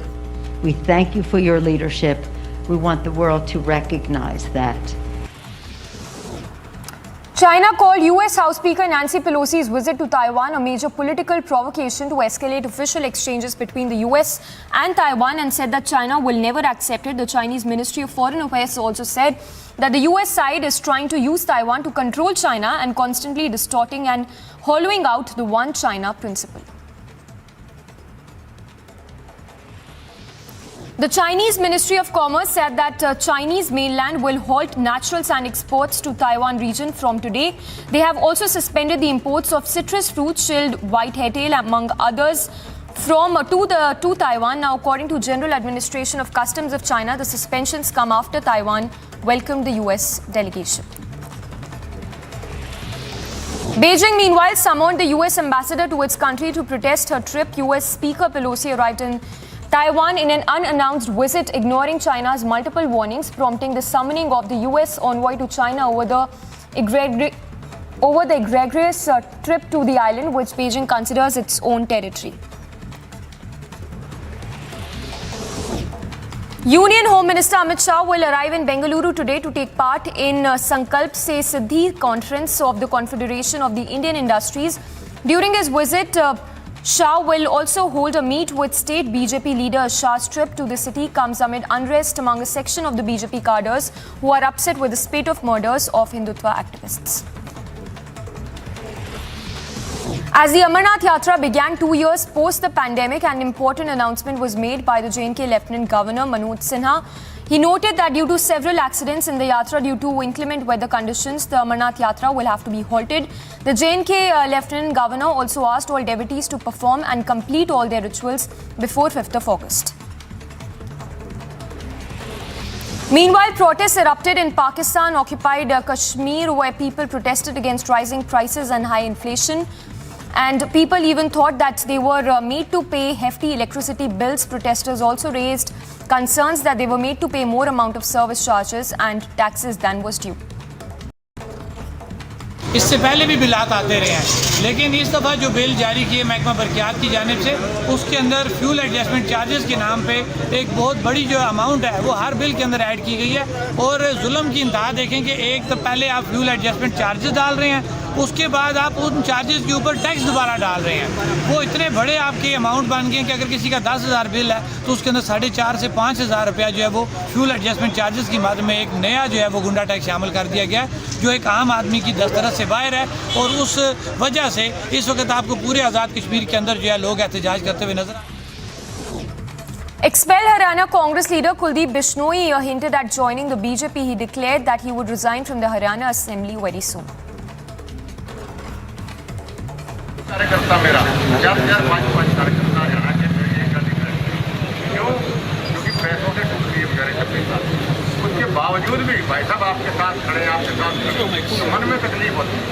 S4: We thank you for your leadership. We want the world to recognize that.
S19: China called US House Speaker Nancy Pelosi's visit to Taiwan a major political provocation to escalate official exchanges between the US and Taiwan, and said that China will never accept it. The Chinese Ministry of Foreign Affairs also said that the US side is trying to use Taiwan to control China and constantly distorting and hollowing out the One China principle. The Chinese Ministry of Commerce said that Chinese mainland will halt natural sand exports to Taiwan region from today. They have also suspended the imports of citrus fruits, chilled white hairtail, among others, to Taiwan. Now, according to General Administration of Customs of China, the suspensions come after Taiwan welcomed the US delegation. Beijing, meanwhile, summoned the US ambassador to its country to protest her trip. US Speaker Pelosi arrived in Taiwan in an unannounced visit, ignoring China's multiple warnings, prompting the summoning of the US envoy to China over the egregious trip to the island, which Beijing considers its own territory. Union Home Minister Amit Shah will arrive in Bengaluru today to take part in Sankalp Se Siddhi conference of the Confederation of the Indian Industries. During his visit, Shah will also hold a meet with state BJP leader. Shah's trip to the city comes amid unrest among a section of the BJP cadres who are upset with the spate of murders of Hindutva activists. As the Amarnath Yatra began 2 years post the pandemic, an important announcement was made by the J&K Lieutenant Governor Manoj Sinha. He noted that due to several accidents in the Yatra due to inclement weather conditions, the Amarnath Yatra will have to be halted. The J&K Lieutenant Governor also asked all devotees to perform and complete all their rituals before 5th of August. Meanwhile, protests erupted in Pakistan-occupied Kashmir, where people protested against rising prices and high inflation. And people even thought that they were made to pay hefty electricity bills. Protesters also raised concerns that they were made to pay more amount of service charges and taxes than was due.
S10: इससे पहले भी बिलात आते रहे हैं, लेकिन इस दफ़ा जो बिल जारी किए महकमा बरक़ियात की जानिब से, उसके अंदर फ्यूल एडजस्टमेंट चार्जेस के नाम पे एक बहुत बड़ी जो अमाउंट है वो हर बिल के अंदर ऐड की गई है। और जुल्म की इंतहा देखें कि एक तो पहले आप फ्यूल एडजस्टमेंट चार्जेस डाल रहे हैं, उसके बाद आप उन चार्जेस के ऊपर टैक्स दोबारा डाल रहे हैं। वो इतने बड़े आपके अमाउंट बन गए कि अगर किसी का 10,000 बिल है तो उसके अंदर 4,500 से 5,000 रुपया जो है वो फ्यूल एडजस्टमेंट चार्जेस की मद में एक नया जो है वो गुंडा टैक्स शामिल कर दिया गया है, जो एक आम आदमी की दस्तरस से बाहर है। और उस वजह से इस वक्त आपको पूरे आज़ाद कश्मीर के अंदर जो है लोग एहतजाज करते हुए नजर
S19: Expelled Haryana Congress leader Kuldeep Bishnoi hinted at joining the BJP. He declared that he would resign from the Haryana Assembly very soon.
S11: कार्यकर्ता मेरा 4,500 कार्यकर्ता हरियाणा के क्यों? क्योंकि पैसों से टूट रही है बेचारे का पैसा। उसके बावजूद भी भाई साहब आपके साथ खड़े, आपके साथ खड़े, तो मन में तकलीफ होती है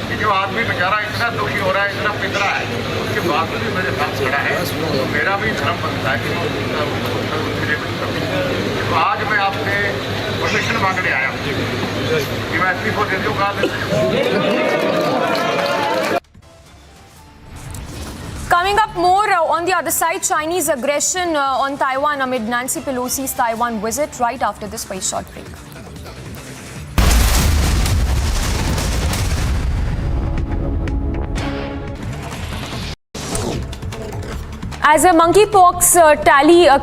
S11: कि जो आदमी बेचारा इतना दुखी हो रहा है, इतना पिट रहा है, उसके बावजूद भी मेरे साथ खड़ा है, तो मेरा भी धर्म बनता है कि तो आज मैं आपसे परमिशन मांगने आया हूँ कि मैं इस्तीफा दे दूँगा।
S19: Coming up more on the other side, Chinese aggression on Taiwan amid Nancy Pelosi's Taiwan visit right after this very short break. As a monkeypox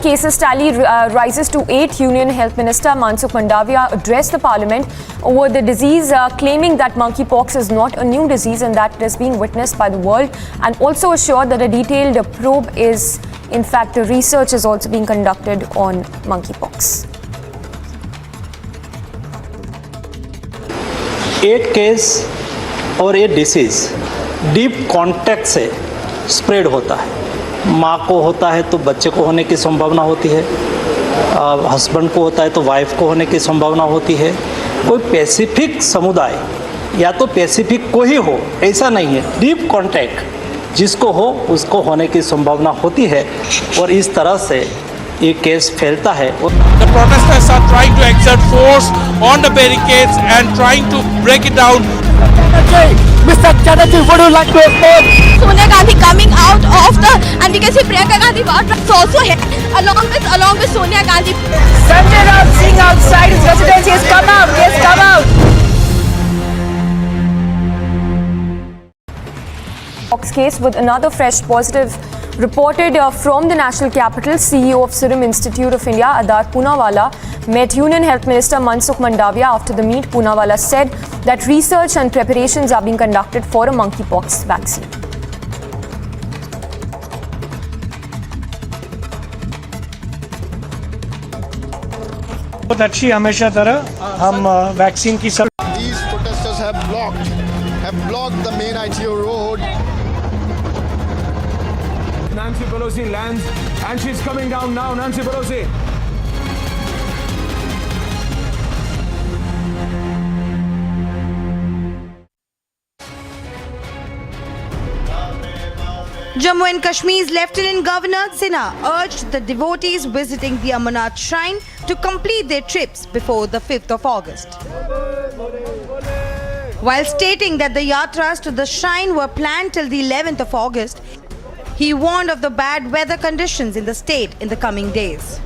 S19: cases tally rises to 8, Union Health Minister Mansukh Mandaviya addressed the Parliament over the disease, claiming that monkeypox is not a new disease and that it is being witnessed by the world, and also assured that a detailed probe is, in fact, research is also being conducted on monkeypox.
S21: 8 case और ये disease deep contact से spread होता है। माँ को होता है तो बच्चे को होने की संभावना होती है, हस्बैंड को होता है तो वाइफ को होने की संभावना होती है। कोई स्पेसिफिक समुदाय या तो स्पेसिफिक को ही हो ऐसा नहीं है, डीप कॉन्टैक्ट जिसको हो उसको होने की संभावना होती है और इस तरह से ये केस फैलता है।
S16: The protesters are trying to exert force on the barricades and trying to break it down.
S24: Mr. Chatterjee, would you like to expose Sonia Gandhi coming out of the, and we can see Priyanka Gandhi is also here along with Sonia Gandhi.
S19: Sanjay Raut Singh outside his residence. Yes, come out. Yes, come out. Fox case with another fresh positive reported from the national capital. CEO of Serum Institute of India, Adar Poonawala, met Union Health Minister Mansukh Mandaviya. After the meet, Poonawala said that research and preparations are being conducted for a monkeypox vaccine.
S14: बहुत अच्छी हमेशा तरह हम vaccine की सब
S15: These protesters have blocked the main ITO road.
S25: Nancy Pelosi lands and she's coming down now. Nancy Pelosi.
S26: Jammu and Kashmir's Lieutenant Governor Sinha urged the devotees visiting the Amarnath Shrine to complete their trips before the 5th of August. While stating that the yatras to the shrine were planned till the 11th of August, he warned of the bad weather conditions in the state in the coming days.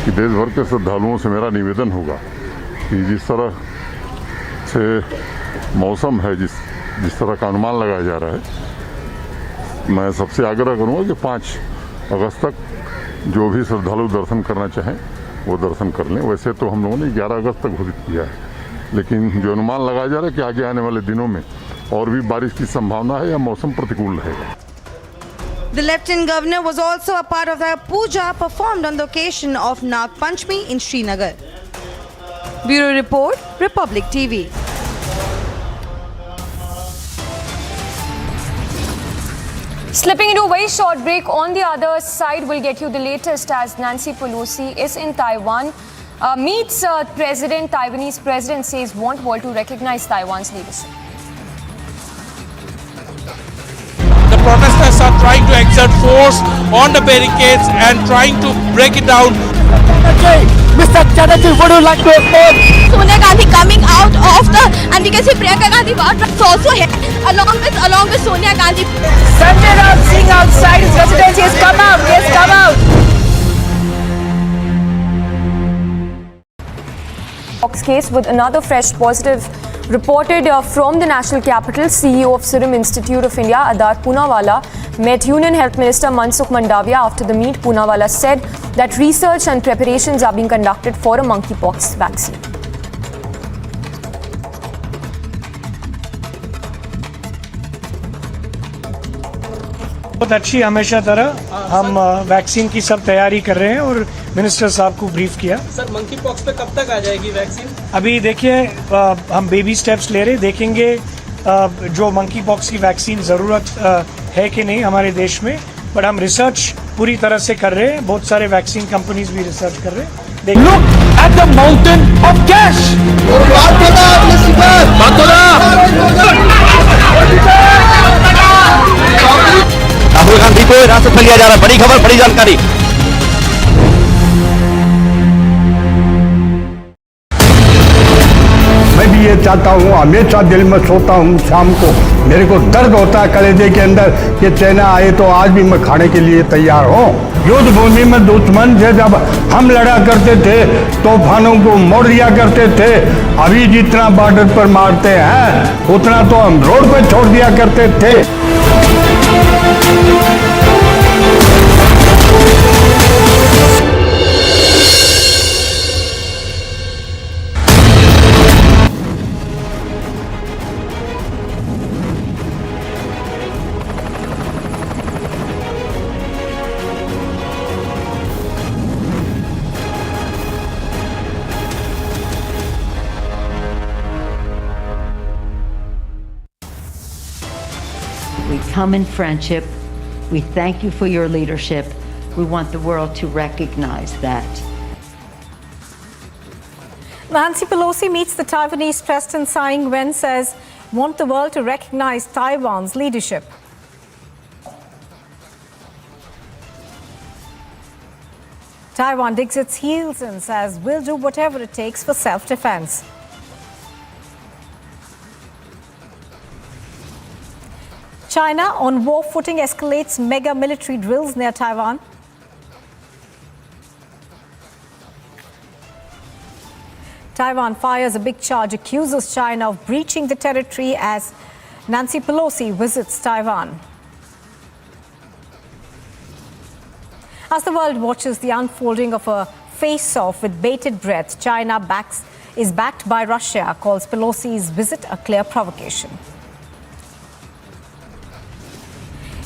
S27: कि देश भर के श्रद्धालुओं से मेरा निवेदन होगा कि जिस तरह से मौसम है, जिस तरह का अनुमान लगाया जा रहा है, मैं सबसे आग्रह करूंगा कि 5 अगस्त तक जो भी श्रद्धालु दर्शन करना चाहें वो दर्शन कर लें। वैसे तो हम लोगों ने 11 अगस्त तक घोषित किया है, लेकिन जो अनुमान लगाया जा रहा है कि आगे आने वाले दिनों में और भी बारिश की संभावना है या मौसम प्रतिकूल रहेगा।
S26: The Lieutenant Governor was also a part of the puja performed on the occasion of Nag Panchami in Srinagar. Bureau Report, Republic TV.
S19: Slipping into a very short break. On the other side, we'll get you the latest as Nancy Pelosi is in Taiwan. Meets Taiwanese president, says want world to recognize Taiwan's leadership.
S16: trying to exert force on the barricades and trying to break it down.
S24: Mr. Chatterjee, would you like to oppose Sonia Gandhi coming out of the, and we can see Priyanka Gandhi is also here along with Sonia Gandhi.
S2: Sanjay Ram Singh outside his residence. He has come out. He has come out.
S19: Case with another fresh positive reported from the national capital. CEO of Serum Institute of India, Adar Poonawalla, met Union Health Minister Mansukh Mandaviya. After the meet, Poonawalla said that research and preparations are being conducted for a monkeypox vaccine.
S14: बहुत अच्छी हमेशा तरह हम vaccine की सब तैयारी कर रहे हैं और मिनिस्टर साहब को ब्रीफ किया।
S5: सर मंकी पॉक्स पे कब तक आ जाएगी वैक्सीन?
S14: अभी देखिए हम बेबी स्टेप्स ले रहे, देखेंगे जो मंकी पॉक्स की वैक्सीन ज़रूरत है कि नहीं हमारे देश में, बट हम रिसर्च पूरी तरह से कर रहे हैं। बहुत सारे वैक्सीन कंपनीज भी रिसर्च कर रहे हैं।
S25: Look at the mountain of cash.
S8: Rahul Gandhi को हिरासत में लिया जा रहा है। बड़ी खबर, बड़ी जानकारी।
S22: मैं भी ये चाहता हूँ, हमेशा दिल में सोता हूँ शाम को, मेरे को दर्द होता है कलेजे के अंदर कि चाइना आए तो आज भी मैं खाने के लिए तैयार हूँ। युद्ध भूमि में दुश्मन से जब हम लड़ा करते थे, तूफानों को मोड़ दिया करते थे। अभी जितना बॉर्डर पर मारते हैं उतना तो हम रोड पे छोड़ दिया करते थे।
S4: We come in friendship. We thank you for your leadership. We want the world to recognize that.
S9: Nancy Pelosi meets the Taiwanese President Tsai Ing-wen, says, want the world to recognize Taiwan's leadership. Taiwan digs its heels and says, we'll do whatever it takes for self-defense. China, on war footing, escalates mega military drills near Taiwan. Taiwan fires a big charge, accuses China of breaching the territory as Nancy Pelosi visits Taiwan. As the world watches the unfolding of a face-off with bated breath, China is backed by Russia, calls Pelosi's visit a clear provocation.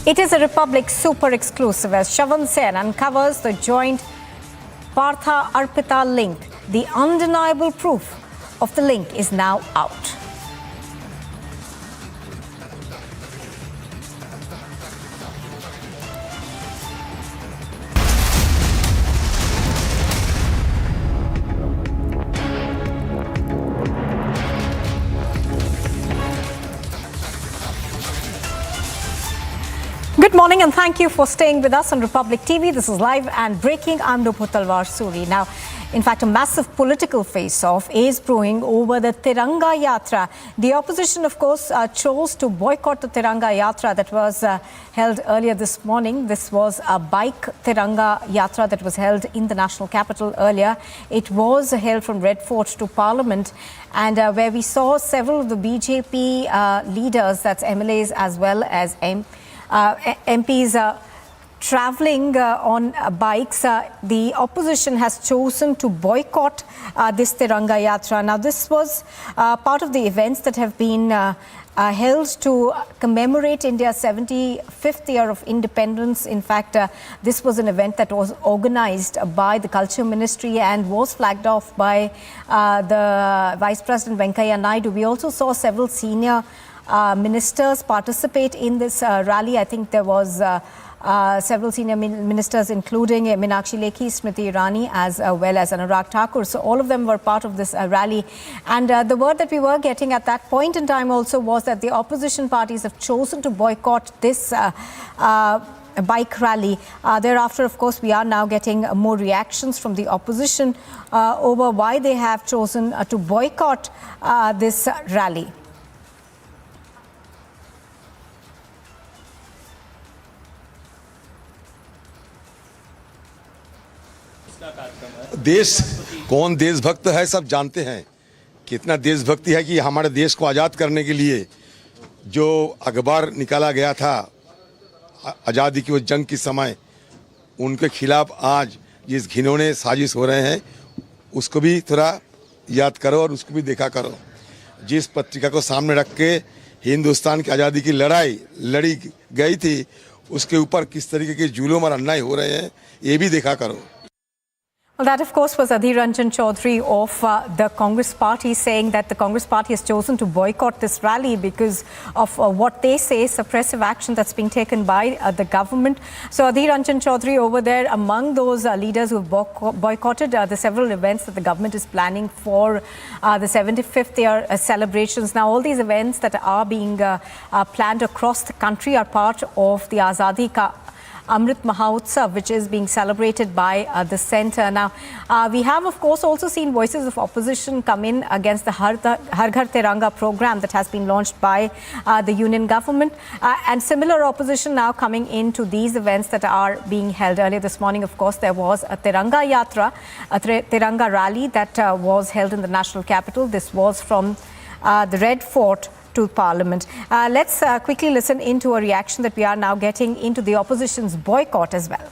S9: It is a Republic super exclusive as Shavan Sen uncovers the joint Partha Arpita link. The undeniable proof of the link is now out. Good morning and thank you for staying with us on Republic TV. This is live and breaking. I'm Nupur Talwar Suri. Now, in fact, a massive political face-off is brewing over the Tiranga Yatra. The opposition, of course, chose to boycott the Tiranga Yatra that was held earlier this morning. This was a bike Tiranga Yatra that was held in the national capital earlier. It was held from Red Fort to Parliament, and where we saw several of the BJP leaders, that's MLAs as well as MPs, traveling on bikes. The opposition has chosen to boycott this Tiranga Yatra. Now, this was part of the events that have been held to commemorate India's 75th year of independence. In fact, this was an event that was organized by the Culture Ministry and was flagged off by the Vice President Venkaiah Naidu. We also saw several senior ministers participate in this rally. I think there was several senior ministers, including Meenakshi Lekhi, Smriti Irani, as well as Anurag Thakur. So all of them were part of this rally. And the word that we were getting at that point in time also was that the opposition parties have chosen to boycott this bike rally. Thereafter, of course, we are now getting more reactions from the opposition over why they have chosen to boycott this rally.
S1: देश कौन देशभक्त है सब जानते हैं। कितना देशभक्ति है कि हमारे देश को आज़ाद करने के लिए जो अखबार निकाला गया था आज़ादी की वो जंग के समय, उनके खिलाफ आज जिस घिनौने साजिश हो रहे हैं उसको भी थोड़ा याद करो और उसको भी देखा करो। जिस पत्रिका को सामने रख के हिंदुस्तान की आज़ादी की लड़ाई लड़ी गई थी उसके ऊपर किस तरीके के जुल्म और अन्याय हो रहे हैं ये भी देखा करो।
S9: Well, that, of course, was Adhir Ranjan Chaudhary of the Congress Party saying that the Congress Party has chosen to boycott this rally because of what they say suppressive action that's being taken by the government. So Adhir Ranjan Chaudhary over there among those leaders who boycotted the several events that the government is planning for the 75th year celebrations. Now, all these events that are being planned across the country are part of the Azadi Ka Amrit Mahotsav, which is being celebrated by the centre. Now, we have, of course, also seen voices of opposition come in against the Har Ghar Tiranga program that has been launched by the union government, and similar opposition now coming into these events that are being held. Earlier this morning, of course, there was a Tiranga Yatra, a Tiranga rally that was held in the national capital. This was from the Red Fort to Parliament. Let's quickly listen into a reaction that we are now getting into the opposition's boycott as well.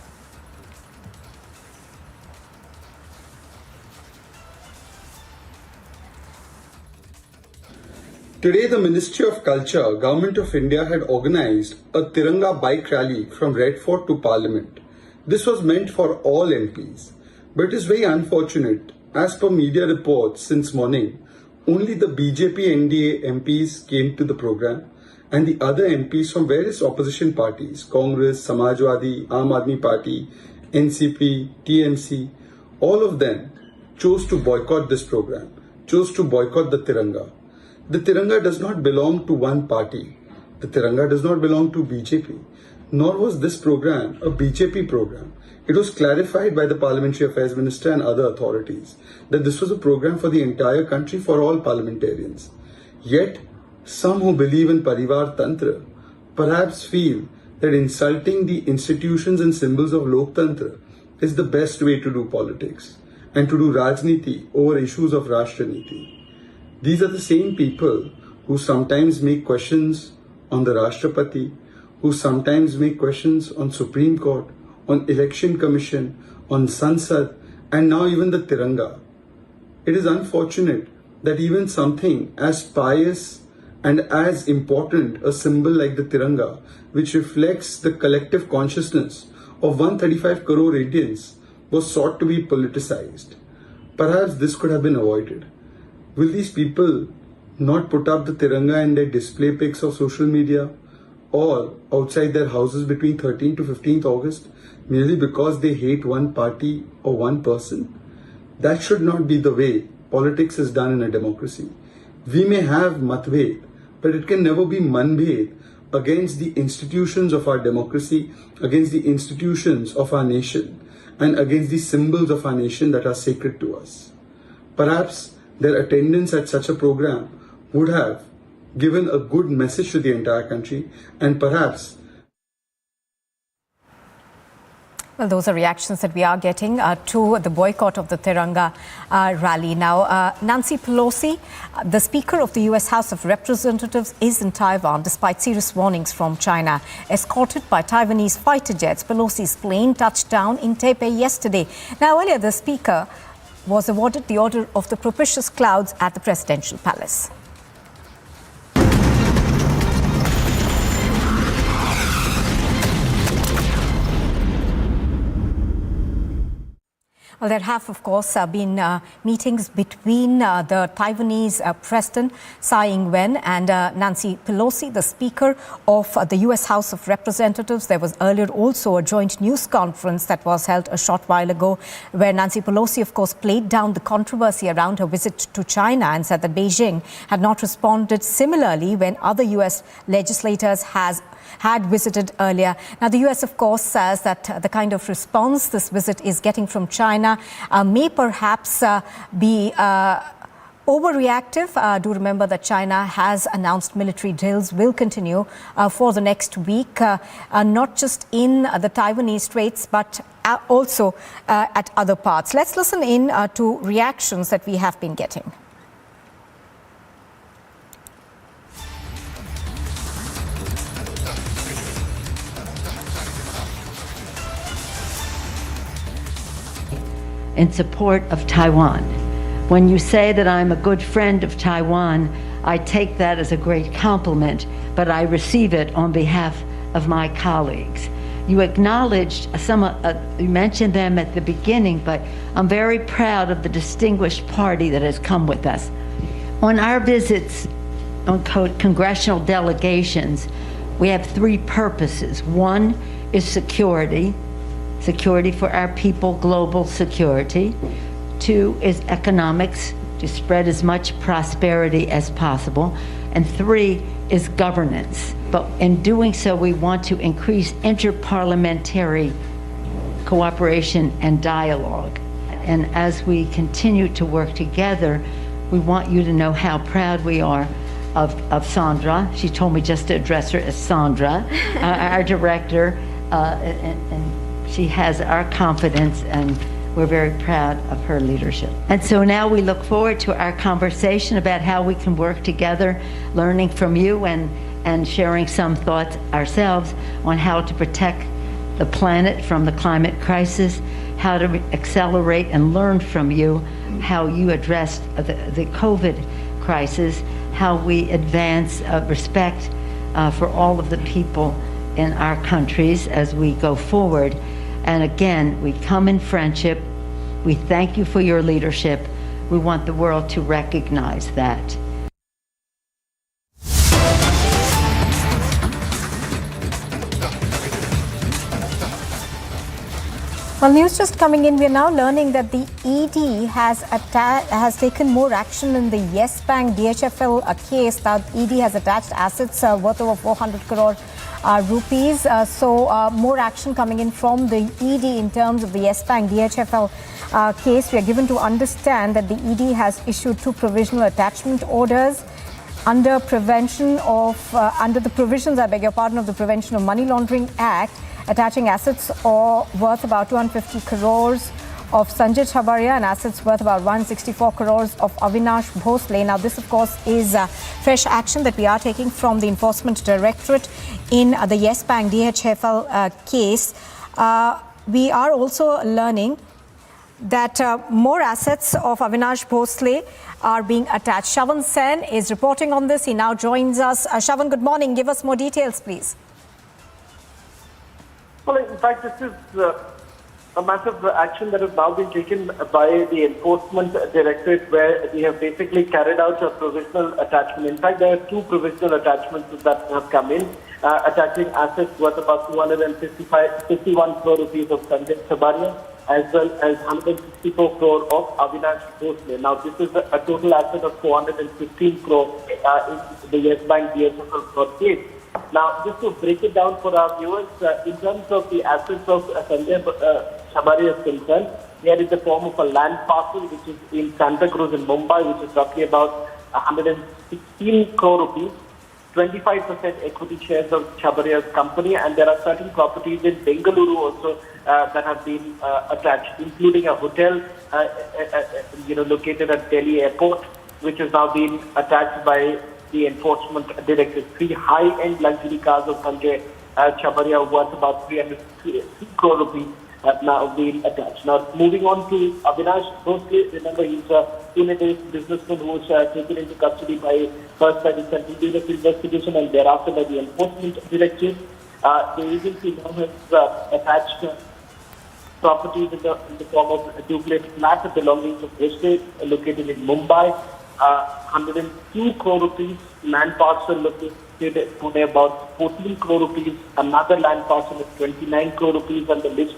S6: Today, the Ministry of Culture, Government of India had organized a Tiranga bike rally from Red Fort to Parliament. This was meant for all MPs, but it is very unfortunate. As per media reports since morning, only the BJP NDA MPs came to the program, and the other MPs from various opposition parties, Congress, Samajwadi, Aam Aadmi Party, NCP, TMC, all of them chose to boycott this program, chose to boycott the Tiranga. The Tiranga does not belong to one party. The Tiranga does not belong to BJP, nor was this program a BJP program. It was clarified by the Parliamentary Affairs Minister and other authorities that this was a program for the entire country, for all parliamentarians. Yet, some who believe in Parivar Tantra perhaps feel that insulting the institutions and symbols of Lok Tantra is the best way to do politics and to do Rajniti over issues of Rashtra-niti. These are the same people who sometimes make questions on the Rashtrapati, who sometimes make questions on Supreme Court, on Election Commission, on Sansad, and now even the Tiranga. It is unfortunate that even something as pious and as important a symbol like the Tiranga, which reflects the collective consciousness of 135 crore Indians, was sought to be politicized. Perhaps this could have been avoided. Will these people not put up the Tiranga in their display pics of social media or outside their houses between 13th to 15th August merely because they hate one party or one person? That should not be the way politics is done in a democracy. We may have matbhed, but it can never be manbhed against the institutions of our democracy, against the institutions of our nation, and against the symbols of our nation that are sacred to us. Perhaps their attendance at such a program would have given a good message to the entire country, and perhaps
S9: well, those are reactions that we are getting to the boycott of the Tiranga rally. Now, Nancy Pelosi, the Speaker of the U.S. House of Representatives, is in Taiwan despite serious warnings from China. Escorted by Taiwanese fighter jets, Pelosi's plane touched down in Taipei yesterday. Now, earlier, the Speaker was awarded the Order of the Propitious Clouds at the Presidential Palace. Well, there have, of course, been meetings between the Taiwanese President Tsai Ing-wen and Nancy Pelosi, the Speaker of the U.S. House of Representatives. There was earlier also a joint news conference that was held a short while ago, where Nancy Pelosi, of course, played down the controversy around her visit to China and said that Beijing had not responded similarly when other U.S. legislators had visited earlier. Now, the U.S., of course, says that the kind of response this visit is getting from China may perhaps be overreactive. Do remember that China has announced military drills will continue for the next week, not just in the Taiwanese Straits, but also at other parts. Let's listen in to reactions that we have been getting.
S4: In support of Taiwan. When you say that I'm a good friend of Taiwan, I take that as a great compliment, but I receive it on behalf of my colleagues. You acknowledged you mentioned them at the beginning, but I'm very proud of the distinguished party that has come with us. On our visits on congressional delegations, we have three purposes. One is security for our people, global security. Two is economics, to spread as much prosperity as possible. And three is governance. But in doing so, we want to increase interparliamentary cooperation and dialogue. And as we continue to work together, we want you to know how proud we are of Sandra. She told me just to address her as Sandra, our director, and she has our confidence, and we're very proud of her leadership. And so now we look forward to our conversation about how we can work together, learning from you and sharing some thoughts ourselves on how to protect the planet from the climate crisis, how to accelerate and learn from you how you addressed the COVID crisis, how we advance respect for all of the people in our countries as we go forward. And again, we come in friendship. We thank you for your leadership. We want the world to recognize that.
S9: Well, news just coming in. We are now learning that the ED has taken more action in the Yes Bank DHFL case. That ED has attached assets worth over 400 crore rupees. So more action coming in from the ED in terms of the Yes Bank DHFL case. We are given to understand that the ED has issued 2 provisional attachment orders under the provisions, I beg your pardon, of the Prevention of Money Laundering Act, attaching assets worth about 250 crores of Sanjay Chabaria and assets worth about 164 crores of Avinash Bhosle. Now, this, of course, is fresh action that we are taking from the Enforcement Directorate in the Yes Bank DHFL case. We are also learning that more assets of Avinash Bhosle are being attached. Shavan Sen is reporting on this. He now joins us. Shavan, good morning. Give us more details, please.
S3: Well, in fact, this is a massive action that has now been taken by the Enforcement Directorate, where we have basically carried out a provisional attachment. In fact, there are 2 provisional attachments that have come in, attaching assets worth about 251 crore rupees of Sanjay Chabaria, as well as 164 crore of Avinash Bhosle. Now, this is a total asset of 415 crore in the Yes Bank DHFL case. Now, just to break it down for our viewers, in terms of the assets of Sanjay Chabaria is concerned, they are in the form of a land parcel which is in Santa Cruz in Mumbai, which is roughly about 116 crore rupees, 25% equity shares of Chabaria's company, and there are certain properties in Bengaluru also that have been attached, including a hotel located at Delhi Airport, which has now been attached by the Enforcement Directorate. 3 high-end luxury cars of Sanjay Chabaria worth about 303 crore rupees have now been attached. Now, moving on to Avinash Bhosle, remember he's a Pune-based businessman who was taken into custody first by the Central Bureau of Investigation and thereafter by the Enforcement Directorate. The agency now has attached properties in the form of a duplex flat belonging to Bhosle, located in Mumbai, 102 crore rupees, land parcel located in Pune, about 14 crore rupees, another land parcel of 29 crore rupees, and the list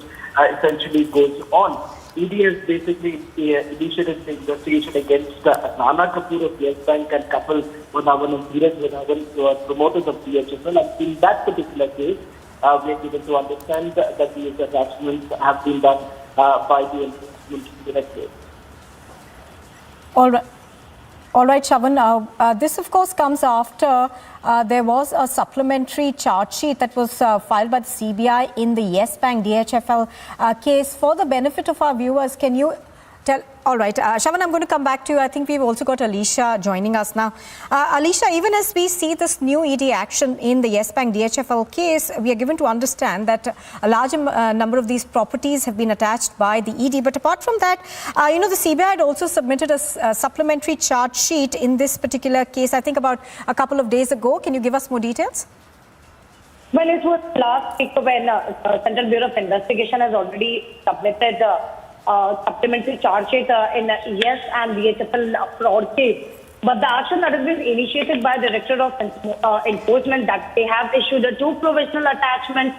S3: essentially goes on. ED has basically initiated the investigation against Rana Kapoor of Yes Bank and couple Vadhavan and Dheeraj Vadhavan, who are promoters of DHFL. And in that particular case, we are given to understand that these attachments have been done by the Enforcement Directorate.
S9: All right, Shravan. This, of course, comes after there was a supplementary charge sheet that was filed by the CBI in the Yes Bank DHFL case. For the benefit of our viewers, can you tell? All right, Shravan, I'm going to come back to you. I think we've also got Alicia joining us now. Alicia, even as we see this new ED action in the Yes Bank DHFL case, we are given to understand that a large number of these properties have been attached by the ED. But apart from that, the CBI had also submitted a supplementary charge sheet in this particular case, I think about a couple of days ago. Can you give us more details?
S7: Well, it was last week when Central Bureau of Investigation has already submitted supplementary charge sheet in Yes and DHFL fraud case. But the action that has been initiated by the Director of Enforcement, that they have issued two provisional attachments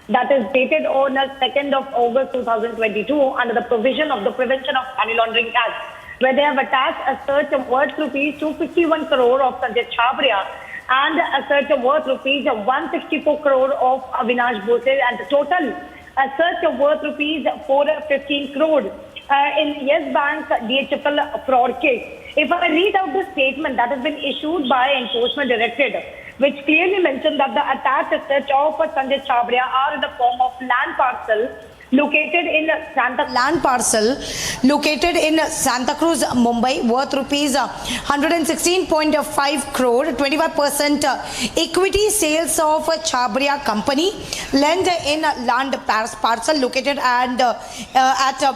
S7: that is dated on 2nd of August 2022 under the provision of the Prevention of Money Laundering Act, where they have attached a search worth rupees 251 crore of Sanjay Chhabria and a search worth rupees 164 crore of Avinash Bose, and the total a search worth rupees 415 crore in Yes Bank DHFL fraud case. If I read out the statement that has been issued by Enforcement Directorate, which clearly mentioned that the attached search of Sanjay Chhabria are in the form of land parcel located in Santa Cruz, Mumbai, worth rupees 116.5 crore, 25% equity sales of Chhabria company, land in land parcel located at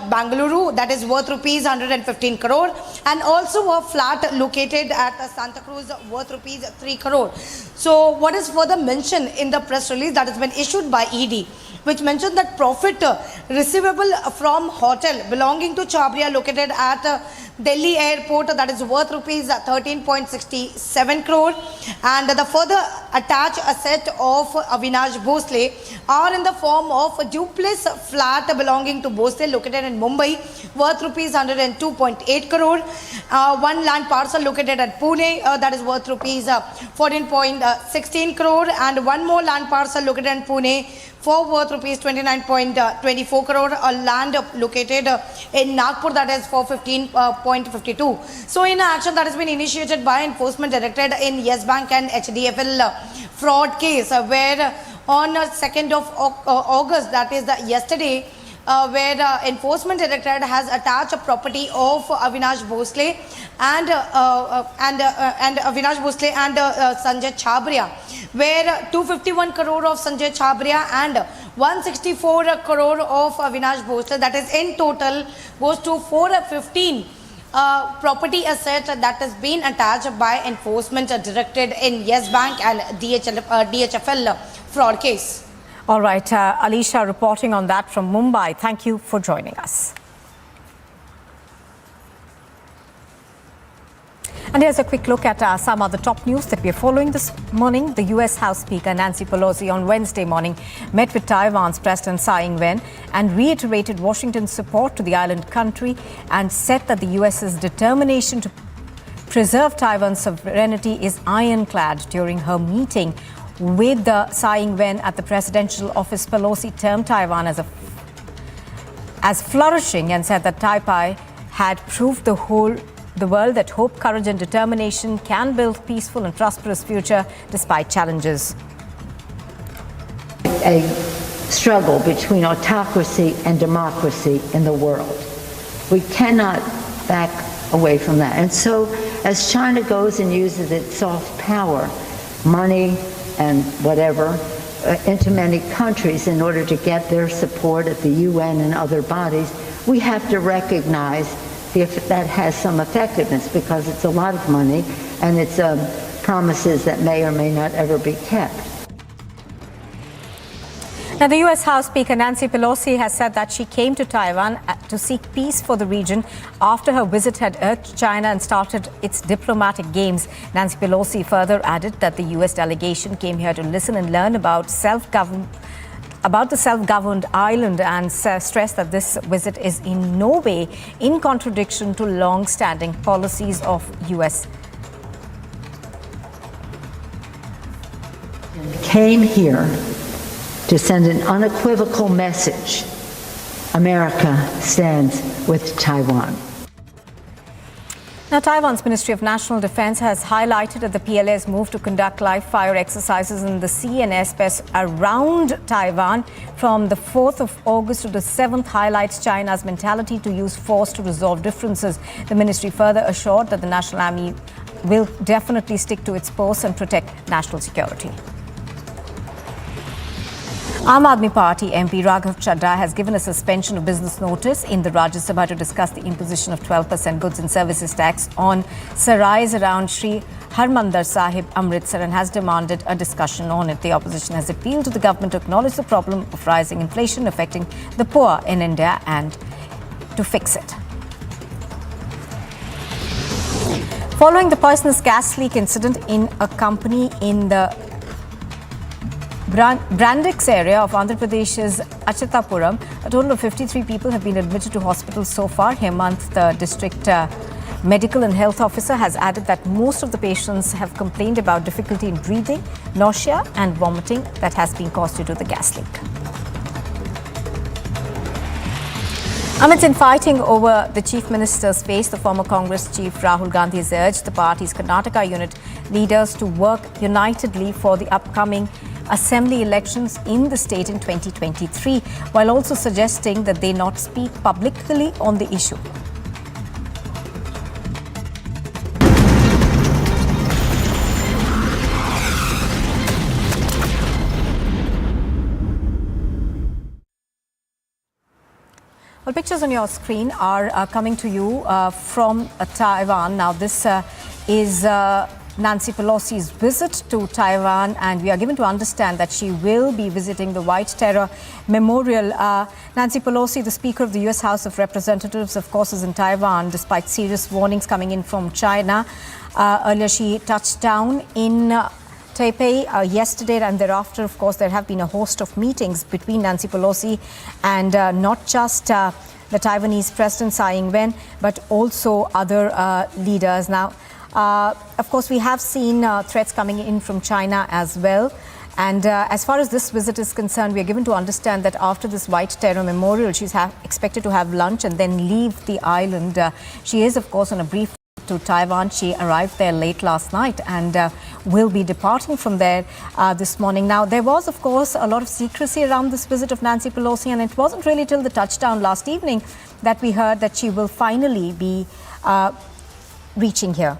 S7: Bangalore, that is worth rupees 115 crore, and also a flat located at Santa Cruz worth rupees 3 crore. So what is further mentioned in the press release that has been issued by ED, which mentioned that profit receivable from hotel belonging to Chhabria located at Delhi airport, that is worth rupees 13.67 crore, and the further attached asset of Avinash Bhosle are in the form of a duplex flat belonging to Bhosle located in Mumbai, worth rupees 102.8 crore, one land parcel located at Pune, that is worth rupees 14.16 crore, and one more land parcel located in Pune for worth rupees 29.24 crore, a land located in Nagpur, that is for 15.52. So in action that has been initiated by Enforcement Directorate in Yes Bank and HDFL fraud case, where on 2nd of August, that is yesterday, where Enforcement Directorate has attached a property of Avinash Bhosle and Avinash Bhosle and Sanjay Chhabria, where 251 crore of Sanjay Chhabria and 164 crore of Avinash Bhosle, that is in total goes to 415 property asset that has been attached by Enforcement Directorate in Yes Bank and DHFL fraud case.
S9: All right, Alicia reporting on that from Mumbai. Thank you for joining us. And here's a quick look at some other top news that we are following this morning. The U.S. House Speaker Nancy Pelosi on Wednesday morning met with Taiwan's President Tsai Ing-wen and reiterated Washington's support to the island country and said that the U.S.'s determination to preserve Taiwan's sovereignty is ironclad. During her meeting with Tsai Ing-wen at the presidential office, Pelosi termed Taiwan as flourishing and said that Taipei had proved the world that hope, courage and determination can build peaceful and prosperous future despite challenges.
S4: A struggle between autocracy and democracy in the world. We cannot back away from that. And so as China goes and uses its soft power, money and whatever, into many countries in order to get their support at the UN and other bodies, we have to recognize if that has some effectiveness, because it's a lot of money and it's promises that may or may not ever be kept.
S9: Now, the U.S. House Speaker Nancy Pelosi has said that she came to Taiwan to seek peace for the region after her visit had irked China and started its diplomatic games. Nancy Pelosi further added that the U.S. delegation came here to listen and learn about the self-governed island and stressed that this visit is in no way in contradiction to long-standing policies of U.S.
S4: Came here to send an unequivocal message. America stands with Taiwan.
S9: Now, Taiwan's Ministry of National Defense has highlighted that the PLA's move to conduct live-fire exercises in the sea and airspace around Taiwan from the 4th of August to the 7th highlights China's mentality to use force to resolve differences. The ministry further assured that the National Army will definitely stick to its posts and protect national security. Aam Aadmi Party MP Raghav Chadha has given a suspension of business notice in the Rajya Sabha to discuss the imposition of 12% goods and services tax on sarais around Sri Harmandir Sahib, Amritsar, and has demanded a discussion on it. The opposition has appealed to the government to acknowledge the problem of rising inflation affecting the poor in India and to fix it. Following the poisonous gas leak incident in a company in the Brandix area of Andhra Pradesh's Achatapuram, a total of 53 people have been admitted to hospital so far. Hemant, the district medical and health officer, has added that most of the patients have complained about difficulty in breathing, nausea and vomiting that has been caused due to the gas leak. Amidst infighting over the Chief Minister's face, the former Congress Chief Rahul Gandhi has urged the party's Karnataka unit leaders to work unitedly for the upcoming assembly elections in the state in 2023, while also suggesting that they not speak publicly on the issue. Well, pictures on your screen are coming to you from Taiwan. Now, this is Nancy Pelosi's visit to Taiwan, and we are given to understand that she will be visiting the White Terror Memorial. Nancy Pelosi, the Speaker of the U.S. House of Representatives, of course, is in Taiwan despite serious warnings coming in from China. Earlier, she touched down in Taipei yesterday, and thereafter, of course, there have been a host of meetings between Nancy Pelosi and not just the Taiwanese President Tsai Ing-wen, but also other leaders. Now, of course, we have seen threats coming in from China as well. And as far as this visit is concerned, we are given to understand that after this White Terror Memorial, she's expected to have lunch and then leave the island. She is, of course, on a brief to Taiwan. She arrived there late last night and will be departing from there this morning. Now, there was, of course, a lot of secrecy around this visit of Nancy Pelosi, and it wasn't really till the touchdown last evening that we heard that she will finally be reaching here.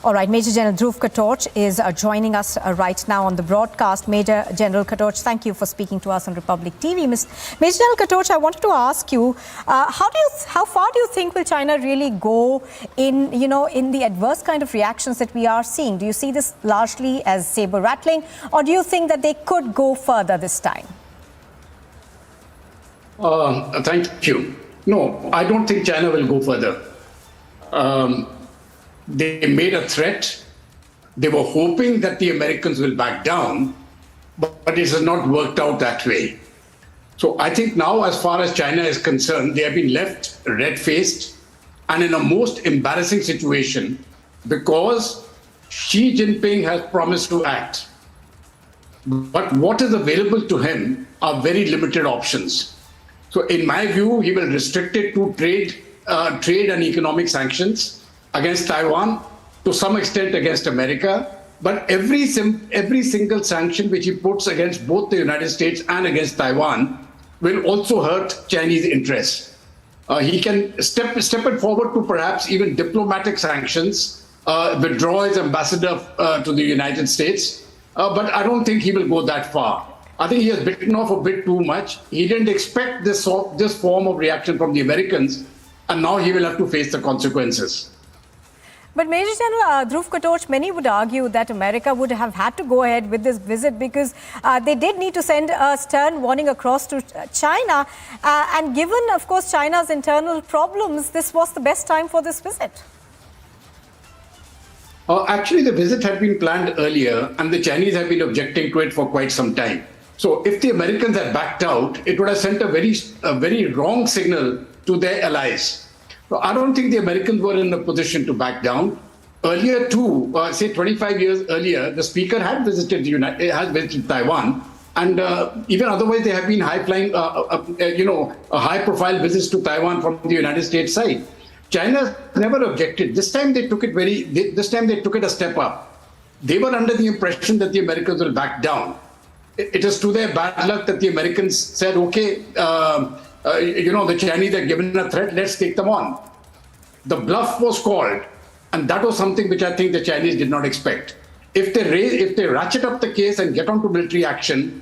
S9: All right, Major General Dhruv Katorch is joining us right now on the broadcast. Major General Katorch, thank you for speaking to us on Republic TV. Major General Katorch, I wanted to ask you, how far do you think will China really go in the adverse kind of reactions that we are seeing? Do you see this largely as saber rattling, or do you think that they could go further this time?
S10: Thank you. No, I don't think China will go further. They made a threat. They were hoping that the Americans will back down, but it has not worked out that way. So I think now, as far as China is concerned, they have been left red-faced and in a most embarrassing situation because Xi Jinping has promised to act. But what is available to him are very limited options. So in my view, he will restrict it to trade and economic sanctions against Taiwan, to some extent against America, but every single sanction which he puts against both the United States and against Taiwan will also hurt Chinese interests. He can step it forward to perhaps even diplomatic sanctions, withdraw his ambassador to the United States, but I don't think he will go that far. I think he has bitten off a bit too much. He didn't expect this form of reaction from the Americans, and now he will have to face the consequences.
S9: But Major General Dhruv Katoch, many would argue that America would have had to go ahead with this visit because they did need to send a stern warning across to China. And given, of course, China's internal problems, this was the best time for this visit.
S10: Actually, the visit had been planned earlier, and the Chinese have been objecting to it for quite some time. So if the Americans had backed out, it would have sent a very wrong signal to their allies. So I don't think the Americans were in a position to back down. Earlier too, say 25 years earlier, the speaker had visited Taiwan, and even otherwise there have been high-flying, high-profile visits to Taiwan from the United States side. China never objected. This time they took it a step up. They were under the impression that the Americans will back down. It is to their bad luck that the Americans said, okay, the Chinese are given a threat, let's take them on. The bluff was called, and that was something which I think the Chinese did not expect. If they ratchet up the case and get onto military action,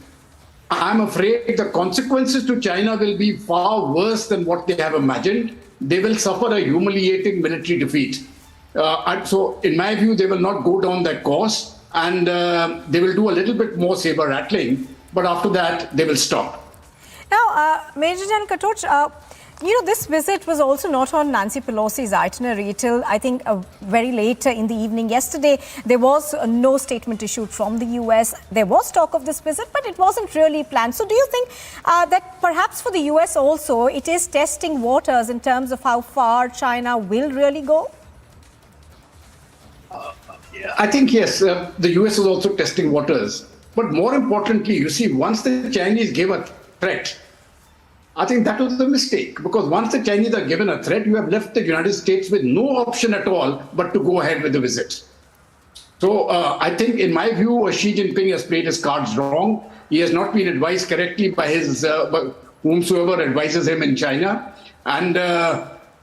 S10: I'm afraid the consequences to China will be far worse than what they have imagined. They will suffer a humiliating military defeat. So in my view, they will not go down that course, and they will do a little bit more saber rattling, but after that, they will stop.
S9: Now, Major General Katoch, this visit was also not on Nancy Pelosi's itinerary till, I think, very late in the evening yesterday. There was no statement issued from the US. There was talk of this visit, but it wasn't really planned. So do you think that perhaps for the US also, it is testing waters in terms of how far China will really go?
S10: I think, yes, the US is also testing waters. But more importantly, you see, once the Chinese gave a threat, I think that was a mistake, because once the Chinese are given a threat, you have left the United States with no option at all but to go ahead with the visit. So I think, in my view, Xi Jinping has played his cards wrong. He has not been advised correctly by his whomsoever advises him in China, and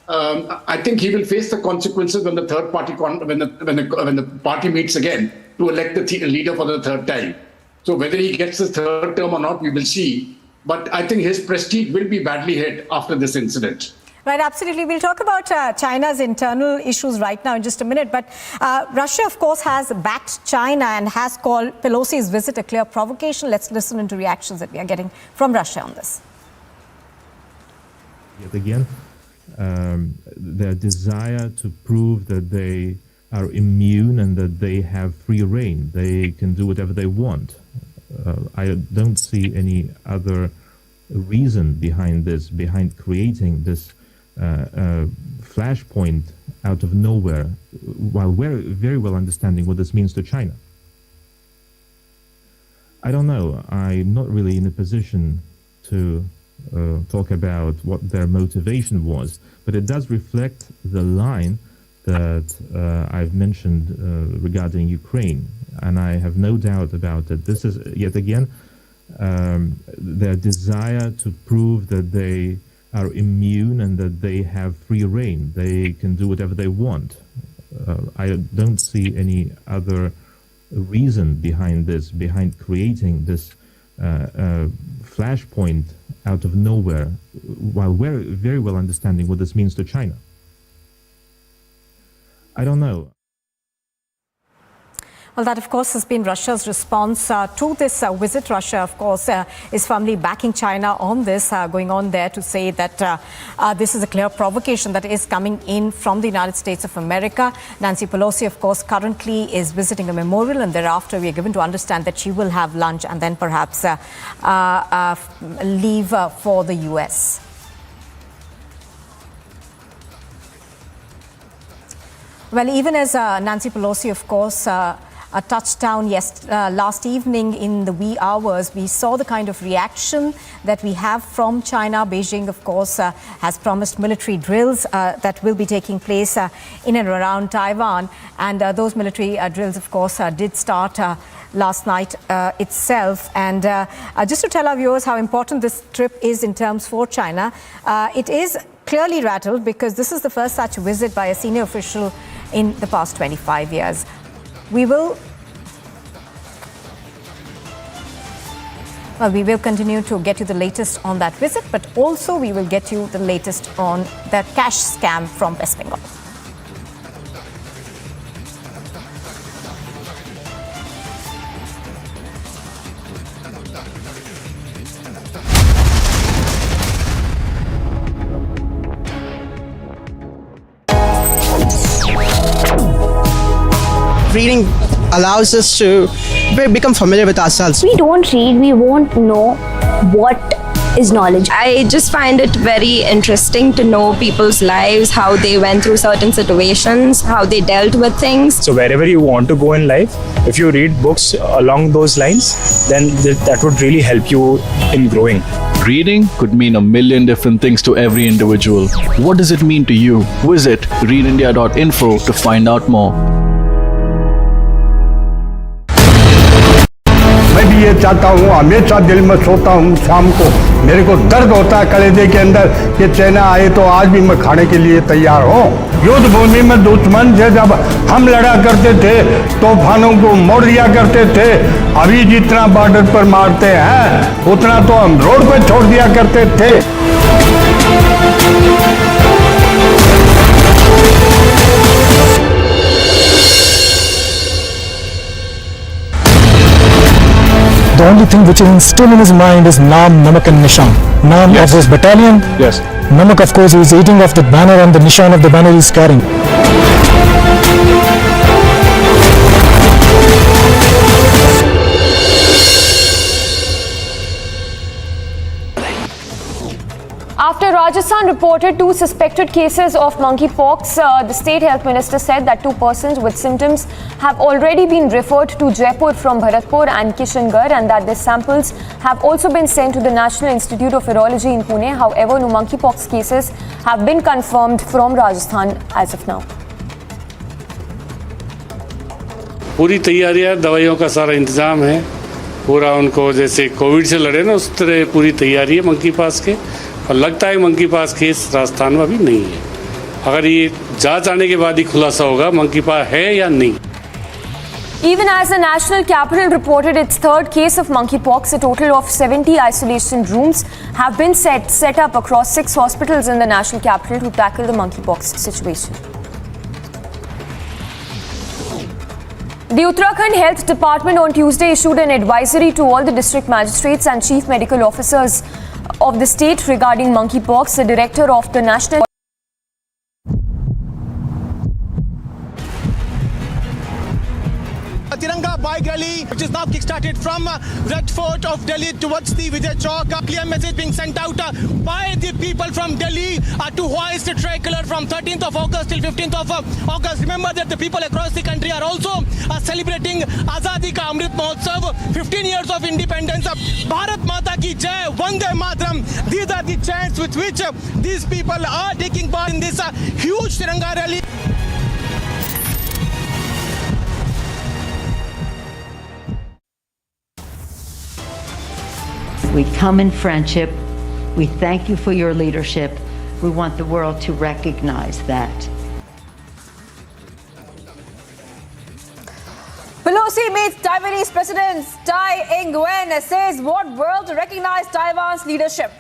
S10: I think he will face the consequences when the third party when the party meets again to elect the leader for the third time. So whether he gets his third term or not, we will see. But I think his prestige will be badly hit after this incident.
S9: Right, absolutely. We'll talk about China's internal issues right now in just a minute. But Russia, of course, has backed China and has called Pelosi's visit a clear provocation. Let's listen into reactions that we are getting from Russia on this.
S11: Yet again, their desire to prove that they are immune and that they have free reign. They can do whatever they want. I don't see any other reason behind this, behind creating this flashpoint out of nowhere, while we're very well understanding what this means to China. I don't know. I'm not really in a position to talk about what their motivation was, but it does reflect the line that I've mentioned regarding Ukraine. And I have no doubt about it. This is, yet again, their desire to prove that they are immune and that they have free reign. They can do whatever they want. I don't see any other reason behind this, behind creating this flashpoint out of nowhere, while we're very well understanding what this means to China. I don't know.
S9: Well, that, of course, has been Russia's response to this visit. Russia, of course, is firmly backing China on this, going on there to say that this is a clear provocation that is coming in from the United States of America. Nancy Pelosi, of course, currently is visiting a memorial, and thereafter we are given to understand that she will have lunch and then perhaps leave for the U.S. Well, even as Nancy Pelosi, of course, a touchdown last evening in the wee hours, we saw the kind of reaction that we have from China. Beijing, of course, has promised military drills that will be taking place in and around Taiwan. And those military drills, of course, did start last night itself. And just to tell our viewers how important this trip is in terms for China, it is clearly rattled because this is the first such visit by a senior official in the past 25 years. We will continue to get you the latest on that visit, but also we will get you the latest on the cash scam from West Bengal.
S12: reading allows us to become familiar with ourselves.
S24: We don't read, we won't know what is knowledge. I just find it very interesting to know people's lives, how they went through certain situations, how they dealt with things.
S13: So wherever you want to go in life, if you read books along those lines, then that would really help you in growing.
S17: Reading could mean a million different things to every individual. What does it mean to you? Visit readindia.info to find out more.
S22: मैं भी ये चाहता हूँ, हमेशा दिल में सोता हूँ शाम को, मेरे को दर्द होता है कलेजे के अंदर कि चाइना आए तो आज भी मैं खाने के लिए तैयार हूँ। युद्ध भूमि में दुश्मन से जब हम लड़ा करते थे, तूफानों को मोड़ दिया करते थे। अभी जितना बॉर्डर पर मारते हैं उतना तो हम रोड पे छोड़ दिया करते थे।
S18: The only thing which is still in his mind is Naam, Namak and Nishan. Naam of his battalion.
S13: Yes.
S18: Namak, of course, he is eating off the banner, and the Nishan of the banner he is carrying.
S19: After Rajasthan reported 2 suspected cases of monkeypox, the state health minister said that 2 persons with symptoms have already been referred to Jaipur from Bharatpur and Kishangarh, and that their samples have also been sent to the National Institute of Virology in Pune. However, no monkeypox cases have been confirmed from Rajasthan as of now.
S20: पूरी तैयारियां, दवाइयों का सारा इंतजाम है, पूरा उनको जैसे कोविड से लड़े ना उस तरह पूरी तैयारी है मंकी पास के, और लगता है मंकी पास केस राजस्थान में अभी नहीं है। अगर ये जांच आने के बाद ही खुलासा होगा मंकी पास है या नहीं।
S19: Even as the national capital reported its 3rd case of monkeypox, a total of 70 isolation rooms have been set up across 6 hospitals in the national capital to tackle the monkeypox situation. The Uttarakhand Health Department on Tuesday issued an advisory to all the district magistrates and chief medical officers of the state regarding monkeypox. The director of the National
S15: Tiranga bike rally, which is now kick-started from Red Fort of Delhi towards the Vijay Chowk. A clear message being sent out by the people from Delhi to hoist the tricolor from 13th of August till 15th of August. Remember that the people across the country are also celebrating Azadi Ka Amrit Mahotsav, 15 years of independence. Bharat Mata Ki Jai, Vande Mataram. These are the chants with which these people are taking part in this huge Tiranga rally.
S4: We come in friendship. We thank you for your leadership. We want the world to recognize that.
S2: Pelosi meets Taiwanese President Tsai Ing-wen, says what world to recognize Taiwan's leadership.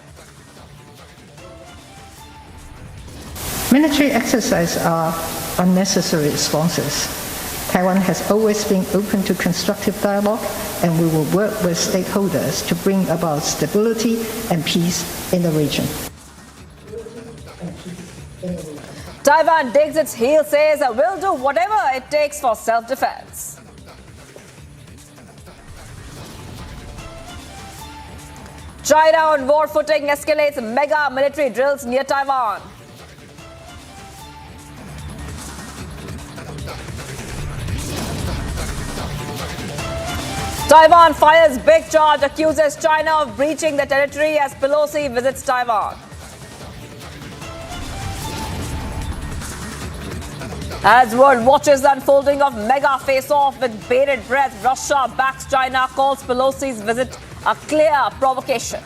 S18: Military exercises are unnecessary responses. Taiwan has always been open to constructive dialogue, and we will work with stakeholders to bring about stability and peace in the region.
S2: Taiwan digs its heels, says we'll do whatever it takes for self-defense. China on war footing escalates mega military drills near Taiwan. Taiwan fires big charge, accuses China of breaching the territory as Pelosi visits Taiwan. As world watches the unfolding of mega face-off with bated breath, Russia backs China, calls Pelosi's visit a clear provocation.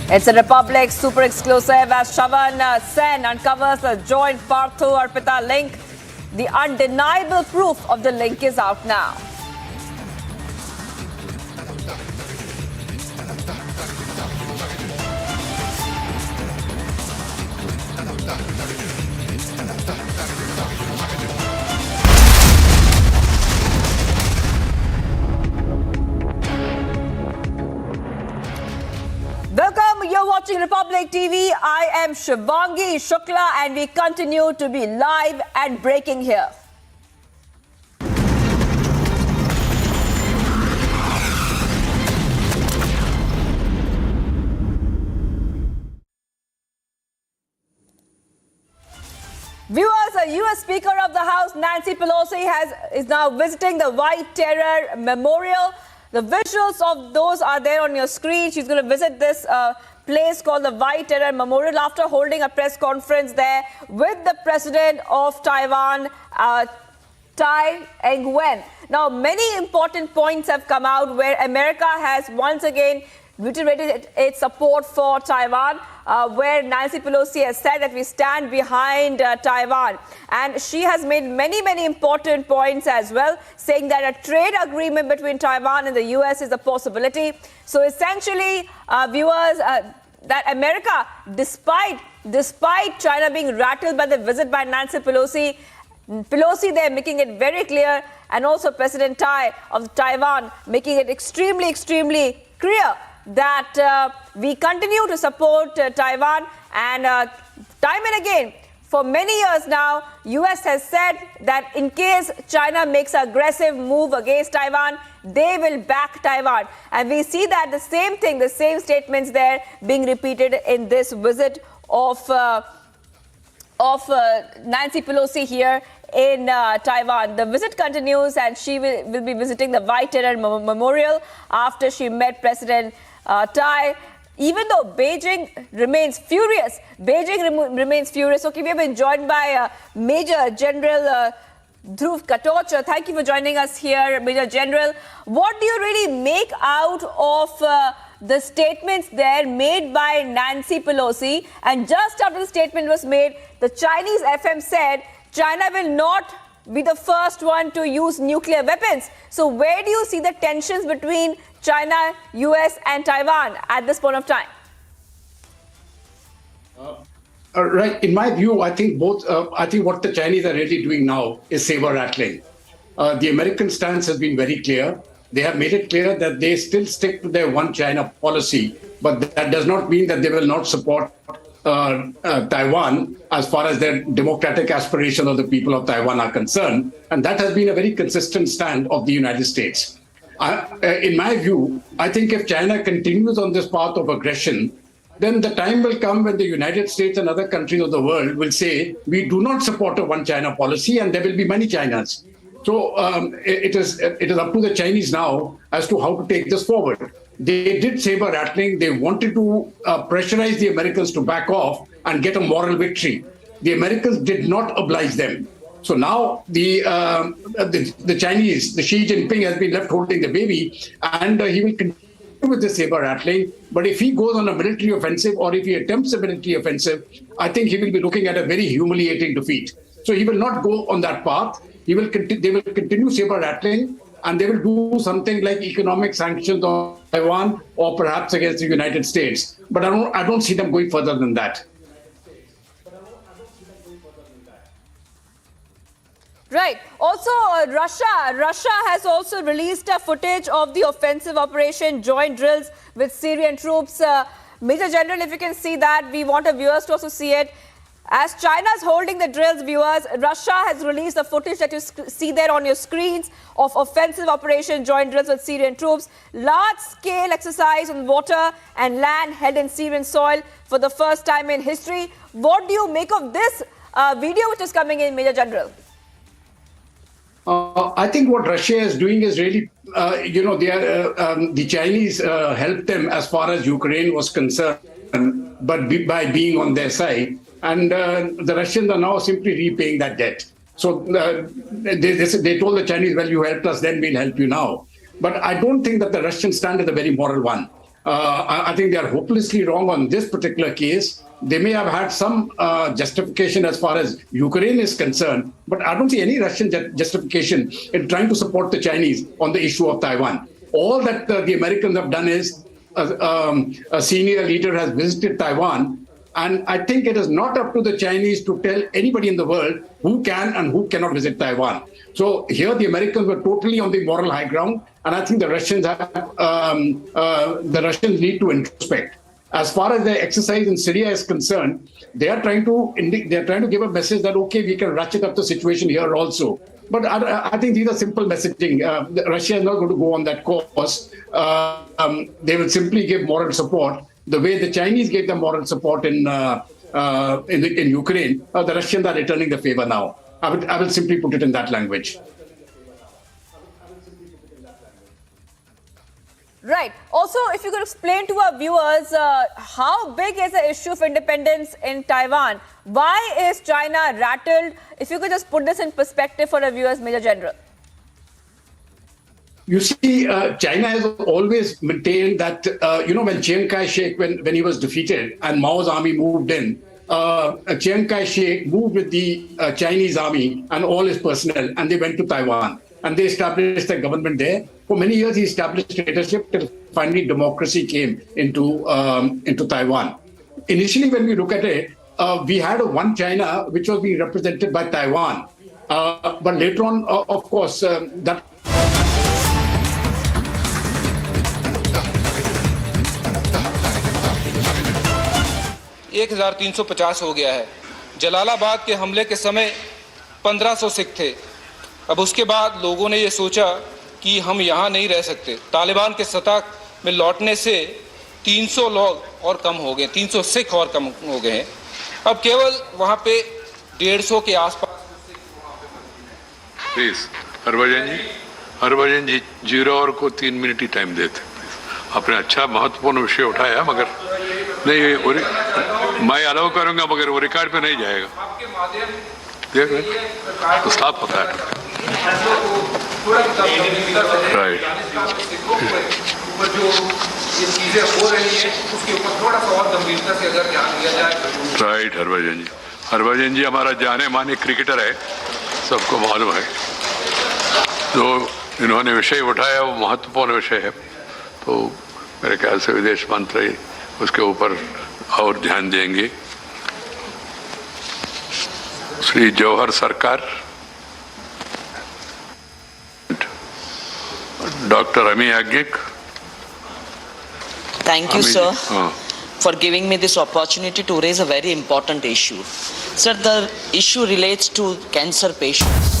S2: It's a Republic super exclusive as Shavan Sen uncovers the joint Parthu Arpita link. The undeniable proof of the link is out now. Welcome, you're watching Republic Republic TV, I am Shivangi Shukla and we continue to be live and breaking here. Viewers, a U.S. Speaker of the House, Nancy Pelosi, is now visiting the White Terror Memorial. The visuals of those are there on your screen. She's going to visit this place called the White Terror Memorial after holding a press conference there with the president of Taiwan, Tai Ing-wen. Now, many important points have come out where America has once again reiterated its support for Taiwan, where Nancy Pelosi has said that we stand behind Taiwan. And she has made many important points as well, saying that a trade agreement between Taiwan and the U.S. is a possibility. So essentially, viewers, that America, despite China being rattled by the visit by Nancy Pelosi, they're making it very clear, and also President Tai of Taiwan making it extremely clear that we continue to support Taiwan. And time and again, for many years now, US has said that in case China makes an aggressive move against Taiwan, they will back Taiwan. And we see that the same thing, the same statements there being repeated in this visit of Nancy Pelosi here in Taiwan. The visit continues and she will be visiting the White Terror Memorial after she met President Tai. Even though Beijing remains furious. Okay, we have been joined by Major General Dhruv Katoch. Thank you for joining us here, Major General. What do you really make out of the statements there made by Nancy Pelosi? And just after the statement was made, the Chinese FM said China will not be the first one to use nuclear weapons. So where do you see the tensions between China, US and Taiwan at this point of time?
S10: Right. In my view, I think what the Chinese are really doing now is saber rattling. The American stance has been very clear. They have made it clear that they still stick to their one China policy, but that does not mean that they will not support Taiwan as far as their democratic aspirations of the people of Taiwan are concerned. And that has been a very consistent stand of the United States. In my view, I think if China continues on this path of aggression, then the time will come when the United States and other countries of the world will say, we do not support a one China policy, and there will be many Chinas. So it is up to the Chinese now as to how to take this forward. They did saber rattling. They wanted to pressurize the Americans to back off and get a moral victory. The Americans did not oblige them. So now the Chinese, the Xi Jinping has been left holding the baby, and he will continue with the saber rattling. But if he goes on a military offensive, or if he attempts a military offensive, I think he will be looking at a very humiliating defeat. So he will not go on that path. They will continue saber rattling, and they will do something like economic sanctions on Taiwan or perhaps against the United States. But I don't see them going further than that.
S2: Right. Also, Russia has also released a footage of the offensive operation joint drills with Syrian troops. Major General, if you can see that, we want our viewers to also see it. As China is holding the drills, viewers, Russia has released the footage that you see there on your screens of offensive operation joint drills with Syrian troops. Large-scale exercise on water and land held in Syrian soil for the first time in history. What do you make of this video which is coming in, Major General?
S10: I think what Russia is doing is really, the Chinese helped them as far as Ukraine was concerned, but by being on their side. And the Russians are now simply repaying that debt. So they told the Chinese, well, you helped us, then we'll help you now. But I don't think that the Russian stand is a very moral one. I think they are hopelessly wrong on this particular case. They may have had some justification as far as Ukraine is concerned, but I don't see any Russian justification in trying to support the Chinese on the issue of Taiwan. All that the Americans have done is a senior leader has visited Taiwan, and I think it is not up to the Chinese to tell anybody in the world who can and who cannot visit Taiwan. So here the Americans were totally on the moral high ground, and I think the Russians need to introspect. As far as the exercise in Syria is concerned, they are trying to give a message that okay, we can ratchet up the situation here also. But I think these are simple messaging. Russia is not going to go on that course. They will simply give moral support the way the Chinese gave them moral support in Ukraine. The Russians are returning the favor now. I will simply put it in that language.
S2: Right. Also, if you could explain to our viewers, how big is the issue of independence in Taiwan? Why is China rattled? If you could just put this in perspective for our viewers, Major General.
S10: You see, China has always maintained that, when Chiang Kai-shek, when he was defeated and Mao's army moved in, Chiang Kai-shek moved with the Chinese army and all his personnel, and they went to Taiwan. And they established a government there. For many years, he established leadership till finally democracy came into Taiwan. Initially, when we look at it, we had a one China, which was being represented by Taiwan. But later on, of course, that
S5: 1350 हो गया है। जलालाबाद के हमले के समय 1500 सिख थे। अब उसके बाद लोगों ने ये सोचा कि हम यहाँ नहीं रह सकते। तालिबान के सत्ता में लौटने से 300 लोग और कम हो गए, 300 सिख और कम हो गए हैं। अब केवल वहाँ पे 150 के आसपास।
S14: प्लीज हरभजन जी 0 और को 3 मिनट ही टाइम देते। आपने अच्छा महत्वपूर्ण विषय उठाया, मगर नहीं मैं अलाउ करूंगा, मगर वो रिकॉर्ड पे नहीं जाएगा। देख रहे तो साफ होता है। राइट,
S5: जो ये चीजें हो रही हैं उसके ऊपर थोड़ा सा और गंभीरता से अगर ध्यान दिया जाए।
S14: राइट, हरभजन जी हमारा जाने माने क्रिकेटर है, सबको मालूम है। जो इन्होंने विषय उठाया वो महत्वपूर्ण विषय है, तो मेरे ख्याल से विदेश मंत्री उसके ऊपर और ध्यान देंगे। श्री जौहर सरकार, डॉक्टर अमी याज्ञिक।
S16: Thank you, sir, for giving me this opportunity to raise a very important issue. Sir, the issue relates to cancer patients.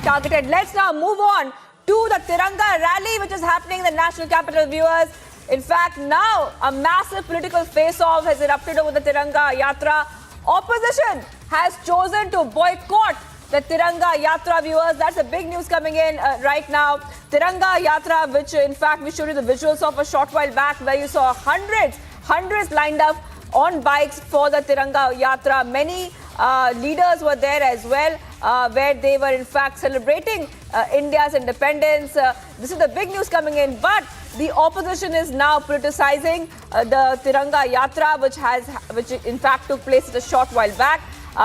S2: Targeted. Let's now move on to the Tiranga rally, which is happening in the national capital, viewers. In fact, now a massive political face-off has erupted over the Tiranga Yatra. Opposition has chosen to boycott the Tiranga Yatra, viewers. That's the big news coming in right now. Tiranga Yatra, which in fact we showed you the visuals of a short while back, where you saw hundreds lined up on bikes for the Tiranga Yatra. Many leaders were there as well, where they were in fact celebrating India's independence. This is the big news coming in, but the opposition is now politicizing the Tiranga Yatra, which in fact took place a short while back.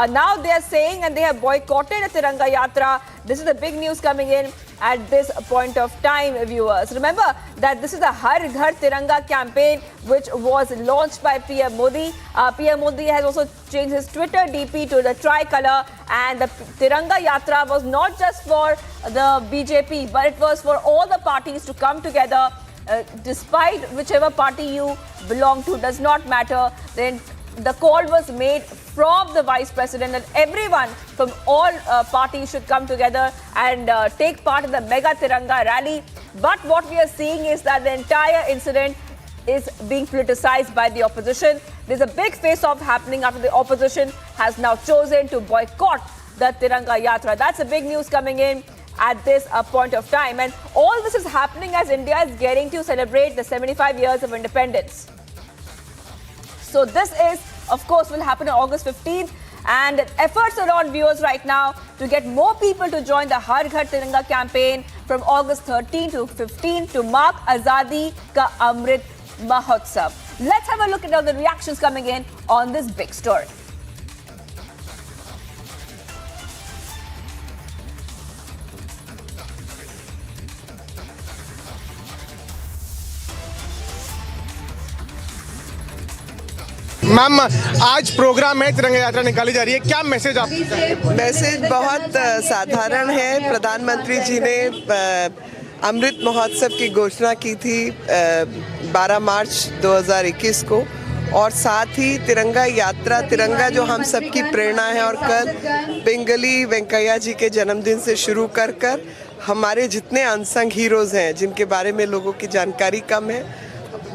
S2: Now they are saying, and they have boycotted the Tiranga Yatra. This is the big news coming in at this point of time, viewers. Remember that this is the Har Ghar Tiranga campaign, which was launched by PM Modi. PM Modi has also changed his Twitter DP to the tricolor, and the Tiranga Yatra was not just for the BJP, but it was for all the parties to come together. Despite whichever party you belong to, does not matter. Then the call was made from the Vice President that everyone from all parties should come together and take part in the mega Tiranga rally. But what we are seeing is that the entire incident is being politicized by the opposition. There's a big face-off happening after the opposition has now chosen to boycott the Tiranga Yatra. That's the big news coming in at this point of time. And all this is happening as India is getting to celebrate the 75 years of independence. So this is, of course, will happen on August 15th. And efforts are on, viewers, right now to get more people to join the Har Ghar Tiranga campaign from August 13 to 15 to mark Azadi Ka Amrit Mahotsav. Let's have a look at all the reactions coming in on this big story.
S15: Ma'am, आज programme है, तिरंगा यात्रा निकाली जा रही है, क्या message आप?
S1: मैसेज बहुत साधारण है। प्रधानमंत्री जी ने अमृत महोत्सव की घोषणा की थी 12 मार्च 2021 को, और साथ ही तिरंगा यात्रा, तिरंगा जो हम सबकी प्रेरणा है, और कल बेंगली वेंकैया जी के जन्मदिन से शुरू कर हमारे जितने अनसंग हीरोज़ हैं जिनके बारे में लोगों की जानकारी कम है,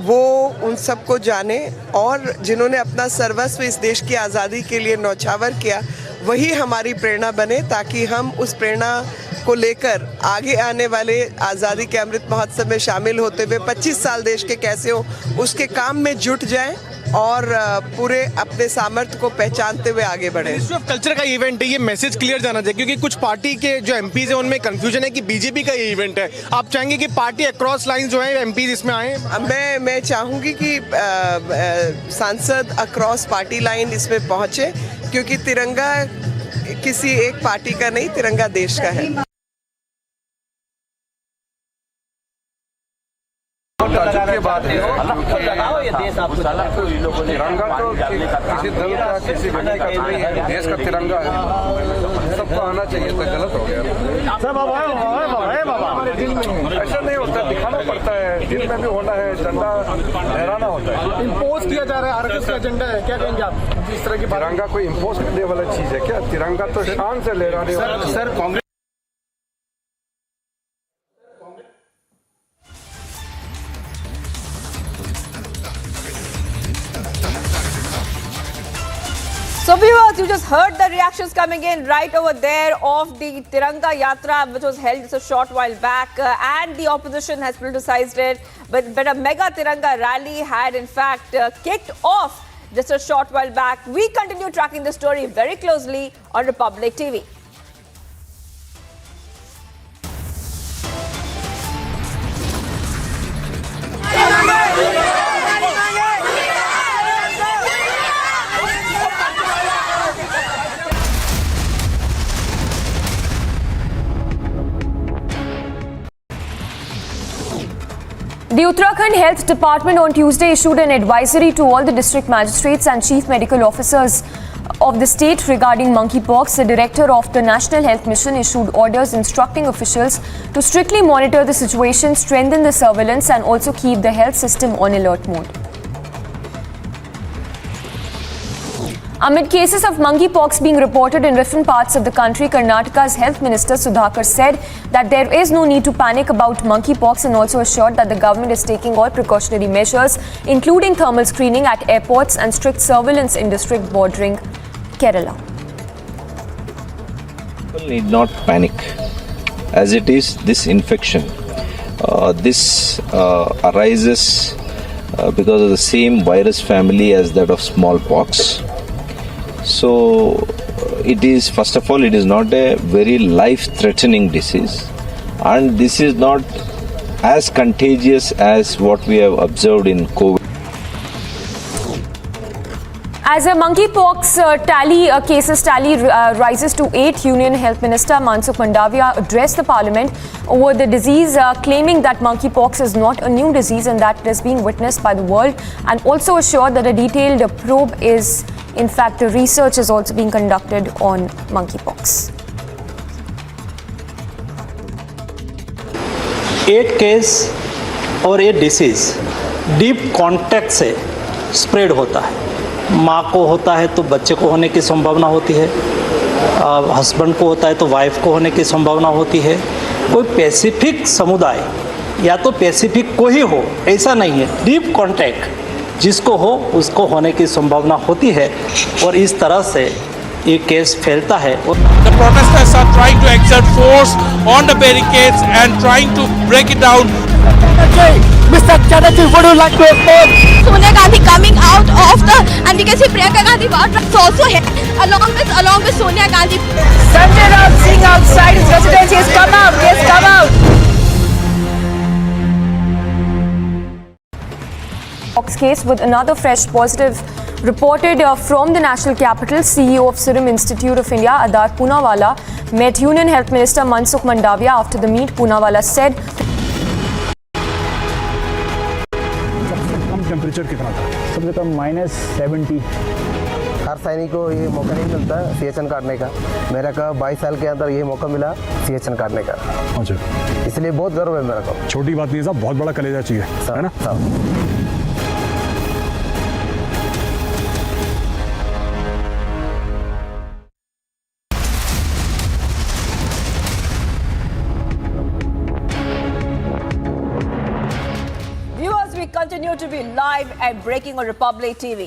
S1: वो उन सबको जाने, और जिन्होंने अपना सर्वस्व इस देश की आज़ादी के लिए न्यौछावर किया, वही हमारी प्रेरणा बने, ताकि हम उस प्रेरणा को लेकर आगे आने वाले आज़ादी के अमृत महोत्सव में शामिल होते हुए 25 साल देश के कैसे हो उसके काम में जुट जाएं और पूरे अपने सामर्थ्य को पहचानते हुए आगे बढ़े।
S15: मिनिस्ट्री ऑफ कल्चर का इवेंट है, ये मैसेज क्लियर जाना चाहिए, क्योंकि कुछ पार्टी के जो एमपीज हैं उनमें कंफ्यूजन है कि बीजेपी का ये इवेंट है। आप चाहेंगे कि पार्टी अक्रॉस लाइन जो है एमपीज इसमें आए?
S1: मैं चाहूँगी कि सांसद अक्रॉस पार्टी लाइन इसमें पहुँचे, क्योंकि तिरंगा किसी एक पार्टी का नहीं, तिरंगा देश का है।
S8: के बाद है, तिरंगा तो किसी दल का, किसी व्यक्ति का नहीं है, देश का तिरंगा है, सबको आना चाहिए। तो गलत हो गया। ऐसा नहीं होता, दिखाना पड़ता है, दिल में भी होना है, झंडा लहराना होता है।
S15: इम्पोज किया जा रहा है, आरएसएस का एजेंडा है, क्या कहेंगे आप इस तरह की?
S8: तिरंगा कोई इम्पोज करने वाला चीज है क्या? तिरंगा तो शान से लहराने वाला।
S15: Sir, Congress
S2: So viewers, you just heard the reactions coming in right over there of the Tiranga Yatra, which was held just a short while back, and the opposition has politicized it. But a mega Tiranga rally had in fact kicked off just a short while back. We continue tracking the story very closely on Republic TV.
S19: The Uttarakhand Health Department on Tuesday issued an advisory to all the district magistrates and chief medical officers of the state regarding monkeypox. The director of the National Health Mission issued orders instructing officials to strictly monitor the situation, strengthen the surveillance and also keep the health system on alert mode. Amid cases of monkeypox being reported in different parts of the country, Karnataka's Health Minister Sudhakar said that there is no need to panic about monkeypox and also assured that the government is taking all precautionary measures, including thermal screening at airports and strict surveillance in district bordering Kerala.
S21: People need not panic, as it is this infection. This arises because of the same virus family as that of smallpox. So it is, first of all, it is not a very life-threatening disease, and this is not as contagious as what we have observed in COVID.
S19: As a monkeypox cases tally rises to 8, Union Health Minister Mansukh Mandaviya addressed the Parliament over the disease, claiming that monkeypox is not a new disease and that it is being witnessed by the world, and also assured that a detailed probe is, in fact, the research is also being conducted on monkeypox.
S23: 8 case और ये disease deep contact से spread होता है। माँ को होता है तो बच्चे को होने की संभावना होती है, हस्बैंड को होता है तो वाइफ को होने की संभावना होती है। कोई स्पेसिफिक समुदाय या तो स्पेसिफिक को ही हो ऐसा नहीं है, डीप कॉन्टैक्ट जिसको हो उसको होने की संभावना होती है, और इस तरह से ये केस फैलता है।
S25: The protesters are trying to exert force on the barricades and trying to break it down.
S24: Mr. Chatterjee, would you like to report? Sonia Gandhi coming out of the, and we can see Priyanka Gandhi also here, along with Sonia Gandhi.
S2: Sanjay Rao Singh outside his residence. He has come out. He has come out.
S19: Case with another fresh positive reported from the national capital. CEO of Serum Institute of India, Adar Poonawalla, met Union Health Minister Mansukh Mandaviya. After the meet, Poonawalla said
S22: temperature कितना था?
S13: सबसे कम -70।
S3: हर सैनिक को ये मौका नहीं मिलता CHN काटने का। मेरा का 22 साल के अंदर ये मौका मिला CHN काटने का।
S22: अच्छा,
S3: इसलिए बहुत गर्व है मेरा को।
S22: छोटी बात नहीं साहब, बहुत बड़ा कलेजा चाहिए, है ना साहब?
S2: Continue to be live and breaking on Republic TV.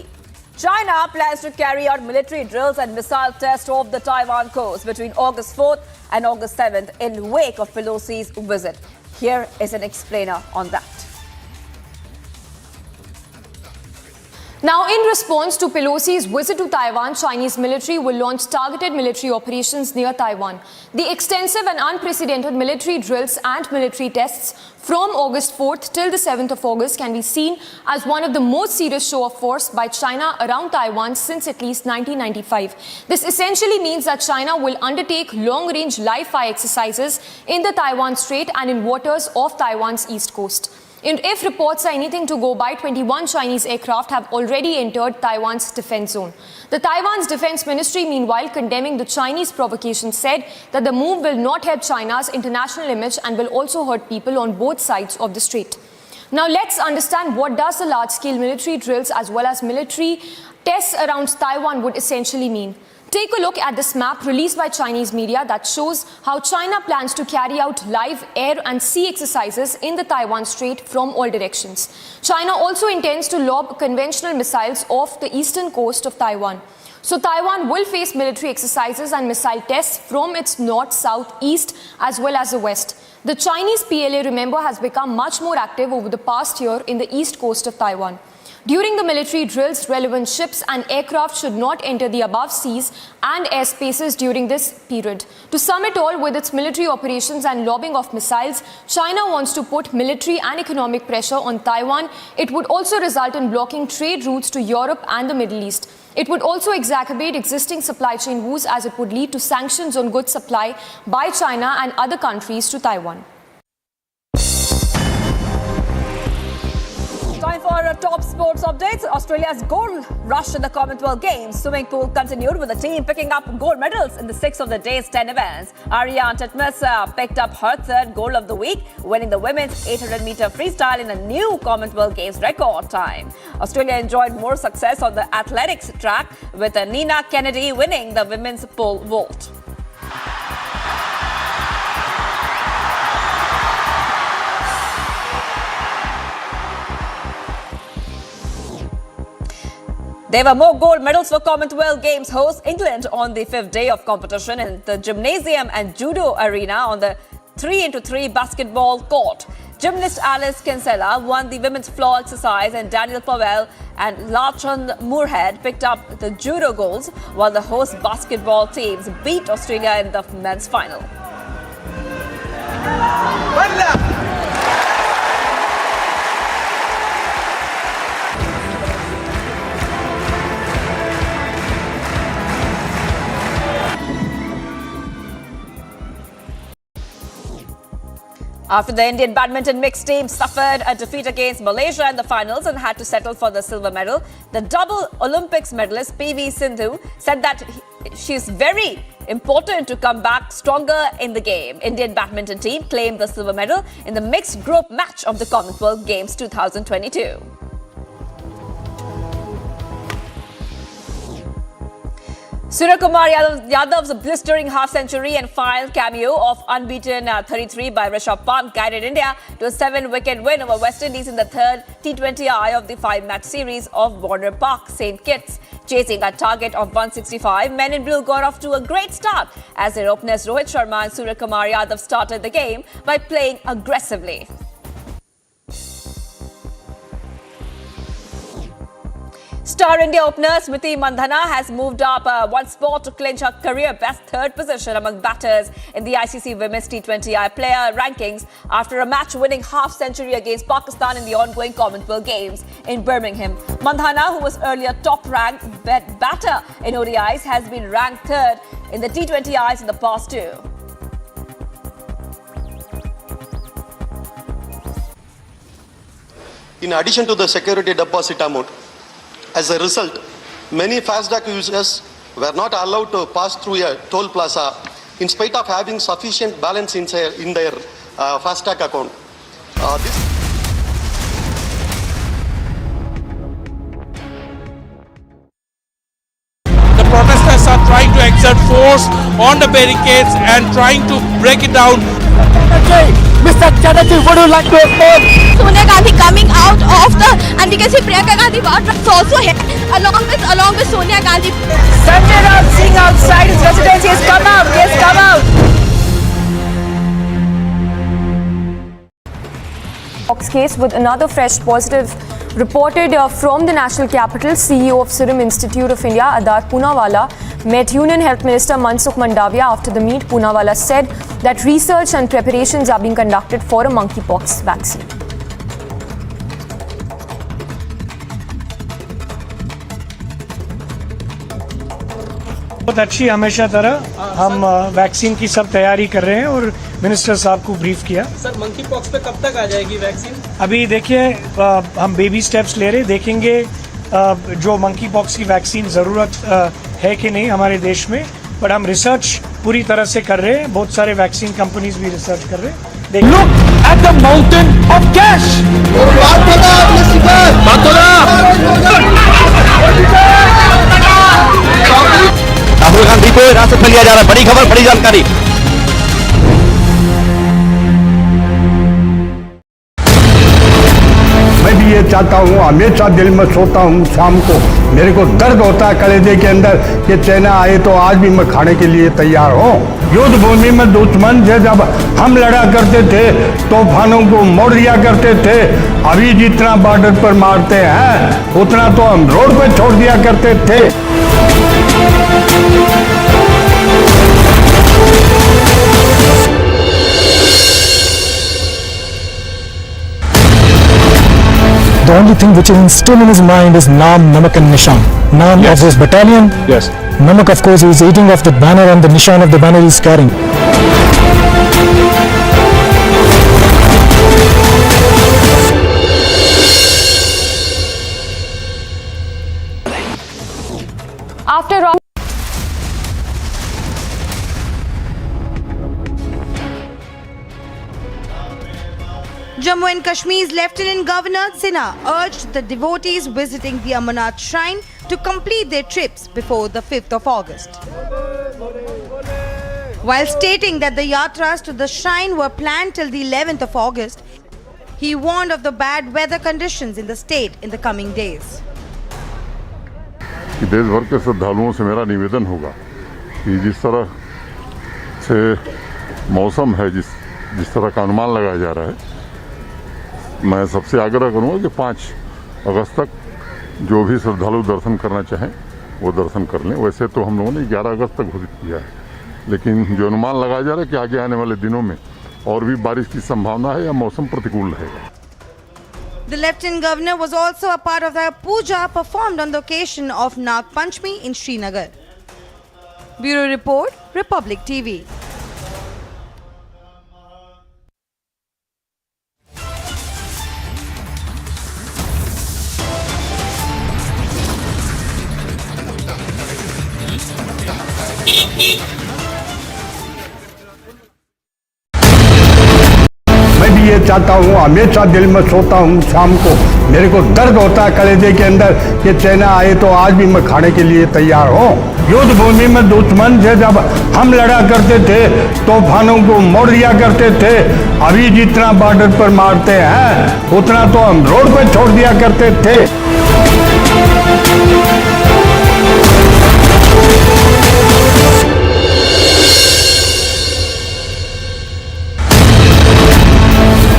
S2: China plans to carry out military drills and missile tests off the Taiwan coast between August 4th and August 7th in wake of Pelosi's visit. Here is an explainer on that.
S19: Now, in response to Pelosi's visit to Taiwan, Chinese military will launch targeted military operations near Taiwan. The extensive and unprecedented military drills and military tests from August 4th till the 7th of August can be seen as one of the most serious show of force by China around Taiwan since at least 1995. This essentially means that China will undertake long-range live-fire exercises in the Taiwan Strait and in waters off Taiwan's east coast. And if reports are anything to go by, 21 Chinese aircraft have already entered Taiwan's defense zone. The Taiwan's defense ministry, meanwhile, condemning the Chinese provocation, said that the move will not help China's international image and will also hurt people on both sides of the strait. Now, let's understand what does the large-scale military drills as well as military tests around Taiwan would essentially mean. Take a look at this map released by Chinese media that shows how China plans to carry out live air and sea exercises in the Taiwan Strait from all directions. China also intends to lob conventional missiles off the eastern coast of Taiwan. So Taiwan will face military exercises and missile tests from its north, south, east as well as the west. The Chinese PLA, remember, has become much more active over the past year in the east coast of Taiwan. During the military drills, relevant ships and aircraft should not enter the above seas and airspaces during this period. To sum it all, with its military operations and lobbing of missiles, China wants to put military and economic pressure on Taiwan. It would also result in blocking trade routes to Europe and the Middle East. It would also exacerbate existing supply chain woes as it would lead to sanctions on goods supply by China and other countries to Taiwan.
S2: Time for top sports updates. Australia's gold rush in the Commonwealth Games. Swimming pool continued with the team picking up gold medals in the 6 of the day's 10 events. Ariane Titmus picked up her third gold of the week, winning the women's 800-meter freestyle in a new Commonwealth Games record time. Australia enjoyed more success on the athletics track, with Nina Kennedy winning the women's pole vault. There were more gold medals for Commonwealth Games host England on the 5th day of competition in the gymnasium and judo arena on the 3x3 basketball court. Gymnast Alice Kinsella won the women's floor exercise and Daniel Powell and Lachlan Moorhead picked up the judo golds, while the host basketball teams beat Australia in the men's final. After the Indian badminton mixed team suffered a defeat against Malaysia in the finals and had to settle for the silver medal, the double Olympics medalist PV Sindhu said that she's very important to come back stronger in the game. Indian badminton team claimed the silver medal in the mixed group match of the Commonwealth Games 2022. Suryakumar Yadav's blistering half-century and final cameo of unbeaten 33 by Rishabh Pant guided India to a 7-wicket win over West Indies in the third T20I of the 5-match series of Warner Park, St. Kitts. Chasing a target of 165, Men in Blue got off to a great start as their openers Rohit Sharma and Suryakumar Yadav started the game by playing aggressively. Star India opener Smriti Mandhana has moved up one spot to clinch her career-best third position among batters in the ICC Women's T20I player rankings after a match-winning half-century against Pakistan in the ongoing Commonwealth Games in Birmingham. Mandhana, who was earlier top-ranked batter in ODIs, has been ranked third in the T20Is in the past two.
S6: in addition to the security deposit amount. As a result, many FASTag users were not allowed to pass through a toll plaza in spite of having sufficient balance in their FASTag account.
S25: The protesters are trying to exert force on the barricades and trying to break it down.
S24: Mr. Chatterjee, would you like to oppose Sonia Gandhi coming out of the, and we can see Priyanka Gandhi is also here along with Sonia Gandhi.
S2: Sanjay Raut Singh outside his residence. He has come out. He has come out.
S19: Case with another fresh positive reported from the national capital. CEO of Serum Institute of India, Adar Poonawalla, met Union Health Minister Mansukh Mandaviya. After the meet, Poonawalla said that research and preparations are being conducted for a monkeypox vaccine.
S7: बहुत अच्छी हमेशा तरह हम vaccine की सब तैयारी कर रहे हैं और मिनिस्टर साहब को ब्रीफ किया।
S9: सर मंकी पॉक्स पे कब तक आ जाएगी वैक्सीन?
S7: अभी देखिए हम बेबी स्टेप्स ले रहे, देखेंगे जो मंकी पॉक्स की वैक्सीन ज़रूरत है कि नहीं हमारे देश में, पर हम रिसर्च पूरी तरह से कर रहे हैं। बहुत सारे वैक्सीन कंपनीज भी रिसर्च कर रहे हैं।
S15: Look at the mountain of cash.
S11: Rahul Gandhi को हिरासत में लिया जा रहा है। बड़ी खबर, बड़ी जानकारी।
S22: मैं भी ये चाहता हूँ, हमेशा दिल में सोता हूँ शाम को, मेरे को दर्द होता है कलेजे के अंदर कि चाइना आए तो आज भी मैं खाने के लिए तैयार हूँ। युद्ध भूमि में दुश्मन से जब हम लड़ा करते थे, तूफानों को मोड़ दिया करते थे। अभी जितना बॉर्डर पर मारते हैं उतना तो हम रोड पे छोड़ दिया करते थे।
S13: The only thing which is still in his mind is Naam, Namak and Nishan. Naam of his battalion. Yes. Namak, of course, he is eating off the banner and the Nishan of the banner he is carrying.
S19: After all,
S12: Jammu and Kashmir's Lieutenant Governor Sinha urged the devotees visiting the Amarnath Shrine to complete their trips before the 5th of August. While stating that the yatras to the shrine were planned till the 11th of August, he warned of the bad weather conditions in the state in the coming days.
S26: देश भर के श्रद्धालुओं से मेरा निवेदन होगा कि जिस तरह से मौसम है, जिस तरह का अनुमान लगाया जा रहा है, मैं सबसे आग्रह करूंगा कि 5 अगस्त तक जो भी श्रद्धालु दर्शन करना चाहें वो दर्शन कर लें। वैसे तो हम लोगों ने 11 अगस्त तक घोषित किया है, लेकिन जो अनुमान लगाया जा रहा है कि आगे आने वाले दिनों में और भी बारिश की संभावना है या मौसम प्रतिकूल रहेगा।
S12: The Lieutenant Governor was also a part of the puja performed on the occasion of Nag Panchami in Srinagar. Bureau Report, Republic TV.
S22: मैं भी ये चाहता हूँ, हमेशा दिल में सोता हूँ शाम को, मेरे को दर्द होता है कलेजे के अंदर कि चाइना आए तो आज भी मैं खाने के लिए तैयार हूँ। युद्ध भूमि में दुश्मन से जब हम लड़ा करते थे, तूफानों को मोड़ दिया करते थे। अभी जितना बॉर्डर पर मारते हैं उतना तो हम रोड पे छोड़ दिया करते थे।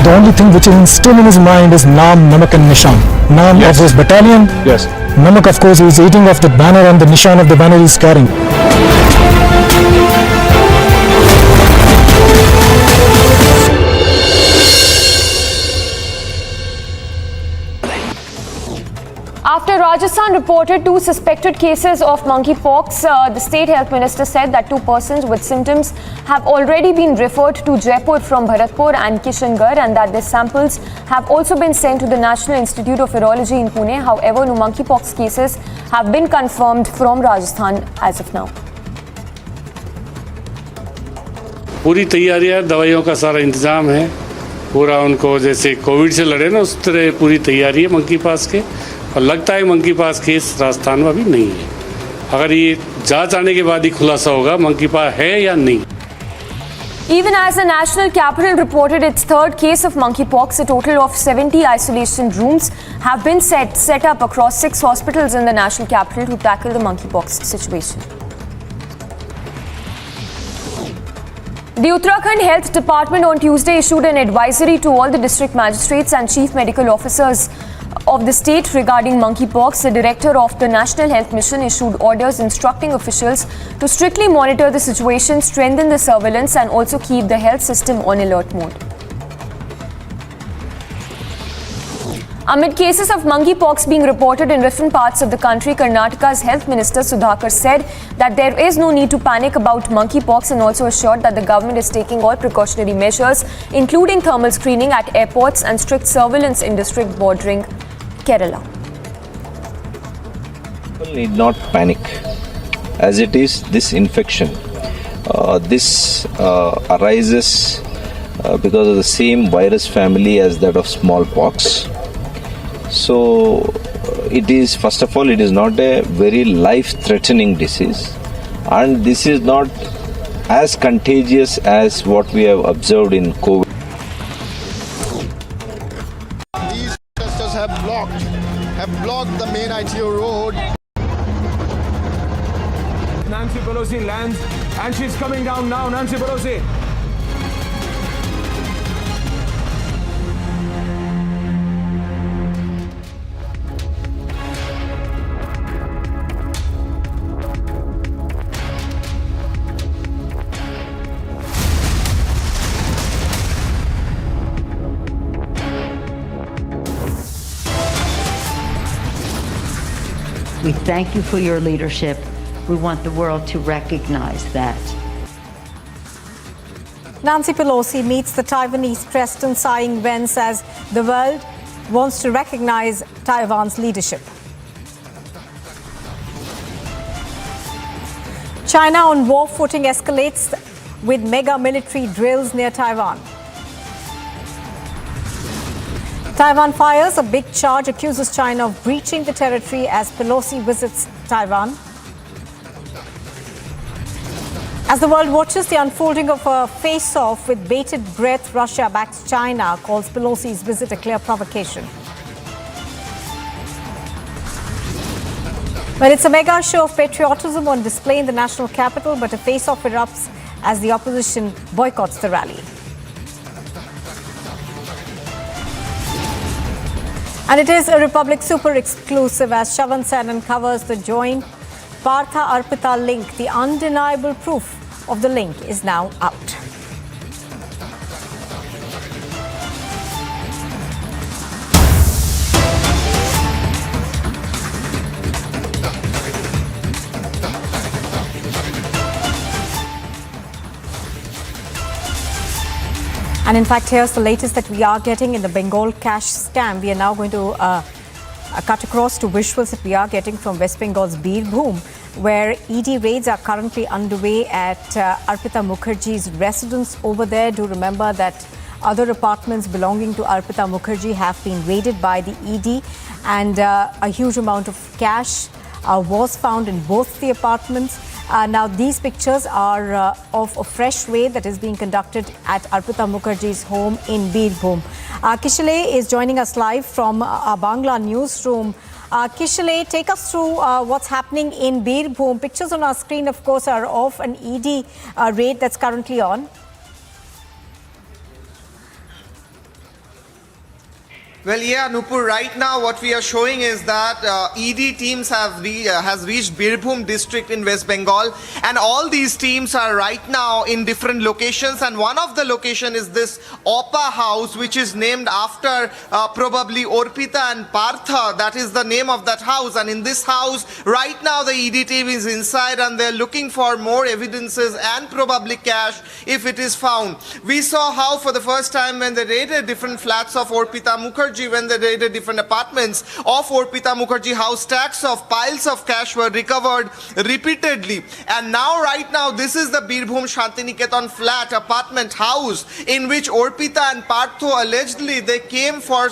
S13: The only thing which is still in his mind is Naam, Namak and Nishan. Naam of his battalion. Yes. Namak, of course, he is eating off the banner and the Nishan of the banner he is carrying.
S19: After Rajasthan reported 2 suspected cases of monkeypox, the state health minister said that 2 persons with symptoms have already been referred to Jaipur from Bharatpur and Kishangarh, and that their samples have also been sent to the National Institute of Virology in Pune. However, no monkeypox cases have been confirmed from Rajasthan as of now.
S4: पूरी तैयारी है, दवाइयों का सारा इंतजाम है, पूरा उनको जैसे कोविड से लड़े ना उस तरह पूरी तैयारी है मंकी पास के, और लगता है मंकी पास केस राजस्थान में अभी नहीं है। अगर ये जांच आने के बाद ही खुलासा होगा मंकी पास है या नहीं।
S19: Even as the national capital reported its 3rd case of monkeypox, a total of 70 isolation rooms have been set up across 6 hospitals in the national capital to tackle the monkeypox situation. The Uttarakhand Health Department on Tuesday issued an advisory to all the district magistrates and chief medical officers of the state regarding monkeypox. The director of the National Health Mission issued orders instructing officials to strictly monitor the situation, strengthen the surveillance, and also keep the health system on alert mode. Amid cases of monkeypox being reported in different parts of the country, Karnataka's Health Minister Sudhakar said that there is no need to panic about monkeypox, and also assured that the government is taking all precautionary measures, including thermal screening at airports and strict surveillance in districts bordering Kerala.
S21: People need not panic, as it is this infection. This arises because of the same virus family as that of smallpox. So it is, first of all, it is not a very life-threatening disease, and this is not as contagious as what we have observed in COVID.
S5: These protesters have blocked the main ITO road.
S10: Nancy Pelosi lands and she's coming down now. Nancy Pelosi.
S17: We thank you for your leadership. We want the world to recognize that.
S18: Nancy Pelosi meets the Taiwanese President Tsai Ing-wen as the world wants to recognize Taiwan's leadership. China on war footing escalates with mega military drills near Taiwan. Taiwan fires a big charge, accuses China of breaching the territory as Pelosi visits Taiwan. As the world watches the unfolding of a face-off with bated breath, Russia backs China, calls Pelosi's visit a clear provocation. Well, it's a mega show of patriotism on display in the national capital, but a face-off erupts as the opposition boycotts the rally. And it is a Republic Super exclusive as Shavan Sen uncovers the joint Partha Arpita link. The undeniable proof of the link is now out. And in fact, here's the latest that we are getting in the Bengal cash scam. We are now going to cut across to visuals that we are getting from West Bengal's Birbhum, where ED raids are currently underway at Arpita Mukherjee's residence over there. Do remember that other apartments belonging to Arpita Mukherjee have been raided by the ED, and a huge amount of cash was found in both the apartments. Now, these pictures are of a fresh raid that is being conducted at Arpita Mukherjee's home in Birbhum. Kishale is joining us live from our Bangla newsroom. Kishale, take us through what's happening in Birbhum. Pictures on our screen, of course, are of an ED raid that's currently on.
S1: Well, yeah, Nupur, right now what we are showing is that ED teams has reached Birbhum district in West Bengal, and all these teams are right now in different locations, and one of the location is this Opa house, which is named after probably Orpita and Partha. That is the name of that house, and in this house right now the ED team is inside and they're looking for more evidences and probably cash if it is found. We saw how for the first time when they raided different flats of Orpita Mukherjee, when they raided different apartments of Orpita Mukherjee house, stacks of piles of cash were recovered repeatedly. And now right now this is the Birbhum Shantiniketan flat apartment house in which Orpita and Partho allegedly they came for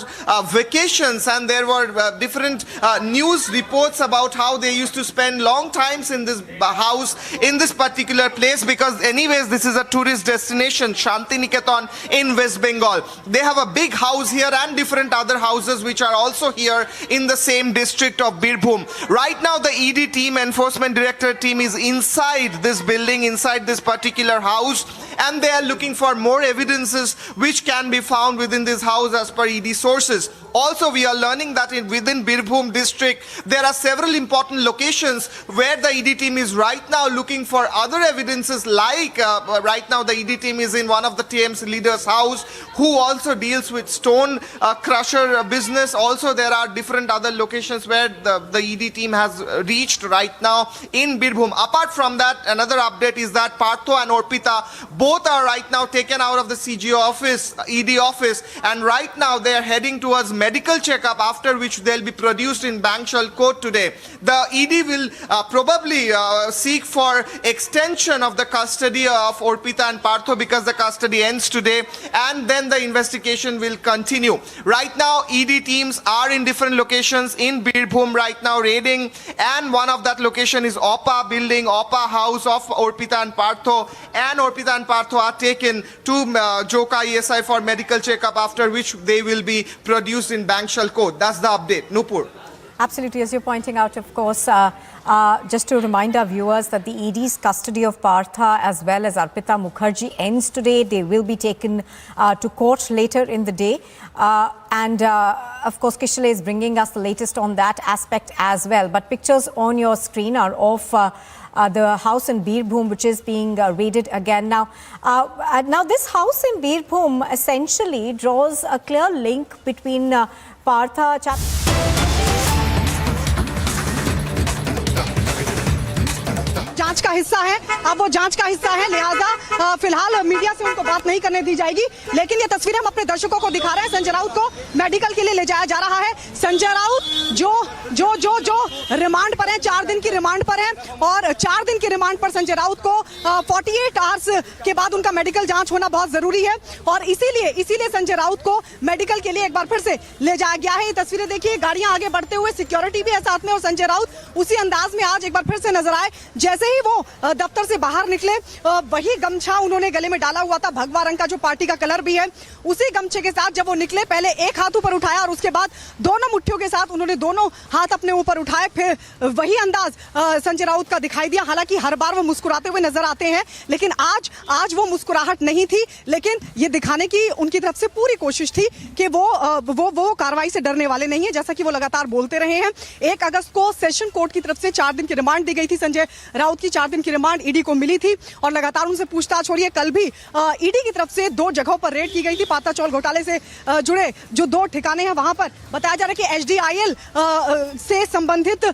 S1: vacations, and there were different news reports about how they used to spend long times in this house in this particular place, because anyways this is a tourist destination, Shantiniketan in West Bengal. They have a big house here and different other houses which are also here in the same district of Birbhum. Right now the ED team, enforcement director team, is inside this building, inside this particular house, and they are looking for more evidences which can be found within this house as per ED sources. Also, we are learning that within Birbhum district, there are several important locations where the ED team is right now looking for other evidences, like right now the ED team is in one of the TMC leaders' house who also deals with stone crusher business. Also, there are different other locations where the ED team has reached right now in Birbhum. Apart from that, another update is that Partho and Orpita both are right now taken out of the CGO office, ED office, and right now they are heading towards medical checkup, after which they'll be produced in Bangshal court today. The ED will probably seek for extension of the custody of Orpita and Partho because the custody ends today, and then the investigation will continue. Right now ED teams are in different locations in Birbhum right now raiding, and one of that location is Opa building, Opa house of Orpita and Partho, and Orpita and Partho are taken to Joka ESI for medical checkup, after which they will be produced in Bangshal court. That's the update. Nupur.
S18: Absolutely, as you're pointing out, of course, just to remind our viewers that the ED's custody of Partha as well as Arpita Mukherjee ends today. They will be taken to court later in the day. Of course, Kishale is bringing us the latest on that aspect as well. But pictures on your screen are of the house in Birbhum, which is being raided again. Now, this house in Birbhum essentially draws a clear link between Partha
S8: जांच का हिस्सा है। अब वो जांच का हिस्सा है, लिहाजा फिलहाल मीडिया से उनको बात नहीं करने दी जाएगी। लेकिन ये तस्वीरें हम अपने दर्शकों को दिखा रहे हैं। संजय राउत को मेडिकल के लिए ले जाया जा रहा है। संजय राउत जो रिमांड पर है, 4 दिन की रिमांड पर है, और 4 दिन की रिमांड पर संजय राउत को 48 आवर्स के बाद उनका मेडिकल जांच होना बहुत जरूरी है, और इसीलिए संजय राउत को मेडिकल के लिए एक बार फिर से ले जाया गया है। ये तस्वीरें देखिए, गाड़ियां आगे बढ़ते हुए, सिक्योरिटी भी है साथ में, और संजय राउत उसी अंदाज में आज एक बार फिर से नजर आए। जैसे ही वो दफ्तर से बाहर निकले, वही गमछा उन्होंने गले में डाला हुआ था, भगवा रंग का, जो पार्टी का कलर भी है। उसी गमछे के साथ जब वो निकले, पहले एक हाथ ऊपर उठाया और उसके बाद दोनों मुट्ठियों के साथ उन्होंने दोनों हाथ अपने ऊपर उठाए। फिर वही अंदाज संजय राउत का दिखाई दिया। हालांकि हर बार वो मुस्कुराते हुए नजर आते हैं, लेकिन आज वो मुस्कुराहट नहीं थी, लेकिन ये दिखाने की उनकी तरफ से पूरी कोशिश थी कि वो कार्रवाई से डरने वाले नहीं है, जैसा कि वो लगातार बोलते रहे हैं। 1 अगस्त को सेशन कोर्ट की तरफ से 4 दिन की रिमांड दी गई थी। संजय राउत की 4 दिन की रिमांड ईडी को मिली थी और लगातार उनसे पूछताछ हो रही है। कल भी ईडी की तरफ से 2 जगहों पर रेड की गई थी। पाता चौल घोटाले से जुड़े जो 2 ठिकाने हैं, वहां पर बताया जा रहा है कि एचडीआईएल से संबंधित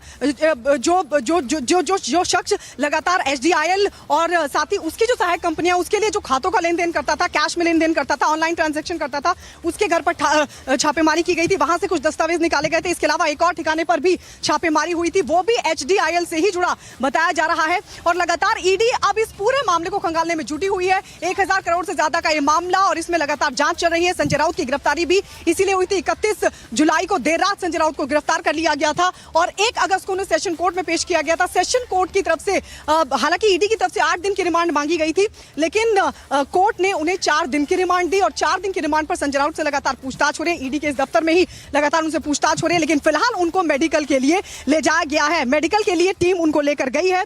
S8: जो शख्स लगातार एचडीआईएल और साथ ही उसकी जो सहायक कंपनियां, उसके लिए जो खातों का लेन देन करता था, कैश में लेन देन करता था, ऑनलाइन ट्रांजैक्शन करता था, उसके घर पर छापेमारी की गई थी। वहां से कुछ दस्तावेज निकाले गए थे। इसके अलावा एक और ठिकाने पर भी छापेमारी हुई थी, वो भी एचडीआईएल से ही जुड़ा बताया जा रहा है। और लगातार ईडी अब इस पूरे मामले को खंगालने में जुटी हुई है। 1000 करोड़ से ज्यादा का ये मामला, और इसमें लगातार जांच चल रही है। संजय राउत की गिरफ्तारी भी इसीलिए हुई थी। 31 जुलाई को देर रात संजय राउत को गिरफ्तार कर लिया गया था और 1 अगस्त को उन्हें सेशन कोर्ट में पेश किया गया था। सेशन कोर्ट की तरफ से हालांकि ईडी की तरफ से 8 दिन की रिमांड मांगी गई थी, लेकिन कोर्ट ने उन्हें 4 दिन की रिमांड दी, और 4 दिन की रिमांड पर संजय राउत से लगातार पूछताछ हो रही है। ईडी के इस दफ्तर में ही लगातार उनसे पूछताछ हो रही है, लेकिन फिलहाल उनको मेडिकल के लिए ले जाया गया है। मेडिकल के लिए टीम उनको लेकर गई है।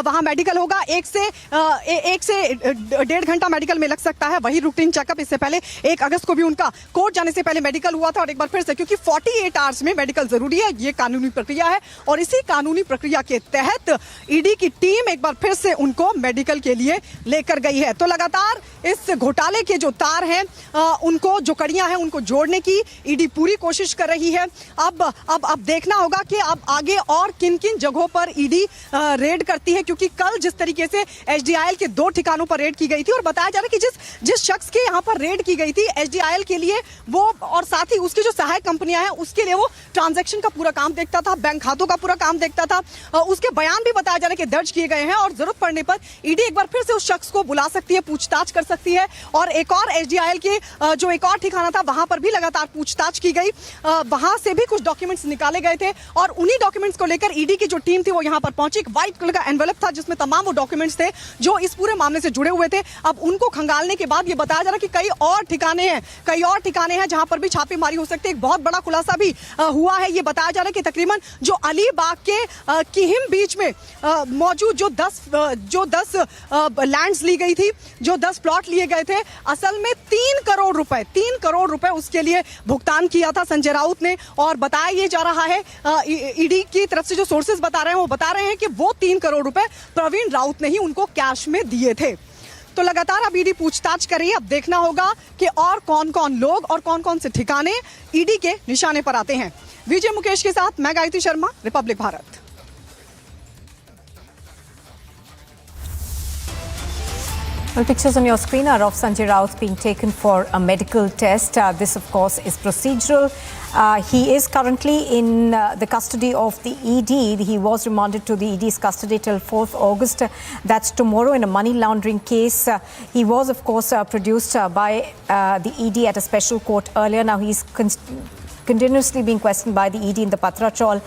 S8: वहाँ मेडिकल होगा। 1 से 1.5 घंटा मेडिकल में लग सकता है। वही रूटीन चेकअप इससे पहले 1 अगस्त को भी उनका कोर्ट जाने से पहले मेडिकल हुआ था और एक बार फिर से, क्योंकि 48 आवर्स में मेडिकल जरूरी है, ये कानूनी प्रक्रिया है और इसी कानूनी प्रक्रिया के तहत ईडी की टीम एक बार फिर से उनको मेडिकल के लिए लेकर गई है। तो लगातार इस घोटाले के जो तार हैं उनको, जो कड़ियां हैं उनको जोड़ने की ईडी पूरी कोशिश कर रही है। अब देखना होगा कि अब आगे और किन किन जगहों पर ईडी रेड करती है, क्योंकि कल जिस तरीके से एचडीआईएल के 2 ठिकानों पर रेड की गई थी और बताया जा रहा है कि जिस शख्स के यहाँ पर रेड की गई थी एचडीआईएल के लिए, वो और साथ ही उसकी जो सहायक कंपनियां हैं उसके लिए वो ट्रांजैक्शन का पूरा काम देखता था, बैंक खातों का पूरा काम देखता था। उसके बयान भी बताया जा रहा है कि दर्ज किए गए हैं और जरूरत पड़ने पर ईडी एक बार फिर से उस शख्स को बुला सकती है, पूछताछ कर सकती है। और एक और एचडीआईएल के जो एक और ठिकाना था वहां पर भी लगातार पूछताछ की गई, वहां से भी कुछ डॉक्यूमेंट्स निकाले गए थे और उन्हीं डॉक्यूमेंट्स को लेकर ईडी की जो टीम थी वो यहां पर पहुंची। एक व्हाइट कलर का एनवेलप था जिसमें तमाम वो डॉक्यूमेंट्स थे जो इस पूरे मामले से जुड़े हुए थे। अब उनको खंगालने के बाद ये बताया जा रहा है कि कई और ठिकाने हैं जहां पर भी छापेमारी हो सकती है। एक बहुत बड़ा खुलासा भी हुआ है। ये बताया जा रहा है कि तकरीबन जो अलीबाग के किहिम बीच में मौजूद जो 10 लैंड्स ली गई थी, जो 10 प्लॉट लिए गए थे, असल में 3 करोड़ रुपए उसके लिए भुगतान किया था संजय राउत ने। और बताया ये जा रहा है, ईडी की तरफ से जो सोर्सेज बता रहे हैं वो बता रहे हैं कि वो 3 करोड़ रुपए प्रवीण राउत ने ही उनको कैश में दिए थे। तो लगातार अब ईडी पूछताछ कर रही है। अब देखना होगा कि और कौन कौन लोग और कौन कौन से ठिकाने ईडी के निशाने पर आते हैं। विजय मुकेश के साथ मैं Gayatri Sharma, Republic Bharat.
S18: Well, pictures on your screen are of Sanjay Raut being taken for a medical test. This, of course, is procedural. He is currently in the custody of the ED. He was remanded to the ED's custody till 4th August. That's tomorrow in a money laundering case. He was, of course, produced by the ED at a special court earlier. Now he's continuously being questioned by the ED in the Patrachal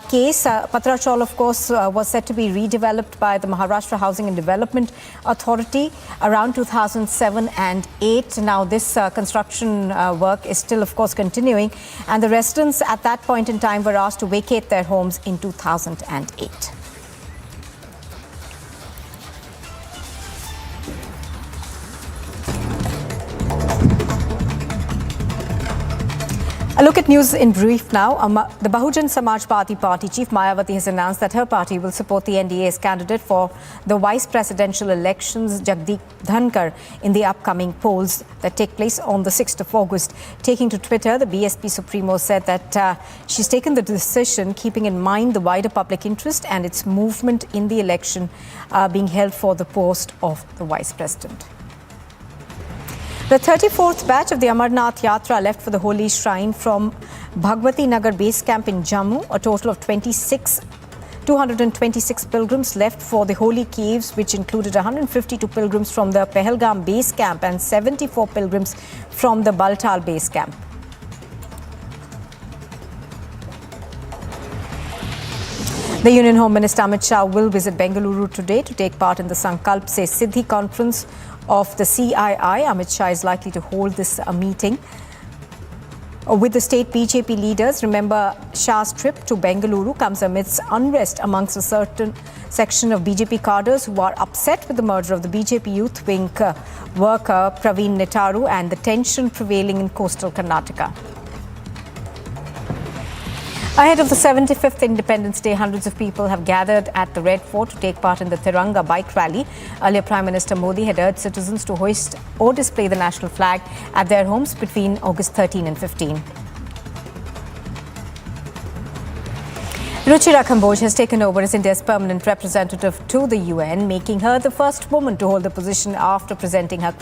S18: case. Patrachal, of course, was said to be redeveloped by the Maharashtra Housing and Development Authority around 2007 and 8. Now, this construction work is still, of course, continuing, and the residents at that point in time were asked to vacate their homes in 2008. A look at news in brief now. The Bahujan Samaj Party chief Mayawati has announced that her party will support the NDA's candidate for the vice presidential elections, Jagdeep Dhankar, in the upcoming polls that take place on the 6th of August. Taking to Twitter, the BSP Supremo said that she's taken the decision keeping in mind the wider public interest and its movement in the election being held for the post of the vice president. The 34th batch of the Amarnath Yatra left for the holy shrine from Bhagwati Nagar base camp in Jammu. A total of 226 pilgrims left for the holy caves, which included 152 pilgrims from the Pahalgam base camp and 74 pilgrims from the Baltal base camp. The Union Home Minister Amit Shah will visit Bengaluru today to take part in the Sankalp Se Siddhi conference of the CII. Amit Shah is likely to hold this meeting with the state BJP leaders. Remember, Shah's trip to Bengaluru comes amidst unrest amongst a certain section of BJP cadres who are upset with the murder of the BJP youth wing worker Praveen Netaru and the tension prevailing in coastal Karnataka. Ahead of the 75th Independence Day, hundreds of people have gathered at the Red Fort to take part in the Tiranga bike rally. Earlier, Prime Minister Modi had urged citizens to hoist or display the national flag at their homes between August 13 and 15. Ruchira Kamboj has taken over as India's permanent representative to the UN, making her the first woman to hold the position after presenting her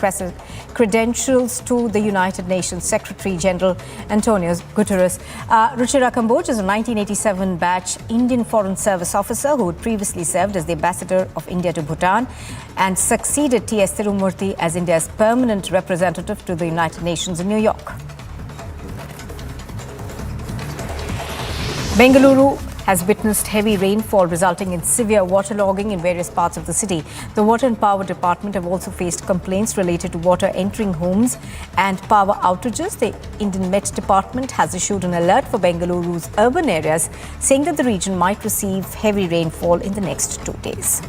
S18: credentials to the United Nations Secretary General Antonio Guterres. Ruchira Kamboj is a 1987 batch Indian Foreign Service officer who had previously served as the ambassador of India to Bhutan and succeeded T.S. Tirumurthy as India's permanent representative to the United Nations in New York. Bengaluru has witnessed heavy rainfall resulting in severe waterlogging in various parts of the city. The Water and Power Department have also faced complaints related to water entering homes and power outages. The Indian Met Department has issued an alert for Bengaluru's urban areas, saying that the region might receive heavy rainfall in the next 2 days.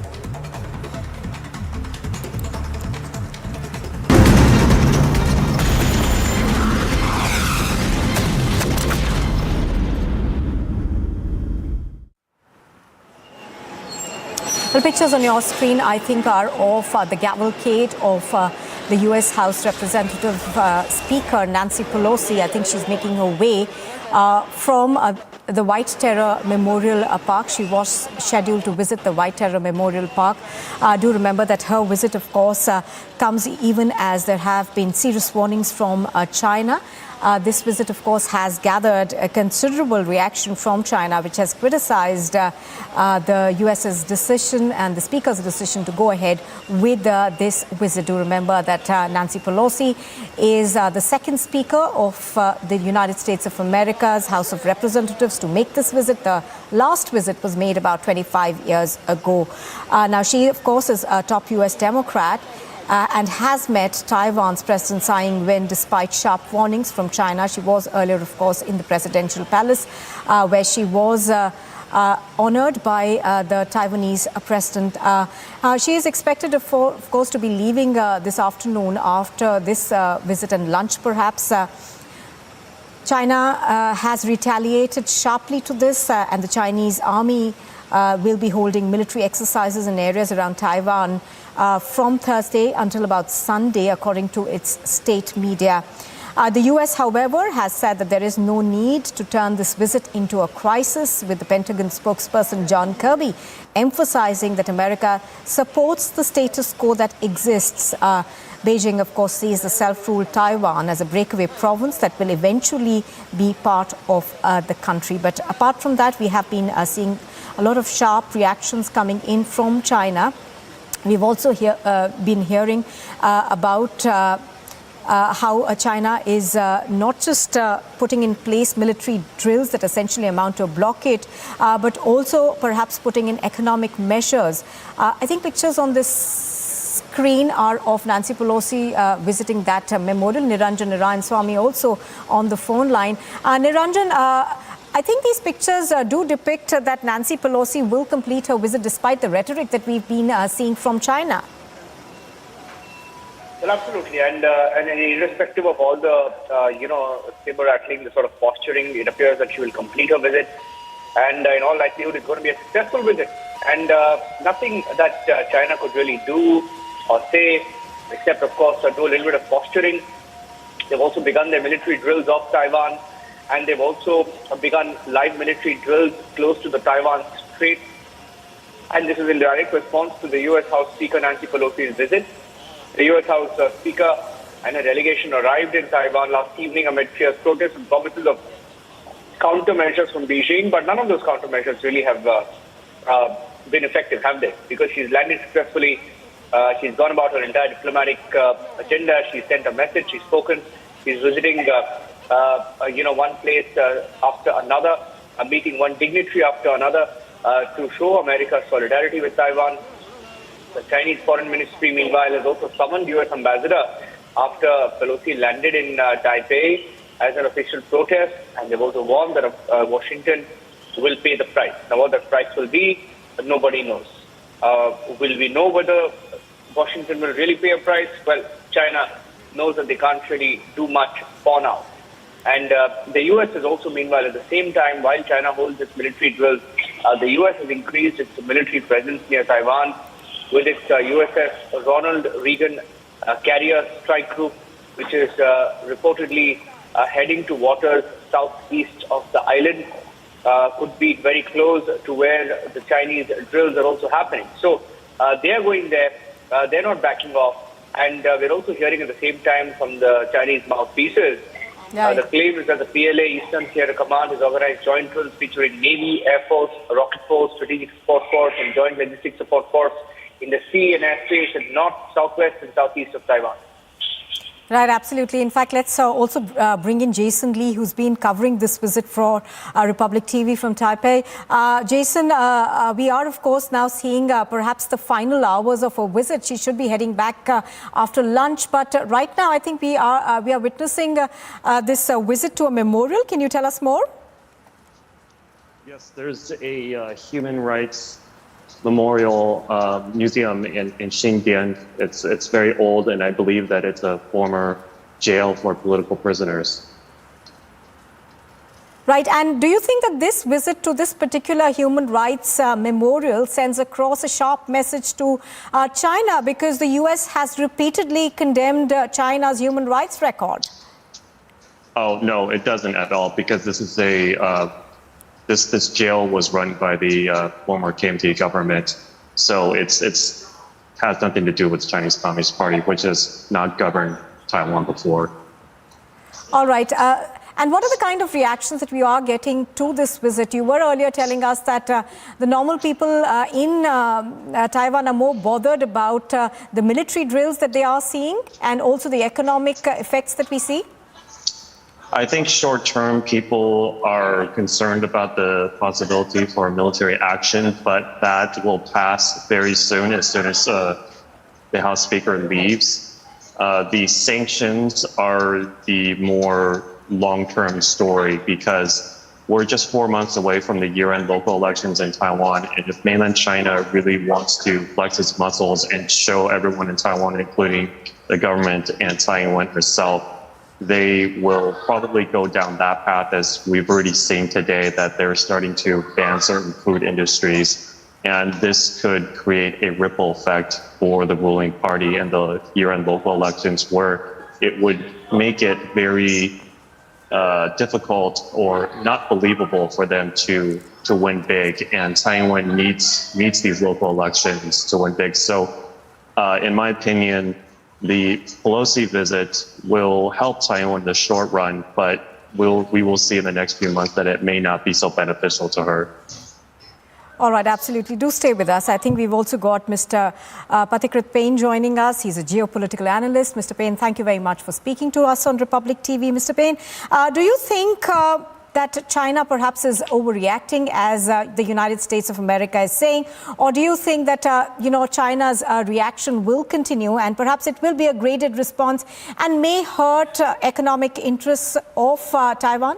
S18: The pictures on your screen, I think, are of the cavalcade of the U.S. House Representative Speaker Nancy Pelosi. I think she's making her way from the White Terror Memorial Park. She was scheduled to visit the White Terror Memorial Park. Do remember that her visit, of course, comes even as there have been serious warnings from China. This visit, of course, has gathered a considerable reaction from China, which has criticized the US's decision and the Speaker's decision to go ahead with this visit. Do remember that Nancy Pelosi is the second Speaker of the United States of America's House of Representatives to make this visit. The last visit was made about 25 years ago. Now, she, of course, is a top U.S. Democrat. And has met Taiwan's President Tsai Ing-wen despite sharp warnings from China. She was earlier, of course, in the presidential palace, where she was honored by the Taiwanese president. She is expected, of course, to be leaving this afternoon after this visit and lunch, perhaps. China has retaliated sharply to this, and the Chinese army will be holding military exercises in areas around Taiwan from Thursday until about Sunday, according to its state media. The U.S., however, has said that there is no need to turn this visit into a crisis, with the Pentagon spokesperson John Kirby emphasizing that America supports the status quo that exists. Beijing, of course, sees the self-ruled Taiwan as a breakaway province that will eventually be part of the country. But apart from that, we have been seeing a lot of sharp reactions coming in from China. We've also been hearing about how China is not just putting in place military drills that essentially amount to a blockade, but also perhaps putting in economic measures. I think pictures on this screen are of Nancy Pelosi visiting that memorial. Niranjan Narayan-Swamy also on the phone line. Niranjan, I think these pictures do depict that Nancy Pelosi will complete her visit despite the rhetoric that we've been seeing from China.
S3: Well, absolutely, and irrespective of all the saber rattling, the sort of posturing, it appears that she will complete her visit, and in all likelihood, it's going to be a successful visit. And nothing that China could really do or say, except of course do a little bit of posturing. They've also begun their military drills off Taiwan. And they've also begun live military drills close to the Taiwan Strait. And this is in direct response to the U.S. House Speaker Nancy Pelosi's visit. The U.S. House Speaker and a delegation arrived in Taiwan last evening amid fierce protests and promises of countermeasures from Beijing. But none of those countermeasures really have been effective, have they? Because she's landed successfully. She's gone about her entire diplomatic agenda. She's sent a message. She's spoken. She's visiting one place after another, meeting one dignitary after another to show America's solidarity with Taiwan. The Chinese Foreign Ministry, meanwhile, has also summoned U.S. ambassador after Pelosi landed in Taipei as an official protest, and they've also warned that Washington will pay the price. Now, what that price will be, nobody knows. Will we know whether Washington will really pay a price? Well, China knows that they can't really do much for now. And the U.S. is also, meanwhile, at the same time, while China holds its military drills, the U.S. has increased its military presence near Taiwan with its USS Ronald Reagan carrier strike group, which is reportedly heading to waters southeast of the island, could be very close to where the Chinese drills are also happening. So they are going there. They're not backing off. And we're also hearing at the same time from the Chinese mouthpieces, the claim is that the PLA Eastern Theater Command has organized joint drills featuring Navy, Air Force, Rocket Force, Strategic Support Force, and Joint Logistics Support Force in the sea and airspace in north, southwest, and southeast of Taiwan.
S18: Right, absolutely. In fact, let's also bring in Jason Lee, who's been covering this visit for Republic TV from Taipei. Jason, we are, of course, now seeing perhaps the final hours of her visit. She should be heading back after lunch. But right now, I think we are witnessing this visit to a memorial. Can you tell us more?
S6: Yes, there's a human rights memorial museum in Xindian. It's very old, and I believe that it's a former jail for political prisoners.
S18: Right, and do you think that this visit to this particular human rights memorial sends across a sharp message to China, because the US has repeatedly condemned China's human rights record?
S6: Oh, no, it doesn't at all, because this is this jail was run by the former KMT government, so it's has nothing to do with the Chinese Communist Party, which has not governed Taiwan before.
S18: All right. And what are the kind of reactions that we are getting to this visit? You were earlier telling us that the normal people in Taiwan are more bothered about the military drills that they are seeing and also the economic effects that we see.
S6: I think short-term people are concerned about the possibility for military action, but that will pass very soon as the House Speaker leaves. The sanctions are the more long-term story, because we're just 4 months away from the year-end local elections in Taiwan, and if mainland China really wants to flex its muscles and show everyone in Taiwan, including the government and Taiwan herself, they will probably go down that path, as we've already seen today that they're starting to ban certain food industries. And this could create a ripple effect for the ruling party in the year-end local elections, where it would make it very difficult or not believable for them to win big. And Taiwan needs these local elections to win big. So in my opinion, the Pelosi visit will help Taiwan in the short run, but we will see in the next few months that it may not be so beneficial to her.
S18: All right, absolutely. Do stay with us. I think we've also got Mr. Pathikrit Payne joining us. He's a geopolitical analyst. Mr. Payne, thank you very much for speaking to us on Republic TV. Mr. Payne, do you think that China perhaps is overreacting, as the United States of America is saying? Or do you think that, China's reaction will continue and perhaps it will be a graded response and may hurt economic interests of Taiwan?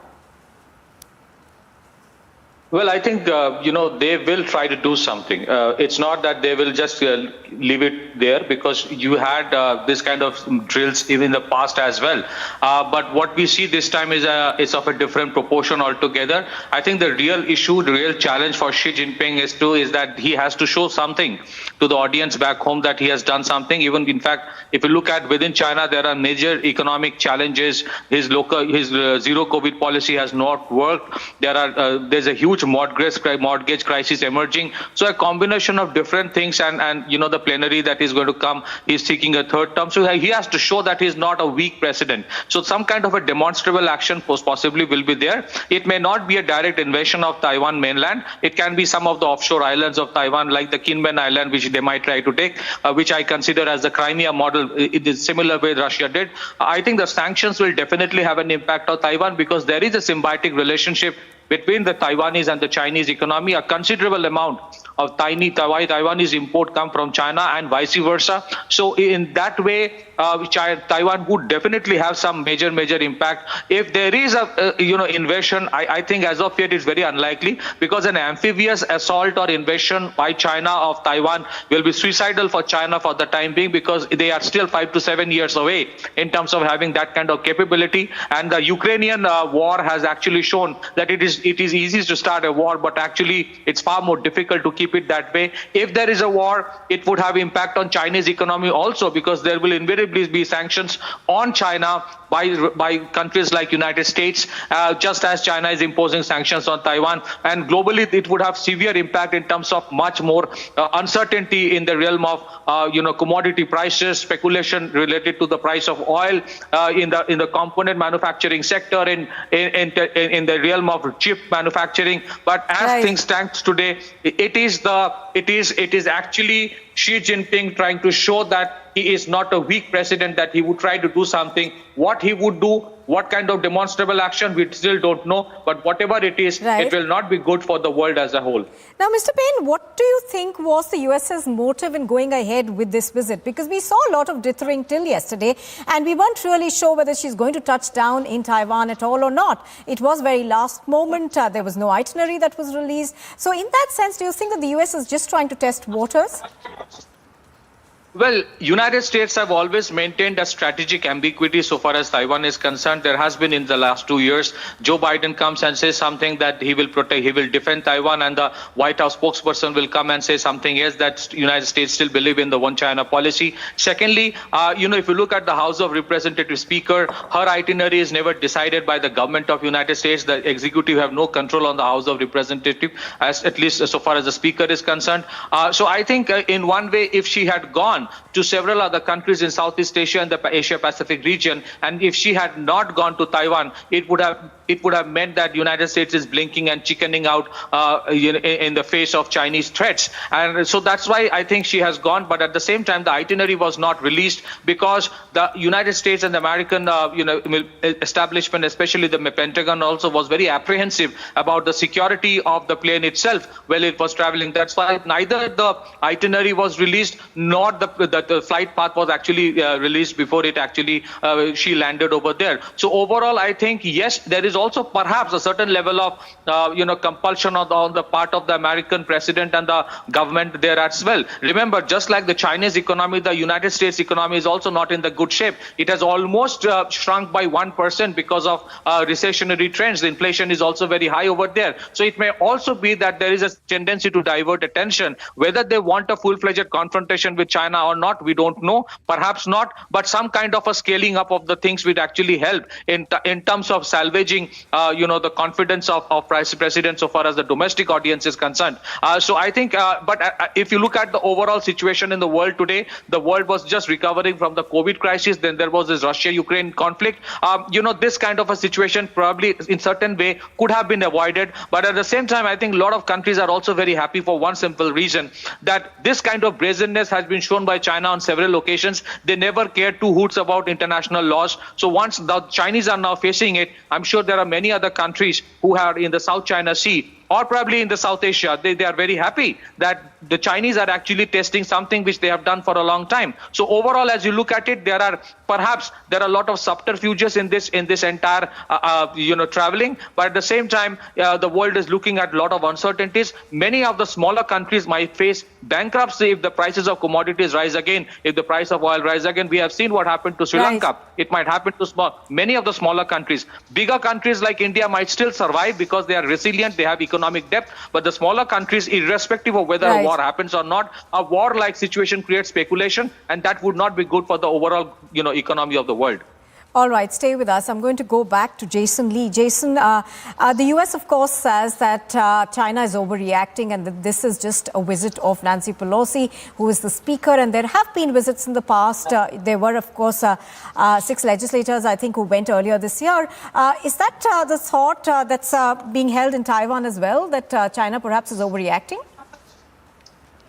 S14: Well, I think, they will try to do something. It's not that they will just leave it there, because you had this kind of drills even in the past as well. But what we see this time is of a different proportion altogether. I think the real issue, the real challenge for Xi Jinping is that he has to show something to the audience back home, that he has done something. Even, in fact, if you look at within China, there are major economic challenges. His zero COVID policy has not worked. There's a huge mortgage crisis emerging. So a combination of different things, and the plenary that is going to come, he's seeking a third term. So he has to show that he's not a weak president. So some kind of a demonstrable action possibly will be there. It may not be a direct invasion of Taiwan mainland. It can be some of the offshore islands of Taiwan, like the Kinmen Island, which they might try to take, which I consider as the Crimea model in the similar way Russia did. I think the sanctions will definitely have an impact on Taiwan, because there is a symbiotic relationship between the Taiwanese and the Chinese economy. A considerable amount of Taiwanese import come from China and vice versa. So in that way, Taiwan would definitely have some major impact. If there is a invasion, I think as of yet it's very unlikely, because an amphibious assault or invasion by China of Taiwan will be suicidal for China for the time being, because they are still 5 to 7 years away in terms of having that kind of capability. And the Ukrainian war has actually shown that it is easy to start a war, but actually it's far more difficult to keep it that way. If there is a war, it would have impact on Chinese economy also, because there will invariably be sanctions on China by countries like United States, just as China is imposing sanctions on Taiwan. And globally, it would have severe impact in terms of much more uncertainty in the realm of commodity prices, speculation related to the price of oil, in the component manufacturing sector, in the realm of chip manufacturing. But as things stand today, it is actually Xi Jinping trying to show that he is not a weak president, that he would try to do something. What he would do, what kind of demonstrable action, we still don't know. But whatever it is,
S18: Right.
S14: it will not be good for the world as a whole.
S18: Now, Mr. Payne, what do you think was the US's motive in going ahead with this visit? Because we saw a lot of dithering till yesterday, and we weren't really sure whether she's going to touch down in Taiwan at all or not. It was very last moment. There was no itinerary that was released. So in that sense, do you think that the US is just trying to test waters?
S14: Well, United States have always maintained a strategic ambiguity so far as Taiwan is concerned. There has been in the last 2 years, Joe Biden comes and says something that he will protect, he will defend Taiwan, and the White House spokesperson will come and say something else, that United States still believe in the one China policy. Secondly, if you look at the House of Representatives Speaker, her itinerary is never decided by the government of United States. The executive have no control on the House of Representatives, at least so far as the Speaker is concerned. So I think in one way, if she had gone to several other countries in Southeast Asia and the Asia Pacific region, and if she had not gone to Taiwan, it would have meant that United States is blinking and chickening out in the face of Chinese threats. And so that's why I think she has gone. But at the same time, the itinerary was not released because the United States and the American establishment, especially the Pentagon, also was very apprehensive about the security of the plane itself while it was traveling. That's why neither the itinerary was released nor the flight path was actually released before it actually she landed over there. So overall, I think, yes, there is also perhaps a certain level of compulsion on the part of the American president and the government there as well. Remember, just like the Chinese economy, the United States economy is also not in the good shape. It has almost shrunk by 1% because of recessionary trends. The inflation is also very high over there. So it may also be that there is a tendency to divert attention. Whether they want a full-fledged confrontation with China or not, we don't know. Perhaps not, but some kind of a scaling up of the things would actually help in terms of salvaging, the confidence of president so far as the domestic audience is concerned. So I think, if you look at the overall situation in the world today, the world was just recovering from the COVID crisis. Then there was this Russia-Ukraine conflict. This kind of a situation probably in certain way could have been avoided. But at the same time, I think a lot of countries are also very happy for one simple reason, that this kind of brazenness has been shown by China on several occasions. They never cared two hoots about international laws. So once the Chinese are now facing it, I'm sure there are many other countries who are in the South China Sea or probably in the South Asia. They are very happy that the Chinese are actually testing something which they have done for a long time. So overall, as you look at it, there are a lot of subterfuges in this entire traveling. But at the same time, the world is looking at a lot of uncertainties. Many of the smaller countries might face bankruptcy if the prices of commodities rise again, if the price of oil rise again. We have seen what happened to Sri Lanka. It might happen to many of the smaller countries. Bigger countries like India might still survive because they are resilient, they have economic depth. But the smaller countries, irrespective of whether a war happens or not, a war-like situation creates speculation, and that would not be good for the overall economy of the world.
S18: All right, stay with us. I'm going to go back to Jason Lee. Jason, the US, of course, says that China is overreacting and that this is just a visit of Nancy Pelosi, who is the speaker. And there have been visits in the past. There were, of course, 6 legislators, I think, who went earlier this year. Is that the thought that's being held in Taiwan as well, that China perhaps is overreacting?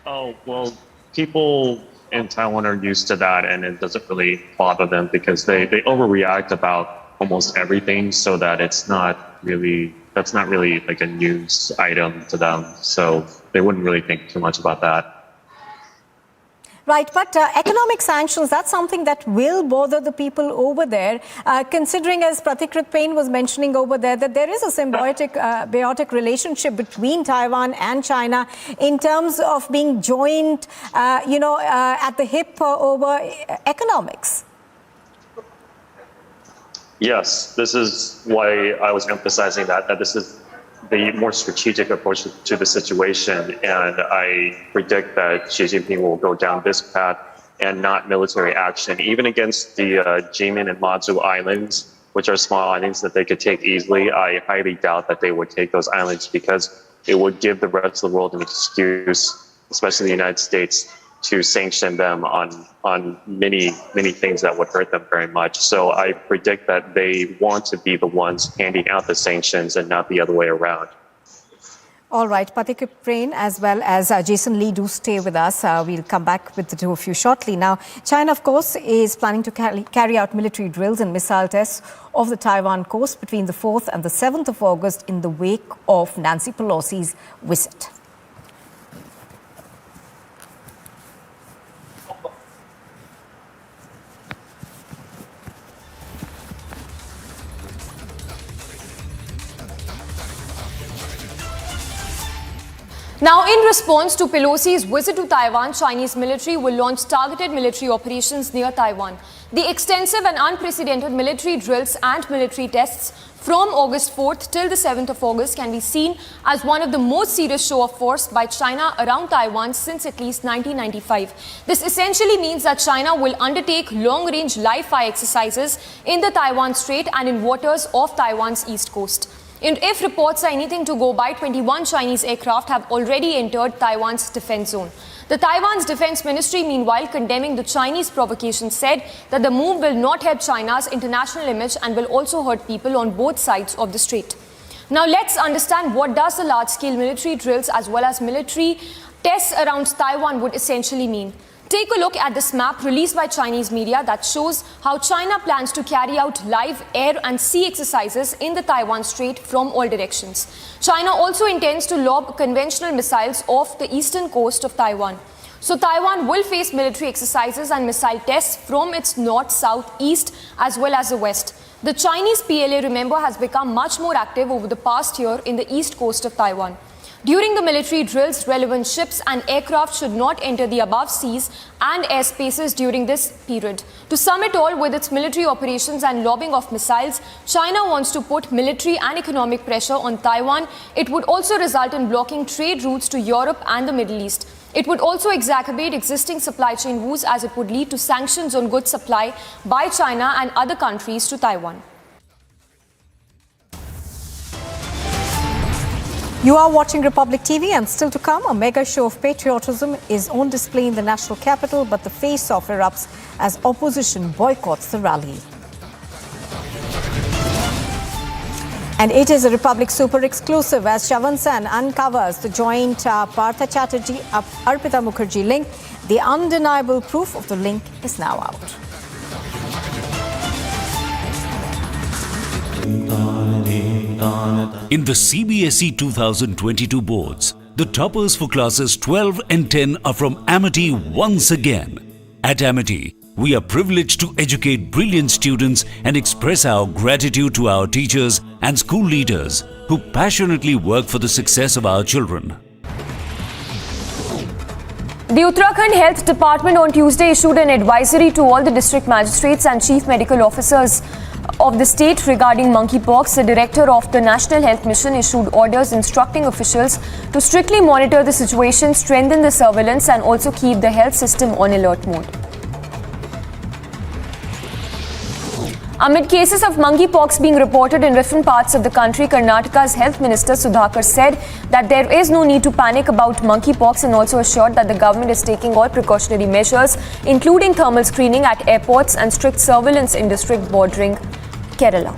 S6: Oh, well, people in Taiwan are used to that, and it doesn't really bother them because they overreact about almost everything, so that that's not really like a news item to them. So they wouldn't really think too much about that.
S18: Right, but economic sanctions, that's something that will bother the people over there, considering, as Pratikrit Payne was mentioning over there, that there is a symbiotic relationship between Taiwan and China in terms of being joined, at the hip over economics.
S6: Yes, this is why I was emphasizing that this is the more strategic approach to the situation, and I predict that Xi Jinping will go down this path and not military action, even against the Jimin and Matsu Islands, which are small islands that they could take easily. I highly doubt that they would take those islands because it would give the rest of the world an excuse, especially the United States, to sanction them on many things that would hurt them very much. So I predict that they want to be the ones handing out the sanctions and not the other way around.
S18: All right, Patik Prain as well as Jason Lee do stay with us. We'll come back with the two of you shortly. Now, China, of course, is planning to carry out military drills and missile tests off the Taiwan coast between the 4th and the 7th of August in the wake of Nancy Pelosi's visit.
S19: Now, in response to Pelosi's visit to Taiwan, Chinese military will launch targeted military operations near Taiwan. The extensive and unprecedented military drills and military tests from August 4th till the 7th of August can be seen as one of the most serious show of force by China around Taiwan since at least 1995. This essentially means that China will undertake long-range live-fire exercises in the Taiwan Strait and in waters off Taiwan's east coast. And if reports are anything to go by, 21 Chinese aircraft have already entered Taiwan's defense zone. The Taiwan's defense ministry, meanwhile, condemning the Chinese provocation, said that the move will not help China's international image and will also hurt people on both sides of the strait. Now, let's understand what does the large-scale military drills as well as military tests around Taiwan would essentially mean. Take a look at this map released by Chinese media that shows how China plans to carry out live air and sea exercises in the Taiwan Strait from all directions. China also intends to lob conventional missiles off the eastern coast of Taiwan. So Taiwan will face military exercises and missile tests from its north, south, east as well as the west. The Chinese PLA, remember, has become much more active over the past year in the east coast of Taiwan. During the military drills, relevant ships and aircraft should not enter the above seas and airspaces during this period. To sum it all, with its military operations and lobbing of missiles, China wants to put military and economic pressure on Taiwan. It would also result in blocking trade routes to Europe and the Middle East. It would also exacerbate existing supply chain woes as it would lead to sanctions on goods supply by China and other countries to Taiwan.
S18: You are watching Republic TV, and still to come, a mega show of patriotism is on display in the national capital, but the face-off erupts as opposition boycotts the rally. And it is a Republic Super exclusive as Shavan Sen uncovers the joint Partha Chatterjee Arpita Mukherjee link. The undeniable proof of the link is now out.
S2: In the CBSE 2022 boards, the toppers for classes 12 and 10 are from Amity once again. At Amity, we are privileged to educate brilliant students and express our gratitude to our teachers and school leaders who passionately work for the success of our children.
S19: The Uttarakhand Health Department on Tuesday issued an advisory to all the district magistrates and chief medical officers of the state regarding monkeypox. The director of the National Health Mission issued orders instructing officials to strictly monitor the situation, strengthen the surveillance and also keep the health system on alert mode. Amid cases of monkeypox being reported in different parts of the country, Karnataka's Health Minister Sudhakar said that there is no need to panic about monkeypox and also assured that the government is taking all precautionary measures, including thermal screening at airports and strict surveillance in district bordering Kerala.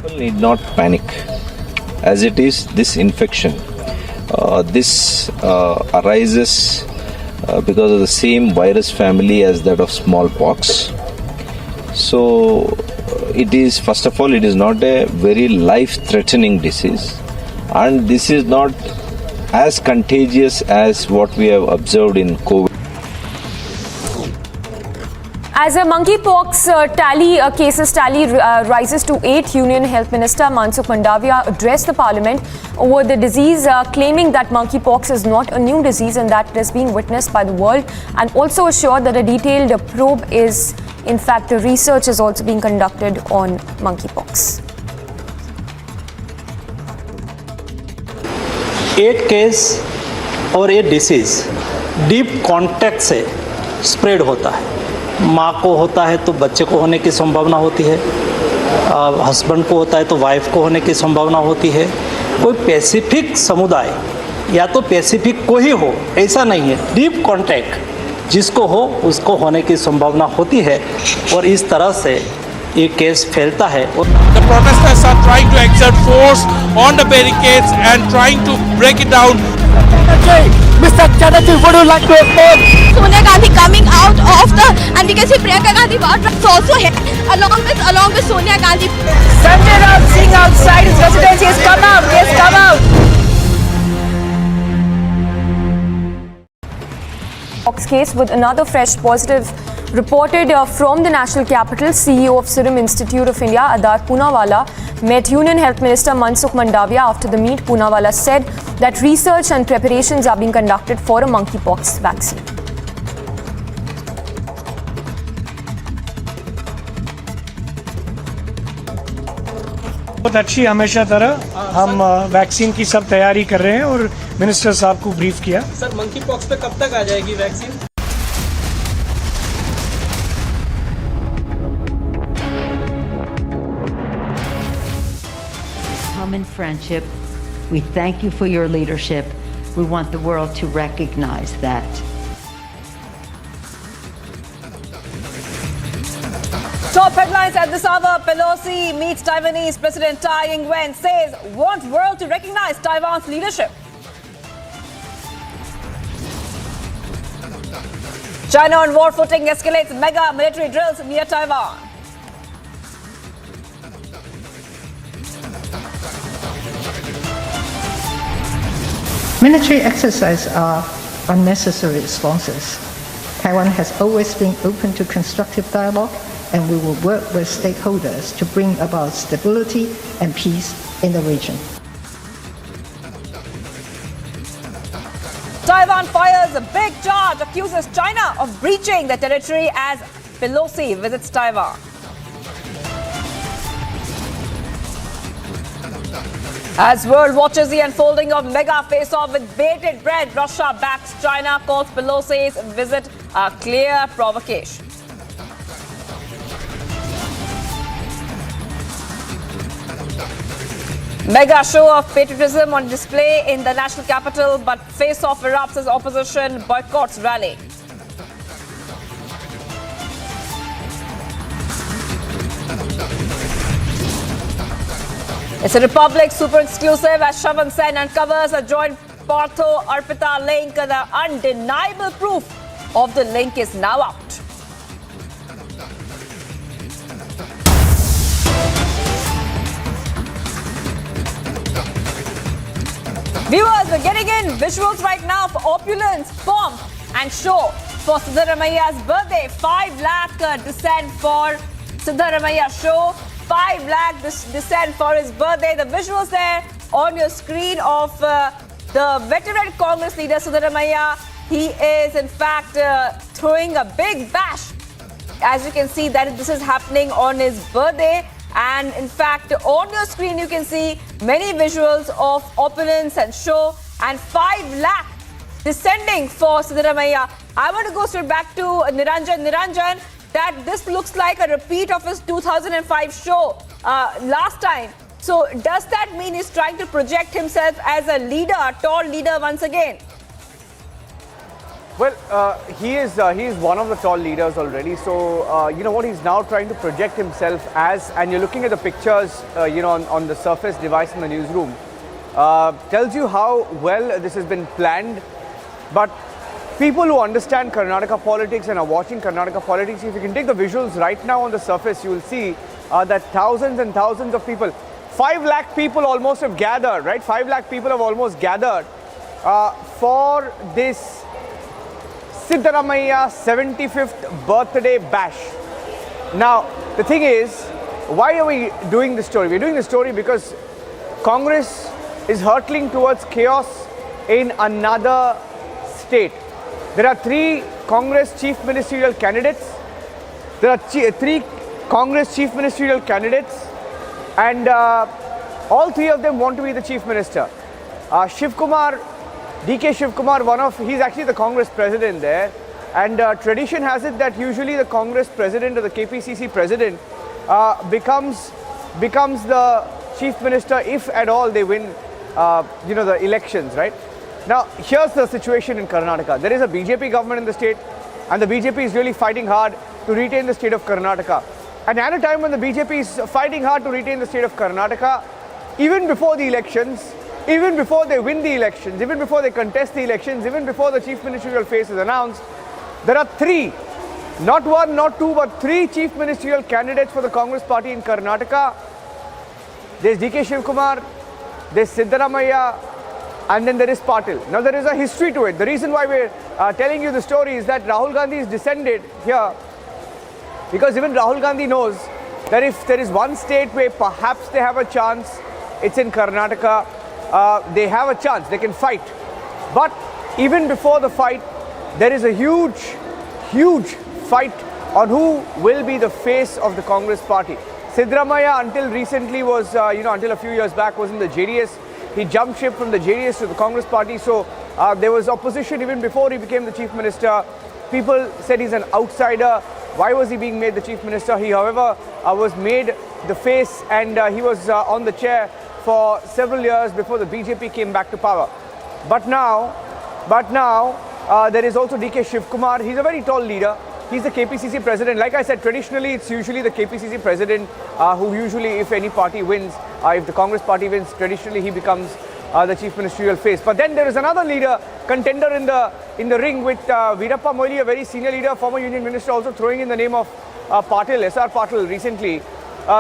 S21: People need not panic. As it is, this infection, this arises because of the same virus family as that of smallpox. So it is, first of all, it is not a very life-threatening disease, and this is not as contagious as what we have observed in COVID.
S19: As a monkeypox cases tally rises to 8, Union Health Minister Mansukh Mandaviya addressed the Parliament over the disease, claiming that monkeypox is not a new disease and that it is being witnessed by the world, and also assured that a detailed probe is, in fact, the research is also being conducted on monkeypox.
S9: 8 case और ये disease deep contact से spread होता है। माँ को होता है तो बच्चे को होने की संभावना होती है, हस्बैंड को होता है तो वाइफ को होने की संभावना होती है। कोई स्पेसिफिक समुदाय या तो स्पेसिफिक को ही हो ऐसा नहीं है, डीप कॉन्टैक्ट जिसको हो उसको होने की संभावना होती है। और इस तरह से ये केस फैलता है।
S7: The protesters are trying to exert force on the barricades and trying to break it down.
S11: Mr. Chatterjee, would you like to respond?
S16: Sonia Gandhi coming out of the, and we can see Priyanka Gandhi is also here along with Sonia Gandhi.
S18: Sanjay Raut Singh outside his residence. He has come out. He has come out.
S19: Case with another fresh positive reported from the national capital. CEO of Serum Institute of India, Adar Poonawalla, met Union Health Minister Mansukh Mandaviya. After the meet, Poonawalla said that research and preparations are being conducted for a monkeypox vaccine.
S20: बहुत अच्छी हमेशा तरह हम vaccine की सब तैयारी कर रहे हैं और मिनिस्टर साहब को ब्रीफ किया।
S23: सर मंकी पॉक्स पे कब तक आ जाएगी vaccine?
S17: Common friendship. We thank you for your leadership. We want the world to recognize that.
S18: Top headlines at this hour. Pelosi meets Taiwanese President Tsai Ing-wen, says want world to recognize Taiwan's leadership. China on war footing escalates mega military drills near Taiwan.
S24: Military exercises are unnecessary responses. Taiwan has always been open to constructive dialogue, and we will work with stakeholders to bring about stability and peace in the region.
S18: Taiwan fires a big charge, accuses China of breaching the territory as Pelosi visits Taiwan. As world watches the unfolding of mega face-off with bated breath, Russia backs China, calls Pelosi's visit a clear provocation. Mega show of patriotism on display in the national capital, but face-off erupts as opposition boycotts rally. It's a Republic super exclusive as Shravan Sen uncovers a joint Partho Arpita link. The undeniable proof of the link is now out. Viewers, we're getting in visuals right now for opulence, pomp and show for Siddharamaia's birthday. 5 lakh descent for Siddharamaiya show. 5 lakh descent for his birthday. The visuals there on your screen of the veteran Congress leader Siddharamaiya. He is in fact throwing a big bash. As you can see that this is happening on his birthday. And in fact, on your screen, you can see many visuals of opulence and show, and 5 lakh descending for Siddharamaiya. I want to go straight back to Niranjan. Niranjan, that this looks like a repeat of his 2005 show last time. So does that mean he's trying to project himself as a leader, a tall leader once again?
S25: Well, he is one of the tall leaders already. So, you know what he's now trying to project himself as, and you're looking at the pictures, you know, on the Surface device in the newsroom, tells you how well this has been planned. But people who understand Karnataka politics and are watching Karnataka politics, if you can take the visuals right now on the Surface, you will see that thousands and thousands of people, 5 lakh people almost have gathered, right? 5 lakh people have almost gathered for this Siddharamaiya 75th birthday bash. Now, the thing is, why are we doing this story? We're doing this story because Congress is hurtling towards chaos in another state. There are 3 Congress chief ministerial candidates. There are 3 Congress chief ministerial candidates, and all 3 of them want to be the chief minister. DK Shiv Kumar, he's actually the Congress president there, and tradition has it that usually the Congress president or the KPCC president becomes the chief minister if at all they win, you know, the elections, right? Now, here's the situation in Karnataka. There is a BJP government in the state, and the BJP is really fighting hard to retain the state of Karnataka. And at a time when the BJP is fighting hard to retain the state of Karnataka, even before the elections, even before they win the elections, even before they contest the elections, even before the chief ministerial face is announced, there are three, not one, not two, but three chief ministerial candidates for the Congress party in Karnataka. There's DK Shivkumar, there's Siddaramaiah, and then there is Patil. Now there is a history to it. The reason why we're telling you the story is that Rahul Gandhi is descended here because even Rahul Gandhi knows that if there is one state where perhaps they have a chance, it's in Karnataka. They have a chance, they can fight. But even before the fight, there is a huge fight on who will be the face of the Congress party. Siddaramaiah until recently was, until a few years back was in the JDS. He jumped ship from the JDS to the Congress party. So there was opposition even before he became the chief minister. People said he's an outsider. Why was he being made the chief minister? He, however, was made the face, and he was on the chair for several years before the BJP came back to power. But now, there is also DK Shivkumar. He's a very tall leader. He's the KPCC president. Like I said, traditionally, it's usually the KPCC president who usually, if any party wins, if the Congress party wins, traditionally he becomes the chief ministerial face. But then there is another leader, contender in the ring with Veerappa Moily, a very senior leader, former union minister, also throwing in the name of Patil, SR Patil recently.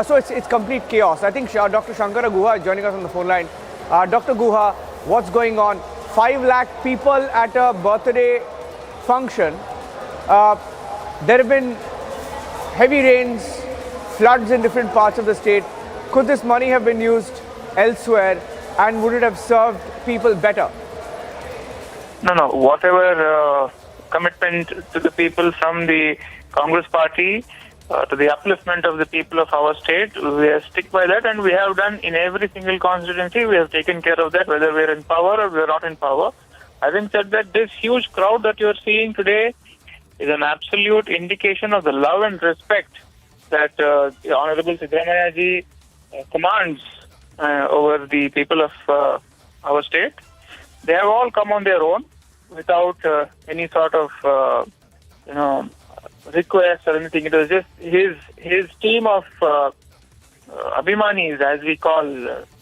S25: So it's complete chaos. I think Dr. Shankara Guha is joining us on the phone line. Dr. Guha, what's going on? 5 lakh people at a birthday function. There have been heavy rains, floods in different parts of the state. Could this money have been used elsewhere, and would it have served people better?
S4: No. Whatever commitment to the people from the Congress party to the upliftment of the people of our state, we have stick by that, and we have done in every single constituency. We have taken care of that, whether we are in power or we are not in power. Having said that, this huge crowd that you are seeing today is an absolute indication of the love and respect that the Honorable Siddaramaiah ji commands over the people of our state. They have all come on their own without any sort of, request or anything. It was just his team of Abhimanis, as we call,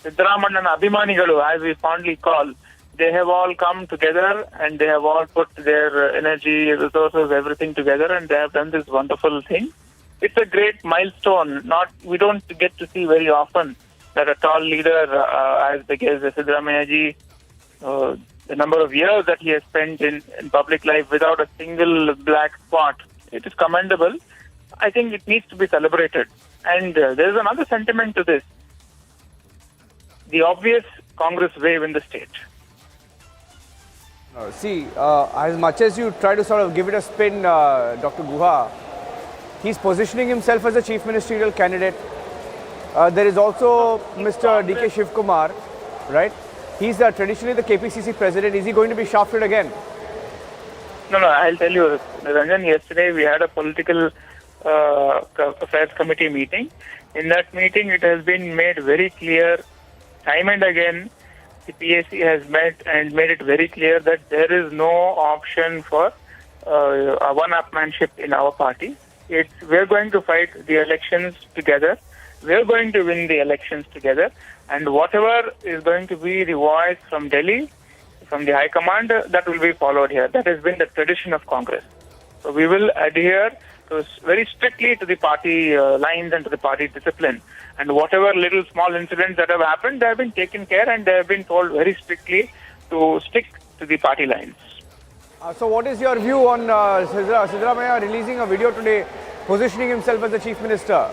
S4: Siddaramandan Abhimanigalu, as we fondly call. They have all come together and they have all put their energy, resources, everything together, and they have done this wonderful thing. It's a great milestone. We don't get to see very often that a tall leader as big as Siddaramaiah ji, the number of years that he has spent in public life without a single black spot. It is commendable. I think it needs to be celebrated. And there is another sentiment to this. The obvious Congress wave in the state.
S25: As much as you try to sort of give it a spin, Dr. Guha, he's positioning himself as a chief ministerial candidate. There is also Mr. DK Shivkumar, right? He's traditionally the KPCC president. Is he going to be shafted again?
S4: No, I'll tell you, Ranjan, yesterday we had a political affairs committee meeting. In that meeting, it has been made very clear, time and again, the PAC has met and made it very clear that there is no option for one-upmanship in our party. We're going to fight the elections together. We're going to win the elections together. And whatever is going to be the voice from Delhi, from the High Command, that will be followed here. That has been the tradition of Congress. So we will adhere very strictly to the party lines and to the party discipline. And whatever little small incidents that have happened, they have been taken care and they have been told very strictly to stick to the party lines.
S25: So what is your view on Siddaramaiah releasing a video today, positioning himself as the chief minister?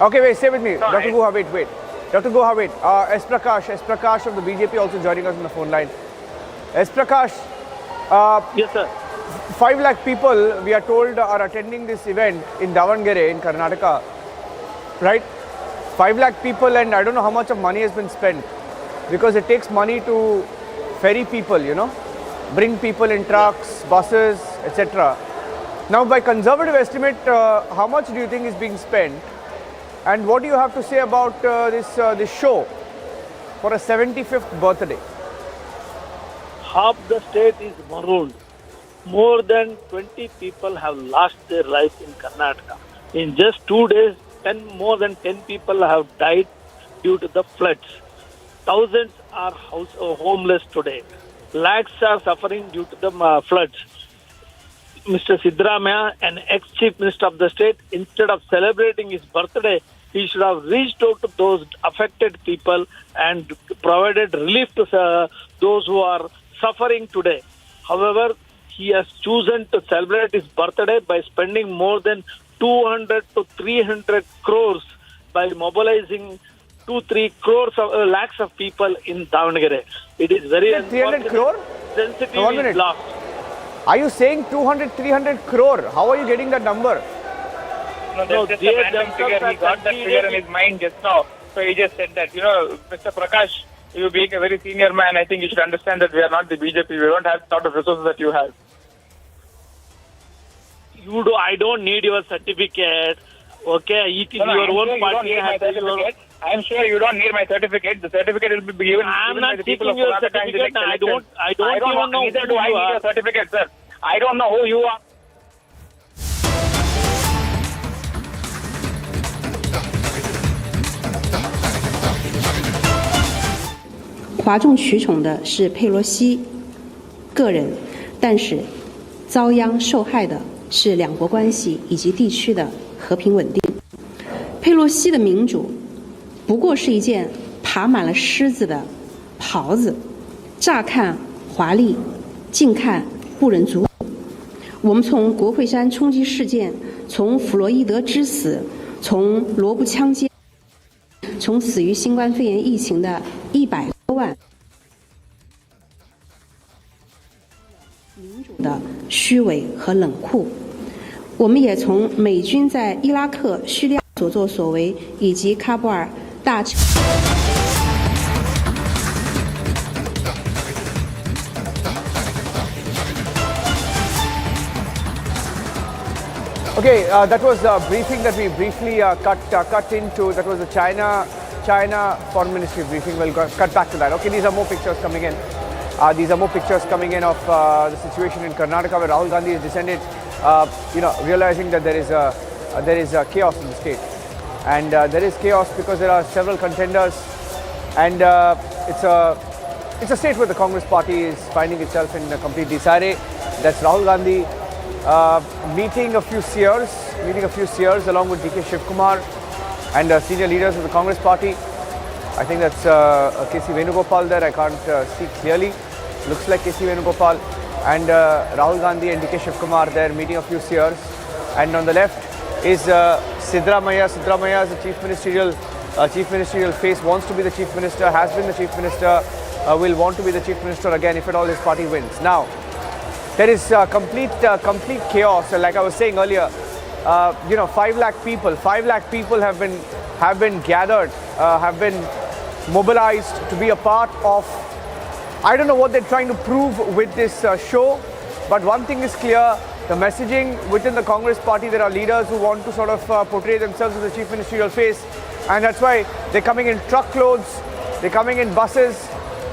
S25: Okay, wait, stay with me.
S4: No,
S25: Dr. Guha, wait. Dr. Guha, wait. S. Prakash of the BJP also joining us on the phone line. S. Prakash.
S12: Yes, sir.
S25: 5 lakh people, we are told, are attending this event in Davangere in Karnataka, right? 5 lakh people, and I don't know how much of money has been spent, because it takes money to ferry people, bring people in trucks, buses, etc. Now, by conservative estimate, how much do you think is being spent? And what do you have to say about this show for a 75th birthday?
S12: Half the state is marooned. More than 20 people have lost their lives in Karnataka. In just 2 days, more than 10 people have died due to the floods. Thousands are homeless today. Lakhs are suffering due to the floods. Mr. Siddaramaiah, an ex-chief minister of the state, instead of celebrating his birthday, he should have reached out to those affected people and provided relief to those who are suffering today. However, he has chosen to celebrate his birthday by spending more than 200 to 300 crores by mobilizing 2-3 crores lakhs of people in Davangere. It is very
S25: 300 crore?
S12: Sensitivity
S25: No, 1 minute.
S12: is lost.
S25: Are you saying 200, 300 crore? How are you getting that number?
S4: No, that's just a random figure. He got that figure in his mind just now. So he just said that. Mr. Prakash, you being a very senior man, I think you should understand that we are not the BJP. We don't have the sort of resources that you have.
S12: I don't need your certificate. Okay, it is your own party.
S4: I am sure you don't need my certificate. The certificate will be given.
S12: I am not
S4: by the people
S12: seeking
S4: of
S12: your
S4: Kolkata in the
S12: certificate.
S4: next
S12: I
S4: election.
S12: don't even know
S4: Neither
S12: who
S4: do I
S12: you
S4: need
S12: are.
S4: your certificate, sir. I don't know who you are.
S5: 哗众取宠的是佩洛西个人，但是遭殃受害的是两国关系以及地区的和平稳定。佩洛西的民主不过是一件爬满了虱子的袍子，乍看华丽，近看不忍卒。我们从国会山冲击事件，从弗洛伊德之死，从罗布枪击，从死于新冠肺炎疫情的100多万民主的虚伪和冷酷，我们也从美军在伊拉克、叙利亚所作所为，以及喀布尔大撤。
S25: Okay, that was a briefing that we briefly cut into. That was the China Foreign Ministry briefing. We'll cut back to that. Okay, these are more pictures coming in. These are more pictures coming in of the situation in Karnataka, where Rahul Gandhi has descended. Realizing that there is chaos in the state, and there is chaos because there are several contenders, and it's a state where the Congress party is finding itself in a complete disarray. That's Rahul Gandhi meeting a few seers along with DK Shivkumar and senior leaders of the Congress party. I think that's KC Venugopal there. I can't see clearly. Looks like KC Venugopal and Rahul Gandhi and DK Shivkumar there meeting a few seers. And on the left is Siddaramaiah. Siddaramaiah is the chief ministerial face. Wants to be the chief minister. Has been the chief minister. Will want to be the chief minister again if at all his party wins. Now, there is complete chaos. Like I was saying earlier, 5 lakh people have been gathered, have been mobilized to be a part of. I don't know what they're trying to prove with this show, but one thing is clear: the messaging within the Congress party. There are leaders who want to sort of portray themselves as the chief ministerial face, and that's why they're coming in truckloads, they're coming in buses.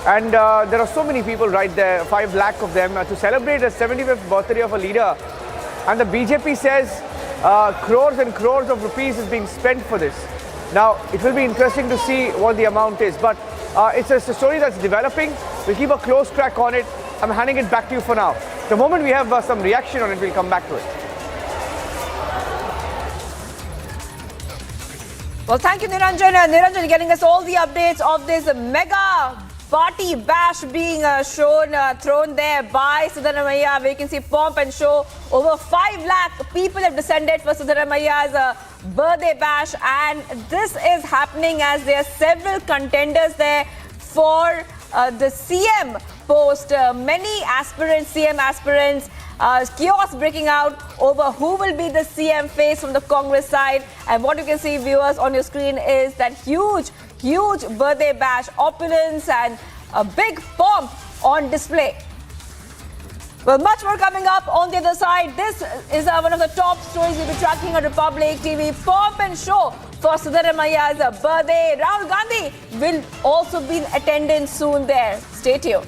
S25: And there are so many people right there, 5 lakh of them, to celebrate the 75th birthday of a leader. And the BJP says crores and crores of rupees is being spent for this. Now, it will be interesting to see what the amount is. But it's a story that's developing. We'll keep a close track on it. I'm handing it back to you for now. The moment we have some reaction on it, we'll come back to it.
S10: Well, thank you, Niranjan. Niranjan getting us all the updates of this mega party bash being thrown there by Siddaramaiah. We can see pomp and show. Over 5 lakh people have descended for Siddaramaiah's birthday bash, and this is happening as there are several contenders there for the CM post. Many aspirants, CM aspirants. Chaos breaking out over who will be the CM face from the Congress side. And what you can see, viewers, on your screen is that huge birthday bash, opulence and a big pomp on display. Well, much more coming up on the other side. This is one of the top stories we'll be tracking on Republic TV. Pomp and show for Siddaramaiah's birthday. Rahul Gandhi will also be in attendance soon there. Stay tuned.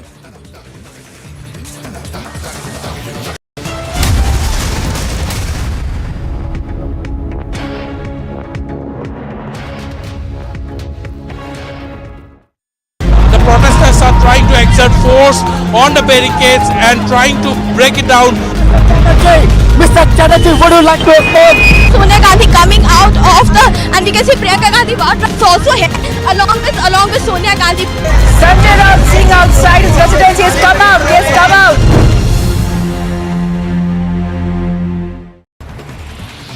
S7: exert force on the barricades and trying to break it down.
S11: Mr. Chatterjee, would you like to respond?
S16: Sonia Gandhi coming out of the, and we can see Priyanka Gandhi is also here, along with Sonia Gandhi.
S10: Sanjay Raut Singh outside his residence. He has come out. He has come out.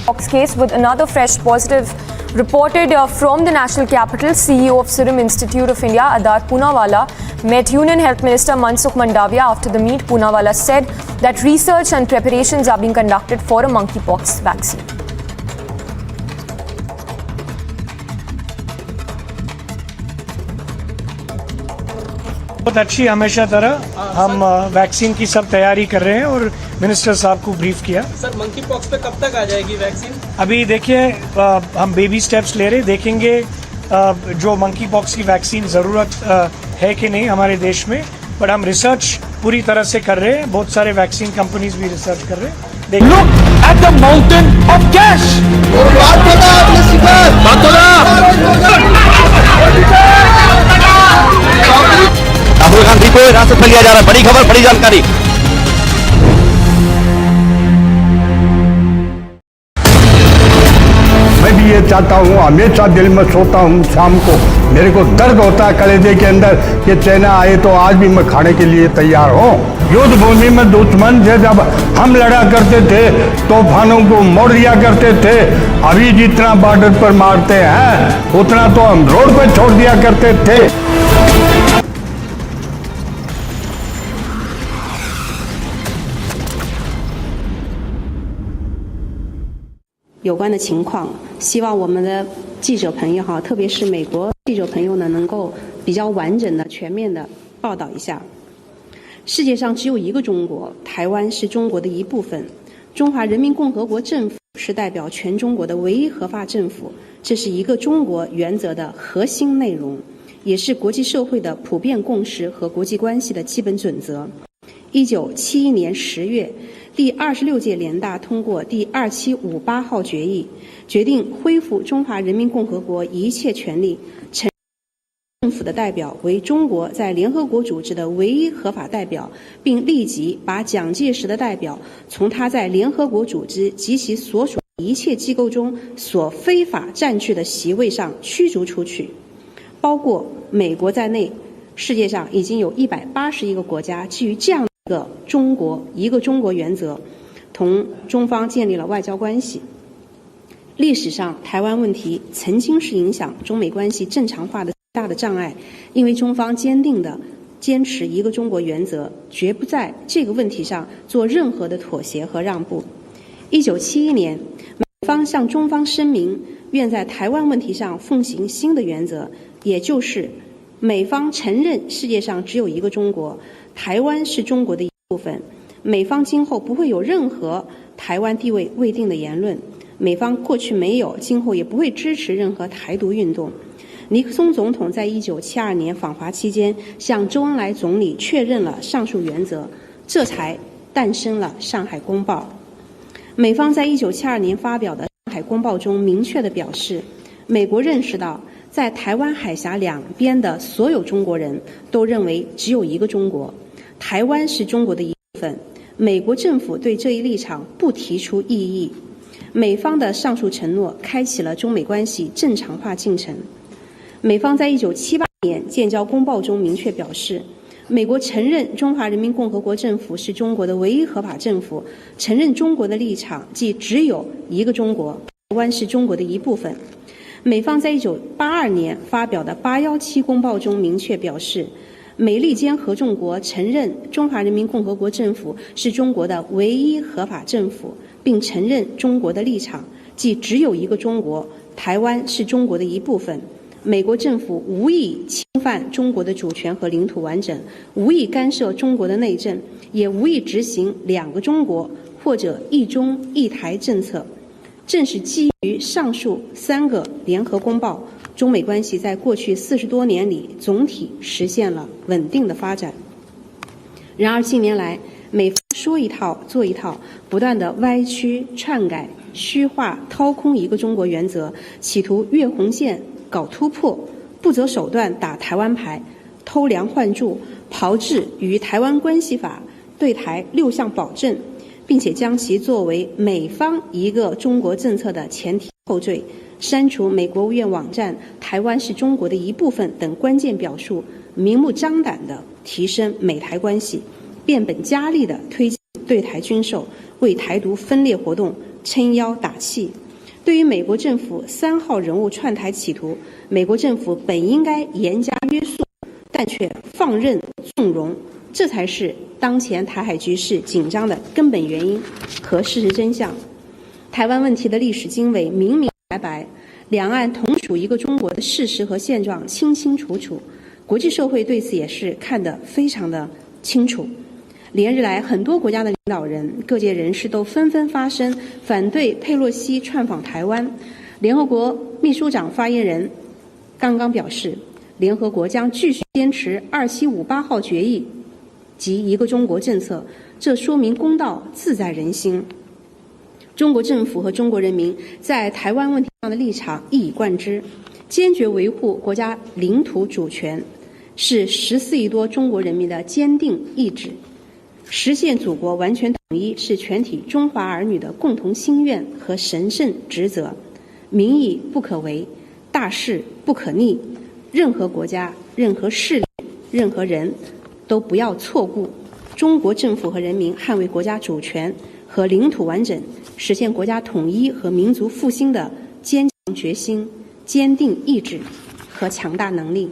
S19: Pox case with another fresh positive reported from the national capital. CEO of Serum Institute of India, Adar Poonawalla, met Union Health Minister Mansukh Mandavia. After the meet, Poonawalla said that research and preparations are being conducted for a monkeypox vaccine.
S20: बहुत अच्छी हमेशा तरह हम vaccine की सब तैयारी कर रहे हैं और मिनिस्टर साहब को ब्रीफ किया।
S23: सर मंकी पॉक्स पे कब तक आ जाएगी वैक्सीन?
S20: अभी देखिए हम बेबी स्टेप्स ले रहे, देखेंगे जो मंकी पॉक्स की वैक्सीन ज़रूरत है कि नहीं हमारे देश में, बट हम रिसर्च पूरी तरह से कर रहे हैं। बहुत सारे वैक्सीन कंपनीज भी रिसर्च कर रहे हैं।
S11: Look at the mountain of cash. Rahul Gandhi को हिरासत में लिया जा रहा है। बड़ी खबर, बड़ी जानकारी।
S1: मैं भी ये चाहता हूँ, हमेशा दिल में सोता हूँ शाम को, मेरे को दर्द होता है कलेजे के अंदर कि चाइना आए तो आज भी मैं खाने के लिए तैयार हूँ। युद्ध भूमि में दुश्मन से जब हम लड़ा करते थे, तूफानों को मोड़ दिया करते थे। अभी जितना बॉर्डर पर मारते हैं उतना तो हम रोड पर छोड़ दिया करते थे।
S5: 有关的情况，希望我们的记者朋友哈，特别是美国记者朋友呢，能够比较完整的、全面的报道一下。世界上只有一个中国，台湾是中国的一部分，中华人民共和国政府是代表全中国的唯一合法政府，这是一个中国原则的核心内容，也是国际社会的普遍共识和国际关系的基本准则。1971年10月。第26届联大通过第2758号决议，决定恢复中华人民共和国一切权利，承认政府的代表为中国在联合国组织的唯一合法代表，并立即把蒋介石的代表从他在联合国组织及其所属一切机构中所非法占据的席位上驱逐出去，包括美国在内，世界上已经有181个国家基于这样一个中国原则，同中方建立了外交关系。历史上，台湾问题曾经是影响中美关系正常化的大的障碍，因为中方坚定地坚持一个中国原则，绝不在这个问题上做任何的妥协和让步。1971年，美方向中方声明，愿在台湾问题上奉行新的原则，也就是美方承认世界上只有一个中国，台湾是中国的一部分，美方今后不会有任何台湾地位未定的言论，美方过去没有，今后也不会支持任何台独运动。尼克松总统在1972年访华期间向周恩来总理确认了上述原则，这才诞生了《上海公报》。美方在1972年发表的《上海公报》中明确地表示，美国认识到在台湾海峡两边的所有中国人都认为只有一个中国，台湾是中国的一部分，美国政府对这一立场不提出异议。美方的上述承诺开启了中美关系正常化进程。美方在1978年建交公报中明确表示，美国承认中华人民共和国政府是中国的唯一合法政府，承认中国的立场即只有一个中国，台湾是中国的一部分。美方在1982年发表的817公报中明确表示，美利坚合众国承认中华人民共和国政府是中国的唯一合法政府，并承认中国的立场即只有一个中国，台湾是中国的一部分。美国政府无意侵犯中国的主权和领土完整，无意干涉中国的内政，也无意执行两个中国或者一中一台政策。正是基于上述3个联合公报，中美关系在过去40多年里总体实现了稳定的发展。然而近年来，美方说一套做一套，不断的歪曲、篡改、虚化、掏空一个中国原则，企图越红线、搞突破，不择手段打台湾牌，偷梁换柱，炮制与台湾关系法对台6项保证，并且将其作为美方一个中国政策的前提后缀，删除美国务院网站“台湾是中国的一部分”等关键表述，明目张胆地提升美台关系，变本加厉地推进对台军售，为台独分裂活动撑腰打气。对于美国政府3号人物串台企图，美国政府本应该严加约束，但却放任纵容，这才是当前台海局势紧张的根本原因和事实真相。台湾问题的历史经纬明明白白，两岸同属一个中国的事实和现状清清楚楚，国际社会对此也是看得非常的清楚。连日来，很多国家的领导人、各界人士都纷纷发声，反对佩洛西窜访台湾。联合国秘书长发言人刚刚表示，联合国将继续坚持2758号决议及一个中国政策，这说明公道自在人心。中国政府和中国人民在台湾问题上的立场一以贯之，坚决维护国家领土主权，是14亿多中国人民的坚定意志。实现祖国完全统一是全体中华儿女的共同心愿和神圣职责，民意不可违，大势不可逆。任何国家、任何势力、任何人都不要错顾中国政府和人民捍卫国家主权和领土完整，实现国家统一和民族复兴的坚强决心、坚定意志和强大能力。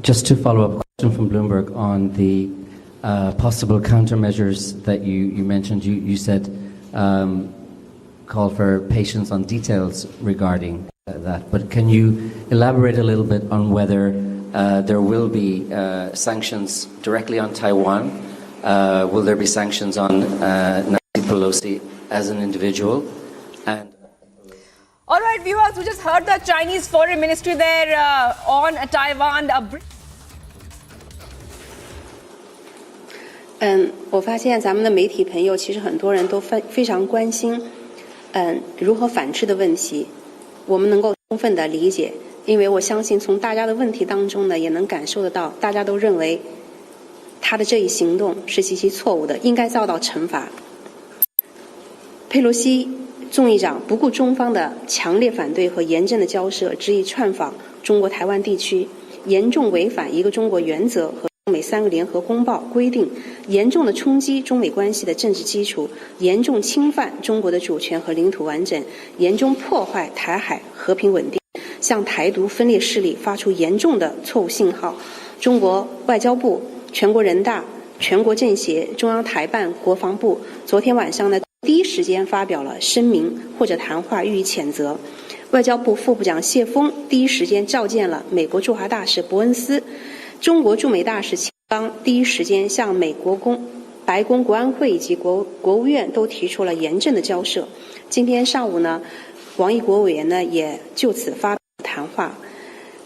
S3: Just to follow up, a question from Bloomberg on the possible countermeasures that you mentioned. You said call for patience on details regarding that. But can you elaborate a little bit on whether there will be sanctions directly on Taiwan? Will there be sanctions on Nancy Pelosi as an individual? And
S10: all right, viewers, we just heard the Chinese Foreign Ministry there on Taiwan.
S5: 我发现咱们的媒体朋友其实很多人都非常关心如何反制的问题，我们能够充分的理解，因为我相信从大家的问题当中呢，也能感受得到，大家都认为他的这一行动是极其错误的，应该遭到惩罚。佩洛西众议长不顾中方的强烈反对和严正的交涉，执意窜访中国台湾地区，严重违反一个中国原则和中美3个联合公报规定，严重的冲击中美关系的政治基础，严重侵犯中国的主权和领土完整，严重破坏台海和平稳定，向台独分裂势力发出严重的错误信号。中国外交部、全国人大、全国政协、中央台办、国防部昨天晚上呢，第一时间发表了声明或者谈话予以谴责。外交部副部长谢锋第一时间召见了美国驻华大使伯恩斯，中国驻美大使秦刚第一时间向美国白宫国安会以及国务院都提出了严正的交涉。今天上午呢，王毅国委员呢也就此发表谈话，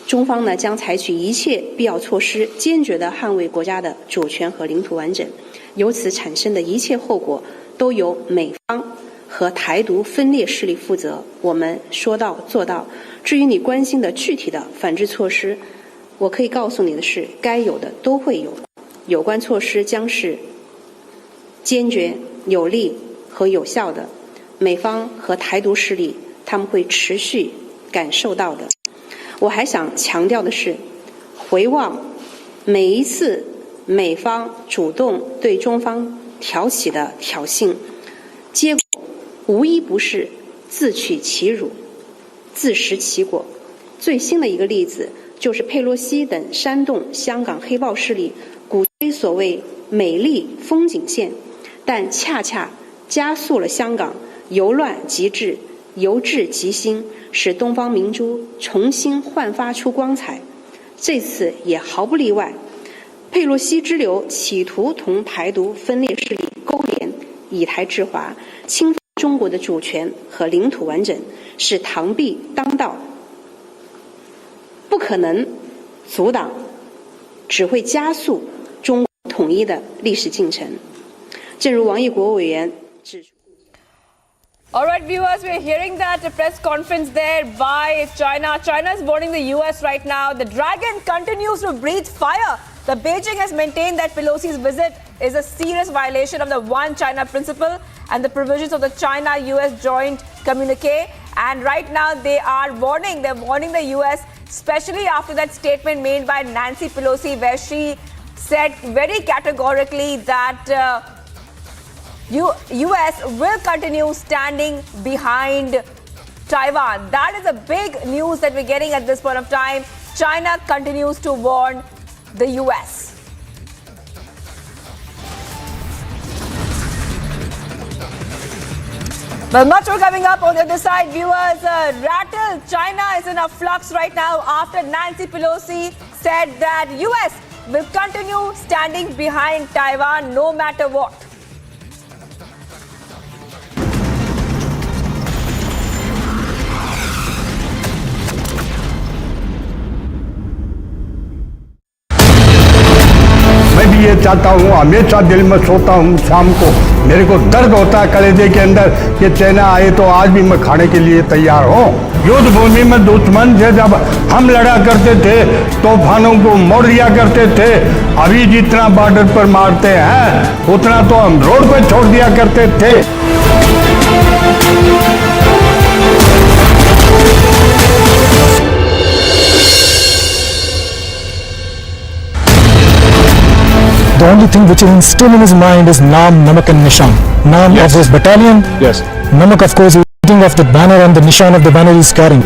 S5: 中方呢将采取一切必要措施，坚决地捍卫国家的主权和领土完整，由此产生的一切后果都由美方和台独分裂势力负责，我们说到做到。至于你关心的具体的反制措施，我可以告诉你的是，该有的都会有，有关措施将是坚决、有力和有效的，美方和台独势力他们会持续感受到的。我还想强调的是，回望每一次美方主动对中方挑起的挑衅，结果无一不是自取其辱、自食其果。最新的一个例子就是佩洛西等煽动香港黑暴势力鼓吹所谓美丽风景线，但恰恰加速了香港由乱及治、由治及兴，使东方明珠重新焕发出光彩。这次也毫不例外，佩洛西之流企图同台独分裂势力勾连，以台制华，侵犯中国的主权和领土完整，是螳臂当道，不可能阻挡，只会加速中国统一的历史进程。正如王毅国务委员指出。
S10: All right, viewers, we're hearing that press conference there by China. China is warning the US right now. The dragon continues to breathe fire. The Beijing has maintained that Pelosi's visit is a serious violation of the One China principle and the provisions of the China-US joint communique. And right now they're warning the US, especially after that statement made by Nancy Pelosi, where she said very categorically that US will continue standing behind Taiwan. That is a big news that we're getting at this point of time. China continues to warn the US. Well, much more coming up on the other side, viewers. Rattle, China is in a flux right now after Nancy Pelosi said that US will continue standing behind Taiwan no matter what.
S1: मैं भी ये चाहता हूँ, हमेशा दिल में सोता हूँ शाम को, मेरे को दर्द होता है कलेजे के अंदर कि चाइना आए तो आज भी मैं खाने के लिए तैयार हूँ। युद्ध भूमि में दुश्मन से जब हम लड़ा करते थे, तूफानों को मोड़ दिया करते थे। अभी जितना बॉर्डर पर मारते हैं उतना तो हम रोड पे छोड़ दिया करते थे।
S8: The only thing which is still in his mind is Naam, Namak and Nishan. Naam of his battalion. Yes. Namak, of course, is thinking of the banner and the Nishan of the banner he's carrying.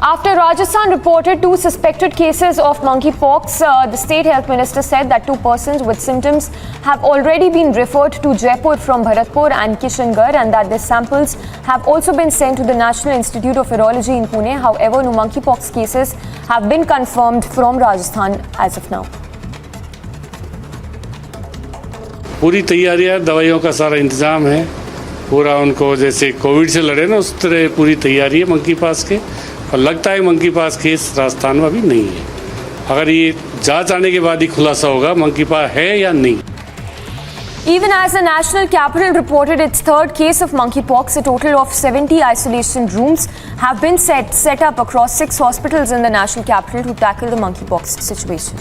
S19: After Rajasthan reported 2 suspected cases of monkeypox, the state health minister said that 2 persons with symptoms have already been referred to Jaipur from Bharatpur and Kishangarh, and that their samples have also been sent to the National Institute of Virology in Pune. However, no monkeypox cases have been confirmed from Rajasthan as of now.
S13: पूरी तैयारियां, दवाइयों का सारा इंतजाम है, पूरा उनको जैसे कोविड से लड़े ना उस तरह पूरी तैयारी है मंकी पास के, और लगता है मंकी पास केस राजस्थान में अभी नहीं है। अगर ये जांच आने के बाद ही खुलासा होगा मंकी पास है या नहीं।
S19: Even as the national capital reported its 3rd case of monkeypox, a total of 70 isolation rooms have been set up across 6 hospitals in the national capital to tackle the monkeypox situation.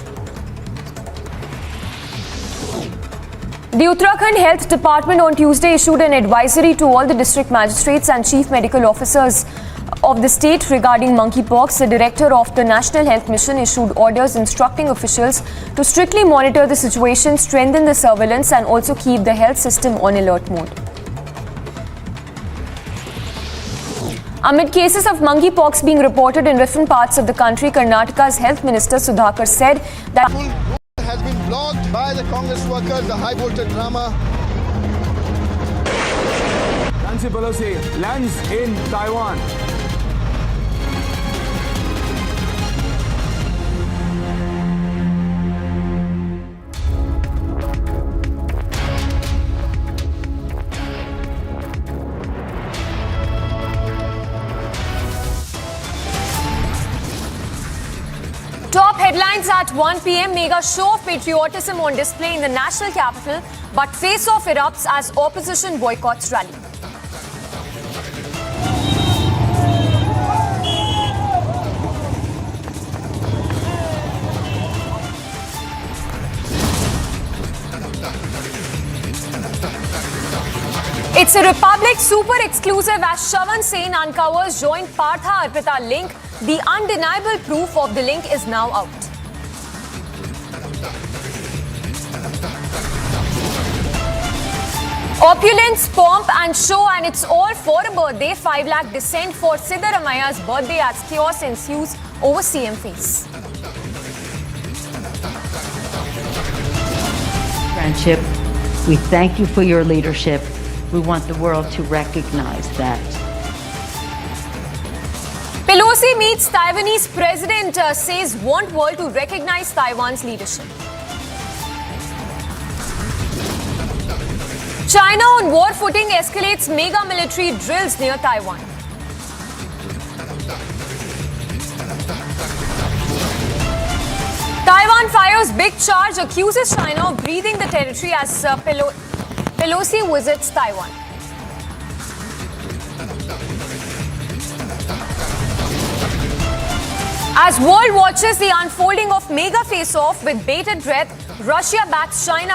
S19: The Uttarakhand Health Department on Tuesday issued an advisory to all the district magistrates and chief medical officers of the state regarding monkeypox. The director of the National Health Mission issued orders instructing officials to strictly monitor the situation, strengthen the surveillance and also keep the health system on alert mode. Amid cases of monkeypox being reported in different parts of the country, Karnataka's Health Minister Sudhakar said that
S14: has been blocked by the Congress workers, the high voltage drama. Nancy Pelosi lands in Taiwan.
S19: Top headlines at 1 p.m. Mega show of patriotism on display in the national capital, but face-off erupts as opposition boycotts rally. It's a Republic super exclusive as Shravan Sen uncovers joint Partha Arpita link. The undeniable proof of the link is now out. Opulence, pomp and show, and it's all for a birthday. 5 lakh descent for Siddaramaya's birthday as chaos ensues over CM face.
S17: Friendship, we thank you for your leadership. We want the world to recognize that.
S19: Pelosi meets Taiwanese president, says want world to recognize Taiwan's leadership. China on war footing escalates mega military drills near Taiwan. Taiwan fires big charge, accuses China of breathing the territory as Pelosi visits Taiwan. As world watches the unfolding of mega face-off with bated breath, Russia backs China